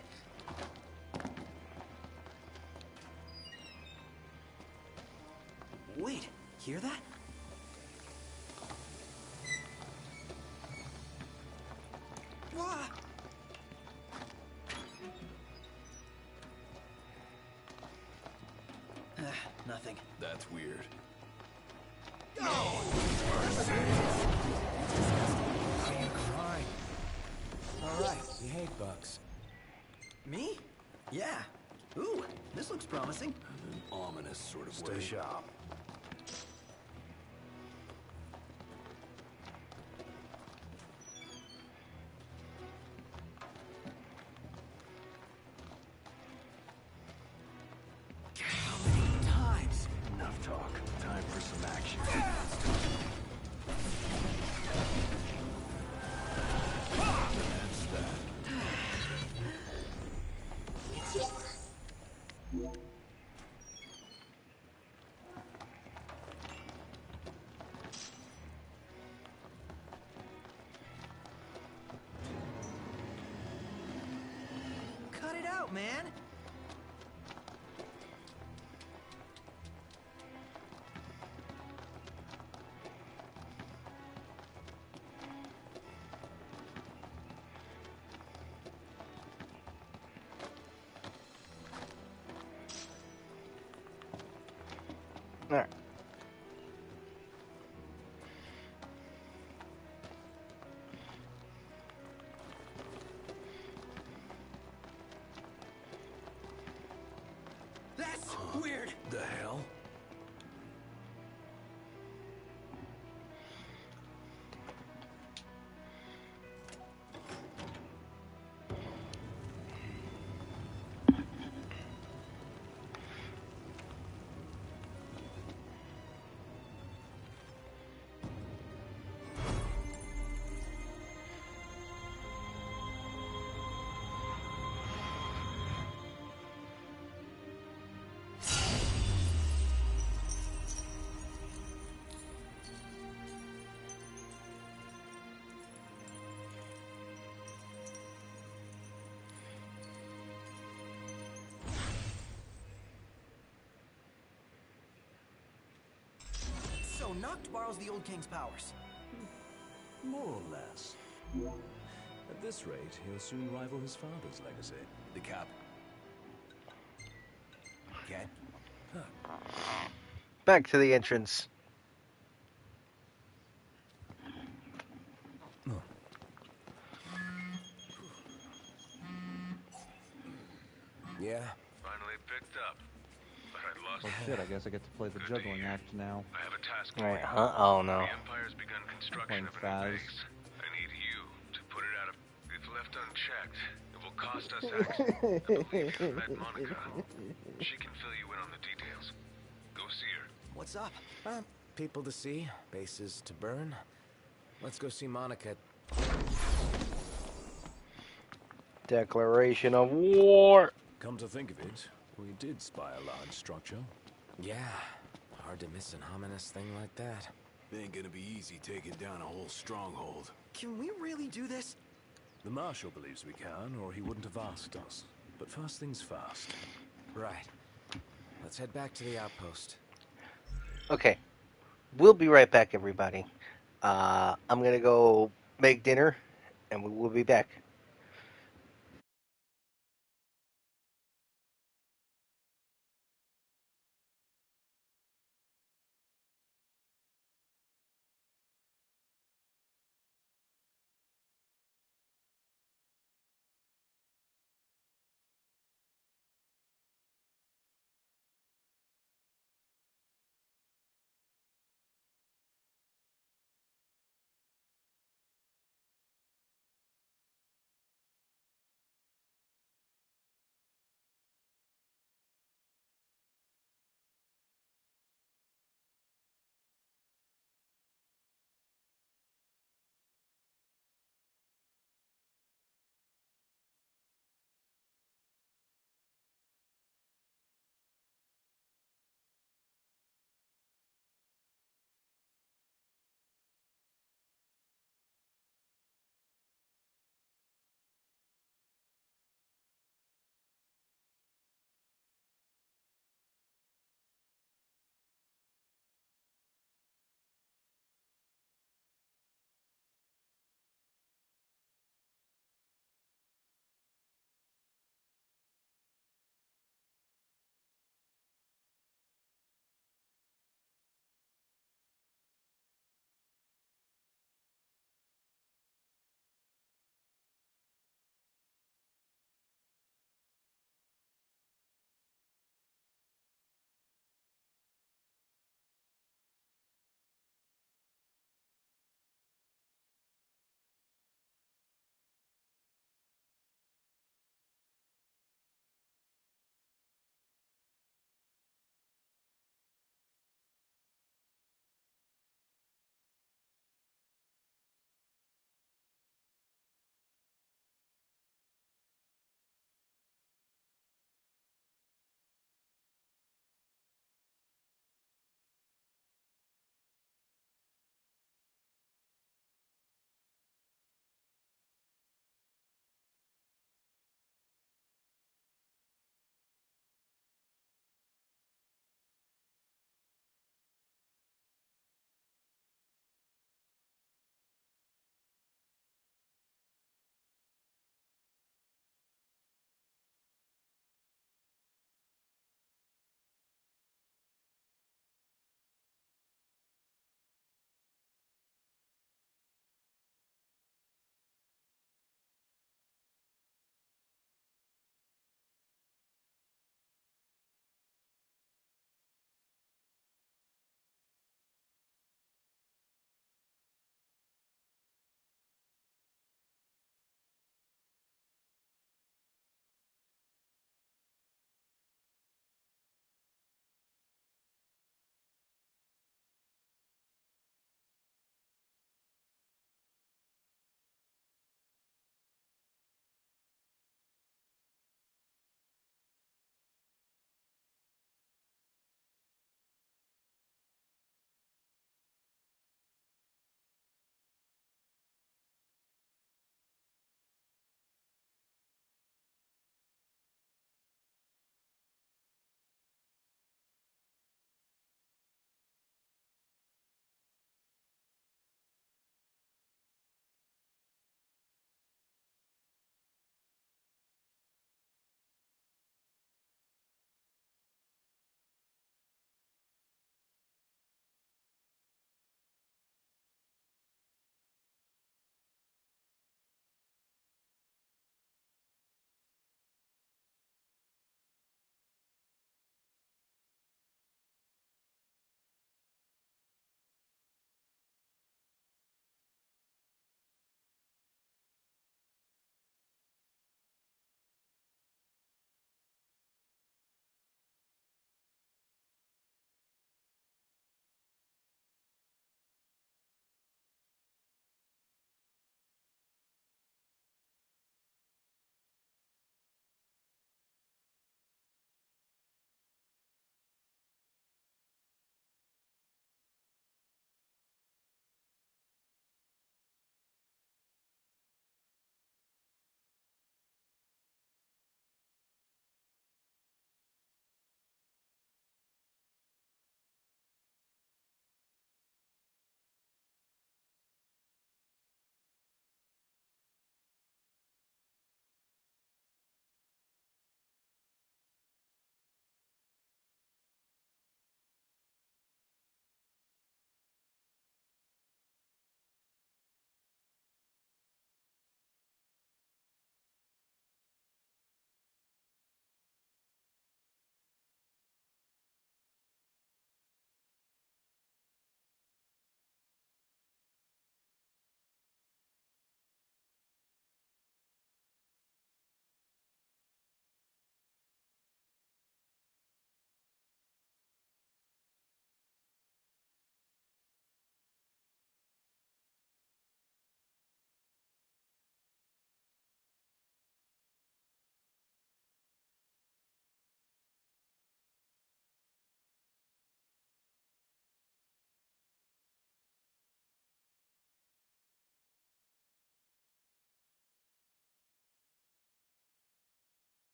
Wait, hear that? Wah! Nothing. That's weird. Are you crying? All right, you hate bugs. Me? Yeah. Ooh, this looks promising. An ominous sort of Stay way. sharp. How many times? Enough talk. Cut it out, man! All right. That's weird! The hell? So Noct borrows the old king's powers. More or less. At this rate, he'll soon rival his father's legacy. The cap. Okay. Back to the entrance. Yeah. Finally picked up. But I'd lost. Oh shit, I guess I get to play the juggling act now. I have a task for Right, you. huh? Oh no. The Empire's begun construction of a Phase. new base. I need you to put it out of... If left unchecked, it will cost us access. I believe you've met Monica. She can fill you in on the details. Go see her. What's up? People to see, bases to burn. Let's go see Monica. Declaration of war. Come to think of it, we did spy a large structure. Yeah, hard to miss an ominous thing like that. It ain't gonna be easy taking down a whole stronghold. Can we really do this? The Marshal believes we can, or he wouldn't have asked us. But first things first. Right. Let's head back to the outpost. Okay. We'll be right back, everybody. I'm gonna go make dinner, and we will be back.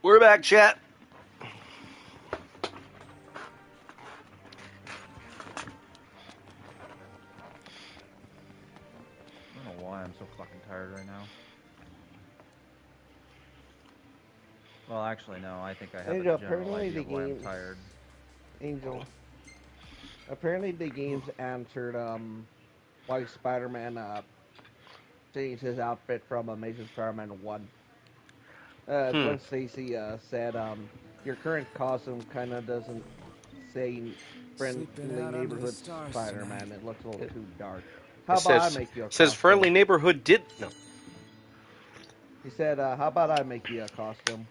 We're back, chat. I don't know why I'm so fucking tired right now. Well, actually, no. I think I have Angel, a general apparently idea the of why I'm games... tired. Angel. Apparently the games answered, why Spider-Man, changed his outfit from Amazing Spider-Man 1. Gwen Stacy, said, your current costume kind of doesn't say friendly neighborhood Spider-Man. It looks a little too dark. How about I make you a costume? Says friendly neighborhood did no. He said, how about I make you a costume?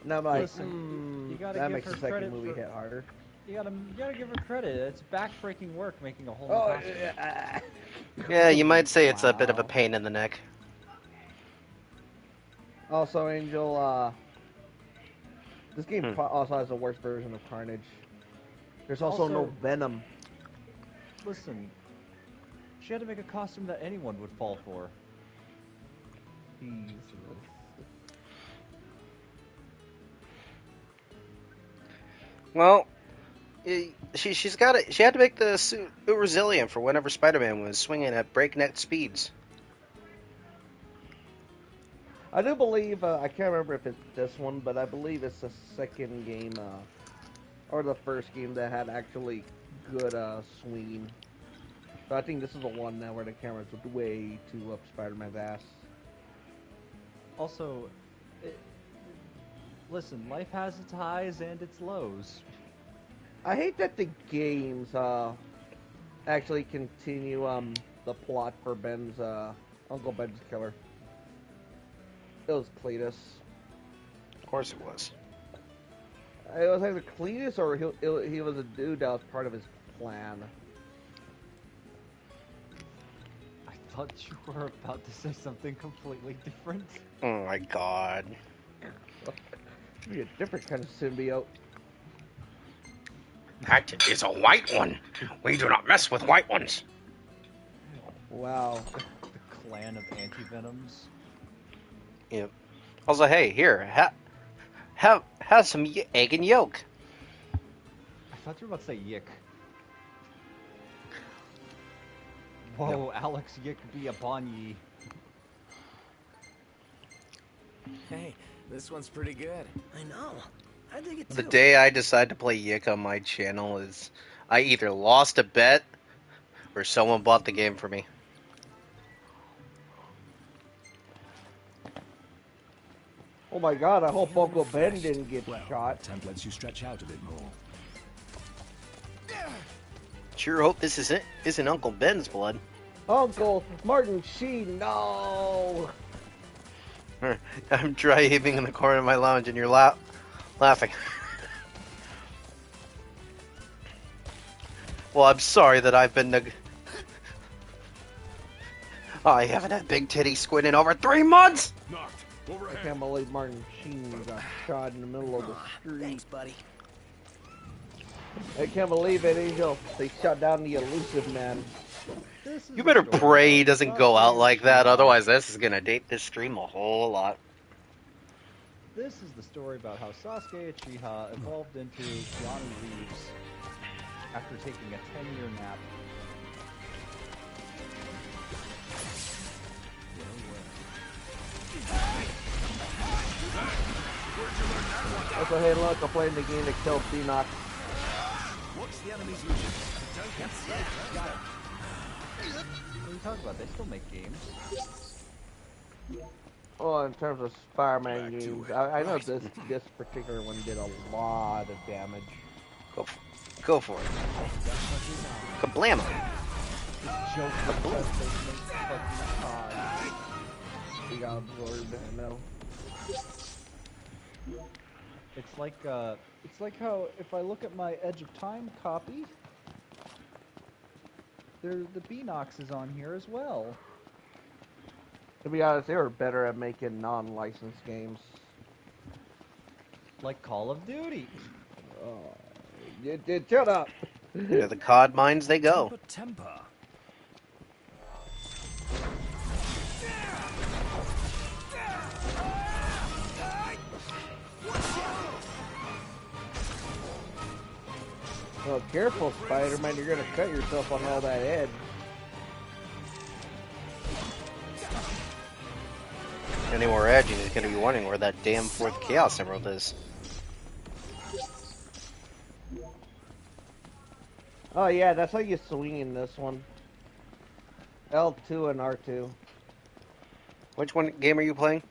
And I'm like, Listen, you gotta that give makes her the second credit movie for, hit harder. You gotta give her credit. It's backbreaking work making a whole new Oh, costume. Yeah, you might say it's a bit of a pain in the neck. Also, Angel, this game also has the worst version of Carnage. There's also no Venom. Listen, she had to make a costume that anyone would fall for. Jesus. Well, she's got it. She had to make the suit resilient for whenever Spider-Man was swinging at breakneck speeds. I do believe, I can't remember if it's this one, but I believe it's the second game, or the first game that had actually good, swinging. So I think this is the one now where the camera's way too up Spider-Man's ass. Also, listen, life has its highs and its lows. I hate that the games, actually continue, the plot for Ben's, Uncle Ben's killer. It was Cletus. Of course it was. It was either Cletus or he was a dude that was part of his plan. I thought you were about to say something completely different. Oh my god. Be a different kind of symbiote. That is a white one. We do not mess with white ones. Wow. The clan of anti-venoms. Yep. Also, hey, here, have some egg and yolk. I thought you were about to say yick. Whoa, Alex Yick be upon ye. Hey, this one's pretty good. I know. I think it's The day I decide to play Yick on my channel is I either lost a bet or someone bought the game for me. Oh my god, I hope Uncle Ben didn't get shot. Temp lets you stretch out a bit more. Sure hope this isn't Uncle Ben's blood. Uncle Martin Sheen, no! I'm dry heaving in the corner of my lounge and you're laughing. Well, I'm sorry that I've been I haven't had big titty squid in over 3 months! I can't believe Martin Sheen got shot in the middle of the street. Thanks, buddy. I can't believe it, Angel. They shot down the elusive man. You better pray he doesn't go out like that, otherwise this is gonna date this stream a whole lot. This is the story about how Sasuke Uchiha evolved into Keanu Reeves after taking a 10-year nap. Also, hey, look, I'm playing the game that killed Enoch. Watch the enemy's movement. Don't get scared. Got it. What are you talking about? They still make games. Well, in terms of Spider-Man games, I know this particular one did a lot of damage. Go for it. Kablamo. He got absorbed, I know. It's like how if I look at my Edge of Time copy, the Beanox is on here as well. To be honest, they were better at making non-licensed games. Like Call of Duty. Shut up! To the COD mines they go. Temper. Well, careful, Spider-Man. You're gonna cut yourself on all that edge. Any more edging is going to be wondering where that damn fourth Chaos Emerald is. Oh yeah, that's how you swing in this one. L2 and R2. Which one game are you playing?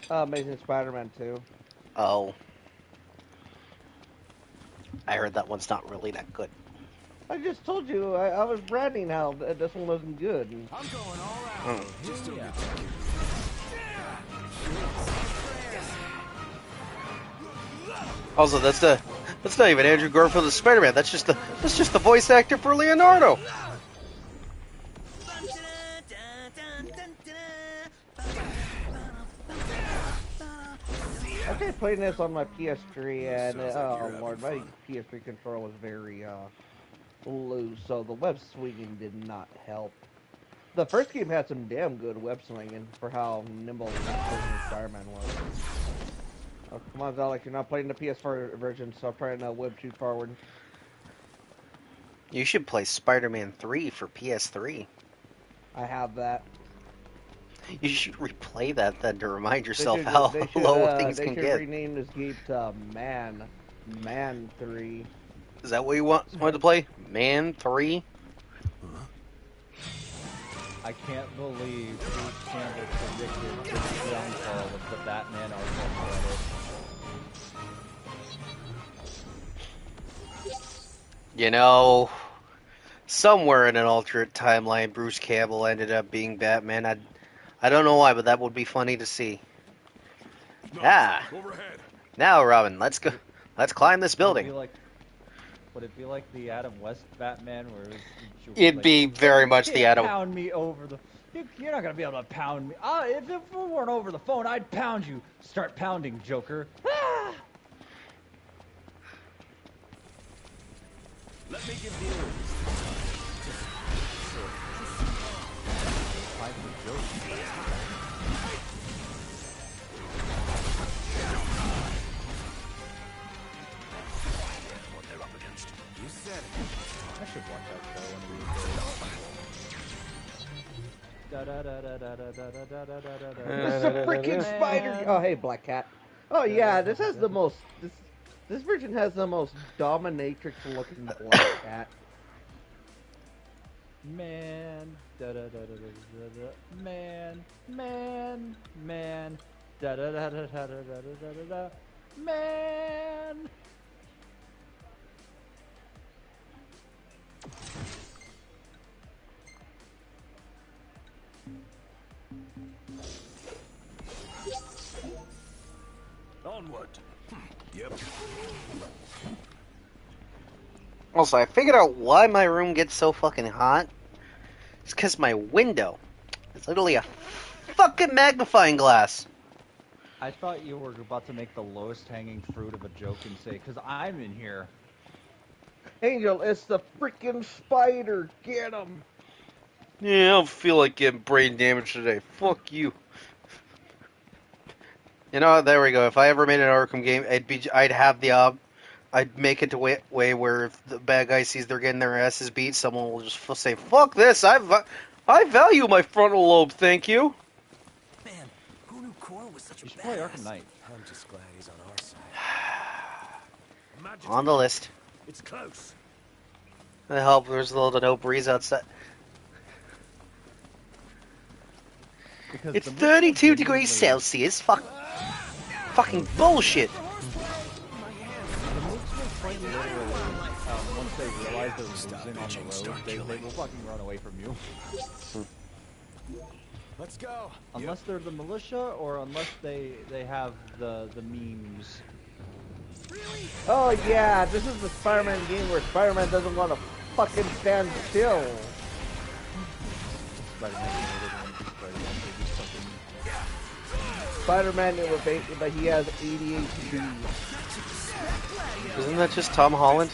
Amazing Spider-Man 2. Oh. I heard that one's not really that good. I just told you, I was bragging how this one wasn't good. I'm going all out. Just don't get too Also, that's not even Andrew Garfield as Spider-Man. That's just the voice actor for Leonardo. I tried playing this on my PS3, and oh lord, my PS3 controller was very loose, so the web swinging did not help. The first game had some damn good web swinging for how nimble Spider-Man was. Oh, come on, Alex, you're not playing the PS4 version, so I'm trying to web shoot forward. You should play Spider-Man 3 for PS3. I have that. You should replay that then to remind yourself how low things can get. They should rename this game to Man 3. Is that what you wanted to play? Man 3? I can't believe Bruce Campbell predicted the downfall of the Batman Arkham credit. You know, somewhere in an alternate timeline, Bruce Campbell ended up being Batman. I don't know why, but that would be funny to see. Overhead. Now, Robin, let's go. Let's climb this building. Would it be like the Adam West Batman, where it'd be very much the Adam. Pound me over the. You're not gonna be able to pound me. If we weren't over the phone, I'd pound you. Start pounding, Joker. Ah! Let me give you. Time for Joker. What they're up against. You said it. I should watch that show one of these days. Mr. Freaking Spider! Oh, hey, Black Cat. Oh yeah, this has the most. This version has the most dominatrix-looking Black Cat. Man, man, man, man, man. Onward. Yep. Also, I figured out why my room gets so fucking hot. It's because my window is literally a fucking magnifying glass. I thought you were about to make the lowest hanging fruit of a joke and say, "'Cause I'm in here." Angel, it's the freaking spider. Get him. Yeah, I don't feel like getting brain damage today. Fuck you. You know, there we go. If I ever made an Arkham game, I'd make it to way where if the bad guy sees they're getting their asses beat, someone will just say, "Fuck this! I value my frontal lobe, thank you." Man, who knew Core was such a badass? Play Arkham Knight. I'm just glad he's on our side. On the list. It's close. I hope there's a little to no breeze outside. Because it's 32 degrees Celsius. Fucking bullshit. Once they realize they're losing on the road, they will fucking run away from you. Let's go. Unless they're the militia, or unless they have the memes. Oh yeah, this is the Spider-Man game where Spider-Man doesn't want to fucking stand still. Spider-Man but he has ADHD. Isn't that just Tom Holland?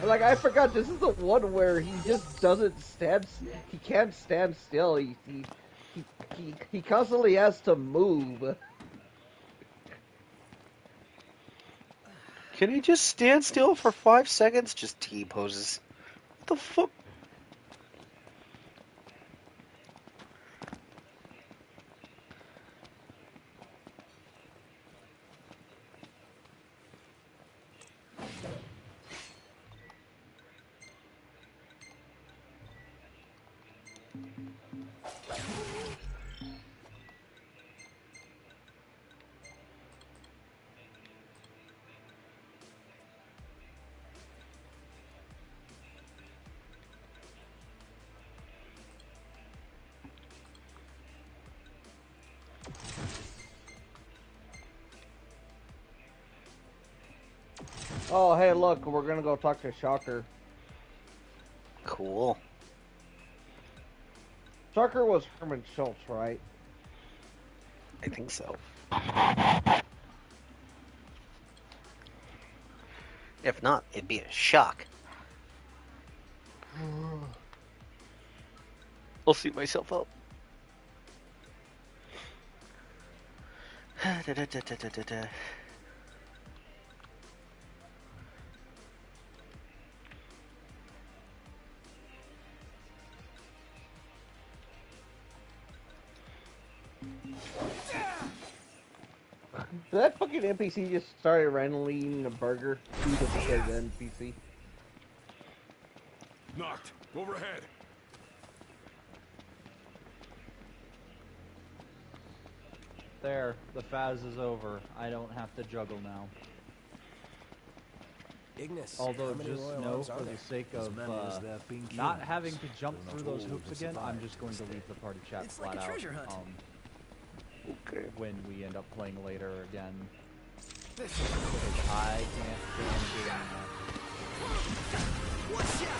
Like, I forgot, this is the one where he just doesn't he can't stand still. He constantly has to move. Can he just stand still for 5 seconds? Just T-poses. What the fuck? Oh, hey, look, we're gonna go talk to Shocker. Cool. Shocker was Herman Schultz, right? I think so. If not, it'd be a shock. I'll suit myself up. That fucking NPC just started randomly eating a burger. Who the fuck is the NPC? Knocked. Overhead. There, the Faz is over. I don't have to juggle now. Ignis, Although how many just royal know, arms are for there? the sake As of many as there have been not kings. having to jump They're through not those all hoops that again, I'm survived just going to leave the party chat It's flat like a out. treasure hunt. Okay. When we end up playing later again. Because I can't stand doing that. Watch out!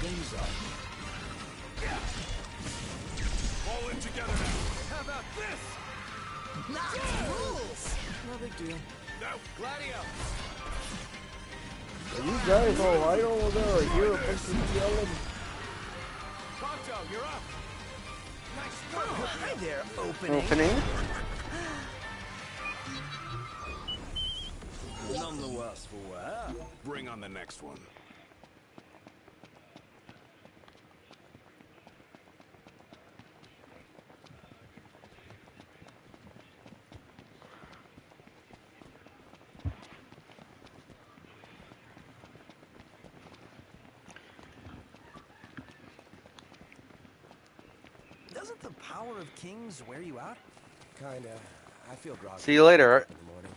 Things up. All in together now. How about this? Knox rules! No big deal. No. Gladio! Are you guys alright over there? I hear a bunch of yelling. Pronto, you're up! Nice work! Oh, hi there, opening. Opening. None the worse for wear. Bring on the next one. Doesn't the power of kings wear you out? Kinda. I feel groggy. See you later. In the morning.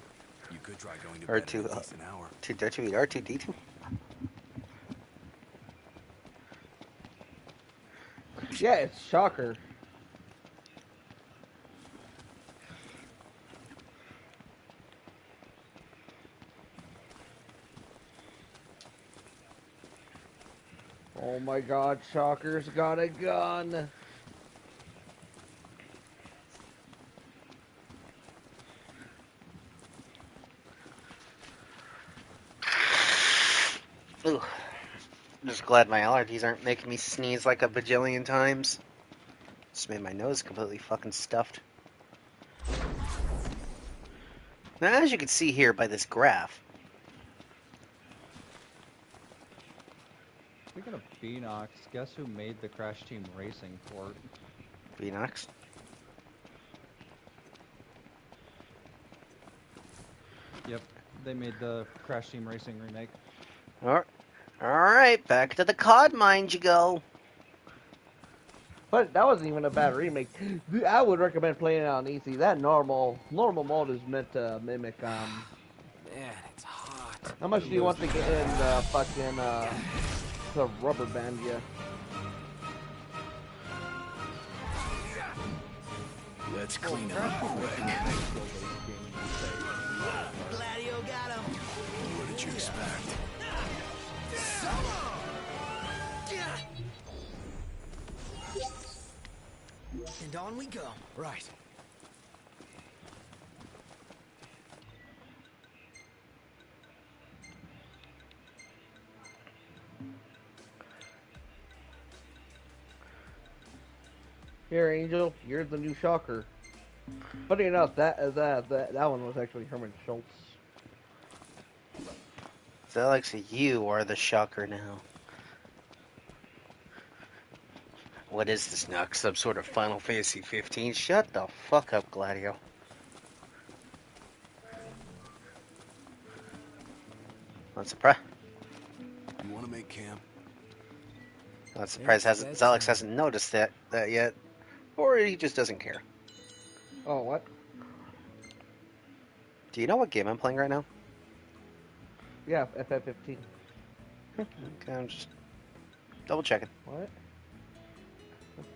You could try going to bed in at least an hour. R2D2. Yeah, it's Shocker. Oh my god, Shocker's got a gun. Ooh. I'm just glad my allergies aren't making me sneeze like a bajillion times. Just made my nose completely fucking stuffed. Now, as you can see here by this graph, Speaking of Beanox, guess who made the Crash Team Racing port? Beanox. Yep, they made the Crash Team Racing remake. Alright, back to the COD mine you go. But that wasn't even a bad remake. I would recommend playing it on easy. That normal mode is meant to mimic, Man, it's hot. How much do you want to get in fucking, to rubber band you? Let's clean up quick. Gladio got him. What did you expect? And on we go. Right. Here, Angel, you're the new Shocker. Funny enough, that one was actually Herman Schultz. So Alexa, you are the shocker now. What is this now? Some sort of Final Fantasy 15? Shut the fuck up, Gladio. Not surprised. You want to make camp? Not surprised. Alex hasn't noticed that yet, or he just doesn't care. Oh, what? Do you know what game I'm playing right now? Yeah, FF15. Okay, I'm just double checking. What?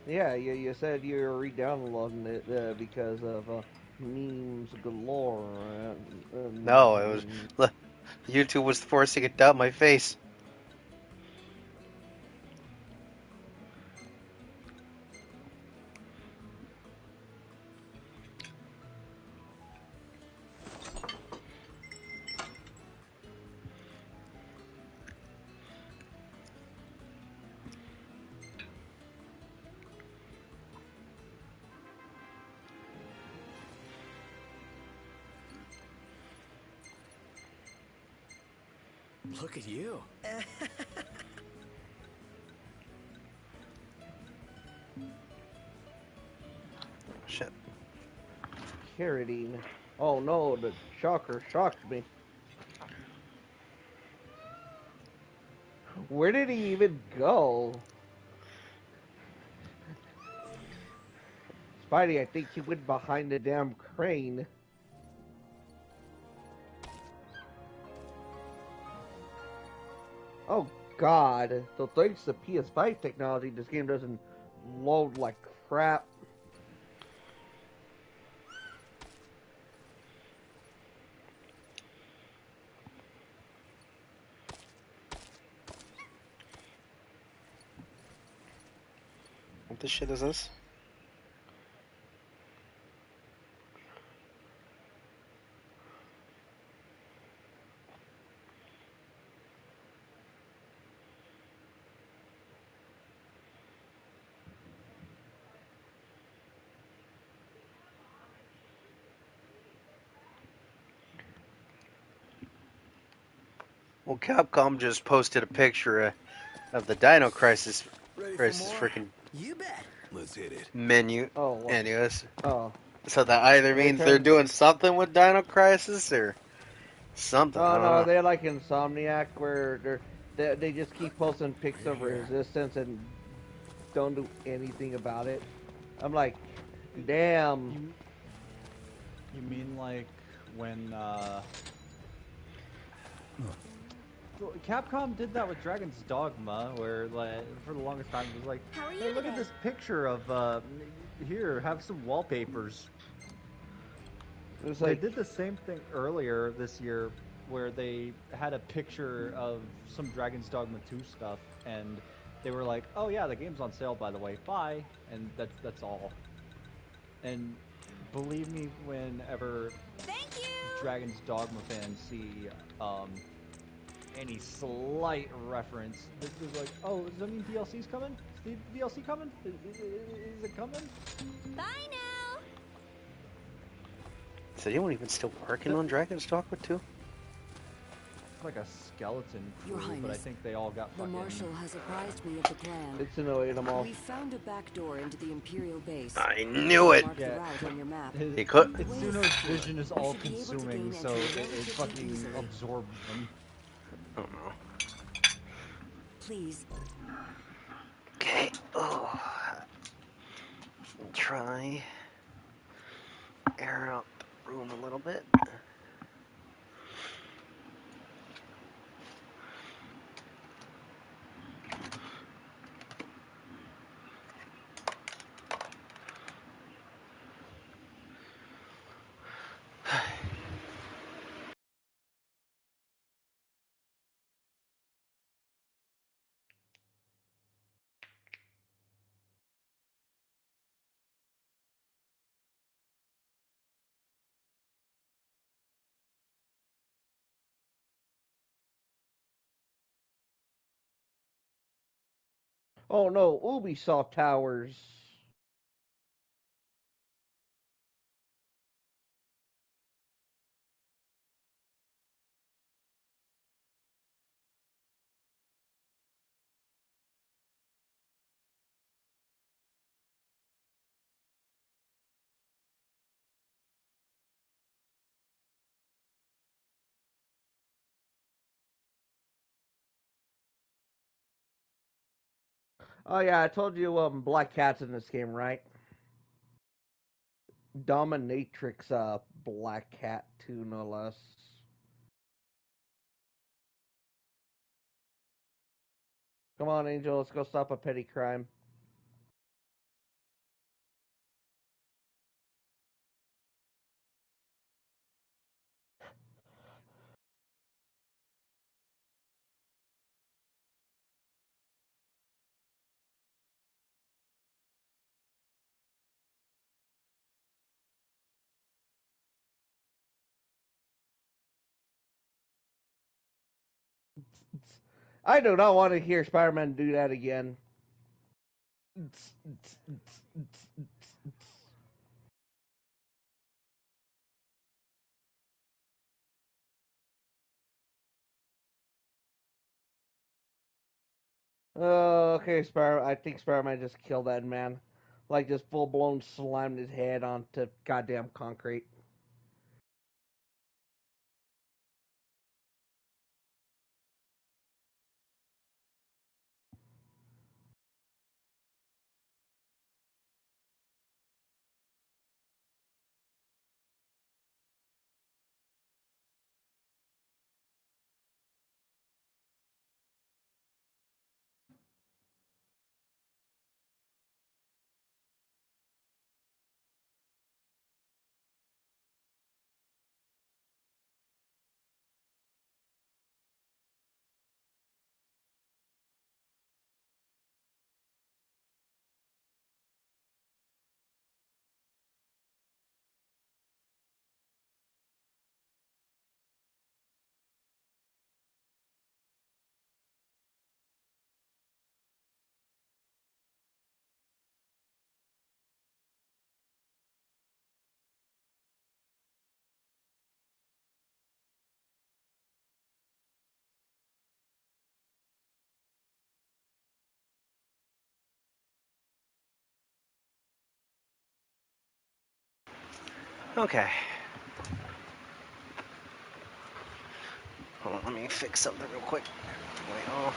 Yeah, you said you were re-downloading it because of memes galore. No, it was look, YouTube was forcing it down my face. Look at you. Shit. Carradine. Oh no, the shocker shocked me. Where did he even go? Spidey, I think he went behind the damn crane. Oh god. So thanks to PS5 technology, this game doesn't load like crap. What the shit is this? Well, Capcom just posted a picture of the Dino Crisis freaking You bet. Let's hit it. menu. Oh, what? Anyways. Oh. So that either means they're doing something with Dino Crisis or something. I Oh don't no, know. they're like Insomniac, where they just keep posting pics of Resistance and don't do anything about it. I'm like, damn. You mean like when Capcom did that with Dragon's Dogma, where like for the longest time it was like, hey, look at this picture of here, have some wallpapers. They did the same thing earlier this year, where they had a picture of some Dragon's Dogma 2 stuff, and they were like, "Oh yeah, the game's on sale, by the way. Bye." And that's all. And believe me, whenever Dragon's Dogma fans see any slight reference, they're like, "Oh, does that mean DLC's coming? Is the DLC coming? Is it coming?" Bye now. So you weren't even still working on Dragon's Dogma 2? Like a skeleton Your crew, but I Highness, think they all got the fucking... Marshal has apprised me of the plan. It's annoying them all. We found a back door into the Imperial base. I knew it! Mark the route on your map. He could. Itsuno's vision is all consuming, so it fucking absorbs them. I don't know. Please. Okay. Oh. Try air out the room a little bit. Oh no, Ubisoft Towers. Oh yeah, I told you Black Cat's in this game, right? Dominatrix Black Cat 2, no less. Come on, Angel, let's go stop a petty crime. I do not want to hear Spider-Man do that again. Okay, I think Spider-Man just killed that man. Like, just full-blown slammed his head onto goddamn concrete. Okay. Hold on, let me fix something real quick. Wait, off.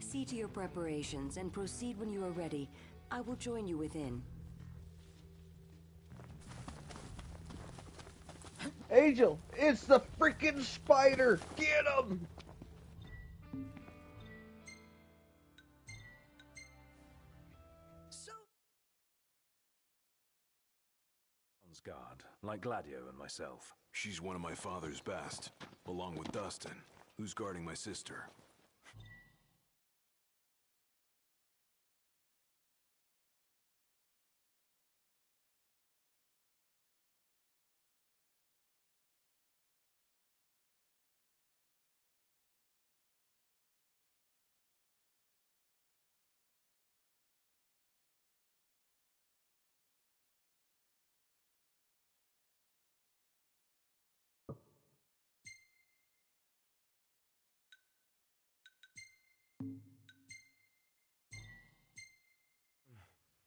See to your preparations and proceed when you are ready. I will join you within. Angel, it's the freaking spider! Get him! Guard, like Gladio and myself. She's one of my father's best, along with Dustin, who's guarding my sister.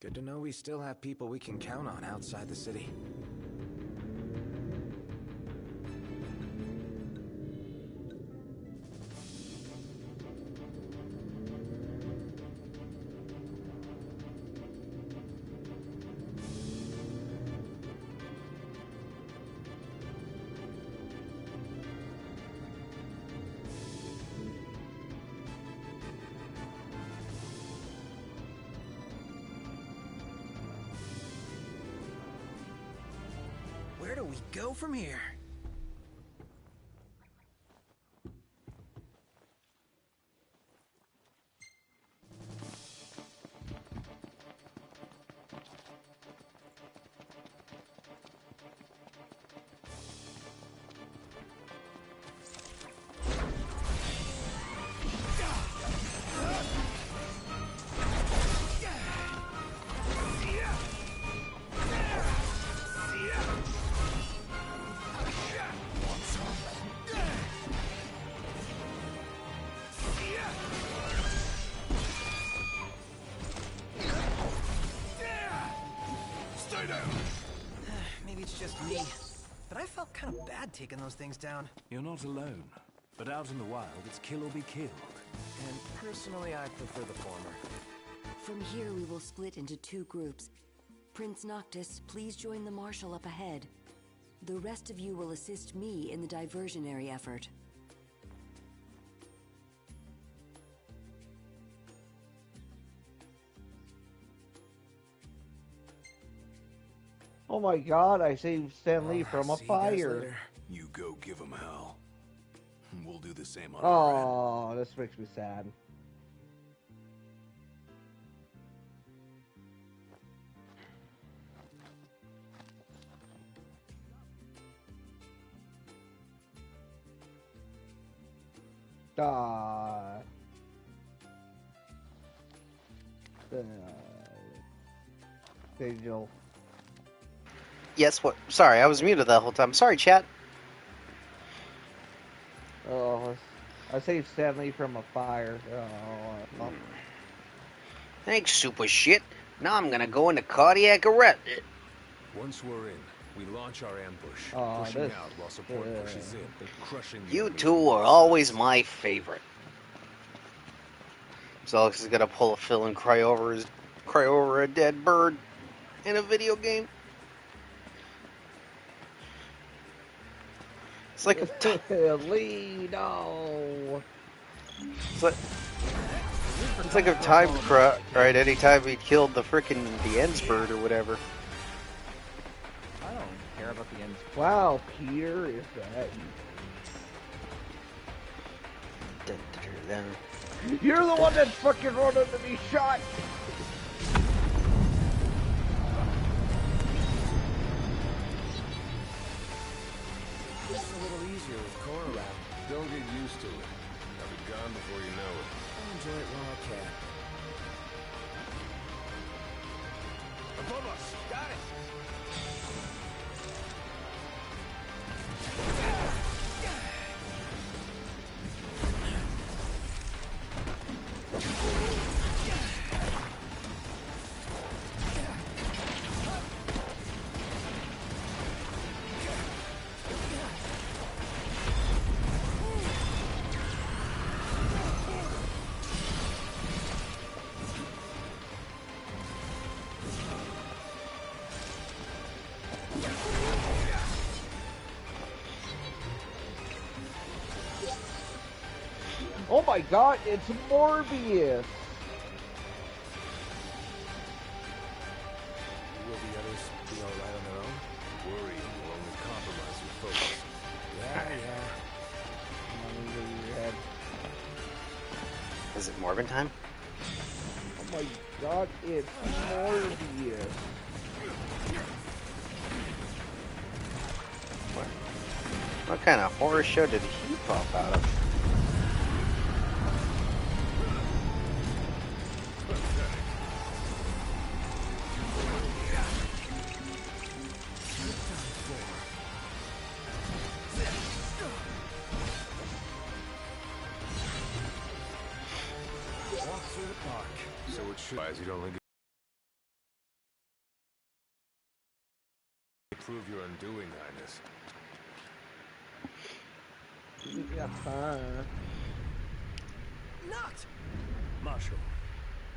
Good to know we still have people we can count on outside the city. Where do we go from here? but I felt kind of bad taking those things down. You're not alone. But out in the wild, it's kill or be killed. And personally, I prefer the former. From here, we will split into 2 groups. Prince Noctis, please join the Marshal up ahead. The rest of you will assist me in the diversionary effort. Oh my god, I saved Stan Lee from a fire. You go give him hell. We'll do the same on our end. Oh, this makes me sad. Angel. Yes, what? Sorry, I was muted that whole time. Sorry, chat. Oh, I saved Stanley from a fire. Oh. Thanks, super shit. Now I'm gonna go into cardiac arrest. Once we're in, we launch our ambush, pushing out while support pushes in, crushing the You enemy two are always my favorite. So Alex is gonna pull a Phil and cry over a dead bird in a video game. It's like Lee, no. It's like if time right anytime he killed the frickin' the Ends bird or whatever. I don't care about the Ends. Wow, Peter, is that you? You're the one that fucking wanted to be shot. It's a little easier with Cora around. Don't get used to it. I'll be gone before you know it. I'll enjoy it while I can. Above us! Got it! Oh my god, it's Morbius! Will the others be alright on their own? Worry will only compromise your focus. Yeah. Is it Morbin time? Oh my god, it's Morbius. What kind of horror show did he pop out of? Walk through the park, so it should. You'd only prove your undoing, Highness. Not! Marshal,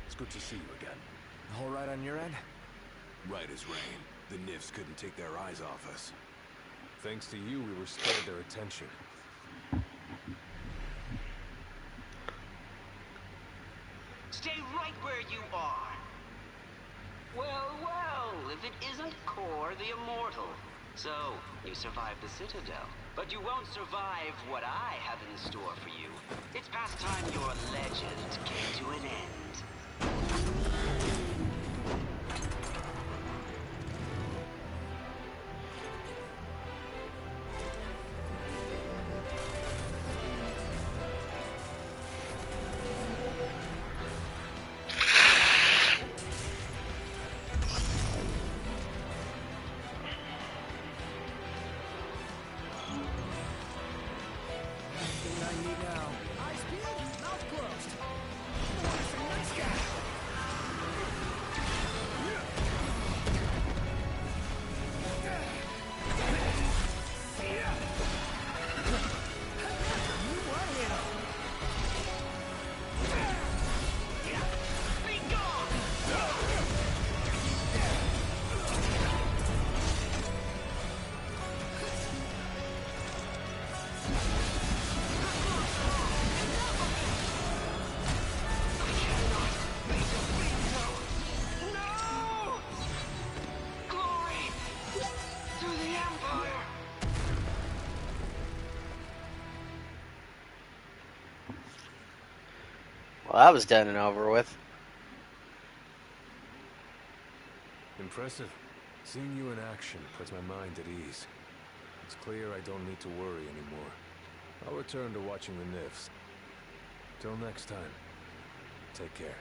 it's good to see you again. All right on your end? Right as rain. The Nifs couldn't take their eyes off us. Thanks to you, we were spared their attention. Stay right where you are. Well, well, if it isn't Kor the Immortal. So, you survived the Citadel, but you won't survive what I have in store for you. It's past time your legend came to an end. Well, that was done and over with. Impressive. Seeing you in action puts my mind at ease. It's clear I don't need to worry anymore. I'll return to watching the Nifs. Till next time, take care.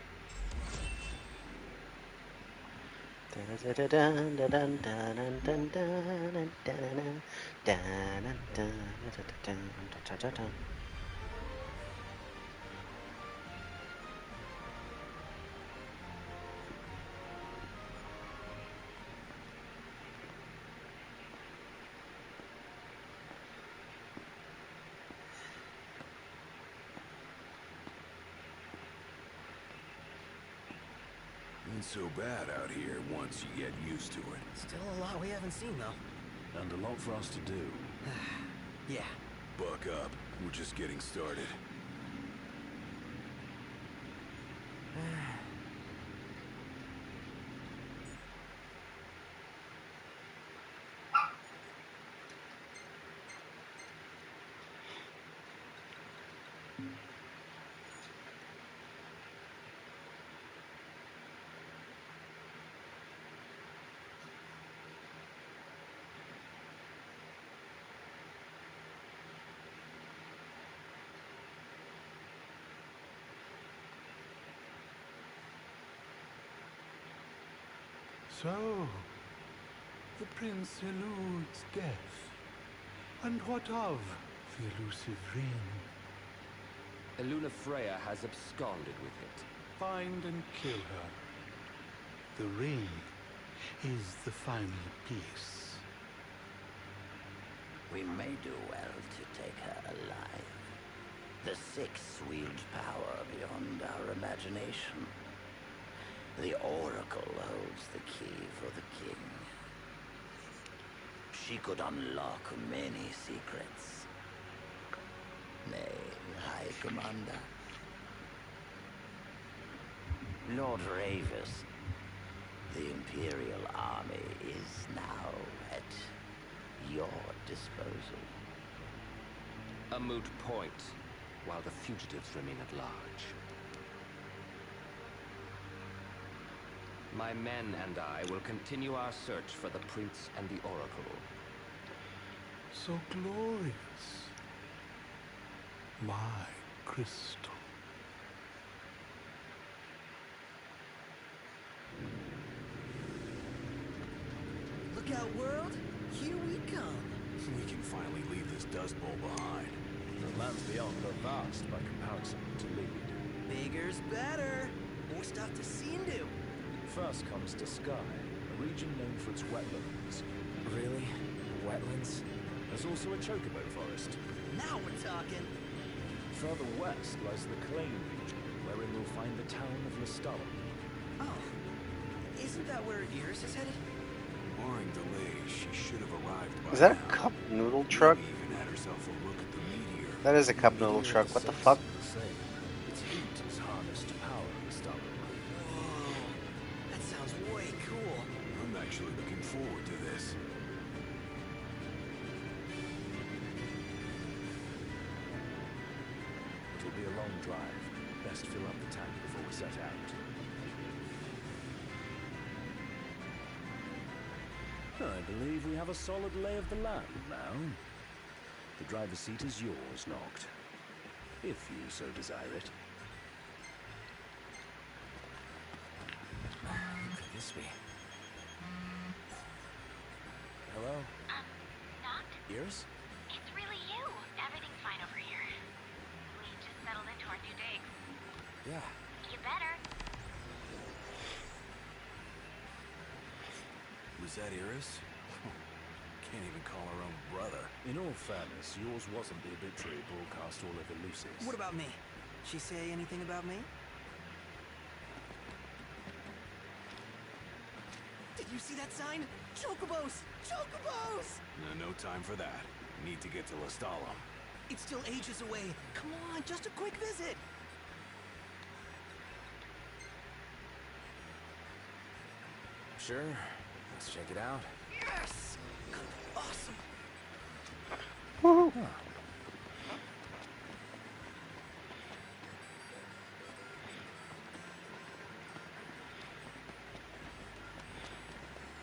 Ain't so bad out here once you get used to it. Still a lot we haven't seen, though. And a lot for us to do. Yeah. Buck up. We're just getting started. So, the prince eludes death. And what of the elusive ring? Eluna Freya has absconded with it. Find and kill her. The ring is the final piece. We may do well to take her alive. The Six wield power beyond our imagination. The Oracle holds the key for the king. She could unlock many secrets. Nay, High Commander. Lord Ravis, the Imperial Army is now at your disposal. A moot point, while the fugitives remain at large. My men and I will continue our search for the Prince and the Oracle. So glorious. My crystal. Look out, world. Here we come. We can finally leave this dust bowl behind. The lands beyond are vast by comparison to lead. Bigger's better. More stuff to see and do. First comes to Sky, a region known for its wetlands. Really? Wetlands? There's also a chocobo forest. Now we're talking. Further west lies the Claim region, wherein we'll find the town of Lestalem. Oh. Isn't that where Iris is headed? Barring delays, she should have arrived by Is that a now. cup noodle truck? Maybe even had herself a look at the meteor. That is a cup noodle truck. What the fuck? Its heat is harnessed to power Lestalem. Whoa. That sounds way cool. I'm actually looking forward to this. It'll be a long drive. Best fill up the tank before we set out. I believe we have a solid lay of the land now. The driver's seat is yours, Noct. If you so desire it. Who could this be? Hello? Noct? Iris? It's really you. Everything's fine over here. We just settled into our new digs. Yeah. You better. Was that Iris? Can't even call her own brother. In all fairness, yours wasn't the obituary broadcast all over Lucy's. What about me? She say anything about me? Did you see that sign? Chocobos! Chocobos! No time for that. Need to get to Lestalem. It's still ages away. Come on, just a quick visit. Sure. Let's check it out. Yes! Awesome.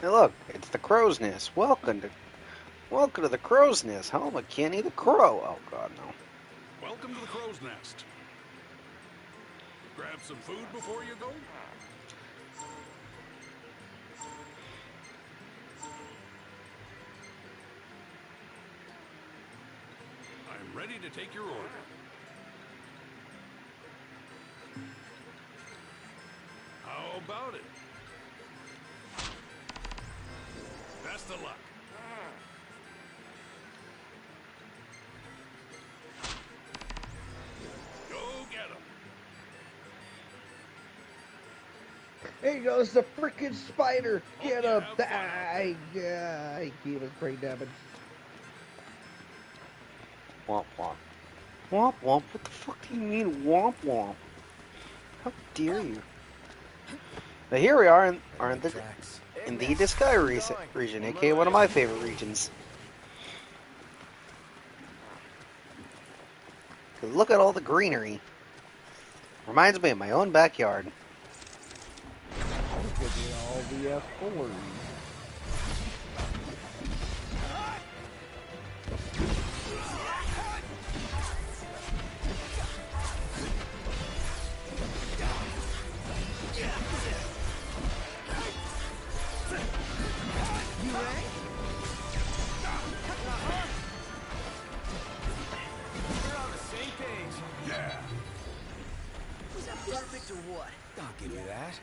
Hey, look, it's the crow's nest. Welcome to the crow's nest, home of Kenny the Crow. Oh God, no. Welcome to the crow's nest. Grab some food before you go? I'm ready to take your order. How about it? Best of luck. Go get 'em. There goes the freaking spider. Get him. Die. He was brain damage. Womp womp. Womp womp? What the fuck do you mean womp womp? How dare you? But here we are in the Discovery region, aka one of my favorite regions. Look at all the greenery. Reminds me of my own backyard. Look at all the F4s. Perfect or what? I'll give you that.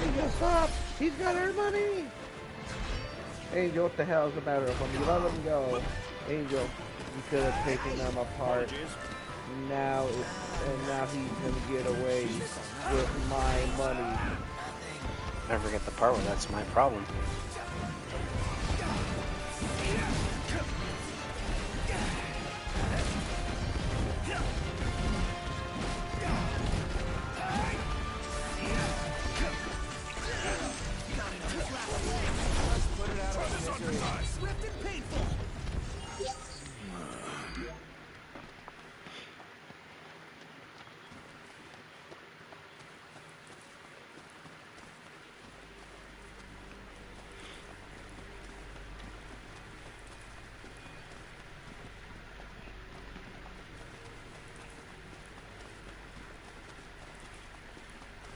Angel, stop! He's got our money! Angel, what the hell is the matter with him? You let him go. Angel, you could have taken them apart. Now he's gonna get away with my money. I forget the part where that's my problem. Swift and painful.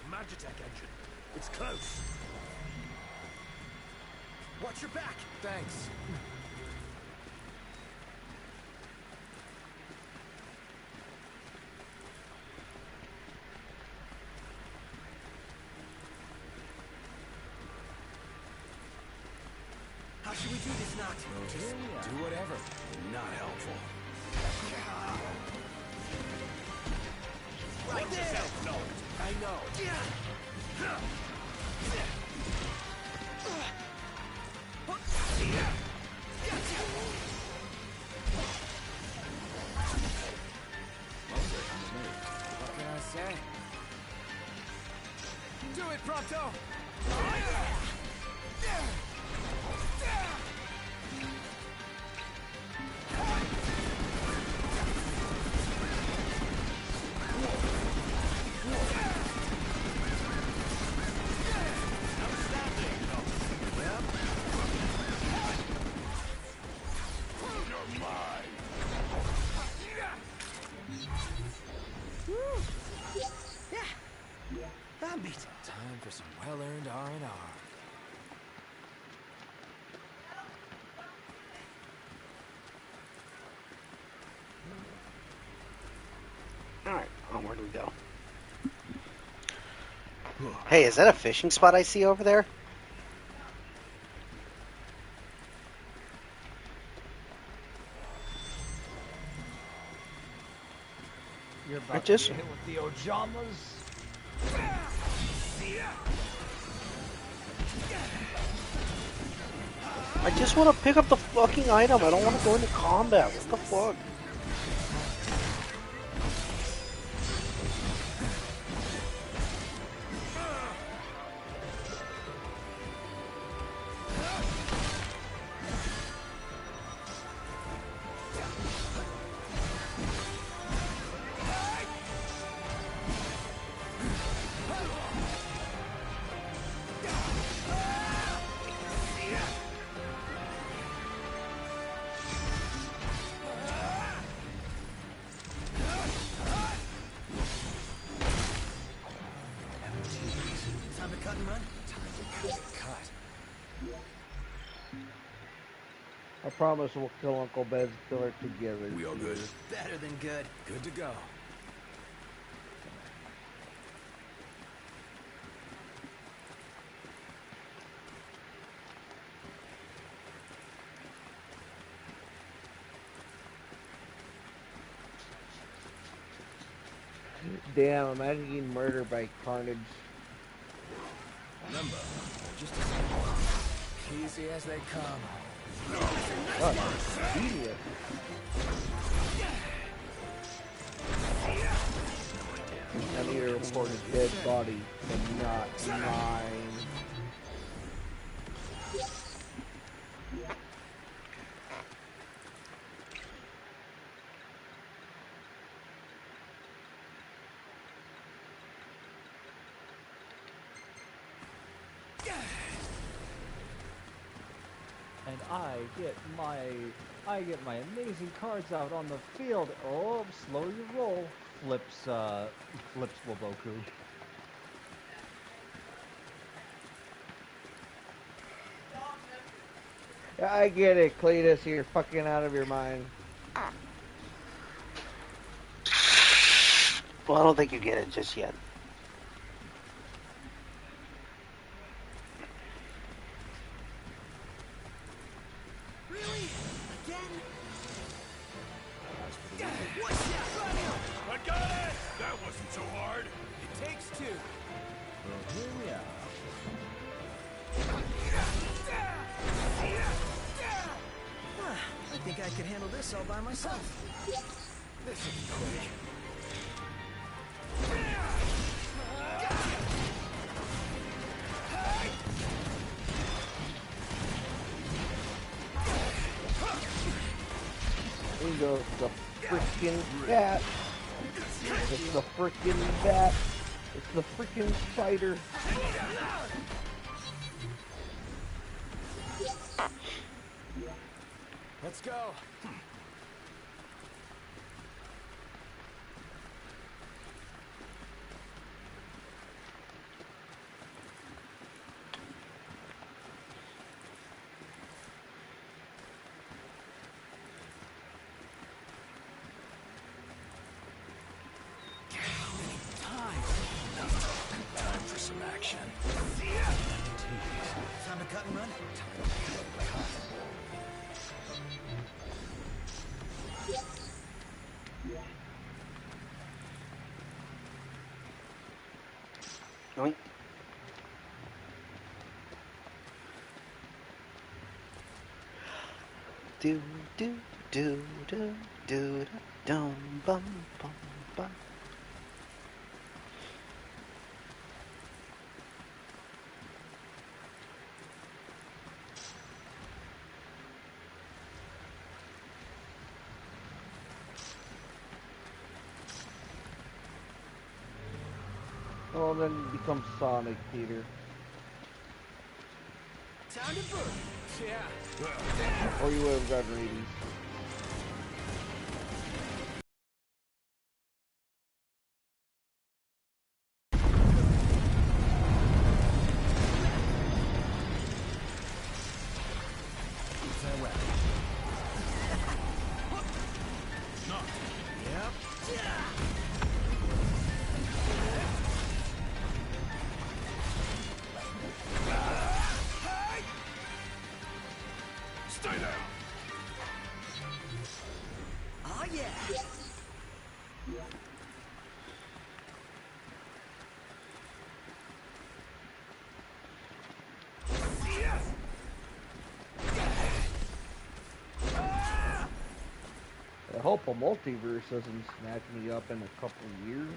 Magitech engine. It's close. Watch your back. Thanks. How should we do this, Noct? Just do whatever. Not helpful. Right Watch there. yourself, Noct. I know. What can I say? Do it, Pronto! I'm beat. Time for some well-earned R&R. Alright, where do we go? Hey, is that a fishing spot I see over there? You're about I just- to get hit with the Ojamas. I just want to pick up the fucking item. I don't want to go into combat. What the fuck? cut and run? Time to cut. I promise we'll kill Uncle Ben's killer together. We all good? Better than good. Good to go. Damn, imagine getting murdered by Carnage. Remember, just as easy as they come. Oh, idiot. I need to report his dead body, but not mine. And I get my amazing cards out on the field. Oh, slow your roll. Flips Waboku. I get it, Cletus, you're fucking out of your mind. Well, I don't think you get it just yet. Really? Again? What's that? I got it! That wasn't so hard. It takes two. Well, here we are. I think I could handle this all by myself. This will be quick. There goes the freaking bat. It's the freaking bat. It's the freaking spider. Let's go. Time for some action. Time to cut and run? Oink. Do do do do do dum bum bum bum. Well, then you become Sonic, Peter. Time to burn. Yeah. Or you would have gotten rabies. Farewell. Yep. Stay down. Oh yeah. I hope a multiverse doesn't snatch me up in a couple of years.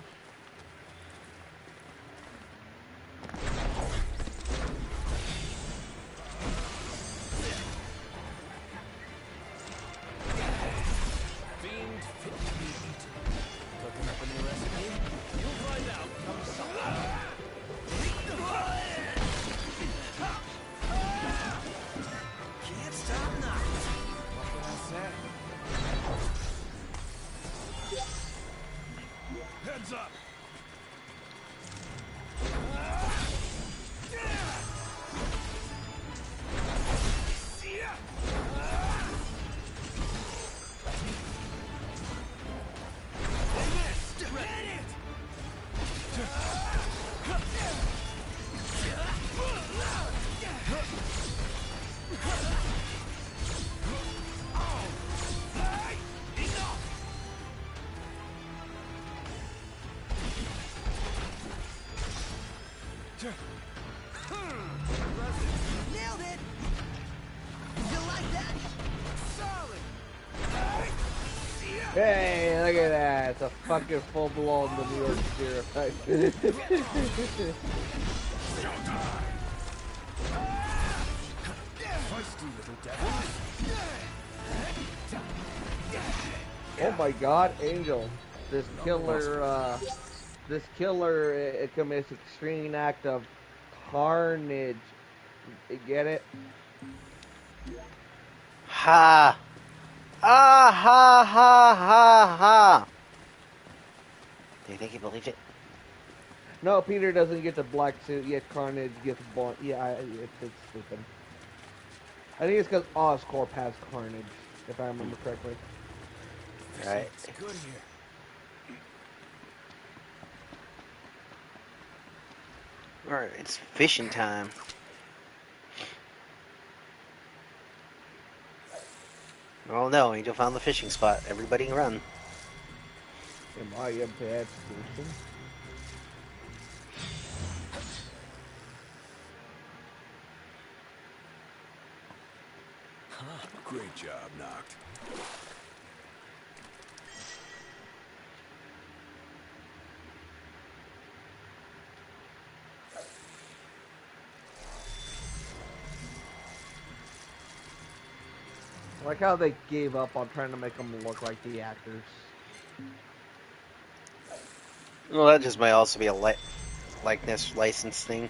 Fiend fit to be eaten. Cooking up a new recipe? You'll find out. Come Can't stop now. What can I say? Heads up. Nailed it! You like that? Solid! Hey, look at that. It's a fucking full-blown the New York Steer effect. Oh my god, Angel. This killer, it commits extreme act of carnage. You get it? Ha! Ah ha ha ha ha! Do you think he believed it? No, Peter doesn't get the black suit, yet Carnage gets born. Yeah, it's stupid. I think it's because Oscorp has Carnage, if I remember correctly. Right. It's good here. Alright, it's fishing time. Oh no, Angel found the fishing spot. Everybody run. Am I a bad person? Great job, Noct. I like how they gave up on trying to make them look like the actors. Well, that just might also be a likeness license thing.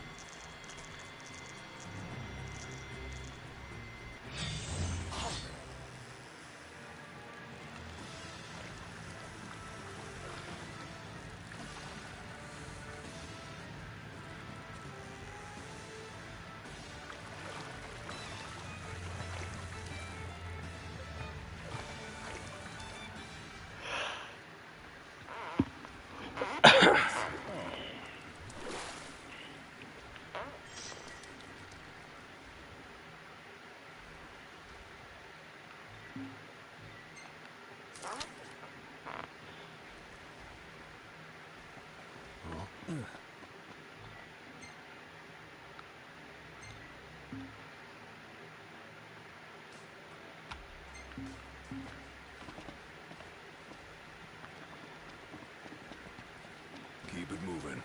Keep it moving.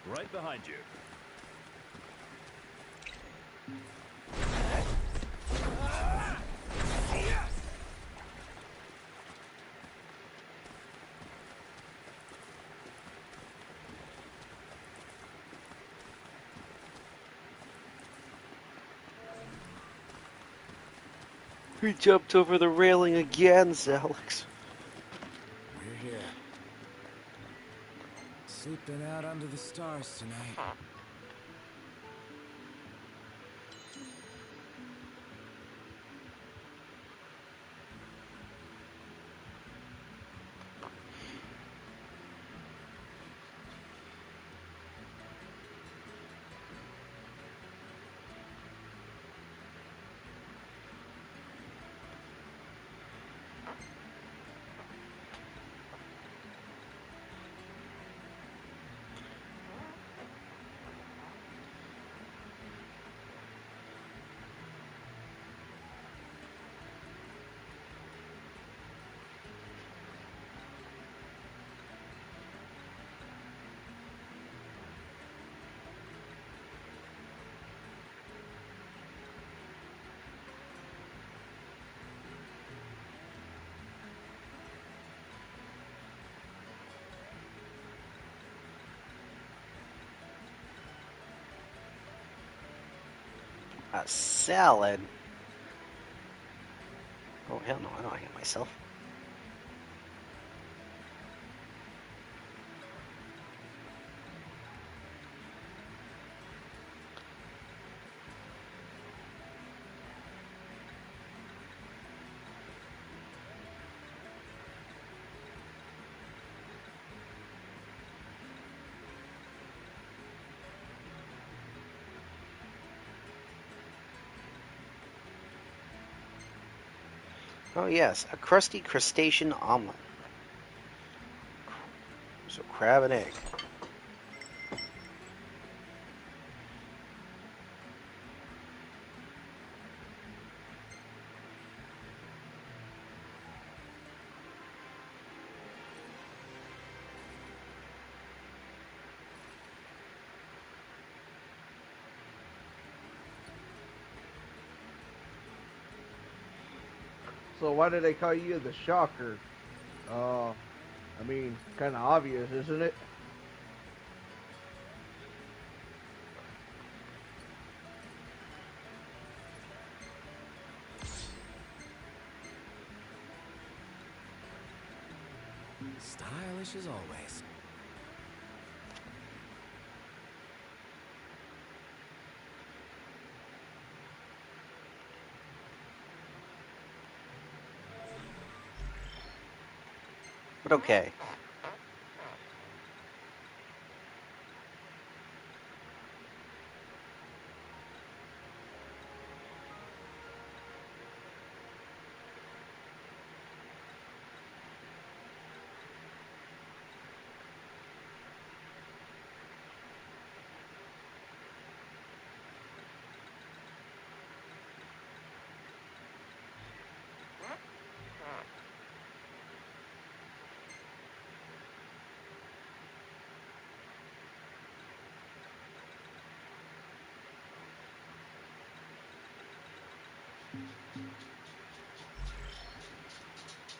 Right behind you. We jumped over the railing again, Alex. We're here. Sleeping out under the stars tonight. A salad? Oh, hell no, I don't hate myself. Oh yes, a crusty crustacean omelet. So crab and egg. So why did they call you the Shocker? I mean, kind of obvious, isn't it? Stylish as always. But okay.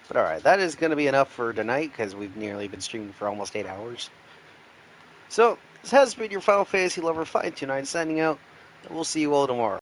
But alright, that is going to be enough for tonight, because we've nearly been streaming for almost 8 hours. So, this has been your Final Fantasy Lover 529 signing out, and we'll see you all tomorrow.